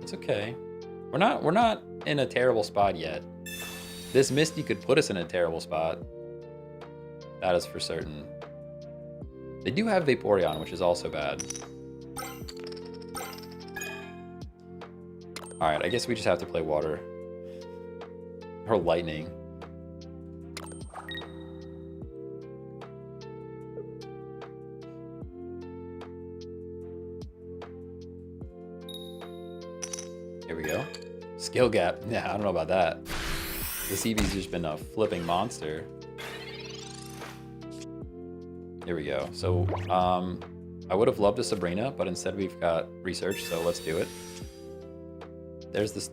It's okay. We're not in a terrible spot yet. This Misty could put us in a terrible spot. That is for certain. They do have Vaporeon, which is also bad. Alright, I guess we just have to play water. Or lightning. Here we go. Skill gap. Yeah, I don't know about that. This Eevee's just been a flipping monster. Here we go. So, I would have loved a Sabrina, but instead we've got research, so let's do it. There's this.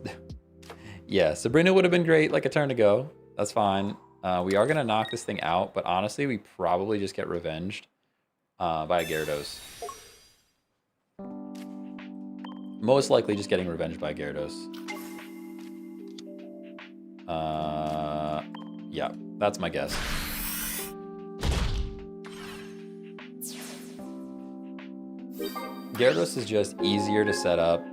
Yeah, Sabrina would have been great like a turn ago. That's fine. We are going to knock this thing out, but honestly, we probably just get revenged by a Gyarados. Most likely just getting revenged by a Gyarados. Yeah, that's my guess. Gyarados is just easier to set up.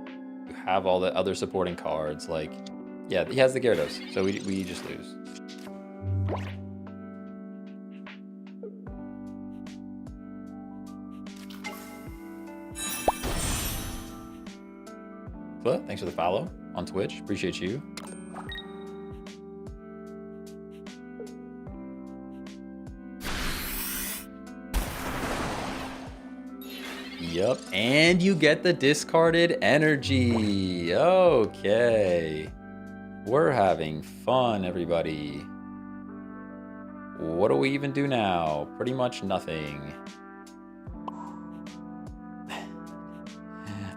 You have all the other supporting cards. Like, yeah, he has the Gyarados, so we just lose. Kla, thanks for the follow on Twitch. Appreciate you. Yep, and you get the discarded energy. Okay. We're having fun, everybody. What do we even do now? Pretty much nothing.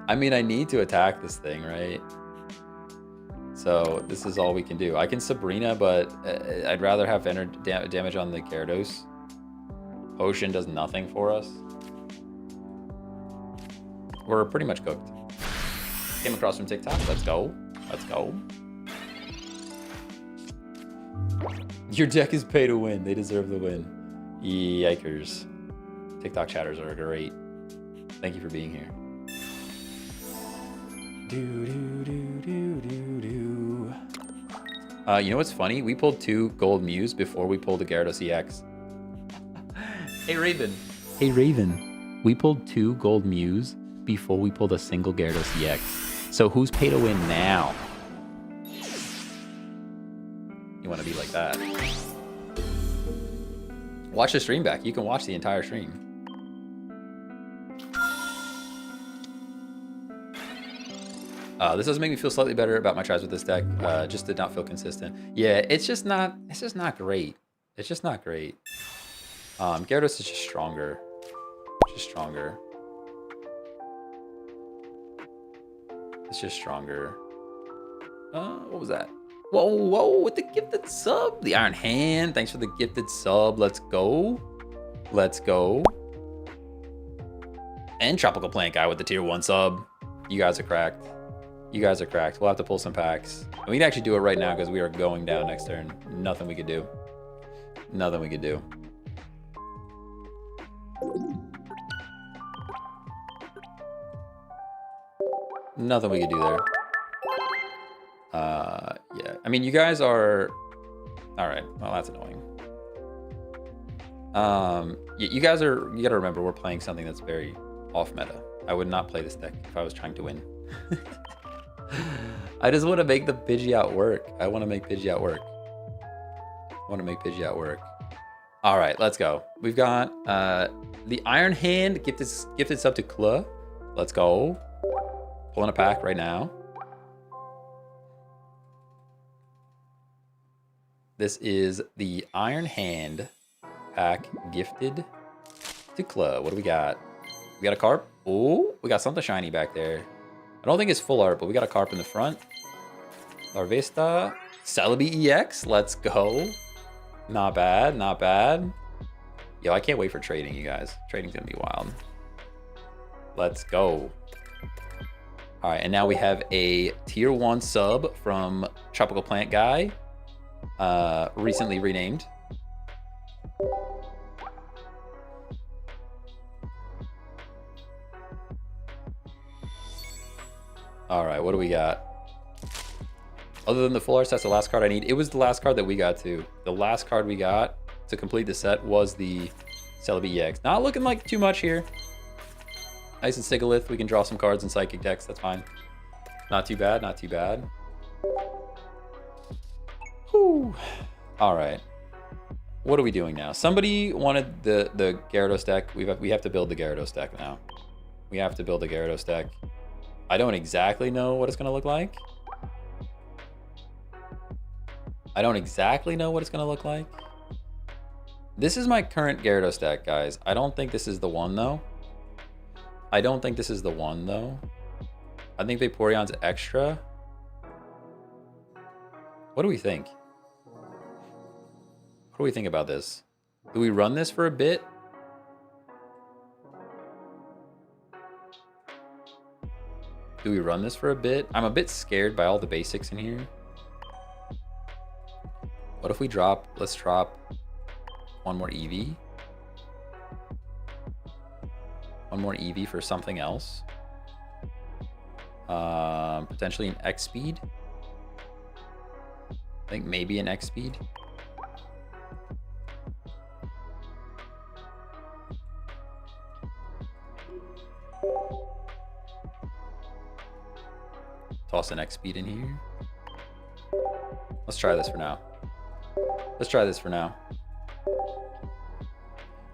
I mean, I need to attack this thing, right? So this is all we can do. I can Sabrina, but I'd rather have damage on the Gyarados. Potion does nothing for us. We're pretty much cooked. Came across from TikTok. Let's go. Let's go. Your deck is pay to win. They deserve the win. Yikers. TikTok chatters are great. Thank you for being here. You know what's funny? We pulled 2 Gold Mews before we pulled a Gyarados EX. Hey Raven. Hey Raven. We pulled 2 Gold Mews before we pulled a single Gyarados EX. So who's pay to win now? You want to be like that. Watch the stream back. You can watch the entire stream. This does make me feel slightly better about my tries with this deck. Just did not feel consistent. Yeah, it's just not great. It's just not great. Gyarados is just stronger. Just stronger. It's just stronger. What was that? Whoa, whoa, with the gifted sub. The Iron Hand, thanks for the gifted sub. Let's go. Let's go. And Tropical Plant Guy with the tier 1 sub. You guys are cracked. You guys are cracked. We'll have to pull some packs. And we can actually do it right now because we are going down next turn. Nothing we could do. Nothing we could do. Nothing we could do there. Yeah. I mean, you guys are... Alright, well, that's annoying. You guys are... You gotta remember, we're playing something that's very off-meta. I would not play this deck if I was trying to win. I just want to make the Pidgeot work. I want to make Pidgeot work. Alright, let's go. We've got the Iron Hand gifted sub to Kla. Let's go. Pulling a pack right now. This is the Iron Hand pack gifted to Kla. What do we got? We got a carp. Oh, we got something shiny back there. I don't think it's full art, but we got a carp in the front. Larvesta. Celebi EX. Let's go. Not bad, not bad. Yo, I can't wait for trading, you guys. Trading's gonna be wild. Let's go. All right, and now we have a tier 1 sub from Tropical Plant Guy, recently renamed. All right, what do we got? Other than the full arts, that's the last card I need. It was the last card that we got too. The last card we got to complete the set was the Celebi EX. Not looking like too much here. Nice and Sigalith. We can draw some cards in Psychic decks. That's fine. Not too bad. Not too bad. Whew. All right. What are we doing now? Somebody wanted the Gyarados deck. We have to build the Gyarados deck now. We have to build a Gyarados deck. I don't exactly know what it's going to look like. This is my current Gyarados deck, guys. I don't think this is the one, though. I think Vaporeon's extra. What do we think? What do we think about this? Do we run this for a bit? I'm a bit scared by all the basics in here. What if we drop, let's drop one more Eevee. One more Eevee for something else. Potentially an X-Speed. I think maybe an X-Speed. Toss an X-Speed in here. Let's try this for now.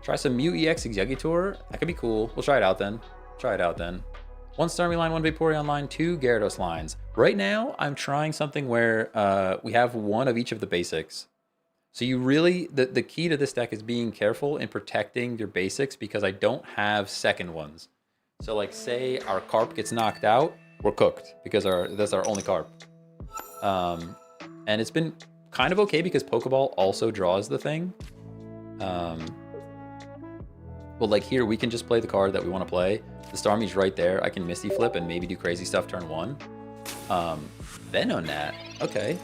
Try some Mew EX Exeggutor. That could be cool. We'll try it out then. One Starmie line, one Vaporeon line, two Gyarados lines. Right now, I'm trying something where we have one of each of the basics. So you really, the key to this deck is being careful in protecting your basics because I don't have second ones. So like say our Carp gets knocked out, we're cooked because that's our only Carp. And it's been kind of okay because Pokeball also draws the thing. Well, like here, we can just play the card that we want to play. The Starmie's right there. I can Misty Flip and maybe do crazy stuff turn 1. Venonat. Okay.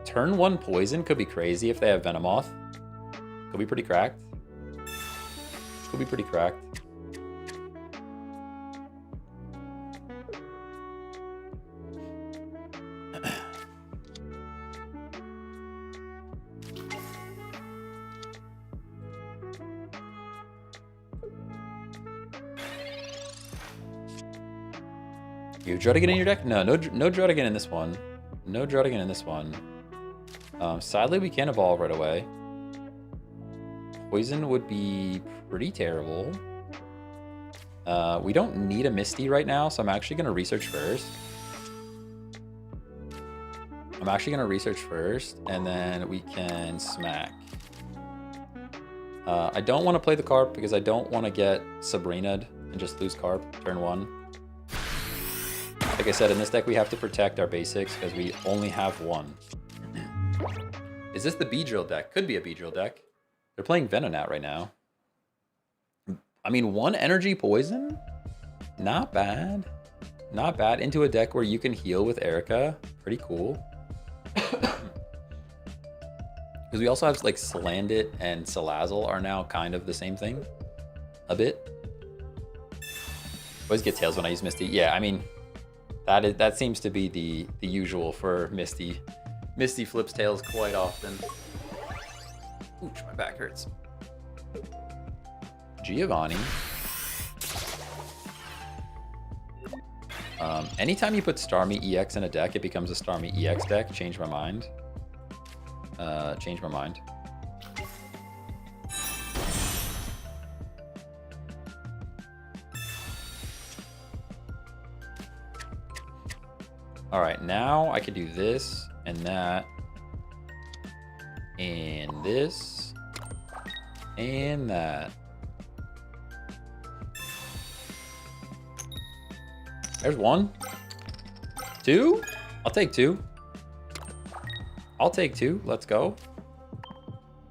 Turn 1 Poison could be crazy if they have Venomoth. Could be pretty cracked. You have Druddigon in your deck? No Druddigon in this one. Sadly, we can't evolve right away. Poison would be pretty terrible. We don't need a Misty right now, so I'm actually going to research first. And then we can smack. I don't want to play the Carp because I don't want to get Sabrina'd and just lose Carp turn 1. Like I said, in this deck, we have to protect our basics because we only have one. Is this the Beedrill deck? Could be a Beedrill deck. They're playing Venonat right now. I mean, 1 energy poison? Not bad. Into a deck where you can heal with Erica. Pretty cool. Because we also have like Salandit and Salazzle are now kind of the same thing. A bit. Always get tails when I use Misty. Yeah, I mean, that seems to be the usual for Misty. Misty flips tails quite often. Ouch, my back hurts. Giovanni. Anytime you put Starmie EX in a deck, it becomes a Starmie EX deck. Change my mind. Change my mind. All right, now I could do this and that, and this, and that. There's 1, 2. I'll take 2. I'll take 2. Let's go.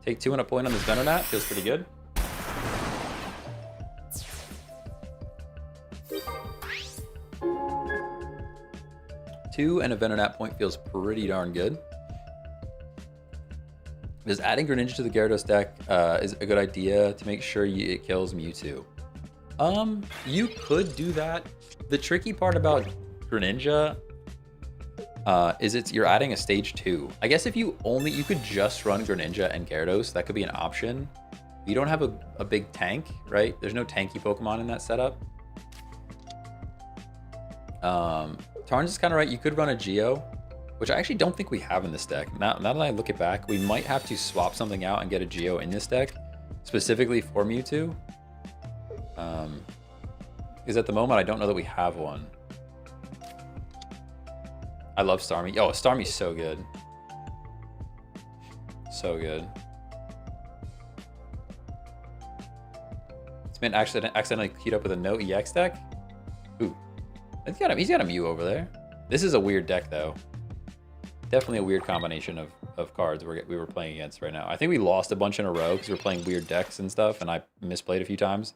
Take 2 and a point on this Venonat. Feels pretty good. Two and a Venonat point feels pretty darn good. Does adding Greninja to the Gyarados deck is a good idea to make sure it kills Mewtwo? You could do that. The tricky part about Greninja is you're adding a stage 2. I guess if you could just run Greninja and Gyarados, that could be an option. You don't have a big tank, right? There's no tanky Pokemon in that setup. Tarn's is kind of right. You could run a Geo, which I actually don't think we have in this deck. Now that I look it back, we might have to swap something out and get a Geo in this deck, specifically for Mewtwo. Because at the moment, I don't know that we have one. I love Starmie. Oh, Starmie's so good. So good. It's been accidentally queued up with a no EX deck. Ooh. He's got a Mew over there. This is a weird deck, though. Definitely a weird combination of cards we were playing against right now. I think we lost a bunch in a row because we were playing weird decks and stuff, and I misplayed a few times.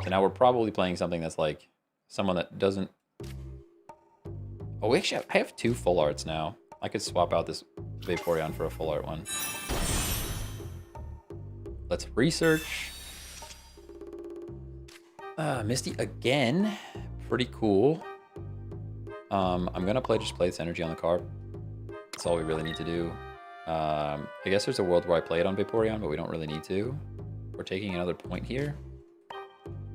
So now we're probably playing something that's like someone that doesn't... Oh, actually, I have 2 full arts now. I could swap out this Vaporeon for a full art one. Let's research. Misty again. Pretty cool. I'm gonna play this energy on the card. That's all we really need to do. I guess there's a world where I play it on Vaporeon, but we don't really need to. We're taking another point here.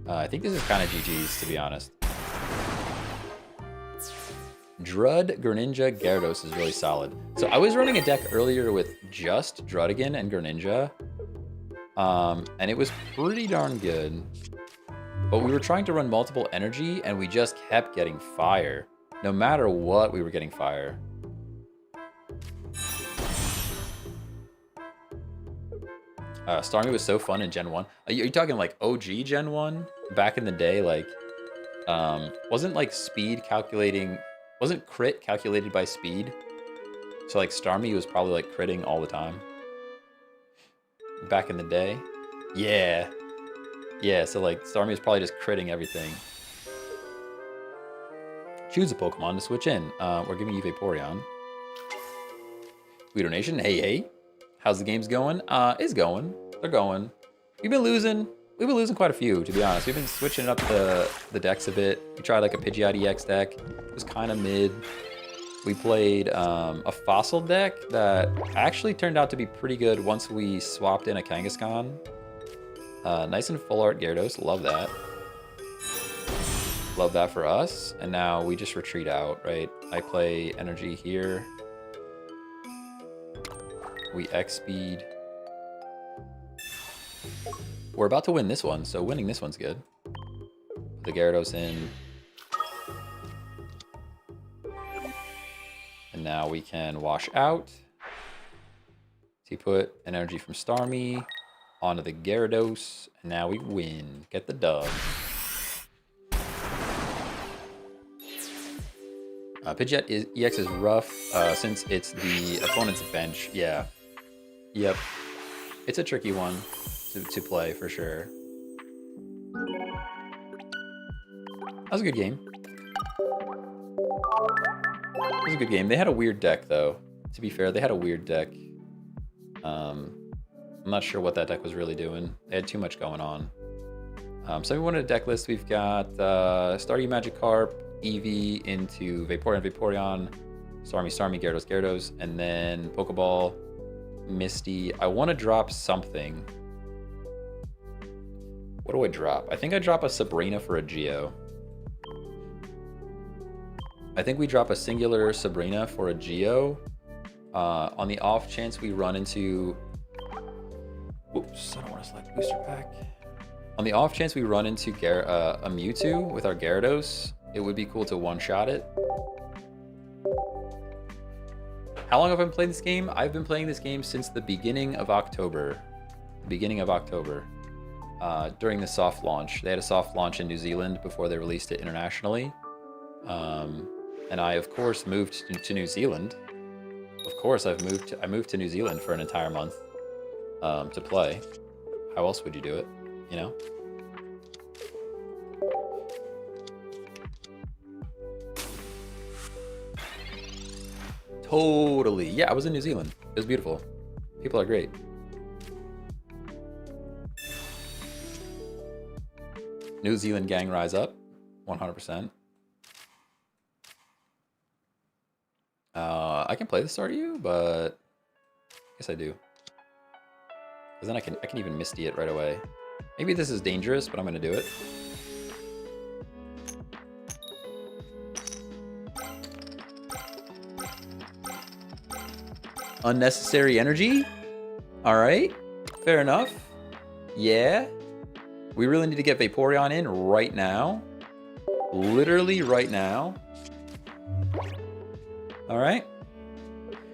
I think this is kind of GG's, to be honest. Greninja, Gyarados is really solid. So I was running a deck earlier with just Druddigon and Greninja. And it was pretty darn good. But we were trying to run multiple energy, and we just kept getting fire. No matter what, we were getting fire. Starmie was so fun in Gen 1. Are you talking like OG Gen 1? Back in the day, like, wasn't like speed calculating, wasn't crit calculated by speed? So like Starmie was probably like critting all the time. Back in the day. Yeah. Yeah, so like Starmie was probably just critting everything. Choose a Pokemon to switch in. We're giving you Vaporeon. We donation. Hey, hey. How's the games going? It's going. They're going. We've been losing quite a few, to be honest. We've been switching up the decks a bit. We tried like a Pidgeot EX deck. It was kind of mid. We played a Fossil deck that actually turned out to be pretty good once we swapped in a Kangaskhan. Nice and full art Gyarados. Love that. Love that for us. And now we just retreat out, right? I play energy here. We X speed. We're about to win this one, so winning this one's good. Put the Gyarados in. And now we can wash out. So you put an energy from Starmie onto the Gyarados, and now we win. Get the dub. Pidgeot EX is rough since it's the opponent's bench. Yeah. Yep. It's a tricky one to play for sure. That was a good game. It was a good game. They had a weird deck, though. To be fair, they had a weird deck. I'm not sure what that deck was really doing. They had too much going on. So we wanted a deck list. We've got Staryu Magikarp, Eevee into Vaporeon, Vaporeon, Starmie, Gyarados, and then Pokeball, Misty. I want to drop something. What do I drop? I think I drop a Sabrina for a Geo. I think we drop a singular Sabrina for a Geo. On the off chance we run into... Oops, I don't want to select booster pack. On the off chance we run into a Mewtwo with our Gyarados, it would be cool to one-shot it. How long have I been playing this game? I've been playing this game since the beginning of October. During the soft launch. They had a soft launch in New Zealand before they released it internationally. And I, of course, moved to New Zealand. Of course, I moved to New Zealand for an entire month to play. How else would you do it, you know? Totally. Yeah, I was in New Zealand. It was beautiful. People are great. New Zealand gang rise up. 100%. I can play the Staryu, but I guess I do. Because then I can even Misty it right away. Maybe this is dangerous, but I'm gonna do it. Unnecessary energy? Alright. Fair enough. Yeah. We really need to get Vaporeon in right now. Literally right now. Alright.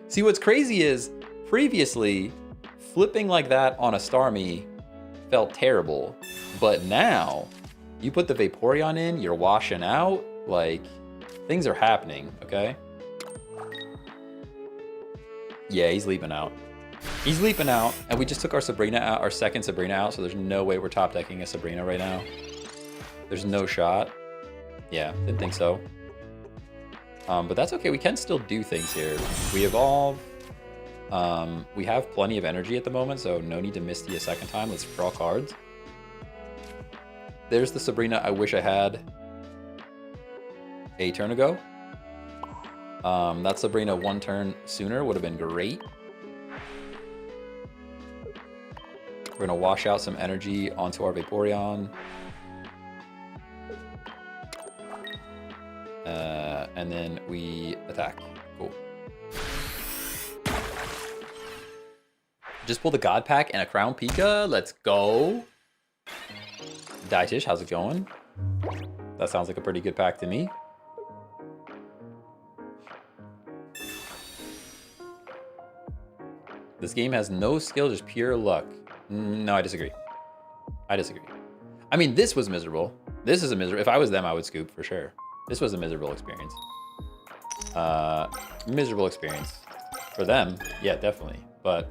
See, what's crazy is, previously, flipping like that on a Starmie felt terrible. But now, you put the Vaporeon in, you're washing out. Like, things are happening, okay? Yeah, he's leaping out. He's leaping out, and we just took our Sabrina out, our second Sabrina out, so there's no way we're top decking a Sabrina right now. There's no shot. Yeah, didn't think so. But that's okay, we can still do things here. We evolve. We have plenty of energy at the moment, so no need to Misty a second time. Let's draw cards. There's the Sabrina I wish I had a turn ago. That Sabrina one turn sooner would have been great. We're gonna wash out some energy onto our Vaporeon. And then we attack. Cool. Just pull the God Pack and a Crown Pika. Let's go. Daitish, how's it going? That sounds like a pretty good pack to me. This game has no skill, just pure luck. No, I disagree. I disagree. I mean, this was miserable. This is a miserable... If I was them, I would scoop for sure. This was a miserable experience. Miserable experience. For them, yeah, definitely. But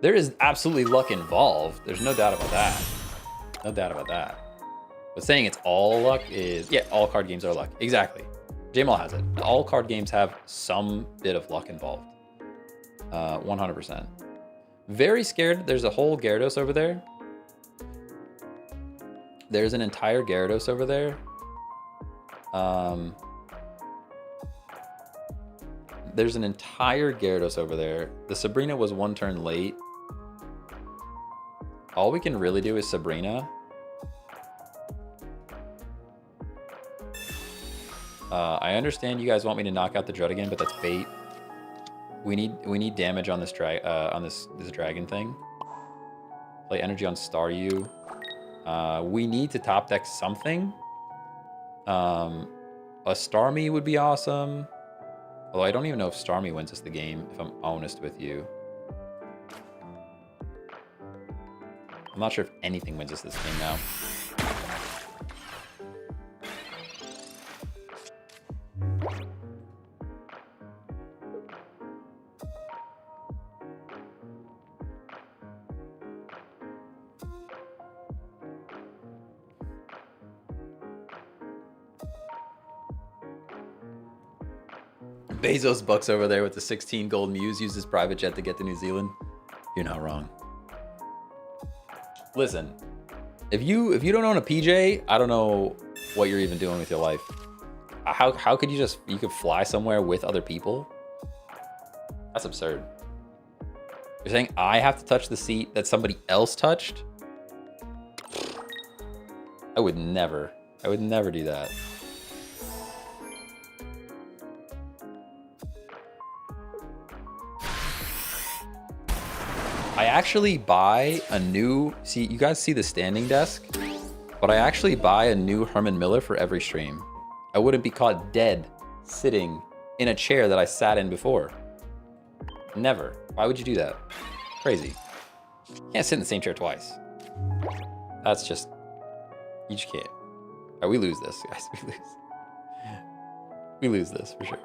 there is absolutely luck involved. There's no doubt about that. No doubt about that. But saying it's all luck is... Yeah, all card games are luck. Exactly. JML has it. All card games have some bit of luck involved. 100%. Very scared. There's a whole Gyarados over there. There's an entire Gyarados over there. There's an entire Gyarados over there. The Sabrina was one turn late. All we can really do is Sabrina. I understand you guys want me to knock out the Druddigon, but that's bait. We need damage on this this dragon thing. Play energy on Staryu. We need to top deck something. A Starmie would be awesome. Although I don't even know if Starmie wins us the game, if I'm honest with you. I'm not sure if anything wins us this game now. Bezos Bucks over there with the 16 gold Muse used his private jet to get to New Zealand. You're not wrong. Listen, If you don't own a PJ, I don't know what you're even doing with your life. How could you could fly somewhere with other people? That's absurd. You're saying I have to touch the seat that somebody else touched? I would never do that. I actually buy a new, see, you guys see the standing desk, but I actually buy a new Herman Miller for every stream. I wouldn't be caught dead sitting in a chair that I sat in before. Never. Why would you do that? Crazy. You can't sit in the same chair twice. That's just, you just can't. All right, we lose this, guys. We lose. We lose this for sure.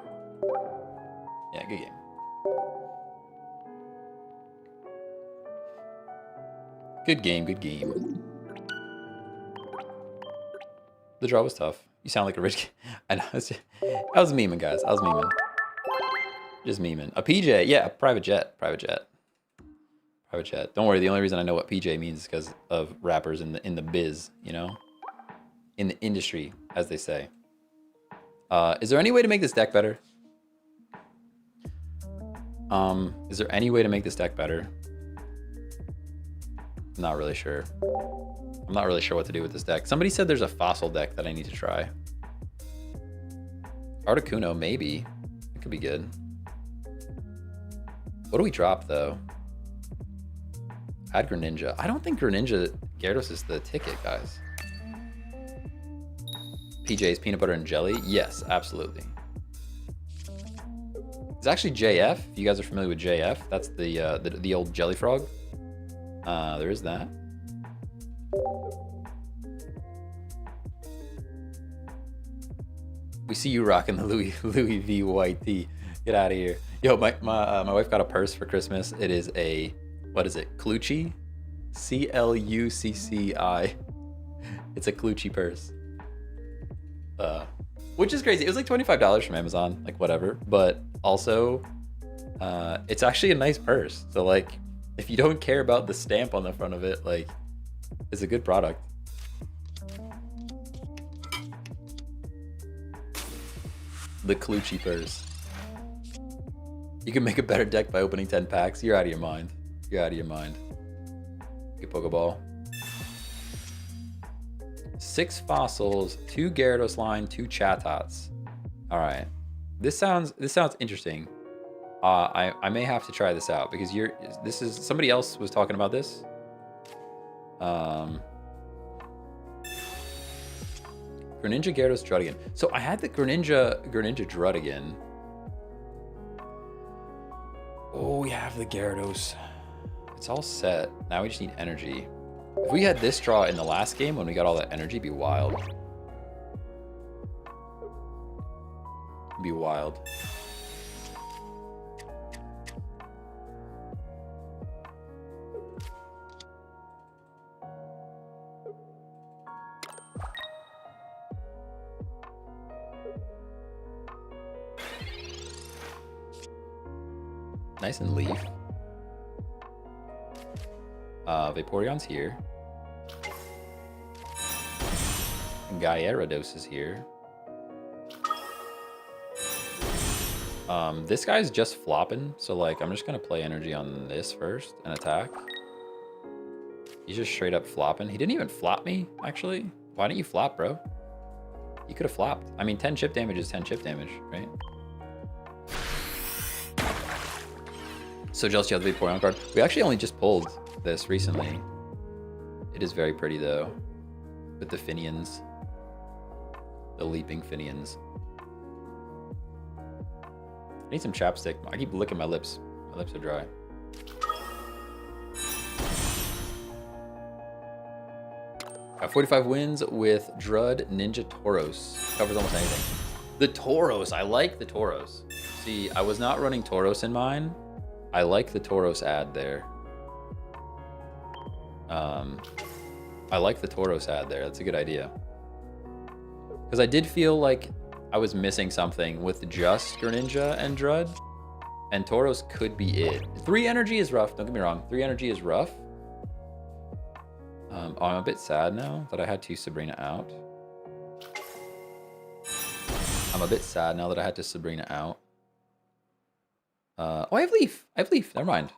Yeah, good game. Good game, good game. The draw was tough. You sound like a rich kid. I know. I was memeing, guys. I was memeing. Just memeing. A PJ, yeah, private jet. Private jet. Private jet. Don't worry, the only reason I know what PJ means is because of rappers in the biz, you know? In the industry, as they say. Is there any way to make this deck better? Is there any way to make this deck better? I'm not really sure. I'm not really sure what to do with this deck. Somebody said there's a fossil deck that I need to try. Articuno, maybe. It could be good. What do we drop, though? Add Greninja. I don't think Greninja Gyarados is the ticket, guys. PJ's Peanut Butter and Jelly? Yes, absolutely. It's actually JF. If you guys are familiar with JF, that's the old Jelly Frog. There is that. We see you rocking the Louis V white tee. Get out of here. Yo, my wife got a purse for Christmas. It is a, what is it? Clucci? C-L-U-C-C-I. It's a Clucci purse. Which is crazy. It was like $25 from Amazon, like whatever. But also, it's actually a nice purse. So like, if you don't care about the stamp on the front of it, like, it's a good product. The Clucci purse. You can make a better deck by opening 10 packs. You're out of your mind. You're out of your mind. Good Pokeball. 6 fossils, 2 Gyarados line, 2 Chatot. All right. This sounds interesting. I may have to try this out because this is somebody else was talking about this. Greninja, Gyarados, Druddigon. So I had the Greninja Druddigon. Oh, we have the Gyarados. It's all set. Now we just need energy. If we had this draw in the last game when we got all that energy, it'd be wild. It'd be wild. Nice and leaf. Vaporeon's here. Gyarados is here. This guy's just flopping, so like I'm just gonna play energy on this first and attack. He's just straight up flopping. He didn't even flop me, actually. Why didn't you flop, bro? You could have flopped. I mean, 10 chip damage is 10 chip damage, right? So jealous you have the Vaporeon card. We actually only just pulled this recently. It is very pretty though. With the Finians. The leaping Finians. I need some chapstick. I keep licking my lips. My lips are dry. Got 45 wins with Drud Ninja Tauros. Covers almost anything. The Tauros. I like the Tauros. See, I was not running Tauros in mine. I like the Tauros ad there. I like the Tauros ad there. That's a good idea. Because I did feel like I was missing something with just Greninja and Drud. And Tauros could be it. 3 energy is rough. Don't get me wrong. 3 energy is rough. Oh, I'm a bit sad now that I had to Sabrina out. I'm a bit sad now that I had to Sabrina out. Oh, I have Leaf. I have Leaf. Never mind.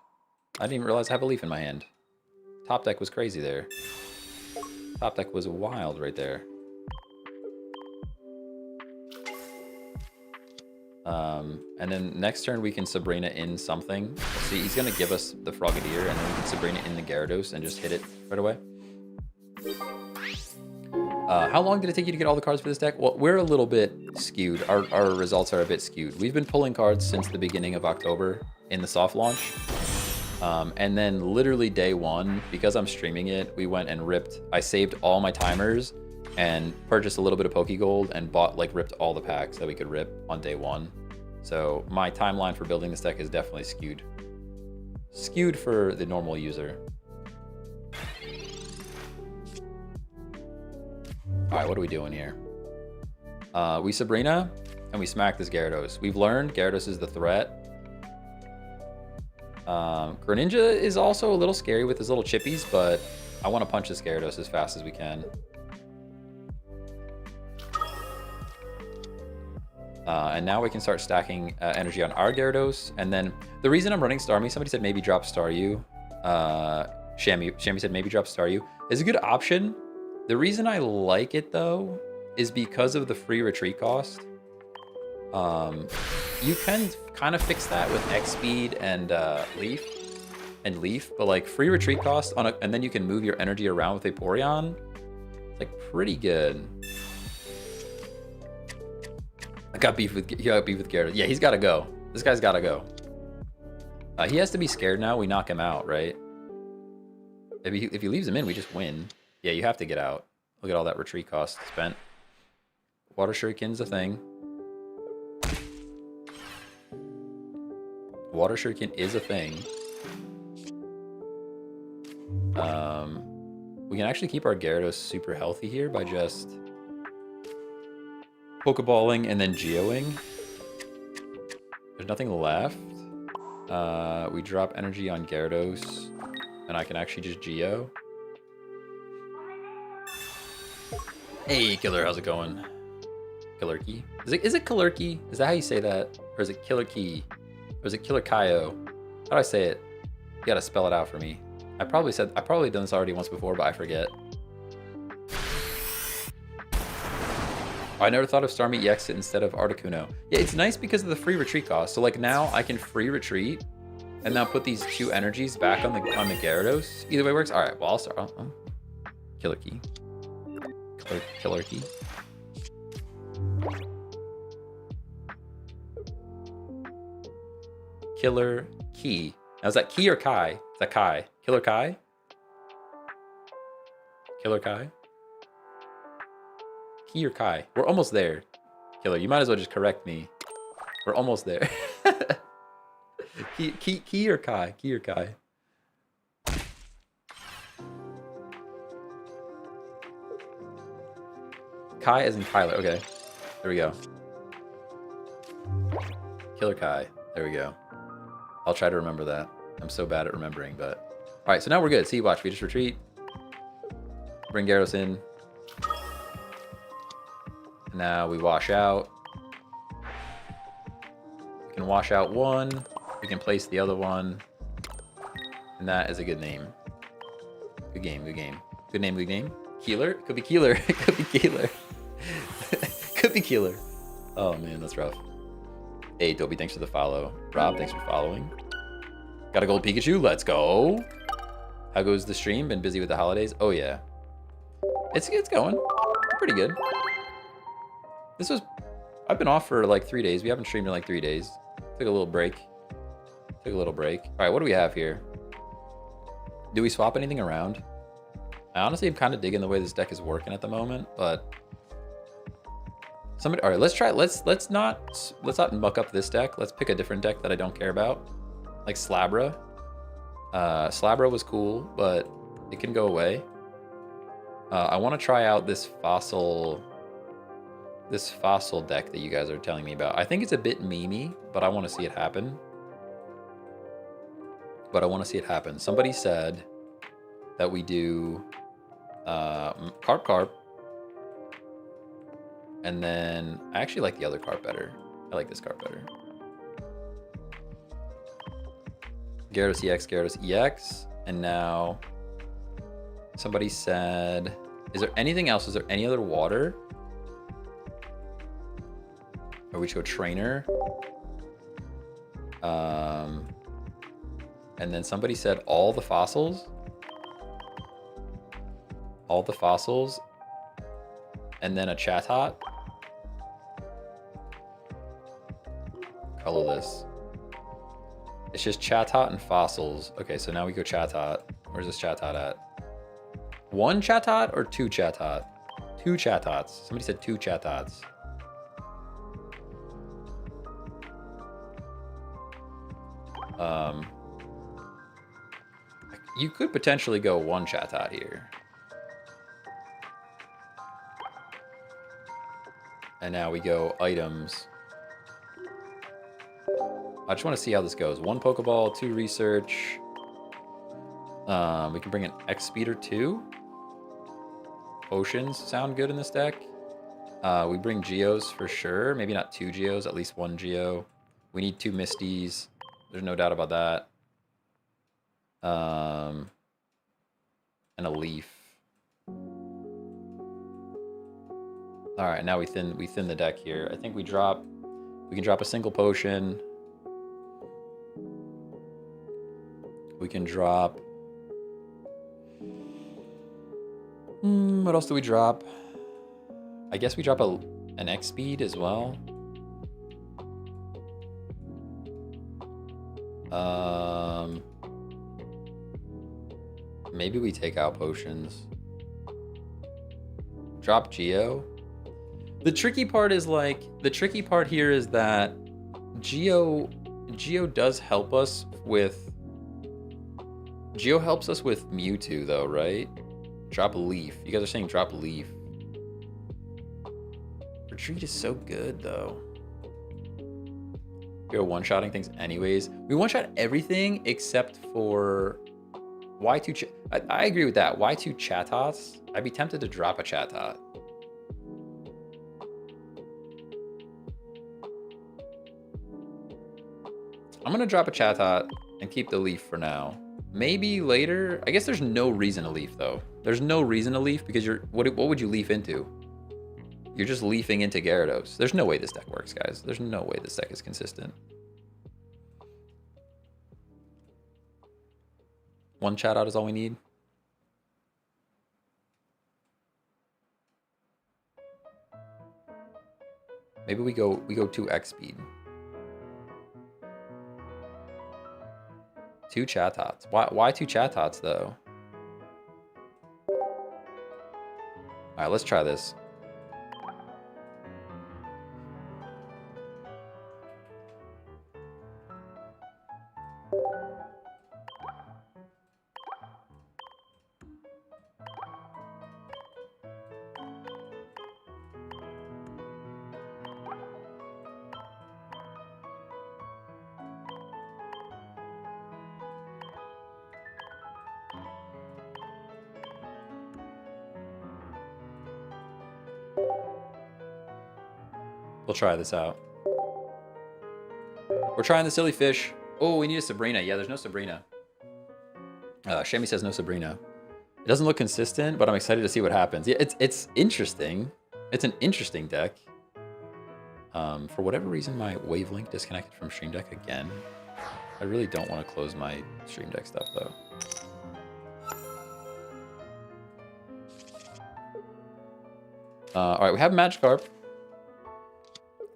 I didn't even realize I have a Leaf in my hand. Top deck was crazy there. Top deck was wild right there. And then next turn we can Sabrina in something. See, he's gonna give us the Frogadier, and then we can Sabrina in the Gyarados and just hit it right away. How long did it take you to get all the cards for this deck? Well, we're a little bit skewed. Our results are a bit skewed. We've been pulling cards since the beginning of October in the soft launch. And then literally day one, because I'm streaming it, we went and ripped. I saved all my timers and purchased a little bit of Pokegold and ripped all the packs that we could rip on day one. So my timeline for building this deck is definitely skewed. Skewed for the normal user. All right, what are we doing here? We Sabrina and we smack this Gyarados. We've learned Gyarados is the threat. Greninja is also a little scary with his little chippies, but I want to punch this Gyarados as fast as we can. And now we can start stacking energy on our Gyarados. And then the reason I'm running Starmie, somebody said maybe drop Staryu. Shammy said maybe drop Staryu. Is a good option. The reason I like it though is because of the free retreat cost. You can kind of fix that with X speed and Leaf, but like free retreat cost on and then you can move your energy around with Vaporeon. It's like pretty good. I got beef with Gyarados. Yeah, he's got to go. This guy's got to go. He has to be scared now. We knock him out, right? If he leaves him in, we just win. Yeah, you have to get out. Look at all that retreat cost spent. Water Shuriken's a thing. Water Shuriken is a thing. We can actually keep our Gyarados super healthy here by just Pokeballing and then Geoing. There's nothing left. We drop energy on Gyarados, and I can actually just Geo. Hey, Killer, how's it going? Killer Key? Is it Killer Key? Is that how you say that? Or is it Killer Key? Or is it Killer Kaio? How do I say it? You gotta spell it out for me. I've probably done this already once before, but I forget. I never thought of Starmie EX instead of Articuno. Yeah, it's nice because of the free retreat cost. So like now I can free retreat and now put these two energies back on the Gyarados. Either way works. All right, well I'll start. Killer Key. Killer Key. Killer Key. Now is that Key or Kai? Is that Kai? Killer Kai? Killer Kai? Key or Kai? We're almost there. Killer, you might as well just correct me. We're almost there. Key or Kai? Key or Kai? Kai as in Kyler. Okay. There we go. Killer Kai. There we go. I'll try to remember that. I'm so bad at remembering, but... Alright, so now we're good. See, watch. We just retreat. Bring Gyarados in. Now we wash out. We can wash out one. We can place the other one. And that is a good name. Good game, good game. Good name, good game. Keeler? Could be Keeler. It could be Keeler. Could be Keeler. Oh man, that's rough. Hey, Toby, thanks for the follow. Rob, thanks for following. Got a gold Pikachu. Let's go. How goes the stream? Been busy with the holidays? Oh yeah. It's going. Pretty good. I've been off for like 3 days. We haven't streamed in like 3 days. Took a little break. All right, what do we have here? Do we swap anything around? I honestly am kind of digging the way this deck is working at the moment, but all right, let's try. Let's not muck up this deck. Let's pick a different deck that I don't care about, like Slabra. Slabra was cool, but it can go away. I want to try out this fossil deck that you guys are telling me about. I think it's a bit memey, but I want to see it happen. Somebody said that we do Carp. And then I actually like the other carp better. I like this carp better. Gyarados EX. And now somebody said, is there anything else? Is there any other water? Or we should go trainer. And then somebody said all the fossils. All the fossils. And then a Chatot. Colorless. It's just Chatot and fossils. Okay, so now we go Chatot. Where's this Chatot at? One Chatot or two Chatot? Two Chatots. Somebody said two Chatots. You could potentially go one Chatot here. And now we go items. I just want to see how this goes. One Pokeball, two research. We can bring an X speed or two. Potions sound good in this deck. We bring Geos for sure. Maybe not two Geos, at least one Geo. We need two Misties. There's no doubt about that. And a Leaf. All right, now we thin the deck here. I think we can drop a single potion. We can drop. What else do we drop? I guess we drop an X speed as well. Maybe we take out potions. Drop Geo. The tricky part here is that Geo does help us with. Geo helps us with Mewtwo though, right? Drop a Leaf. You guys are saying drop a Leaf. Retreat is so good though. We are one-shotting things anyways. We one-shot everything except for Y2. I agree with that. Y2 Chatots. I'd be tempted to drop a Chatot. I'm gonna drop a Chatot and keep the Leaf for now. Maybe later. I guess there's no reason to Leaf though. There's no reason to Leaf because what would you Leaf into? You're just leafing into Gyarados. There's no way this deck works, guys. There's no way this deck is consistent. One Chatot is all we need. Maybe we go 2x speed. 2 Chatots. Why 2 Chatots though? All right, let's try this. We'll try this out. We're trying the silly fish. Oh, we need a Sabrina. Yeah, there's no Sabrina. Shami says no Sabrina. It doesn't look consistent, but I'm excited to see what happens. Yeah, it's interesting. It's an interesting deck. For whatever reason, my wavelength disconnected from Stream Deck again. I really don't want to close my Stream Deck stuff though. All right, we have Magikarp.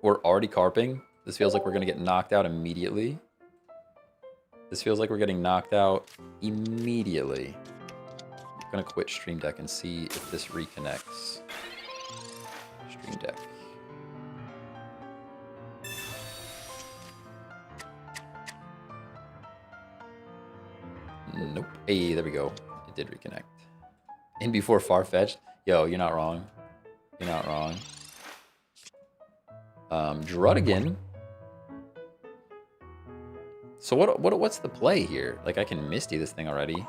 We're already carping. This feels like we're gonna get knocked out immediately. This feels like we're getting knocked out immediately. I'm gonna quit Stream Deck and see if this reconnects. Stream Deck. Nope. Hey, there we go. It did reconnect. In before Farfetch'd. Yo, you're not wrong. You're not wrong. Druddigon. So what's the play here? Like I can Misty this thing already.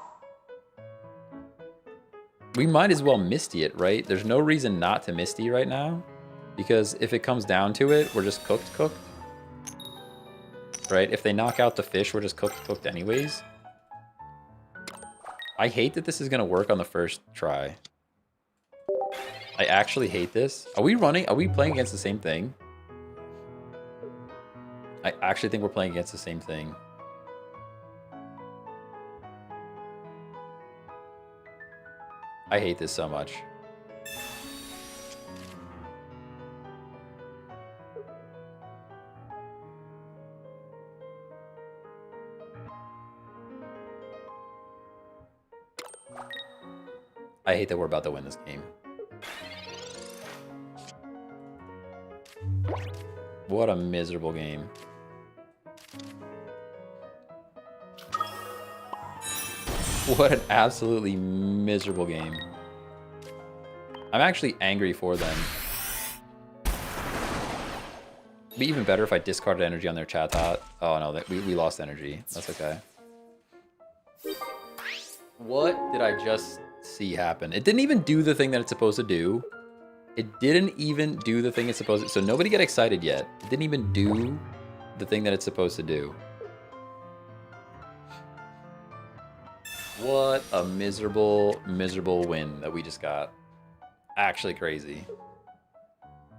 We might as well Misty it, right? There's no reason not to Misty right now. Because if it comes down to it, we're just cooked. Right? If they knock out the fish, we're just cooked anyways. I hate that this is going to work on the first try. I actually hate this. Are we playing against the same thing? I actually think we're playing against the same thing. I hate this so much. I hate that we're about to win this game. What a miserable game. What an absolutely miserable game. I'm actually angry for them. It'd be even better if I discarded energy on their chat tot. Oh no, we lost energy. That's okay. What did I just see happen? It didn't even do the thing that it's supposed to do. It didn't even do the thing it's supposed to. So nobody get excited yet. It didn't even do the thing that it's supposed to do. What a miserable win that we just got. Actually crazy.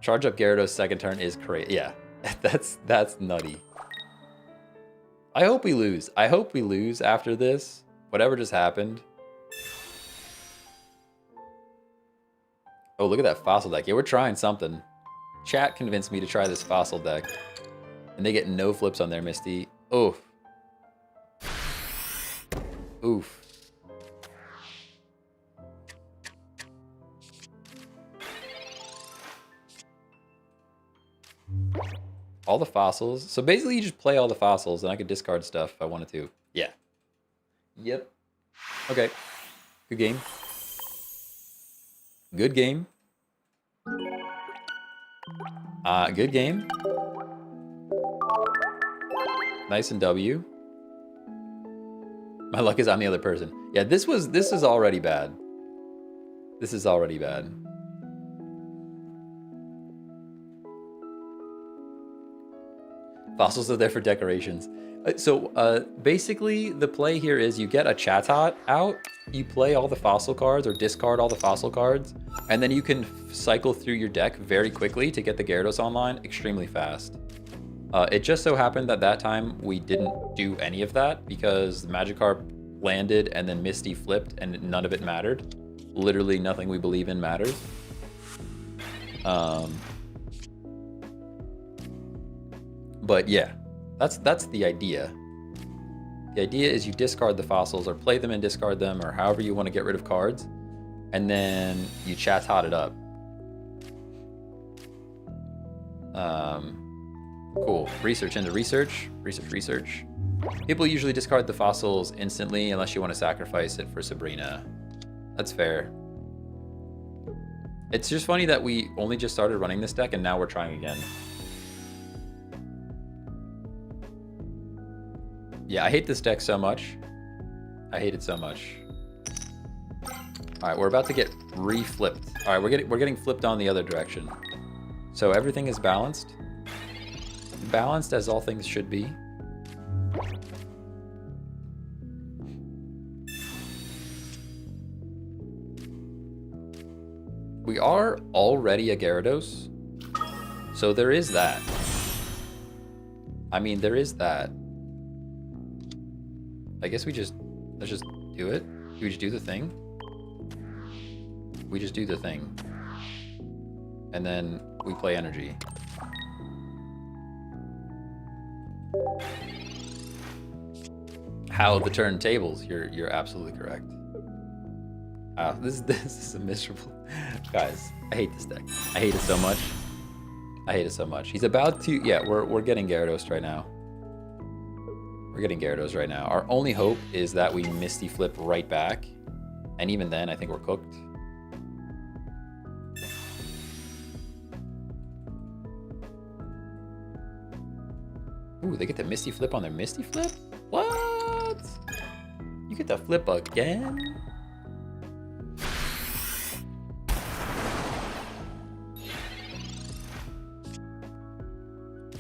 Charge up Gyarados second turn is crazy. Yeah, that's nutty. I hope we lose. I hope we lose after this. Whatever just happened. Oh, look at that fossil deck. Yeah, we're trying something. Chat convinced me to try this fossil deck. And they get no flips on their Misty. Oof. Oof. All the fossils. So basically you just play all the fossils and I could discard stuff if I wanted to. Yeah. Yep. Okay. Good game. Good game. Good game. Nice and W. My luck is on the other person. Yeah, this is already bad. This is already bad. Fossils are there for decorations. So basically the play here is you get a Chatot out, you play all the fossil cards or discard all the fossil cards, and then you can cycle through your deck very quickly to get the Gyarados online extremely fast. It just so happened that that time we didn't do any of that because the Magikarp landed and then Misty flipped and none of it mattered. Literally nothing we believe in matters. But yeah, that's the idea. The idea is you discard the fossils or play them and discard them or however you want to get rid of cards. And then you Chatot it up. Cool. Research into research. Research. People usually discard the fossils instantly unless you want to sacrifice it for Sabrina. That's fair. It's just funny that we only just started running this deck and now we're trying again. Yeah, I hate this deck so much. I hate it so much. All right, we're about to get re-flipped. All right, we're getting flipped on the other direction. So everything is balanced. Balanced as all things should be. We are already a Gyarados. So there is that. I mean, there is that. I guess let's just do it. We just do the thing. We just do the thing. And then we play energy. How the turntables. You're absolutely correct. This is a miserable. Guys, I hate this deck. I hate it so much. I hate it so much. He's about to, yeah, we're getting Gyarados right now. We're getting Gyarados right now. Our only hope is that we Misty flip right back. And even then, I think we're cooked. Ooh, they get the Misty flip on their Misty flip? What? You get the flip again?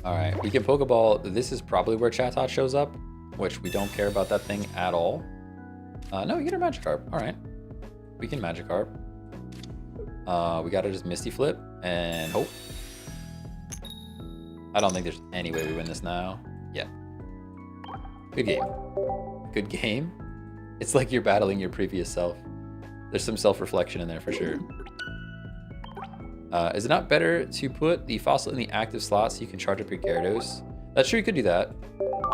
Alright, we can Pokeball. This is probably where Chatot shows up, which we don't care about that thing at all. No, we get our Magikarp. Alright. We can Magikarp. We gotta just Misty Flip and hope. I don't think there's any way we win this now. Yeah. Good game. Good game. It's like you're battling your previous self. There's some self-reflection in there for sure. Is it not better to put the fossil in the active slot so you can charge up your Gyarados? That's true, you could do that.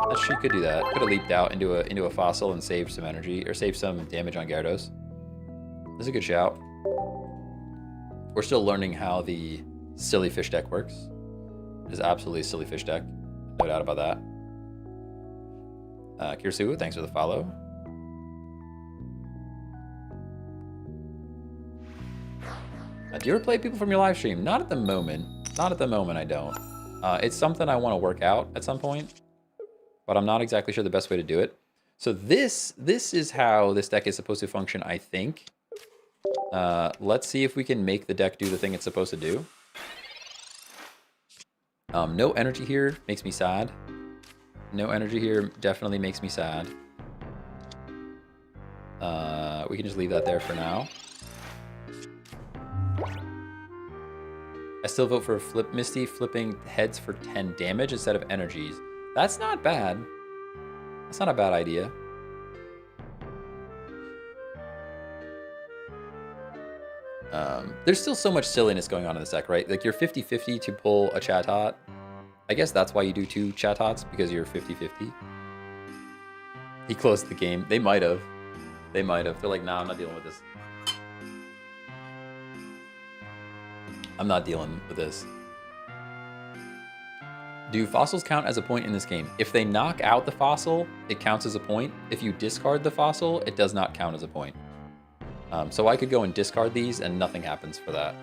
That's true, you could do that. Could have leaped out into a fossil and saved some energy, or saved some damage on Gyarados. That's a good shout. We're still learning how the Silly Fish deck works. It is absolutely a Silly Fish deck. No doubt about that. Kirsu, thanks for the follow. Do you ever play people from your live stream? Not at the moment. Not at the moment, I don't. It's something I want to work out at some point, but I'm not exactly sure the best way to do it. So this is how this deck is supposed to function, I think. Let's see if we can make the deck do the thing it's supposed to do. No energy here makes me sad. No energy here definitely makes me sad. We can just leave that there for now. I still vote for Flip Misty, flipping heads for 10 damage instead of energies. That's not bad. That's not a bad idea. There's still so much silliness going on in this deck, right? Like, you're 50-50 to pull a Chatot. I guess that's why you do 2 Chatots, because you're 50-50. He closed the game. They might have. They might have. They're like, nah, I'm not dealing with this. I'm not dealing with this. Do fossils count as a point in this game? If they knock out the fossil, it counts as a point. If you discard the fossil, it does not count as a point. So I could go and discard these and nothing happens for that.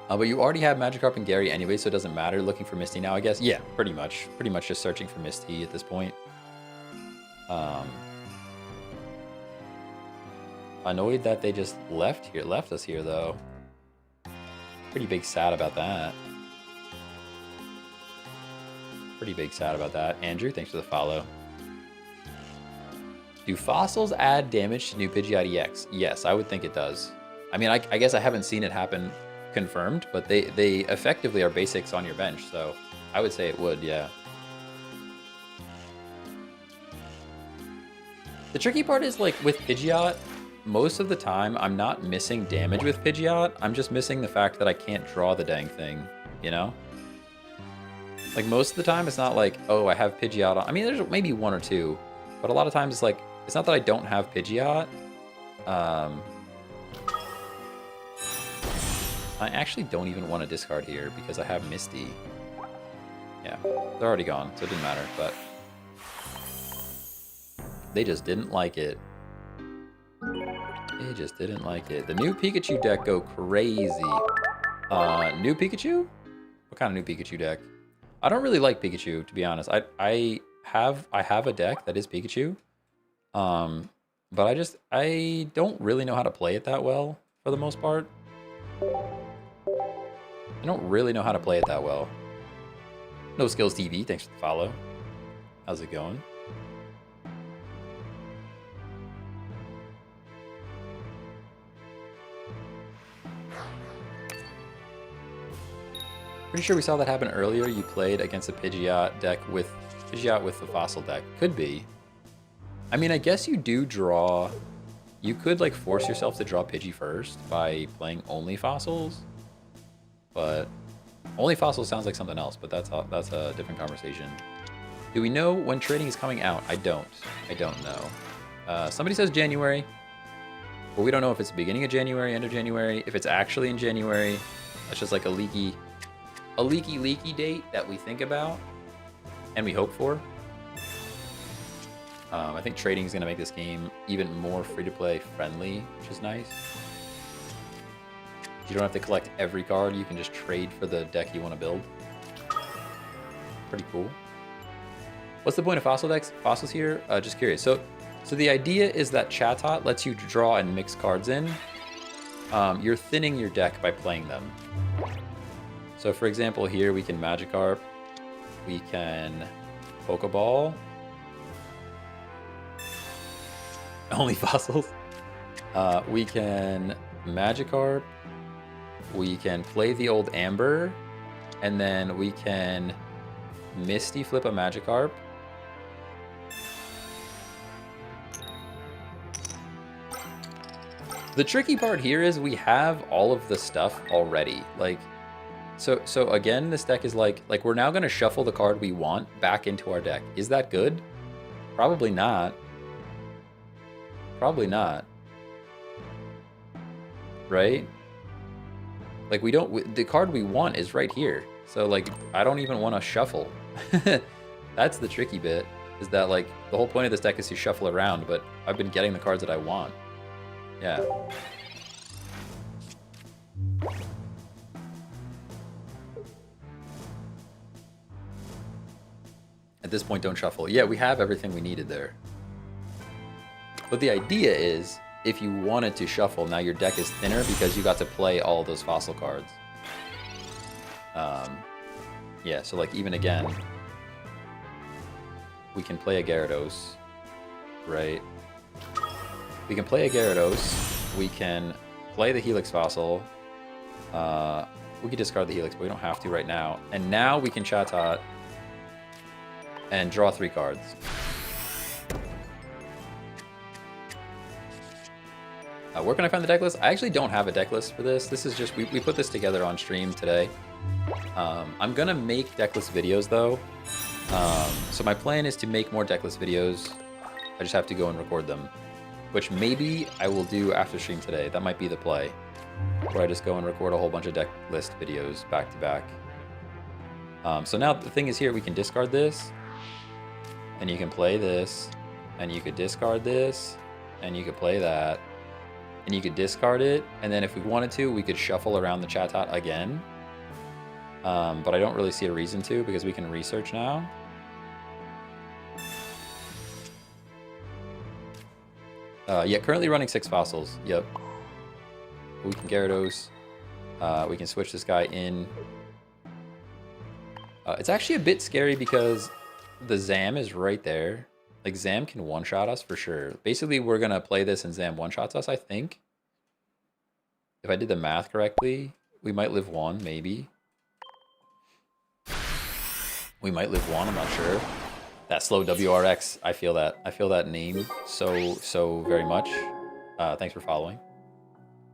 But you already have Magikarp and Gary anyway, so it doesn't matter. Looking for Misty now, I guess. Yeah, pretty much. Pretty much just searching for Misty at this point. Annoyed that they just left us here though. Pretty big sad about that. Pretty big sad about that. Andrew, thanks for the follow. Do fossils add damage to new Pidgeot EX? Yes, I would think it does. I mean, I guess I haven't seen it happen confirmed, but they effectively are basics on your bench, so I would say it would, yeah. The tricky part is, like, with Pidgeot, most of the time, I'm not missing damage with Pidgeot. I'm just missing the fact that I can't draw the dang thing, you know? Like, most of the time, it's not like, oh, I have Pidgeot on. I mean, there's maybe 1 or 2, but a lot of times it's like, it's not that I don't have Pidgeot. I actually don't even want to discard here because I have Misty. Yeah, they're already gone, so it didn't matter, but they just didn't like it. They just didn't like it. The new Pikachu deck go crazy. New Pikachu? What kind of new Pikachu deck? I don't really like Pikachu, to be honest. I have a deck that is Pikachu. But I don't really know how to play it that well, for the most part. I don't really know how to play it that well. No Skills TV, thanks for the follow. How's it going? Pretty sure we saw that happen earlier. You played against a Pidgeot deck with Pidgeot with the Fossil deck. Could be. I mean, I guess you do draw. You could like force yourself to draw Pidgey first by playing only Fossils, but only Fossils sounds like something else. But that's a different conversation. Do we know when trading is coming out? I don't know. Somebody says January, but we don't know if it's the beginning of January, end of January. If it's actually in January, that's just like a leaky date that we think about and we hope for. I think trading is going to make this game even more free-to-play friendly, which is nice. You don't have to collect every card. You can just trade for the deck you want to build. Pretty cool. What's the point of fossil decks? Fossils here? Just curious. So the idea is that Chatot lets you draw and mix cards in. You're thinning your deck by playing them. So for example, here we can Magikarp, we can Pokeball. Only fossils. We can Magikarp, we can play the old Amber, and then we can Misty flip a Magikarp. The tricky part here is we have all of the stuff already. Like, so again, this deck is like we're now gonna shuffle the card we want back into our deck. Is that good? Probably not. Probably not. Right? Like the card we want is right here. So like, I don't even want to shuffle. That's the tricky bit, is that like, the whole point of this deck is to shuffle around, but I've been getting the cards that I want. Yeah. At this point, don't shuffle. Yeah, we have everything we needed there. But the idea is, if you wanted to shuffle, now your deck is thinner because you got to play all those fossil cards. Yeah, so like even again, we can play a Gyarados, right? We can play a Gyarados. We can play the Helix Fossil. We could discard the Helix, but we don't have to right now. And now we can Chatot and draw 3 cards. Where can I find the deck list? I actually don't have a deck list for this. This is just, we put this together on stream today. I'm gonna make deck list videos though. So my plan is to make more deck list videos. I just have to go and record them, which maybe I will do after stream today. That might be the play, where I just go and record a whole bunch of deck list videos back to back. So now the thing is here, we can discard this, and you can play this, and you could discard this, and you could play that, and you could discard it, and then if we wanted to, we could shuffle around the Chatot again. But I don't really see a reason to, because we can research now. Yeah, currently running 6 fossils. Yep. We can Gyarados. We can switch this guy in. It's actually a bit scary because the Zam is right there. Like, Zam can one-shot us for sure. Basically, we're going to play this and Zam one-shots us, I think. If I did the math correctly, we might live 1, maybe. We might live 1, I'm not sure. That slow WRX, I feel that. I feel that name so very much. Thanks for following.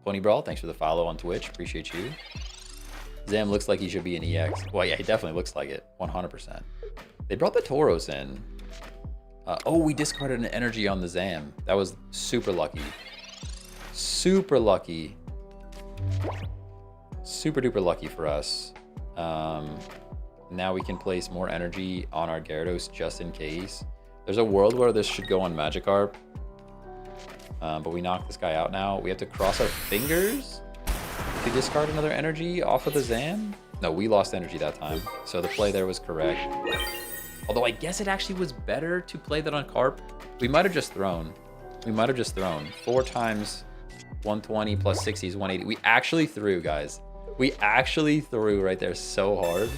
Pony Brawl, thanks for the follow on Twitch. Appreciate you. Zam looks like he should be an EX. Well, yeah, he definitely looks like it. 100%. They brought the Tauros in. Oh, we discarded an energy on the Zam. That was super lucky. Super lucky. Super duper lucky for us. Now we can place more energy on our Gyarados just in case. There's a world where this should go on Magikarp. But we knock this guy out now. We have to cross our fingers to discard another energy off of the Zam. No, we lost energy that time. So the play there was correct. Although I guess it actually was better to play that on Carp. We might have just thrown. We might have just thrown. 4 times 120 plus 60 is 180. We actually threw, guys. We actually threw right there so hard.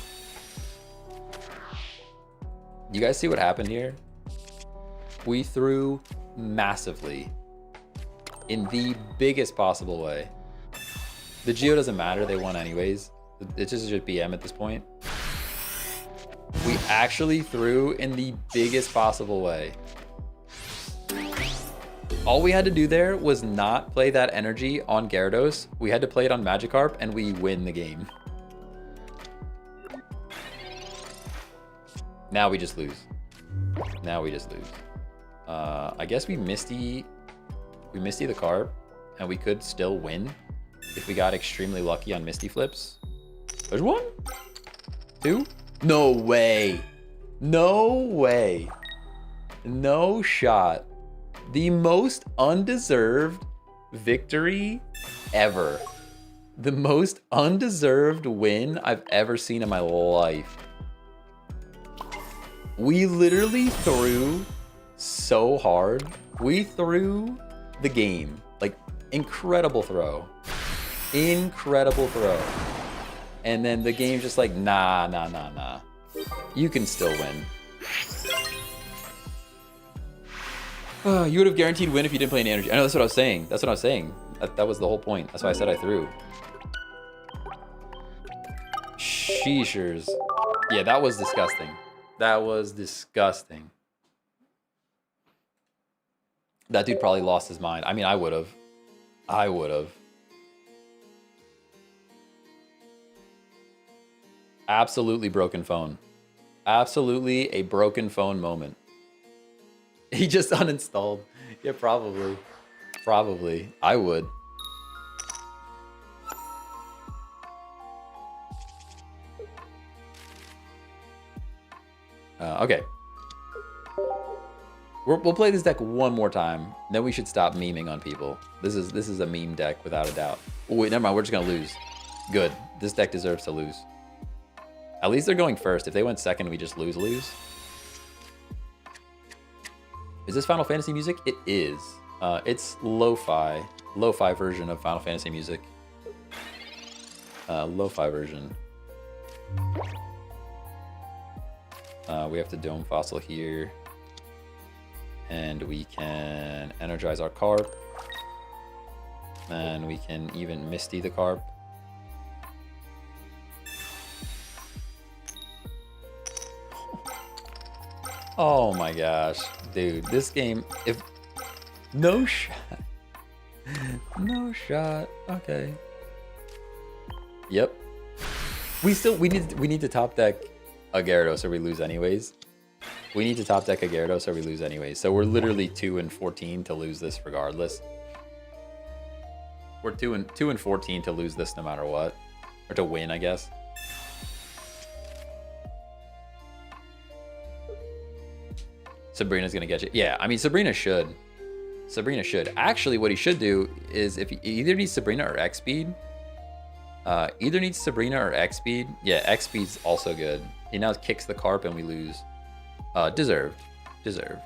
You guys see what happened here? We threw massively in the biggest possible way. The Geo doesn't matter. They won anyways. It's just BM at this point. We actually threw in the biggest possible way. All we had to do there was not play that energy on Gyarados. We had to play it on Magikarp, and we win the game. Now we just lose. Now we just lose. I guess we Misty the Carp, and we could still win if we got extremely lucky on Misty flips. There's 1, 2. No way. No way. No shot. The most undeserved victory ever. The most undeserved win I've ever seen in my life. We literally threw so hard. We threw the game. Like, incredible throw. Incredible throw. And then the game's just like, nah, nah, nah, nah. You can still win. You would have guaranteed win if you didn't play any energy. I know, that's what I was saying. That's what I was saying. That was the whole point. That's why I said I threw. Sheeshers. Yeah, that was disgusting. That was disgusting. That dude probably lost his mind. I mean, I would have. I would have. Absolutely broken phone. Absolutely a broken phone moment. He just uninstalled. Yeah, probably. Probably. I would. Okay. We'll play this deck one more time. Then we should stop memeing on people. This is a meme deck without a doubt. Oh, wait, never mind. We're just gonna lose. Good. This deck deserves to lose. At least they're going first. If they went second, we just lose. Is this Final Fantasy music? It is. It's lo-fi version of Final Fantasy music. Lo-fi version. We have to Dome Fossil here. And we can energize our Carp. And we can even Misty the Carp. Oh my gosh. Dude, this game, if... No shot. No shot. Okay. Yep. We need to top deck a Gyarados or we lose anyways. We need to top deck a Gyarados or we lose anyways. So we're literally 2 and 14 to lose this regardless. We're 2 and 14 to lose this no matter what. Or to win, I guess. Sabrina's gonna get you. Yeah, I mean, Sabrina should. Sabrina should. Actually, what he should do is if he either needs Sabrina or X speed. Either needs Sabrina or X speed. Yeah, X speed's also good. He now kicks the Carp and we lose. Deserved. Deserved.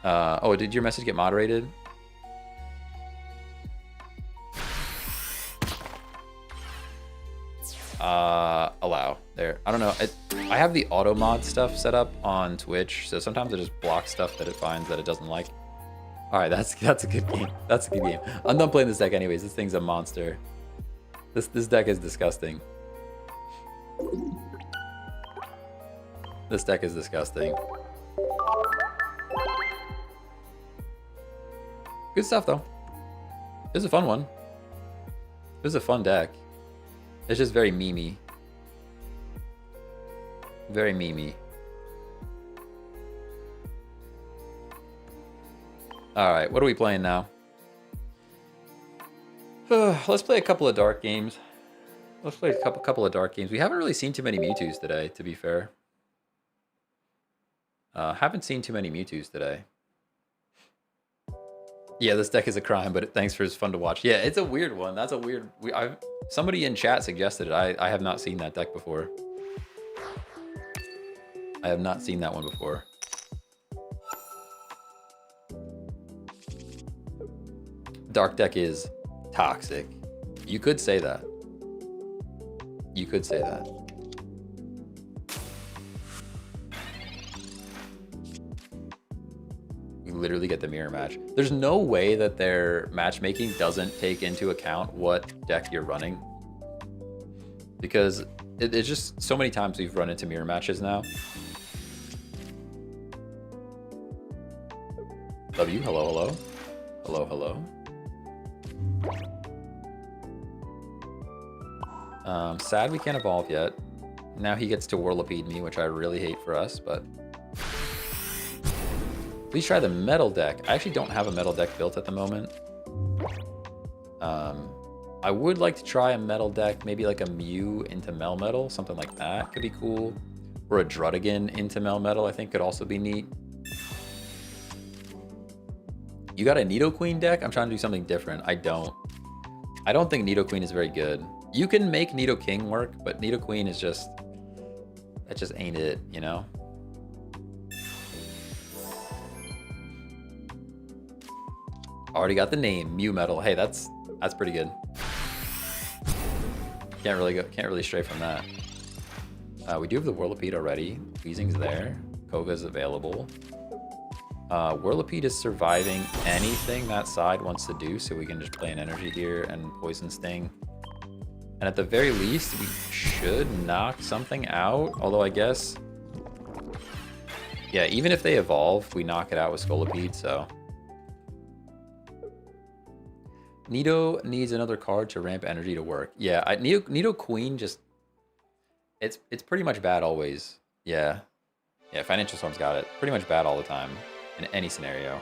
Oh, did your message get moderated? Allow. There. I don't know. I have the auto mod stuff set up on Twitch, so sometimes it just blocks stuff that it finds that it doesn't like. All right, that's a good game. That's a good game. I'm done playing this deck anyways. This thing's a monster. This deck is disgusting. This deck is disgusting. Good stuff though. It was a fun one. It was a fun deck. It's just very memey. Very memey. Alright, what are we playing now? Let's play a couple of dark games. Let's play a couple of dark games. We haven't really seen too many Mewtwo's today, to be fair. Haven't seen too many Mewtwo's today. Yeah, this deck is a crime, but thanks for it's fun to watch. Yeah, it's a weird one. That's a weird... somebody in chat suggested it. I have not seen that deck before. I have not seen that one before. Dark deck is toxic. You could say that. You could say that. We literally get the mirror match. There's no way that their matchmaking doesn't take into account what deck you're running. Because it's just so many times we've run into mirror matches now. W, hello, hello. Hello, hello. Sad we can't evolve yet. Now he gets to Whirlipede me, which I really hate for us, but... Please try the metal deck. I actually don't have a metal deck built at the moment. I would like to try a metal deck, maybe like a Mew into Melmetal, something like that could be cool. Or a Druddigon into Melmetal, I think could also be neat. You got a Nidoqueen deck? I'm trying to do something different. I don't think Nidoqueen is very good. You can make Nidoking work, but Nidoqueen is just... That just ain't it, you know? Already got the name, Mew Metal. Hey, that's pretty good. Can't really stray from that. We do have the Whirlipede already. Weezing's there. Koga's available. Whirlipede is surviving anything that side wants to do, so we can just play an Energy here and Poison Sting. And at the very least, we should knock something out, although I guess... Yeah, even if they evolve, we knock it out with Scolipede, so... Nido needs another card to ramp energy to work. Yeah, Nido Queen just... It's pretty much bad always. Yeah. Yeah, Financial Storm's got it. Pretty much bad all the time. In any scenario.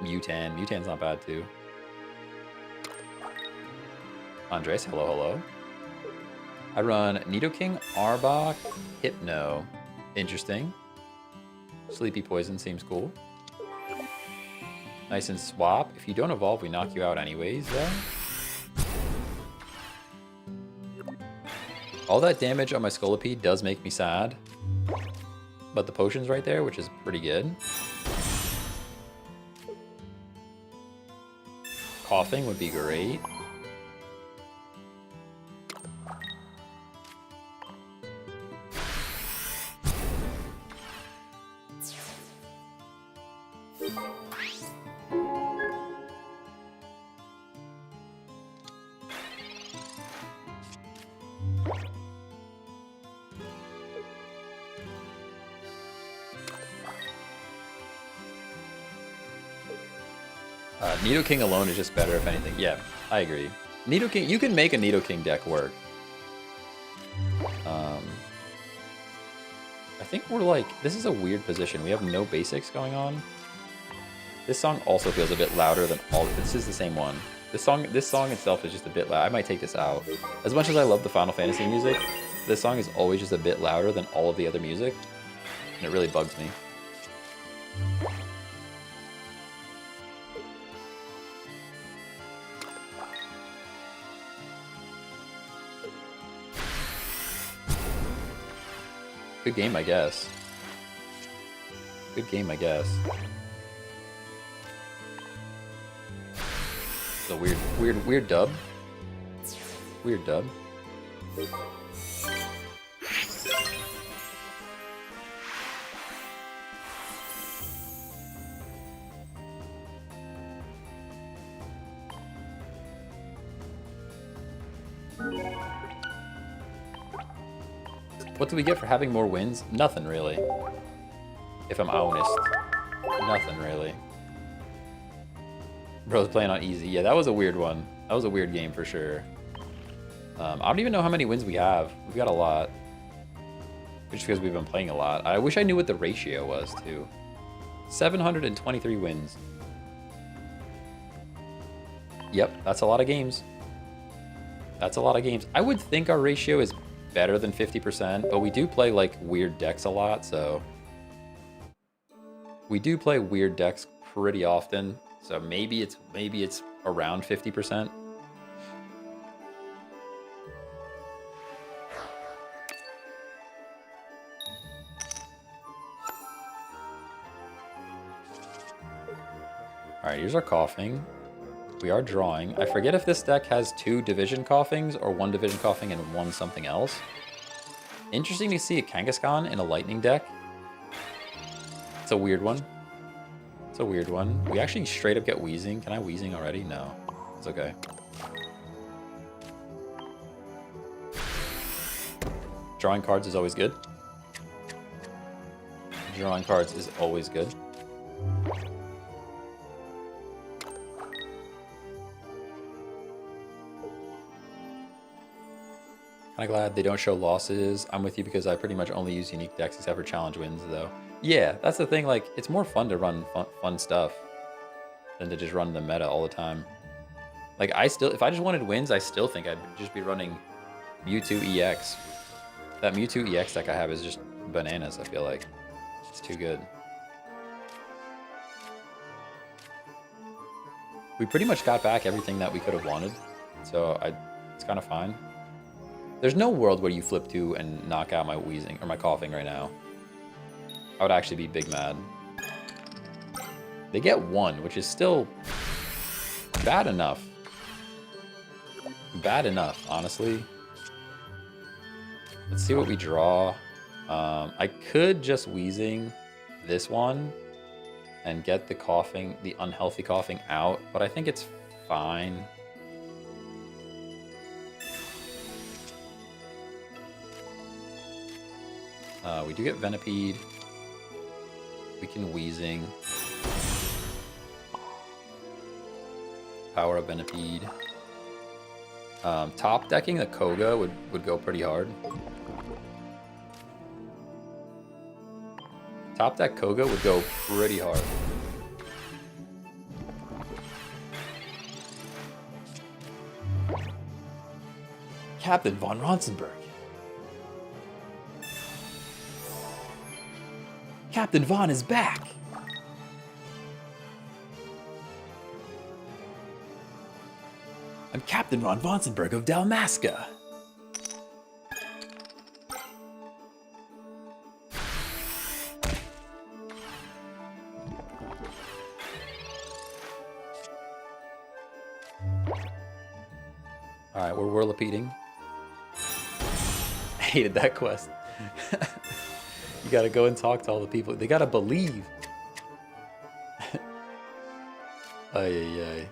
Mutan's not bad too. Andres, hello. I run Nidoking, Arbok, Hypno. Interesting. Sleepy Poison seems cool. Nice and swap. If you don't evolve, we knock you out anyways, though. All that damage on my Scolipede does make me sad. But the potion's right there, which is pretty good. Coughing would be great. Nidoking alone is just better, if anything. Yeah, I agree. Nidoking, you can make a Nidoking deck work. I think we're like, this is a weird position. We have no basics going on. This song also feels a bit louder than all. This is the same one. This song itself is just a bit loud. I might take this out. As much as I love the Final Fantasy music, this song is always just a bit louder than all of the other music, and it really bugs me. Good game, I guess. Good game, I guess. It's a weird dub. Weird dub. What do we get for having more wins? Nothing, really. If I'm honest. Nothing, really. Bro's playing on easy. Yeah, that was a weird one. That was a weird game for sure. I don't even know how many wins we have. We've got a lot. Just because we've been playing a lot. I wish I knew what the ratio was, too. 723 wins. Yep, that's a lot of games. That's a lot of games. I would think our ratio is better than 50%, but we do play like weird decks a lot, so we do play weird decks pretty often, so maybe it's around 50%. All right, here's our coughing. We are drawing. I forget if this deck has 2 division coughings or 1 division coughing and 1 something else. Interesting to see a Kangaskhan in a lightning deck. It's a weird one. It's a weird one. We actually straight up get Weezing. Can I Weezing already? No. It's okay. Drawing cards is always good. Drawing cards is always good. Kinda glad they don't show losses. I'm with you because I pretty much only use unique decks except for challenge wins, though. Yeah, that's the thing. Like, it's more fun to run fun stuff than to just run the meta all the time. Like, if I just wanted wins, I still think I'd just be running Mewtwo EX. That Mewtwo EX deck I have is just bananas, I feel like. It's too good. We pretty much got back everything that we could have wanted, so it's kind of fine. There's no world where you flip 2 and knock out my Weezing or my coughing right now. I would actually be big mad. They get 1, which is still bad enough. Bad enough, honestly. Let's see what we draw. I could just Wheezing this one and get the coughing, the unhealthy coughing out, but I think it's fine. We do get Venipede. We can Wheezing. Power up Venipede. Top decking the Koga would go pretty hard. Top deck Koga would go pretty hard. Captain von Ronsenberg. Captain Von is back. I'm Captain Ron Vonsenberg of Dalmasca. Alright, we're whirlipeating. I hated that quest. You gotta go and talk to all the people. They gotta believe. Ay, ay, ay.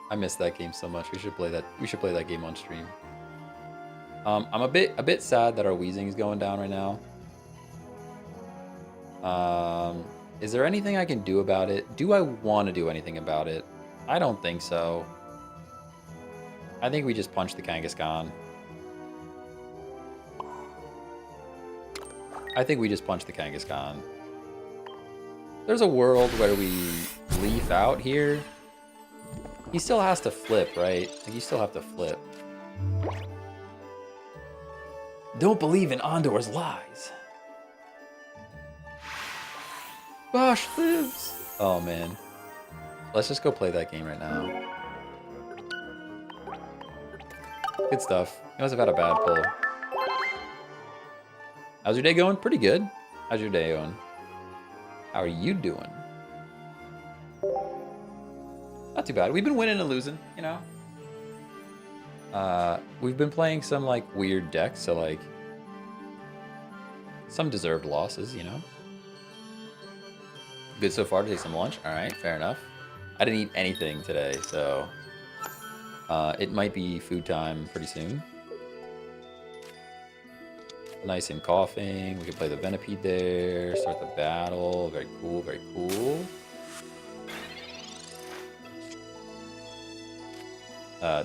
I missed that game so much. We should play that. We should play that game on stream. I'm a bit sad that our Wheezing is going down right now. Is there anything I can do about it? Do I want to do anything about it? I don't think so. I think we just punch the Kangaskhan. I think we just punch the Kangaskhan. There's a world where we leaf out here. He still has to flip, right? Like, you still have to flip. Don't believe in Ondor's lies. Bosch lives. Oh, man. Let's just go play that game right now. Good stuff. He must have had a bad pull. How's your day going? Pretty good. How's your day going? How are you doing? Not too bad. We've been winning and losing, you know. We've been playing some like weird decks, so like some deserved losses, you know. Good so far to take some lunch. All right, fair enough. I didn't eat anything today, so it might be food time pretty soon. Nice and coughing. We can play the Venipede there. Start the battle. Very cool. Very cool.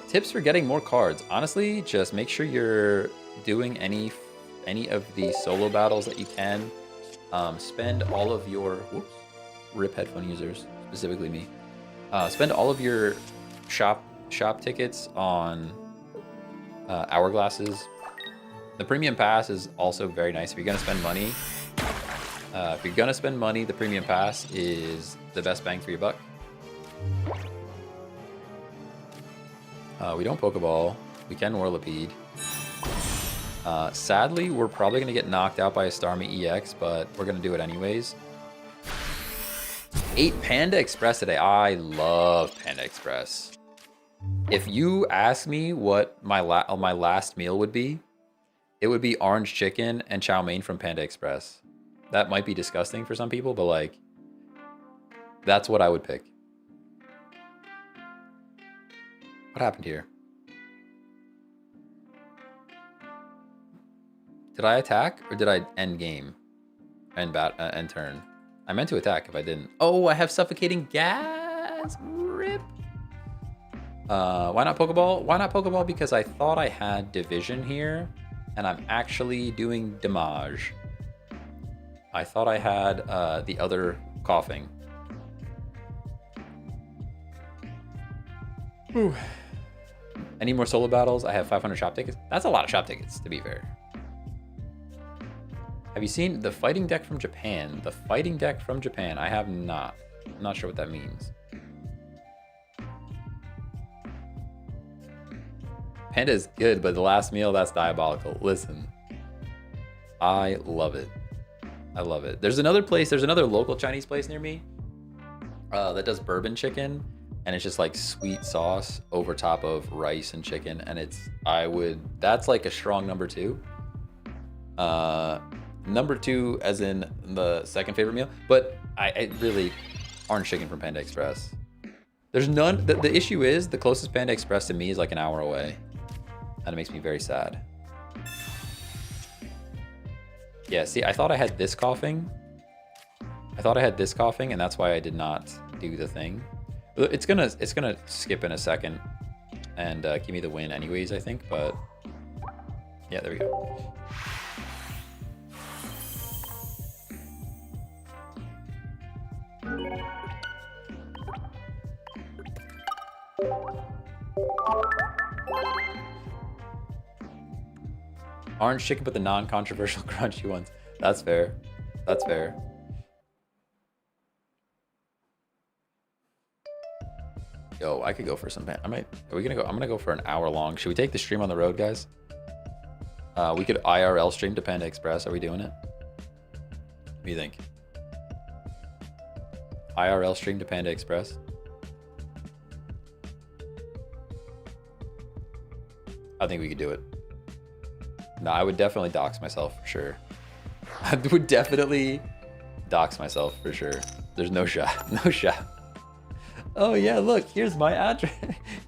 Tips for getting more cards. Honestly, just make sure you're doing any of the solo battles that you can. Spend all of your RIP headphone users, specifically me. Spend all of your shop tickets on hourglasses. The premium pass is also very nice if you're gonna spend money. If you're gonna spend money, the premium pass is the best bang for your buck. We don't Pokeball. We can Whirlipede. Sadly, we're probably going to get knocked out by a Starmie EX, but we're going to do it anyways. 8 Panda Express today. I love Panda Express. If you ask me what my last meal would be, it would be orange chicken and chow mein from Panda Express. That might be disgusting for some people, but like, that's what I would pick. What happened here? Did I attack or did I end game? End turn. I meant to attack if I didn't. Oh, I have suffocating gas. RIP. Why not Pokeball? Why not Pokeball? Because I thought I had Division here, and I'm actually doing Damage. I thought I had the other coughing. Whew. Any more solo battles? I have 500 shop tickets. That's a lot of shop tickets, to be fair. Have you seen the fighting deck from Japan? The fighting deck from Japan. I have not. I'm not sure what that means. Panda is good, but the last meal, that's diabolical. Listen, I love it. I love it. There's another place. There's another local Chinese place near me that does bourbon chicken, and it's just like sweet sauce over top of rice and chicken, and that's like a strong number 2. Number 2 as in the second favorite meal, but I really orange chicken from Panda Express. There's none. The issue is the closest Panda Express to me is like an hour away, and it makes me very sad. Yeah, see, I thought I had this coughing. And that's why I did not do the thing. It's gonna skip in a second and give me the win anyways, I think. But yeah, there we go. Orange chicken, but the non-controversial crunchy ones. That's fair. That's fair. Yo, I could go for some. I'm gonna go for an hour long. Should we take the stream on the road, guys? We could IRL stream to Panda Express. Are we doing it? What do you think? IRL stream to Panda Express. I think we could do it. No, I would definitely dox myself for sure. I would definitely dox myself for sure. There's no shot. No shot. Oh yeah, look, here's my address.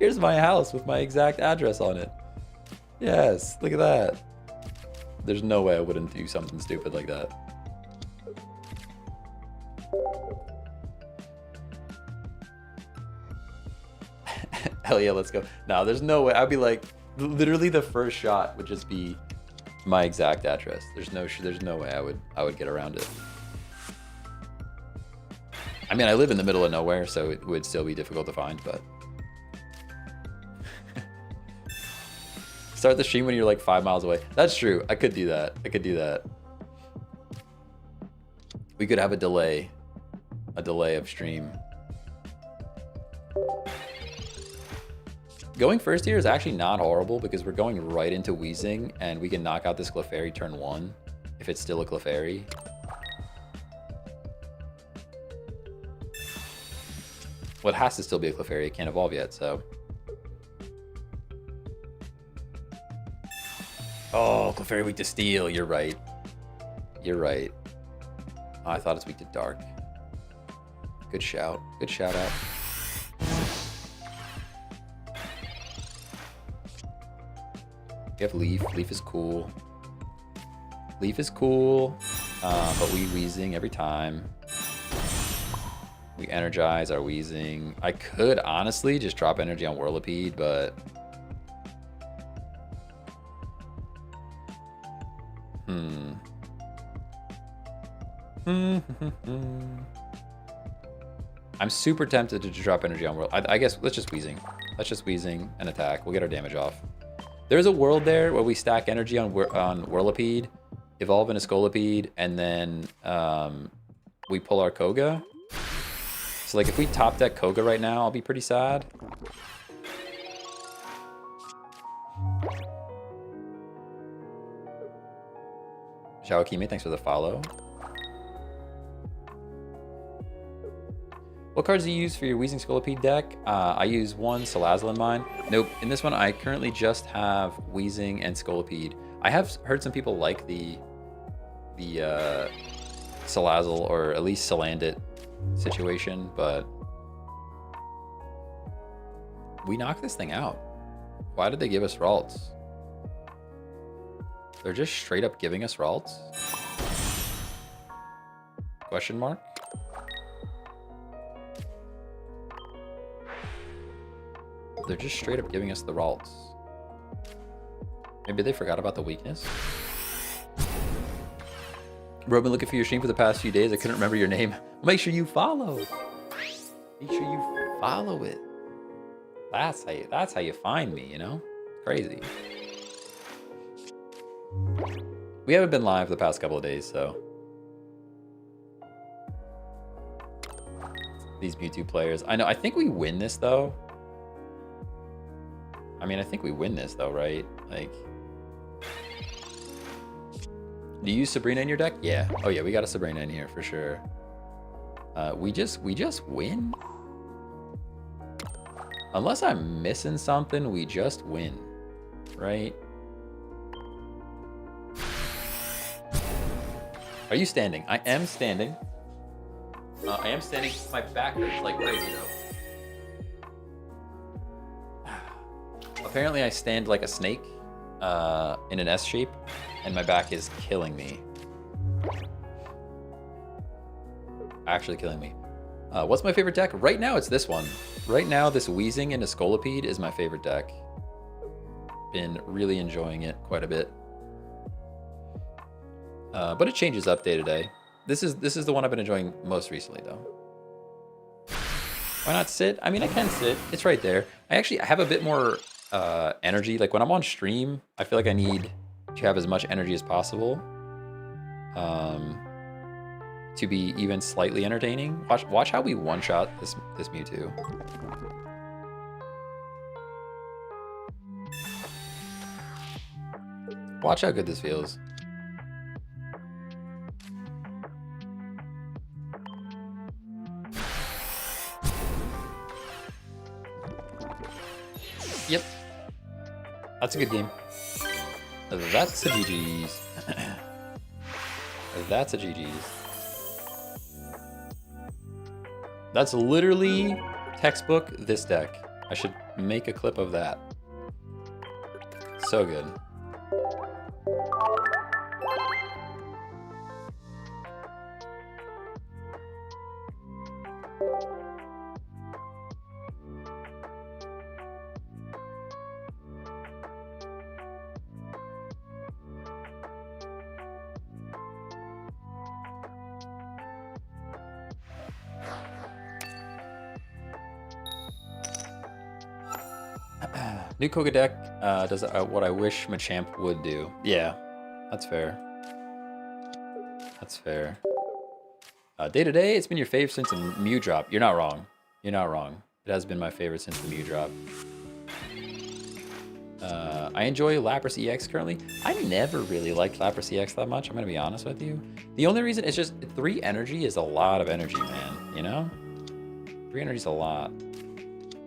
Here's my house with my exact address on it. Yes, look at that. There's no way I wouldn't do something stupid like that. Hell yeah, let's go. No, there's no way. I'd be like, literally the first shot would just be my exact address. There's no way I would get around it. I mean, I live in the middle of nowhere, so it would still be difficult to find, but start the stream when you're like 5 miles away. That's true. I could do that. We could have a delay of stream. Going first here is actually not horrible because we're going right into Wheezing, and we can knock out this Clefairy turn 1 if it's still a Clefairy. Well, it has to still be a Clefairy. It can't evolve yet, so. Oh, Clefairy weak to Steel. You're right. You're right. Oh, I thought it's weak to Dark. Good shout. Good shout out. We have Leaf. Leaf is cool. Leaf is cool, but we Wheezing every time. We energize our Wheezing. I could honestly just drop energy on Whirlipede, but I'm super tempted to drop energy on Whirl. I guess let's just Wheezing. Let's just Wheezing and attack. We'll get our damage off. There's a world there where we stack energy on Whirlipede, evolve into Scolipede, and then we pull our Koga. So like if we top deck Koga right now, I'll be pretty sad. Shawakime, thanks for the follow. What cards do you use for your Wheezing Scolipede deck? I use one Salazzle in mine. Nope, in this one I currently just have Wheezing and Scolipede. I have heard some people like the Salazzle or at least Salandit situation, but we knocked this thing out. Why did they give us Ralts? They're just straight up giving us Ralts? Question mark? They're just straight up giving us the Ralts. Maybe they forgot about the weakness? Bro, I've been looking for your stream for the past few days. I couldn't remember your name. Make sure you follow. Make sure you follow it. That's how you find me, you know? Crazy. We haven't been live the past couple of days, so. These Mewtwo players. I know, I think we win this though. I mean, I think we win this though, right? Like, do you use Sabrina in your deck? Yeah. Oh yeah, we got a Sabrina in here for sure. We just win? Unless I'm missing something, we just win, right? Are you standing? I am standing. I am standing. My back hurts like crazy though. Apparently I stand like a snake in an S shape, and my back is killing me. Actually killing me. What's my favorite deck? Right now it's this one. Right now this Weezing into Scolipede is my favorite deck. Been really enjoying it quite a bit. But it changes up day to day. This is the one I've been enjoying most recently though. Why not sit? I mean, I can sit. It's right there. I have a bit more energy. Like when I'm on stream, I feel like I need to have as much energy as possible to be even slightly entertaining. Watch how we one-shot this Mewtwo. Watch how good this feels. Yep. That's a good game. That's a GG's. That's a GG's. That's literally textbook this deck. I should make a clip of that. So good. New Koga deck does what I wish Machamp would do. Yeah, that's fair. That's fair. Day to day, it's been your fave since a Mew drop. You're not wrong. You're not wrong. It has been my favorite since the Mew drop. I enjoy Lapras EX currently. I never really liked Lapras EX that much, I'm gonna be honest with you. The only reason it's just 3 energy is a lot of energy, man, you know? 3 energy is a lot.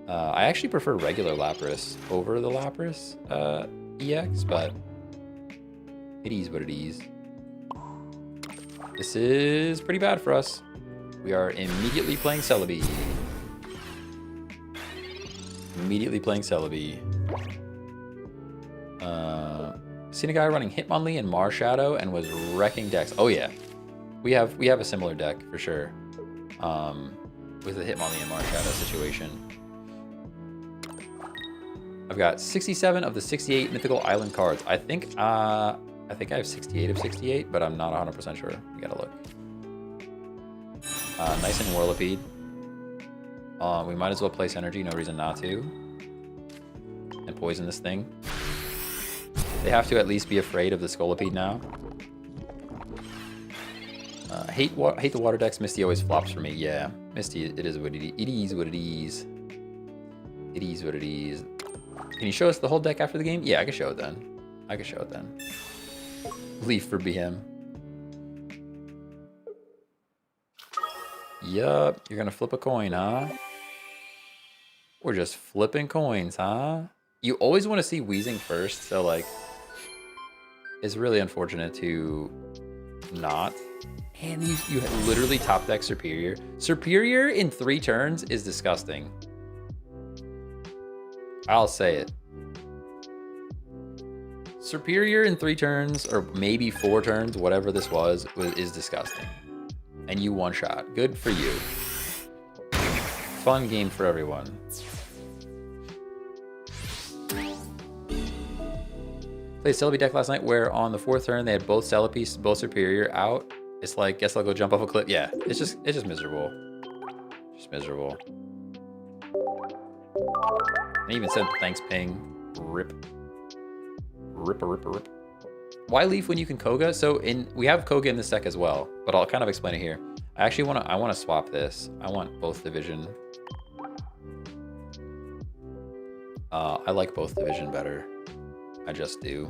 I actually prefer regular Lapras over the Lapras EX, but it is what it is. This is pretty bad for us. We are immediately playing Celebi. Immediately playing Celebi. Seen a guy running Hitmonlee and Marshadow and was wrecking decks. Oh yeah, we have a similar deck for sure. With the Hitmonlee and Marshadow situation. I've got 67 of the 68 Mythical Island cards. I think I have 68 of 68, but I'm not 100% sure. We gotta look. Nice and Whirlipede. We might as well place energy, no reason not to. And poison this thing. They have to at least be afraid of the Scolipede now. Hate the water decks. Misty always flops for me. Yeah, Misty, it is what it is. It is what it is. It is what it is. Can you show us the whole deck after the game? Yeah, I can show it then. I can show it then. Leaf for BM. Yup, you're gonna flip a coin, huh? We're just flipping coins, huh? You always want to see Weezing first, so like, it's really unfortunate to not. And you literally top deck Superior. Superior in 3 turns is disgusting. I'll say it. Superior in 3 turns, or maybe 4 turns, whatever this was is disgusting. And you one shot. Good for you. Fun game for everyone. Played Celebi deck last night where on the 4th turn they had both Celebi, both Superior out. It's like, guess I'll go jump off a cliff. Yeah, it's just miserable. Just miserable. I even said thanks, ping. Rip. Rip. Why Leaf when you can Koga? So we have Koga in this deck as well, but I'll kind of explain it here. I actually want to swap this. I want both division. I like both division better. I just do.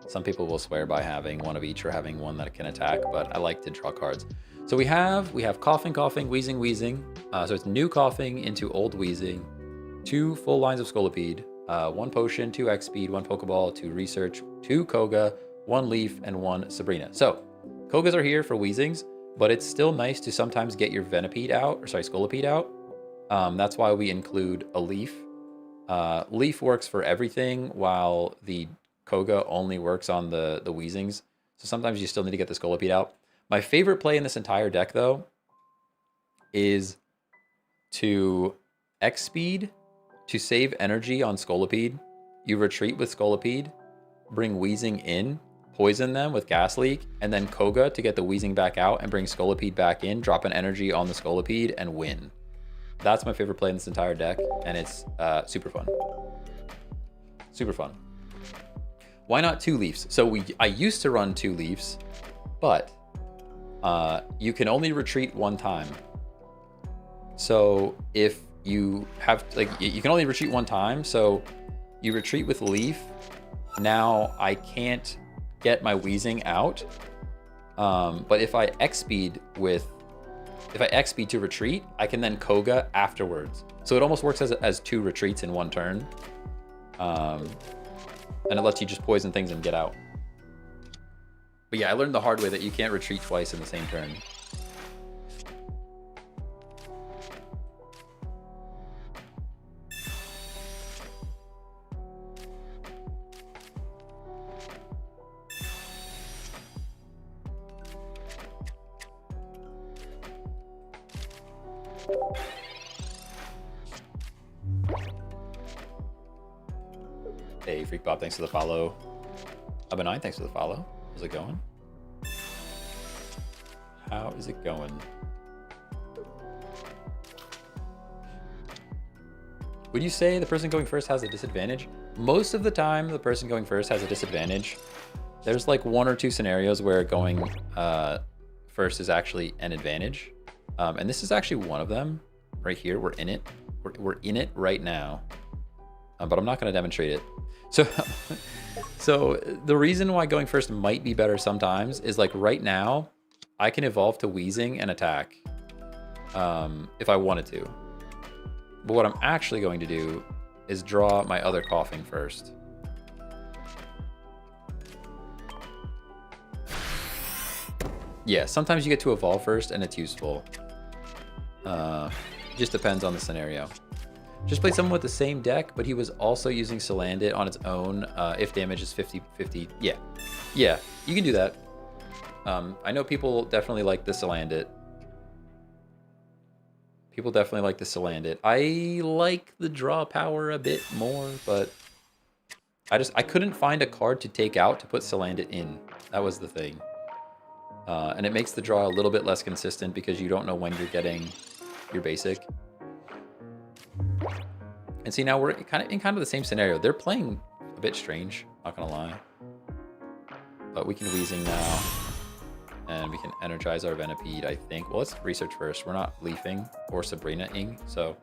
Some people will swear by having one of each or having one that can attack, but I like to draw cards. So we have Coughing, Coughing, Wheezing, Wheezing. So it's new Coughing into old Wheezing. 2 full lines of Scolipede. 1 Potion, 2 X Speed, 1 Pokeball, 2 Research, 2 Koga, 1 Leaf, and 1 Sabrina. So Kogas are here for Wheezings, but it's still nice to sometimes get your Venipede out, or sorry, Scolipede out. That's why we include a Leaf. Leaf works for everything, while the Koga only works on the Wheezings. So sometimes you still need to get the Scolipede out. My favorite play in this entire deck, though, is to X-Speed to save energy on Scolipede. You retreat with Scolipede, bring Wheezing in, poison them with Gas Leak, and then Koga to get the Wheezing back out and bring Scolipede back in, drop an energy on the Scolipede, and win. That's my favorite play in this entire deck, and it's super fun. Super fun. Why not 2 Leafs? So I used to run 2 Leafs, but you can only retreat 1 time. So if you have, like, you can only retreat 1 time, so you retreat with Leaf. Now I can't get my Wheezing out, but if I X-Speed to retreat, I can then Koga afterwards. So it almost works as 2 retreats in 1 turn. And it lets you just poison things and get out. But yeah, I learned the hard way that you can't retreat twice in the same turn. Hey, Freak Bob, thanks for the follow. Benign, thanks for the follow. How's it going? How is it going? Would you say the person going first has a disadvantage? Most of the time, the person going first has a disadvantage. There's like 1 or 2 scenarios where going first is actually an advantage. And this is actually one of them right here. We're in it. We're in it right now. But I'm not going to demonstrate it. So the reason why going first might be better sometimes is, like, right now, I can evolve to Wheezing and attack if I wanted to. But what I'm actually going to do is draw my other Coughing first. Yeah, sometimes you get to evolve first and it's useful. Just depends on the scenario. Just played someone with the same deck, but he was also using Salandit on its own if damage is 50-50. Yeah, you can do that. I know people definitely like the Salandit. People definitely like the Salandit. I like the draw power a bit more, but I couldn't find a card to take out to put Salandit in. That was the thing. And it makes the draw a little bit less consistent because you don't know when you're getting your basic. And see, now we're in kind of the same scenario. They're playing a bit strange, not gonna lie. But we can Wheezing now. And we can energize our Venipede, I think. Well, let's research first. We're not Leafing or Sabrina-ing, so.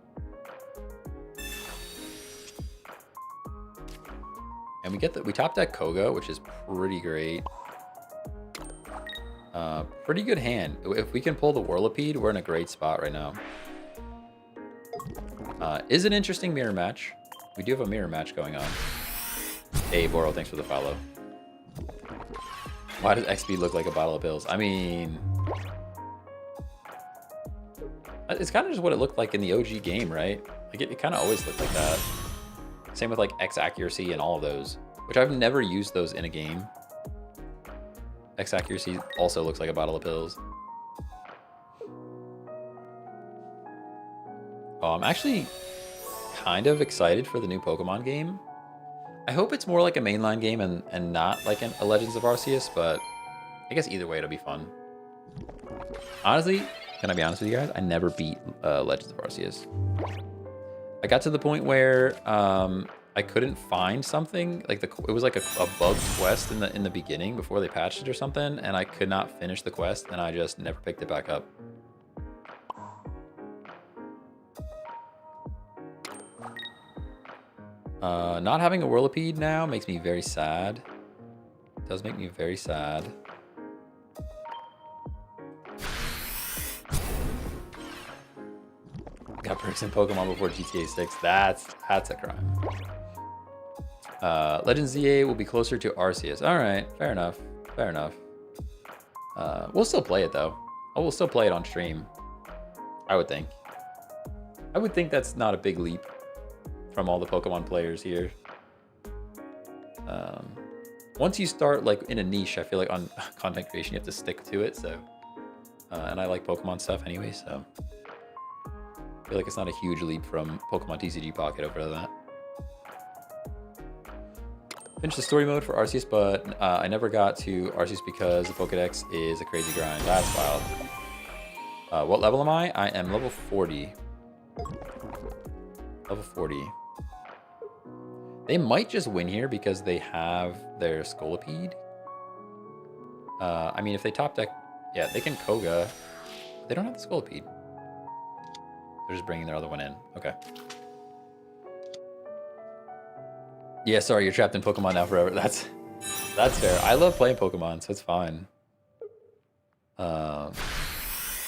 And we top deck Koga, which is pretty great. Pretty good hand. If we can pull the Whirlipede, we're in a great spot right now. Is an interesting mirror match. We do have a mirror match going on. Hey, Boro, thanks for the follow. Why does XP look like a bottle of pills? I mean, it's kind of just what it looked like in the OG game, right? Like it kind of always looked like that. Same with like X accuracy and all of those, which I've never used those in a game. X accuracy also looks like a bottle of pills. Oh, I'm actually kind of excited for the new Pokemon game. I hope it's more like a mainline game and not like a Legends of Arceus, but I guess either way it'll be fun. Honestly, can I be honest with you guys? I never beat Legends of Arceus. I got to the point where I couldn't find something like it was like a bugged quest in the beginning before they patched it or something, and I could not finish the quest, and I just never picked it back up. Not having a Whirlipede now makes me very sad. It does make me very sad. Got perks in Pokemon before GTA 6. That's a crime. Legend ZA will be closer to Arceus. All right, fair enough. Fair enough. We'll still play it though. We'll still play it on stream. I would think. I would think that's not a big leap from all the Pokemon players here. Once you start like in a niche, I feel like on content creation you have to stick to it. So, and I like Pokemon stuff anyway, so I feel like it's not a huge leap from Pokemon TCG Pocket over to that. Finished the story mode for Arceus, but I never got to Arceus because the Pokedex is a crazy grind. That's wild. What level am I? I am level 40. Level 40. They might just win here because they have their Scolipede. I mean, if they top deck... Yeah, they can Koga. They don't have the Scolipede. They're just bringing their other one in. Okay. Yeah, sorry, you're trapped in Pokemon now forever. That's fair. I love playing Pokemon, so it's fine.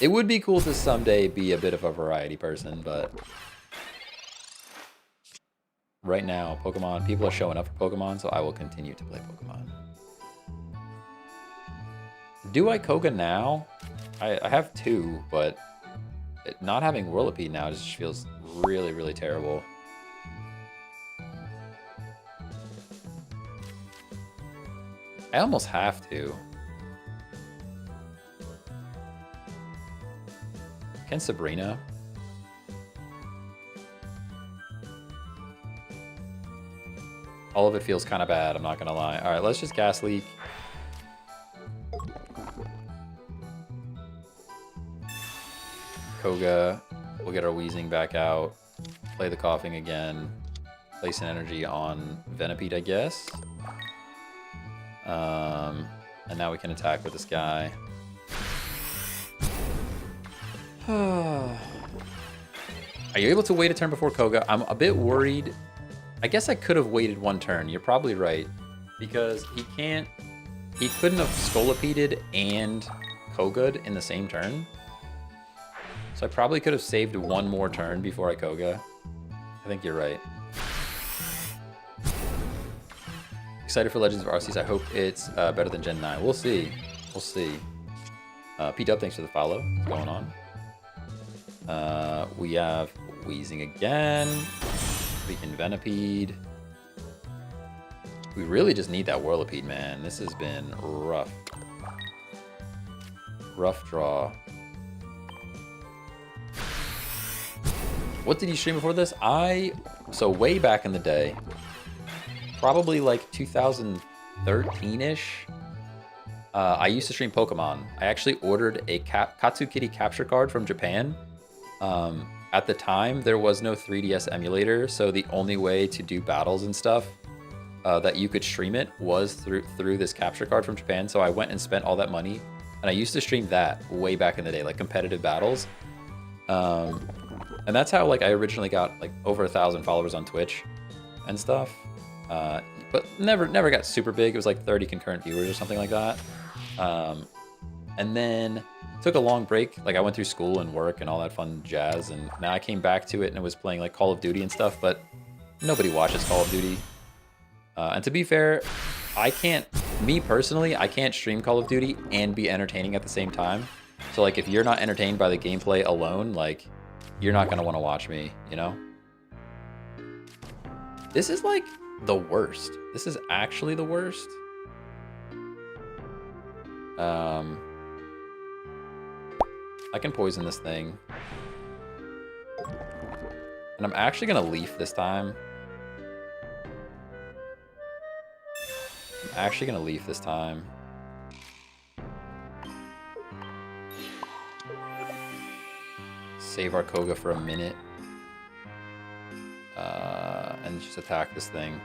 It would be cool to someday be a bit of a variety person, but right now, Pokemon, people are showing up for Pokemon, so I will continue to play Pokemon. Do I Koga now? I have two, but not having Whirlipede now just feels really, really terrible. I almost have to. Can Sabrina? All of it feels kind of bad, I'm not gonna lie. All right, let's just Gas Leak. Koga. We'll get our Wheezing back out. Play the Coughing again. Place an energy on Venipede, I guess. And now we can attack with this guy. Are you able to wait a turn before Koga? I'm a bit worried. I guess I could have waited one turn. You're probably right. Because he couldn't have Scolipeded and Koga'd in the same turn. So I probably could have saved one more turn before I Koga. I think you're right. Excited for Legends of Arceus. I hope it's better than Gen 9. We'll see. We'll see. P-Dub, thanks for the follow. What's going on? We have Wheezing again. We can Venipede. We really just need that Whirlipede, man. This has been rough. Rough draw. What did you stream before this? So way back in the day, probably like 2013-ish, I used to stream Pokemon. I actually ordered a Katsukiri capture card from Japan. At the time, there was no 3DS emulator, so the only way to do battles and stuff that you could stream it was through this capture card from Japan. So I went and spent all that money, and I used to stream that way back in the day, like competitive battles. And that's how like I originally got like over 1,000 followers on Twitch and stuff. But never got super big. It was like 30 concurrent viewers or something like that. And then took a long break. Like I went through school and work and all that fun jazz, and now I came back to it and I was playing like Call of Duty and stuff, but nobody watches Call of Duty. And to be fair, me personally, I can't stream Call of Duty and be entertaining at the same time. So like if you're not entertained by the gameplay alone, like you're not gonna want to watch me, you know? This is like the worst. This is actually the worst. I can poison this thing. And I'm actually gonna Leaf this time. Save our Koga for a minute. And just attack this thing.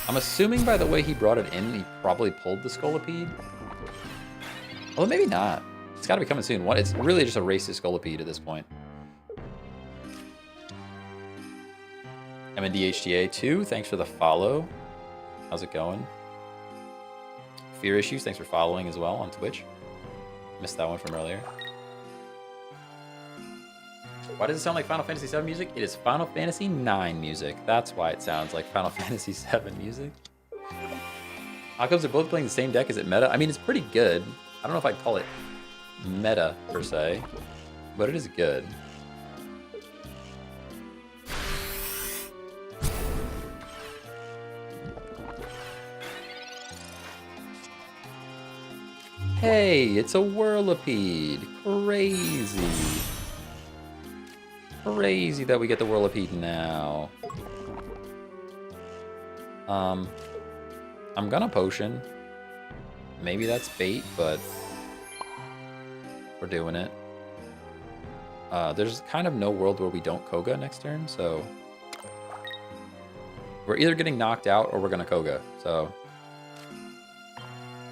I'm assuming by the way he brought it in, he probably pulled the Scolipede. Well, maybe not. It's got to be coming soon. It's really just a racist Scolipede at this point. MNDHTA2, thanks for the follow. How's it going? Fear Issues, thanks for following as well on Twitch. Missed that one from earlier. Why does it sound like Final Fantasy VII music? It is Final Fantasy IX music. That's why it sounds like Final Fantasy VII music. How comes they're both playing the same deck? Is it meta? I mean, it's pretty good. I don't know if I'd call it meta, per se, but it is good. Hey, it's a Whirlipede. Crazy. Crazy that we get the Whirlipede now. I'm gonna potion. Maybe that's bait, but we're doing it. There's kind of no world where we don't Koga next turn, so we're either getting knocked out or we're gonna Koga. So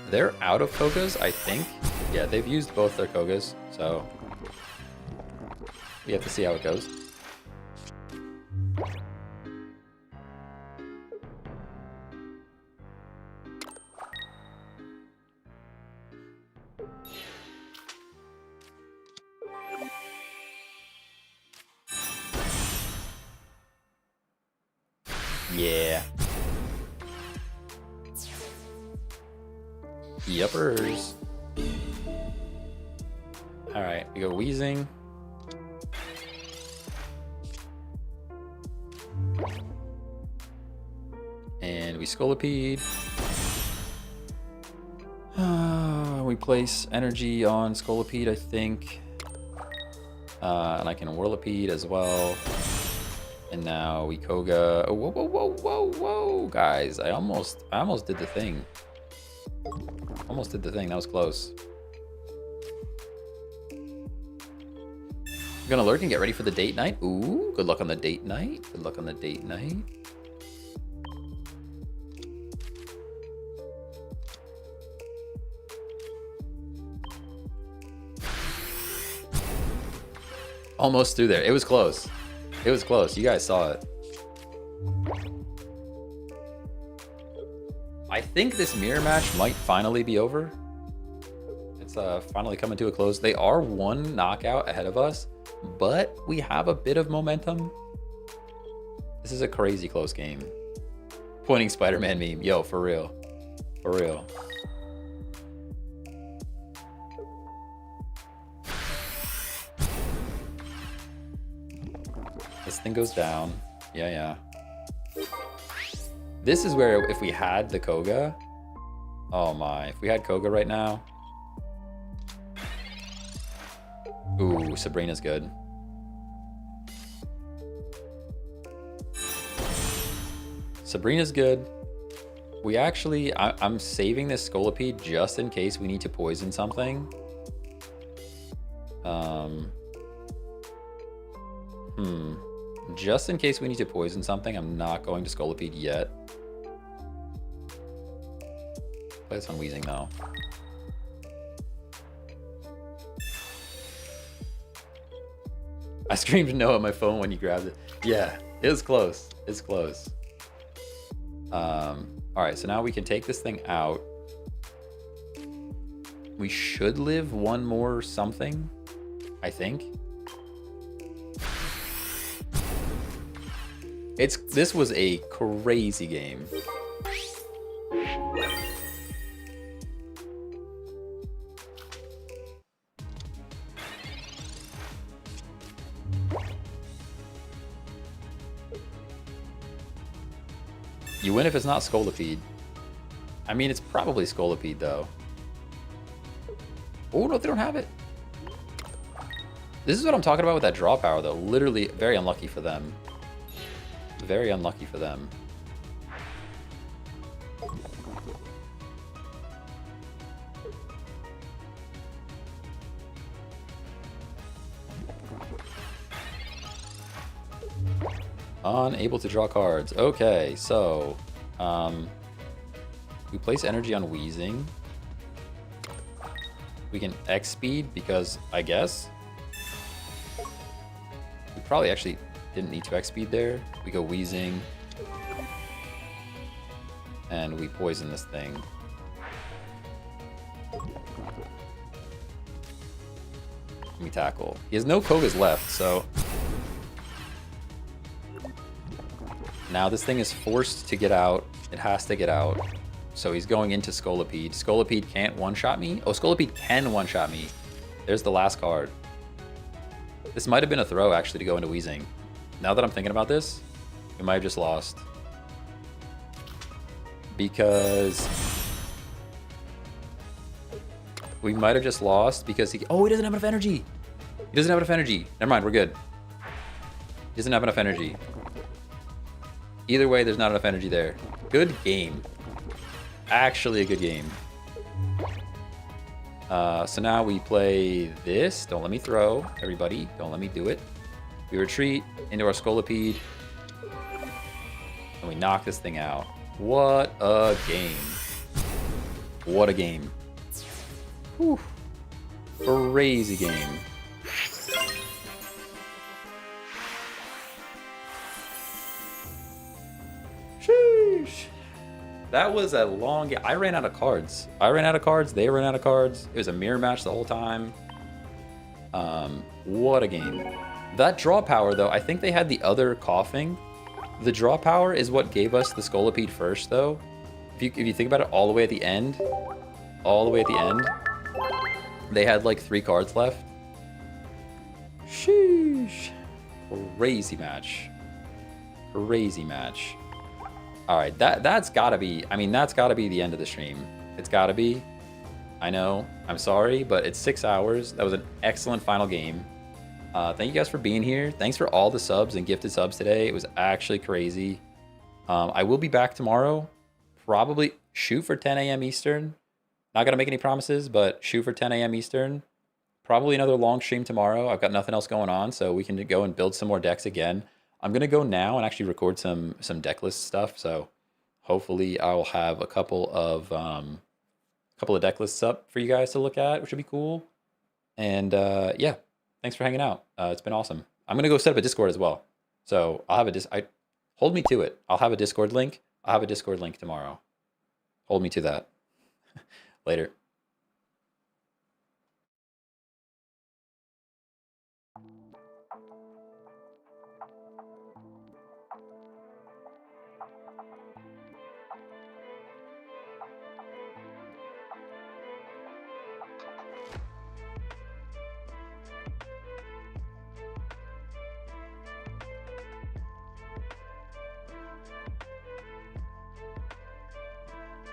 they're out of Kogas, I think. Yeah, they've used both their Kogas, so we have to see how it goes. Yeah. Yuppers. Alright, we go Wheezing. And we Scolipede. We place energy on Scolipede, I think. And I can Whirlipede as well. And now we Koga. Oh, whoa, whoa, whoa, whoa, whoa, guys! I almost did the thing. Almost did the thing. That was close. We're gonna lurk and get ready for the date night. Ooh, good luck on the date night. Good luck on the date night. Almost through there. It was close. It was close. You guys saw it. I think this mirror match might finally be over. It's finally coming to a close. They are one knockout ahead of us, but we have a bit of momentum. This is a crazy close game. Pointing Spider-Man meme. Yo, for real. For real. This thing goes down. Yeah. This is where if we had the Koga, oh my, if we had Koga right now. Ooh, Sabrina's good. Sabrina's good. We actually, I'm saving this Scolipede just in case we need to poison something. Just in case we need to poison something, I'm not going to Scolipede yet. Play this on Wheezing though. I screamed no at my phone when you grabbed it. Yeah, it was close. It's close. Alright, so now we can take this thing out. We should live one more something, I think. This was a crazy game. You win if it's not Scolipede. I mean, it's probably Scolipede though. Oh no, they don't have it. This is what I'm talking about with that draw power though. Literally very unlucky for them. Very unlucky for them. Unable to draw cards. Okay, so we place energy on Wheezing. We can X speed because I guess we probably actually didn't need to X speed there. We go Wheezing and we poison this thing. Let me tackle. He has no Kogas left, so... Now this thing is forced to get out. It has to get out. So he's going into Scolipede. Scolipede can't one-shot me? Oh, Scolipede can one-shot me. There's the last card. This might have been a throw, actually, to go into Weezing. Now that I'm thinking about this, we might have just lost. Because... we might have just lost because he... Oh, he doesn't have enough energy! He doesn't have enough energy. Never mind, we're good. He doesn't have enough energy. Either way, there's not enough energy there. Good game. Actually a good game. So now we play this. Don't let me throw, everybody. Don't let me do it. We retreat into our Scolipede. And we knock this thing out. What a game. What a game. Whew. Crazy game. Sheesh. That was a long game. I ran out of cards. I ran out of cards. They ran out of cards. It was a mirror match the whole time. What a game. That draw power, though, I think they had the other coughing. The draw power is what gave us the Scolipede first, though. If you think about it, all the way at the end, they had like 3 cards left. Sheesh. Crazy match. Crazy match. All right, that's gotta be, I mean, that's gotta be the end of the stream. It's gotta be. I know, I'm sorry, but it's 6 hours. That was an excellent final game. Thank you guys for being here. Thanks for all the subs and gifted subs today. It was actually crazy. I will be back tomorrow. Probably shoot for 10 a.m. Eastern. Not gonna make any promises, but shoot for 10 a.m. Eastern. Probably another long stream tomorrow. I've got nothing else going on, so we can go and build some more decks again. I'm gonna go now and actually record some deck list stuff. So hopefully I will have a couple of deck lists up for you guys to look at, which would be cool. And yeah, thanks for hanging out. It's been awesome. I'm gonna go set up a Discord as well. So I'll have hold me to it. I'll have a Discord link. I'll have a Discord link tomorrow. Hold me to that. Later.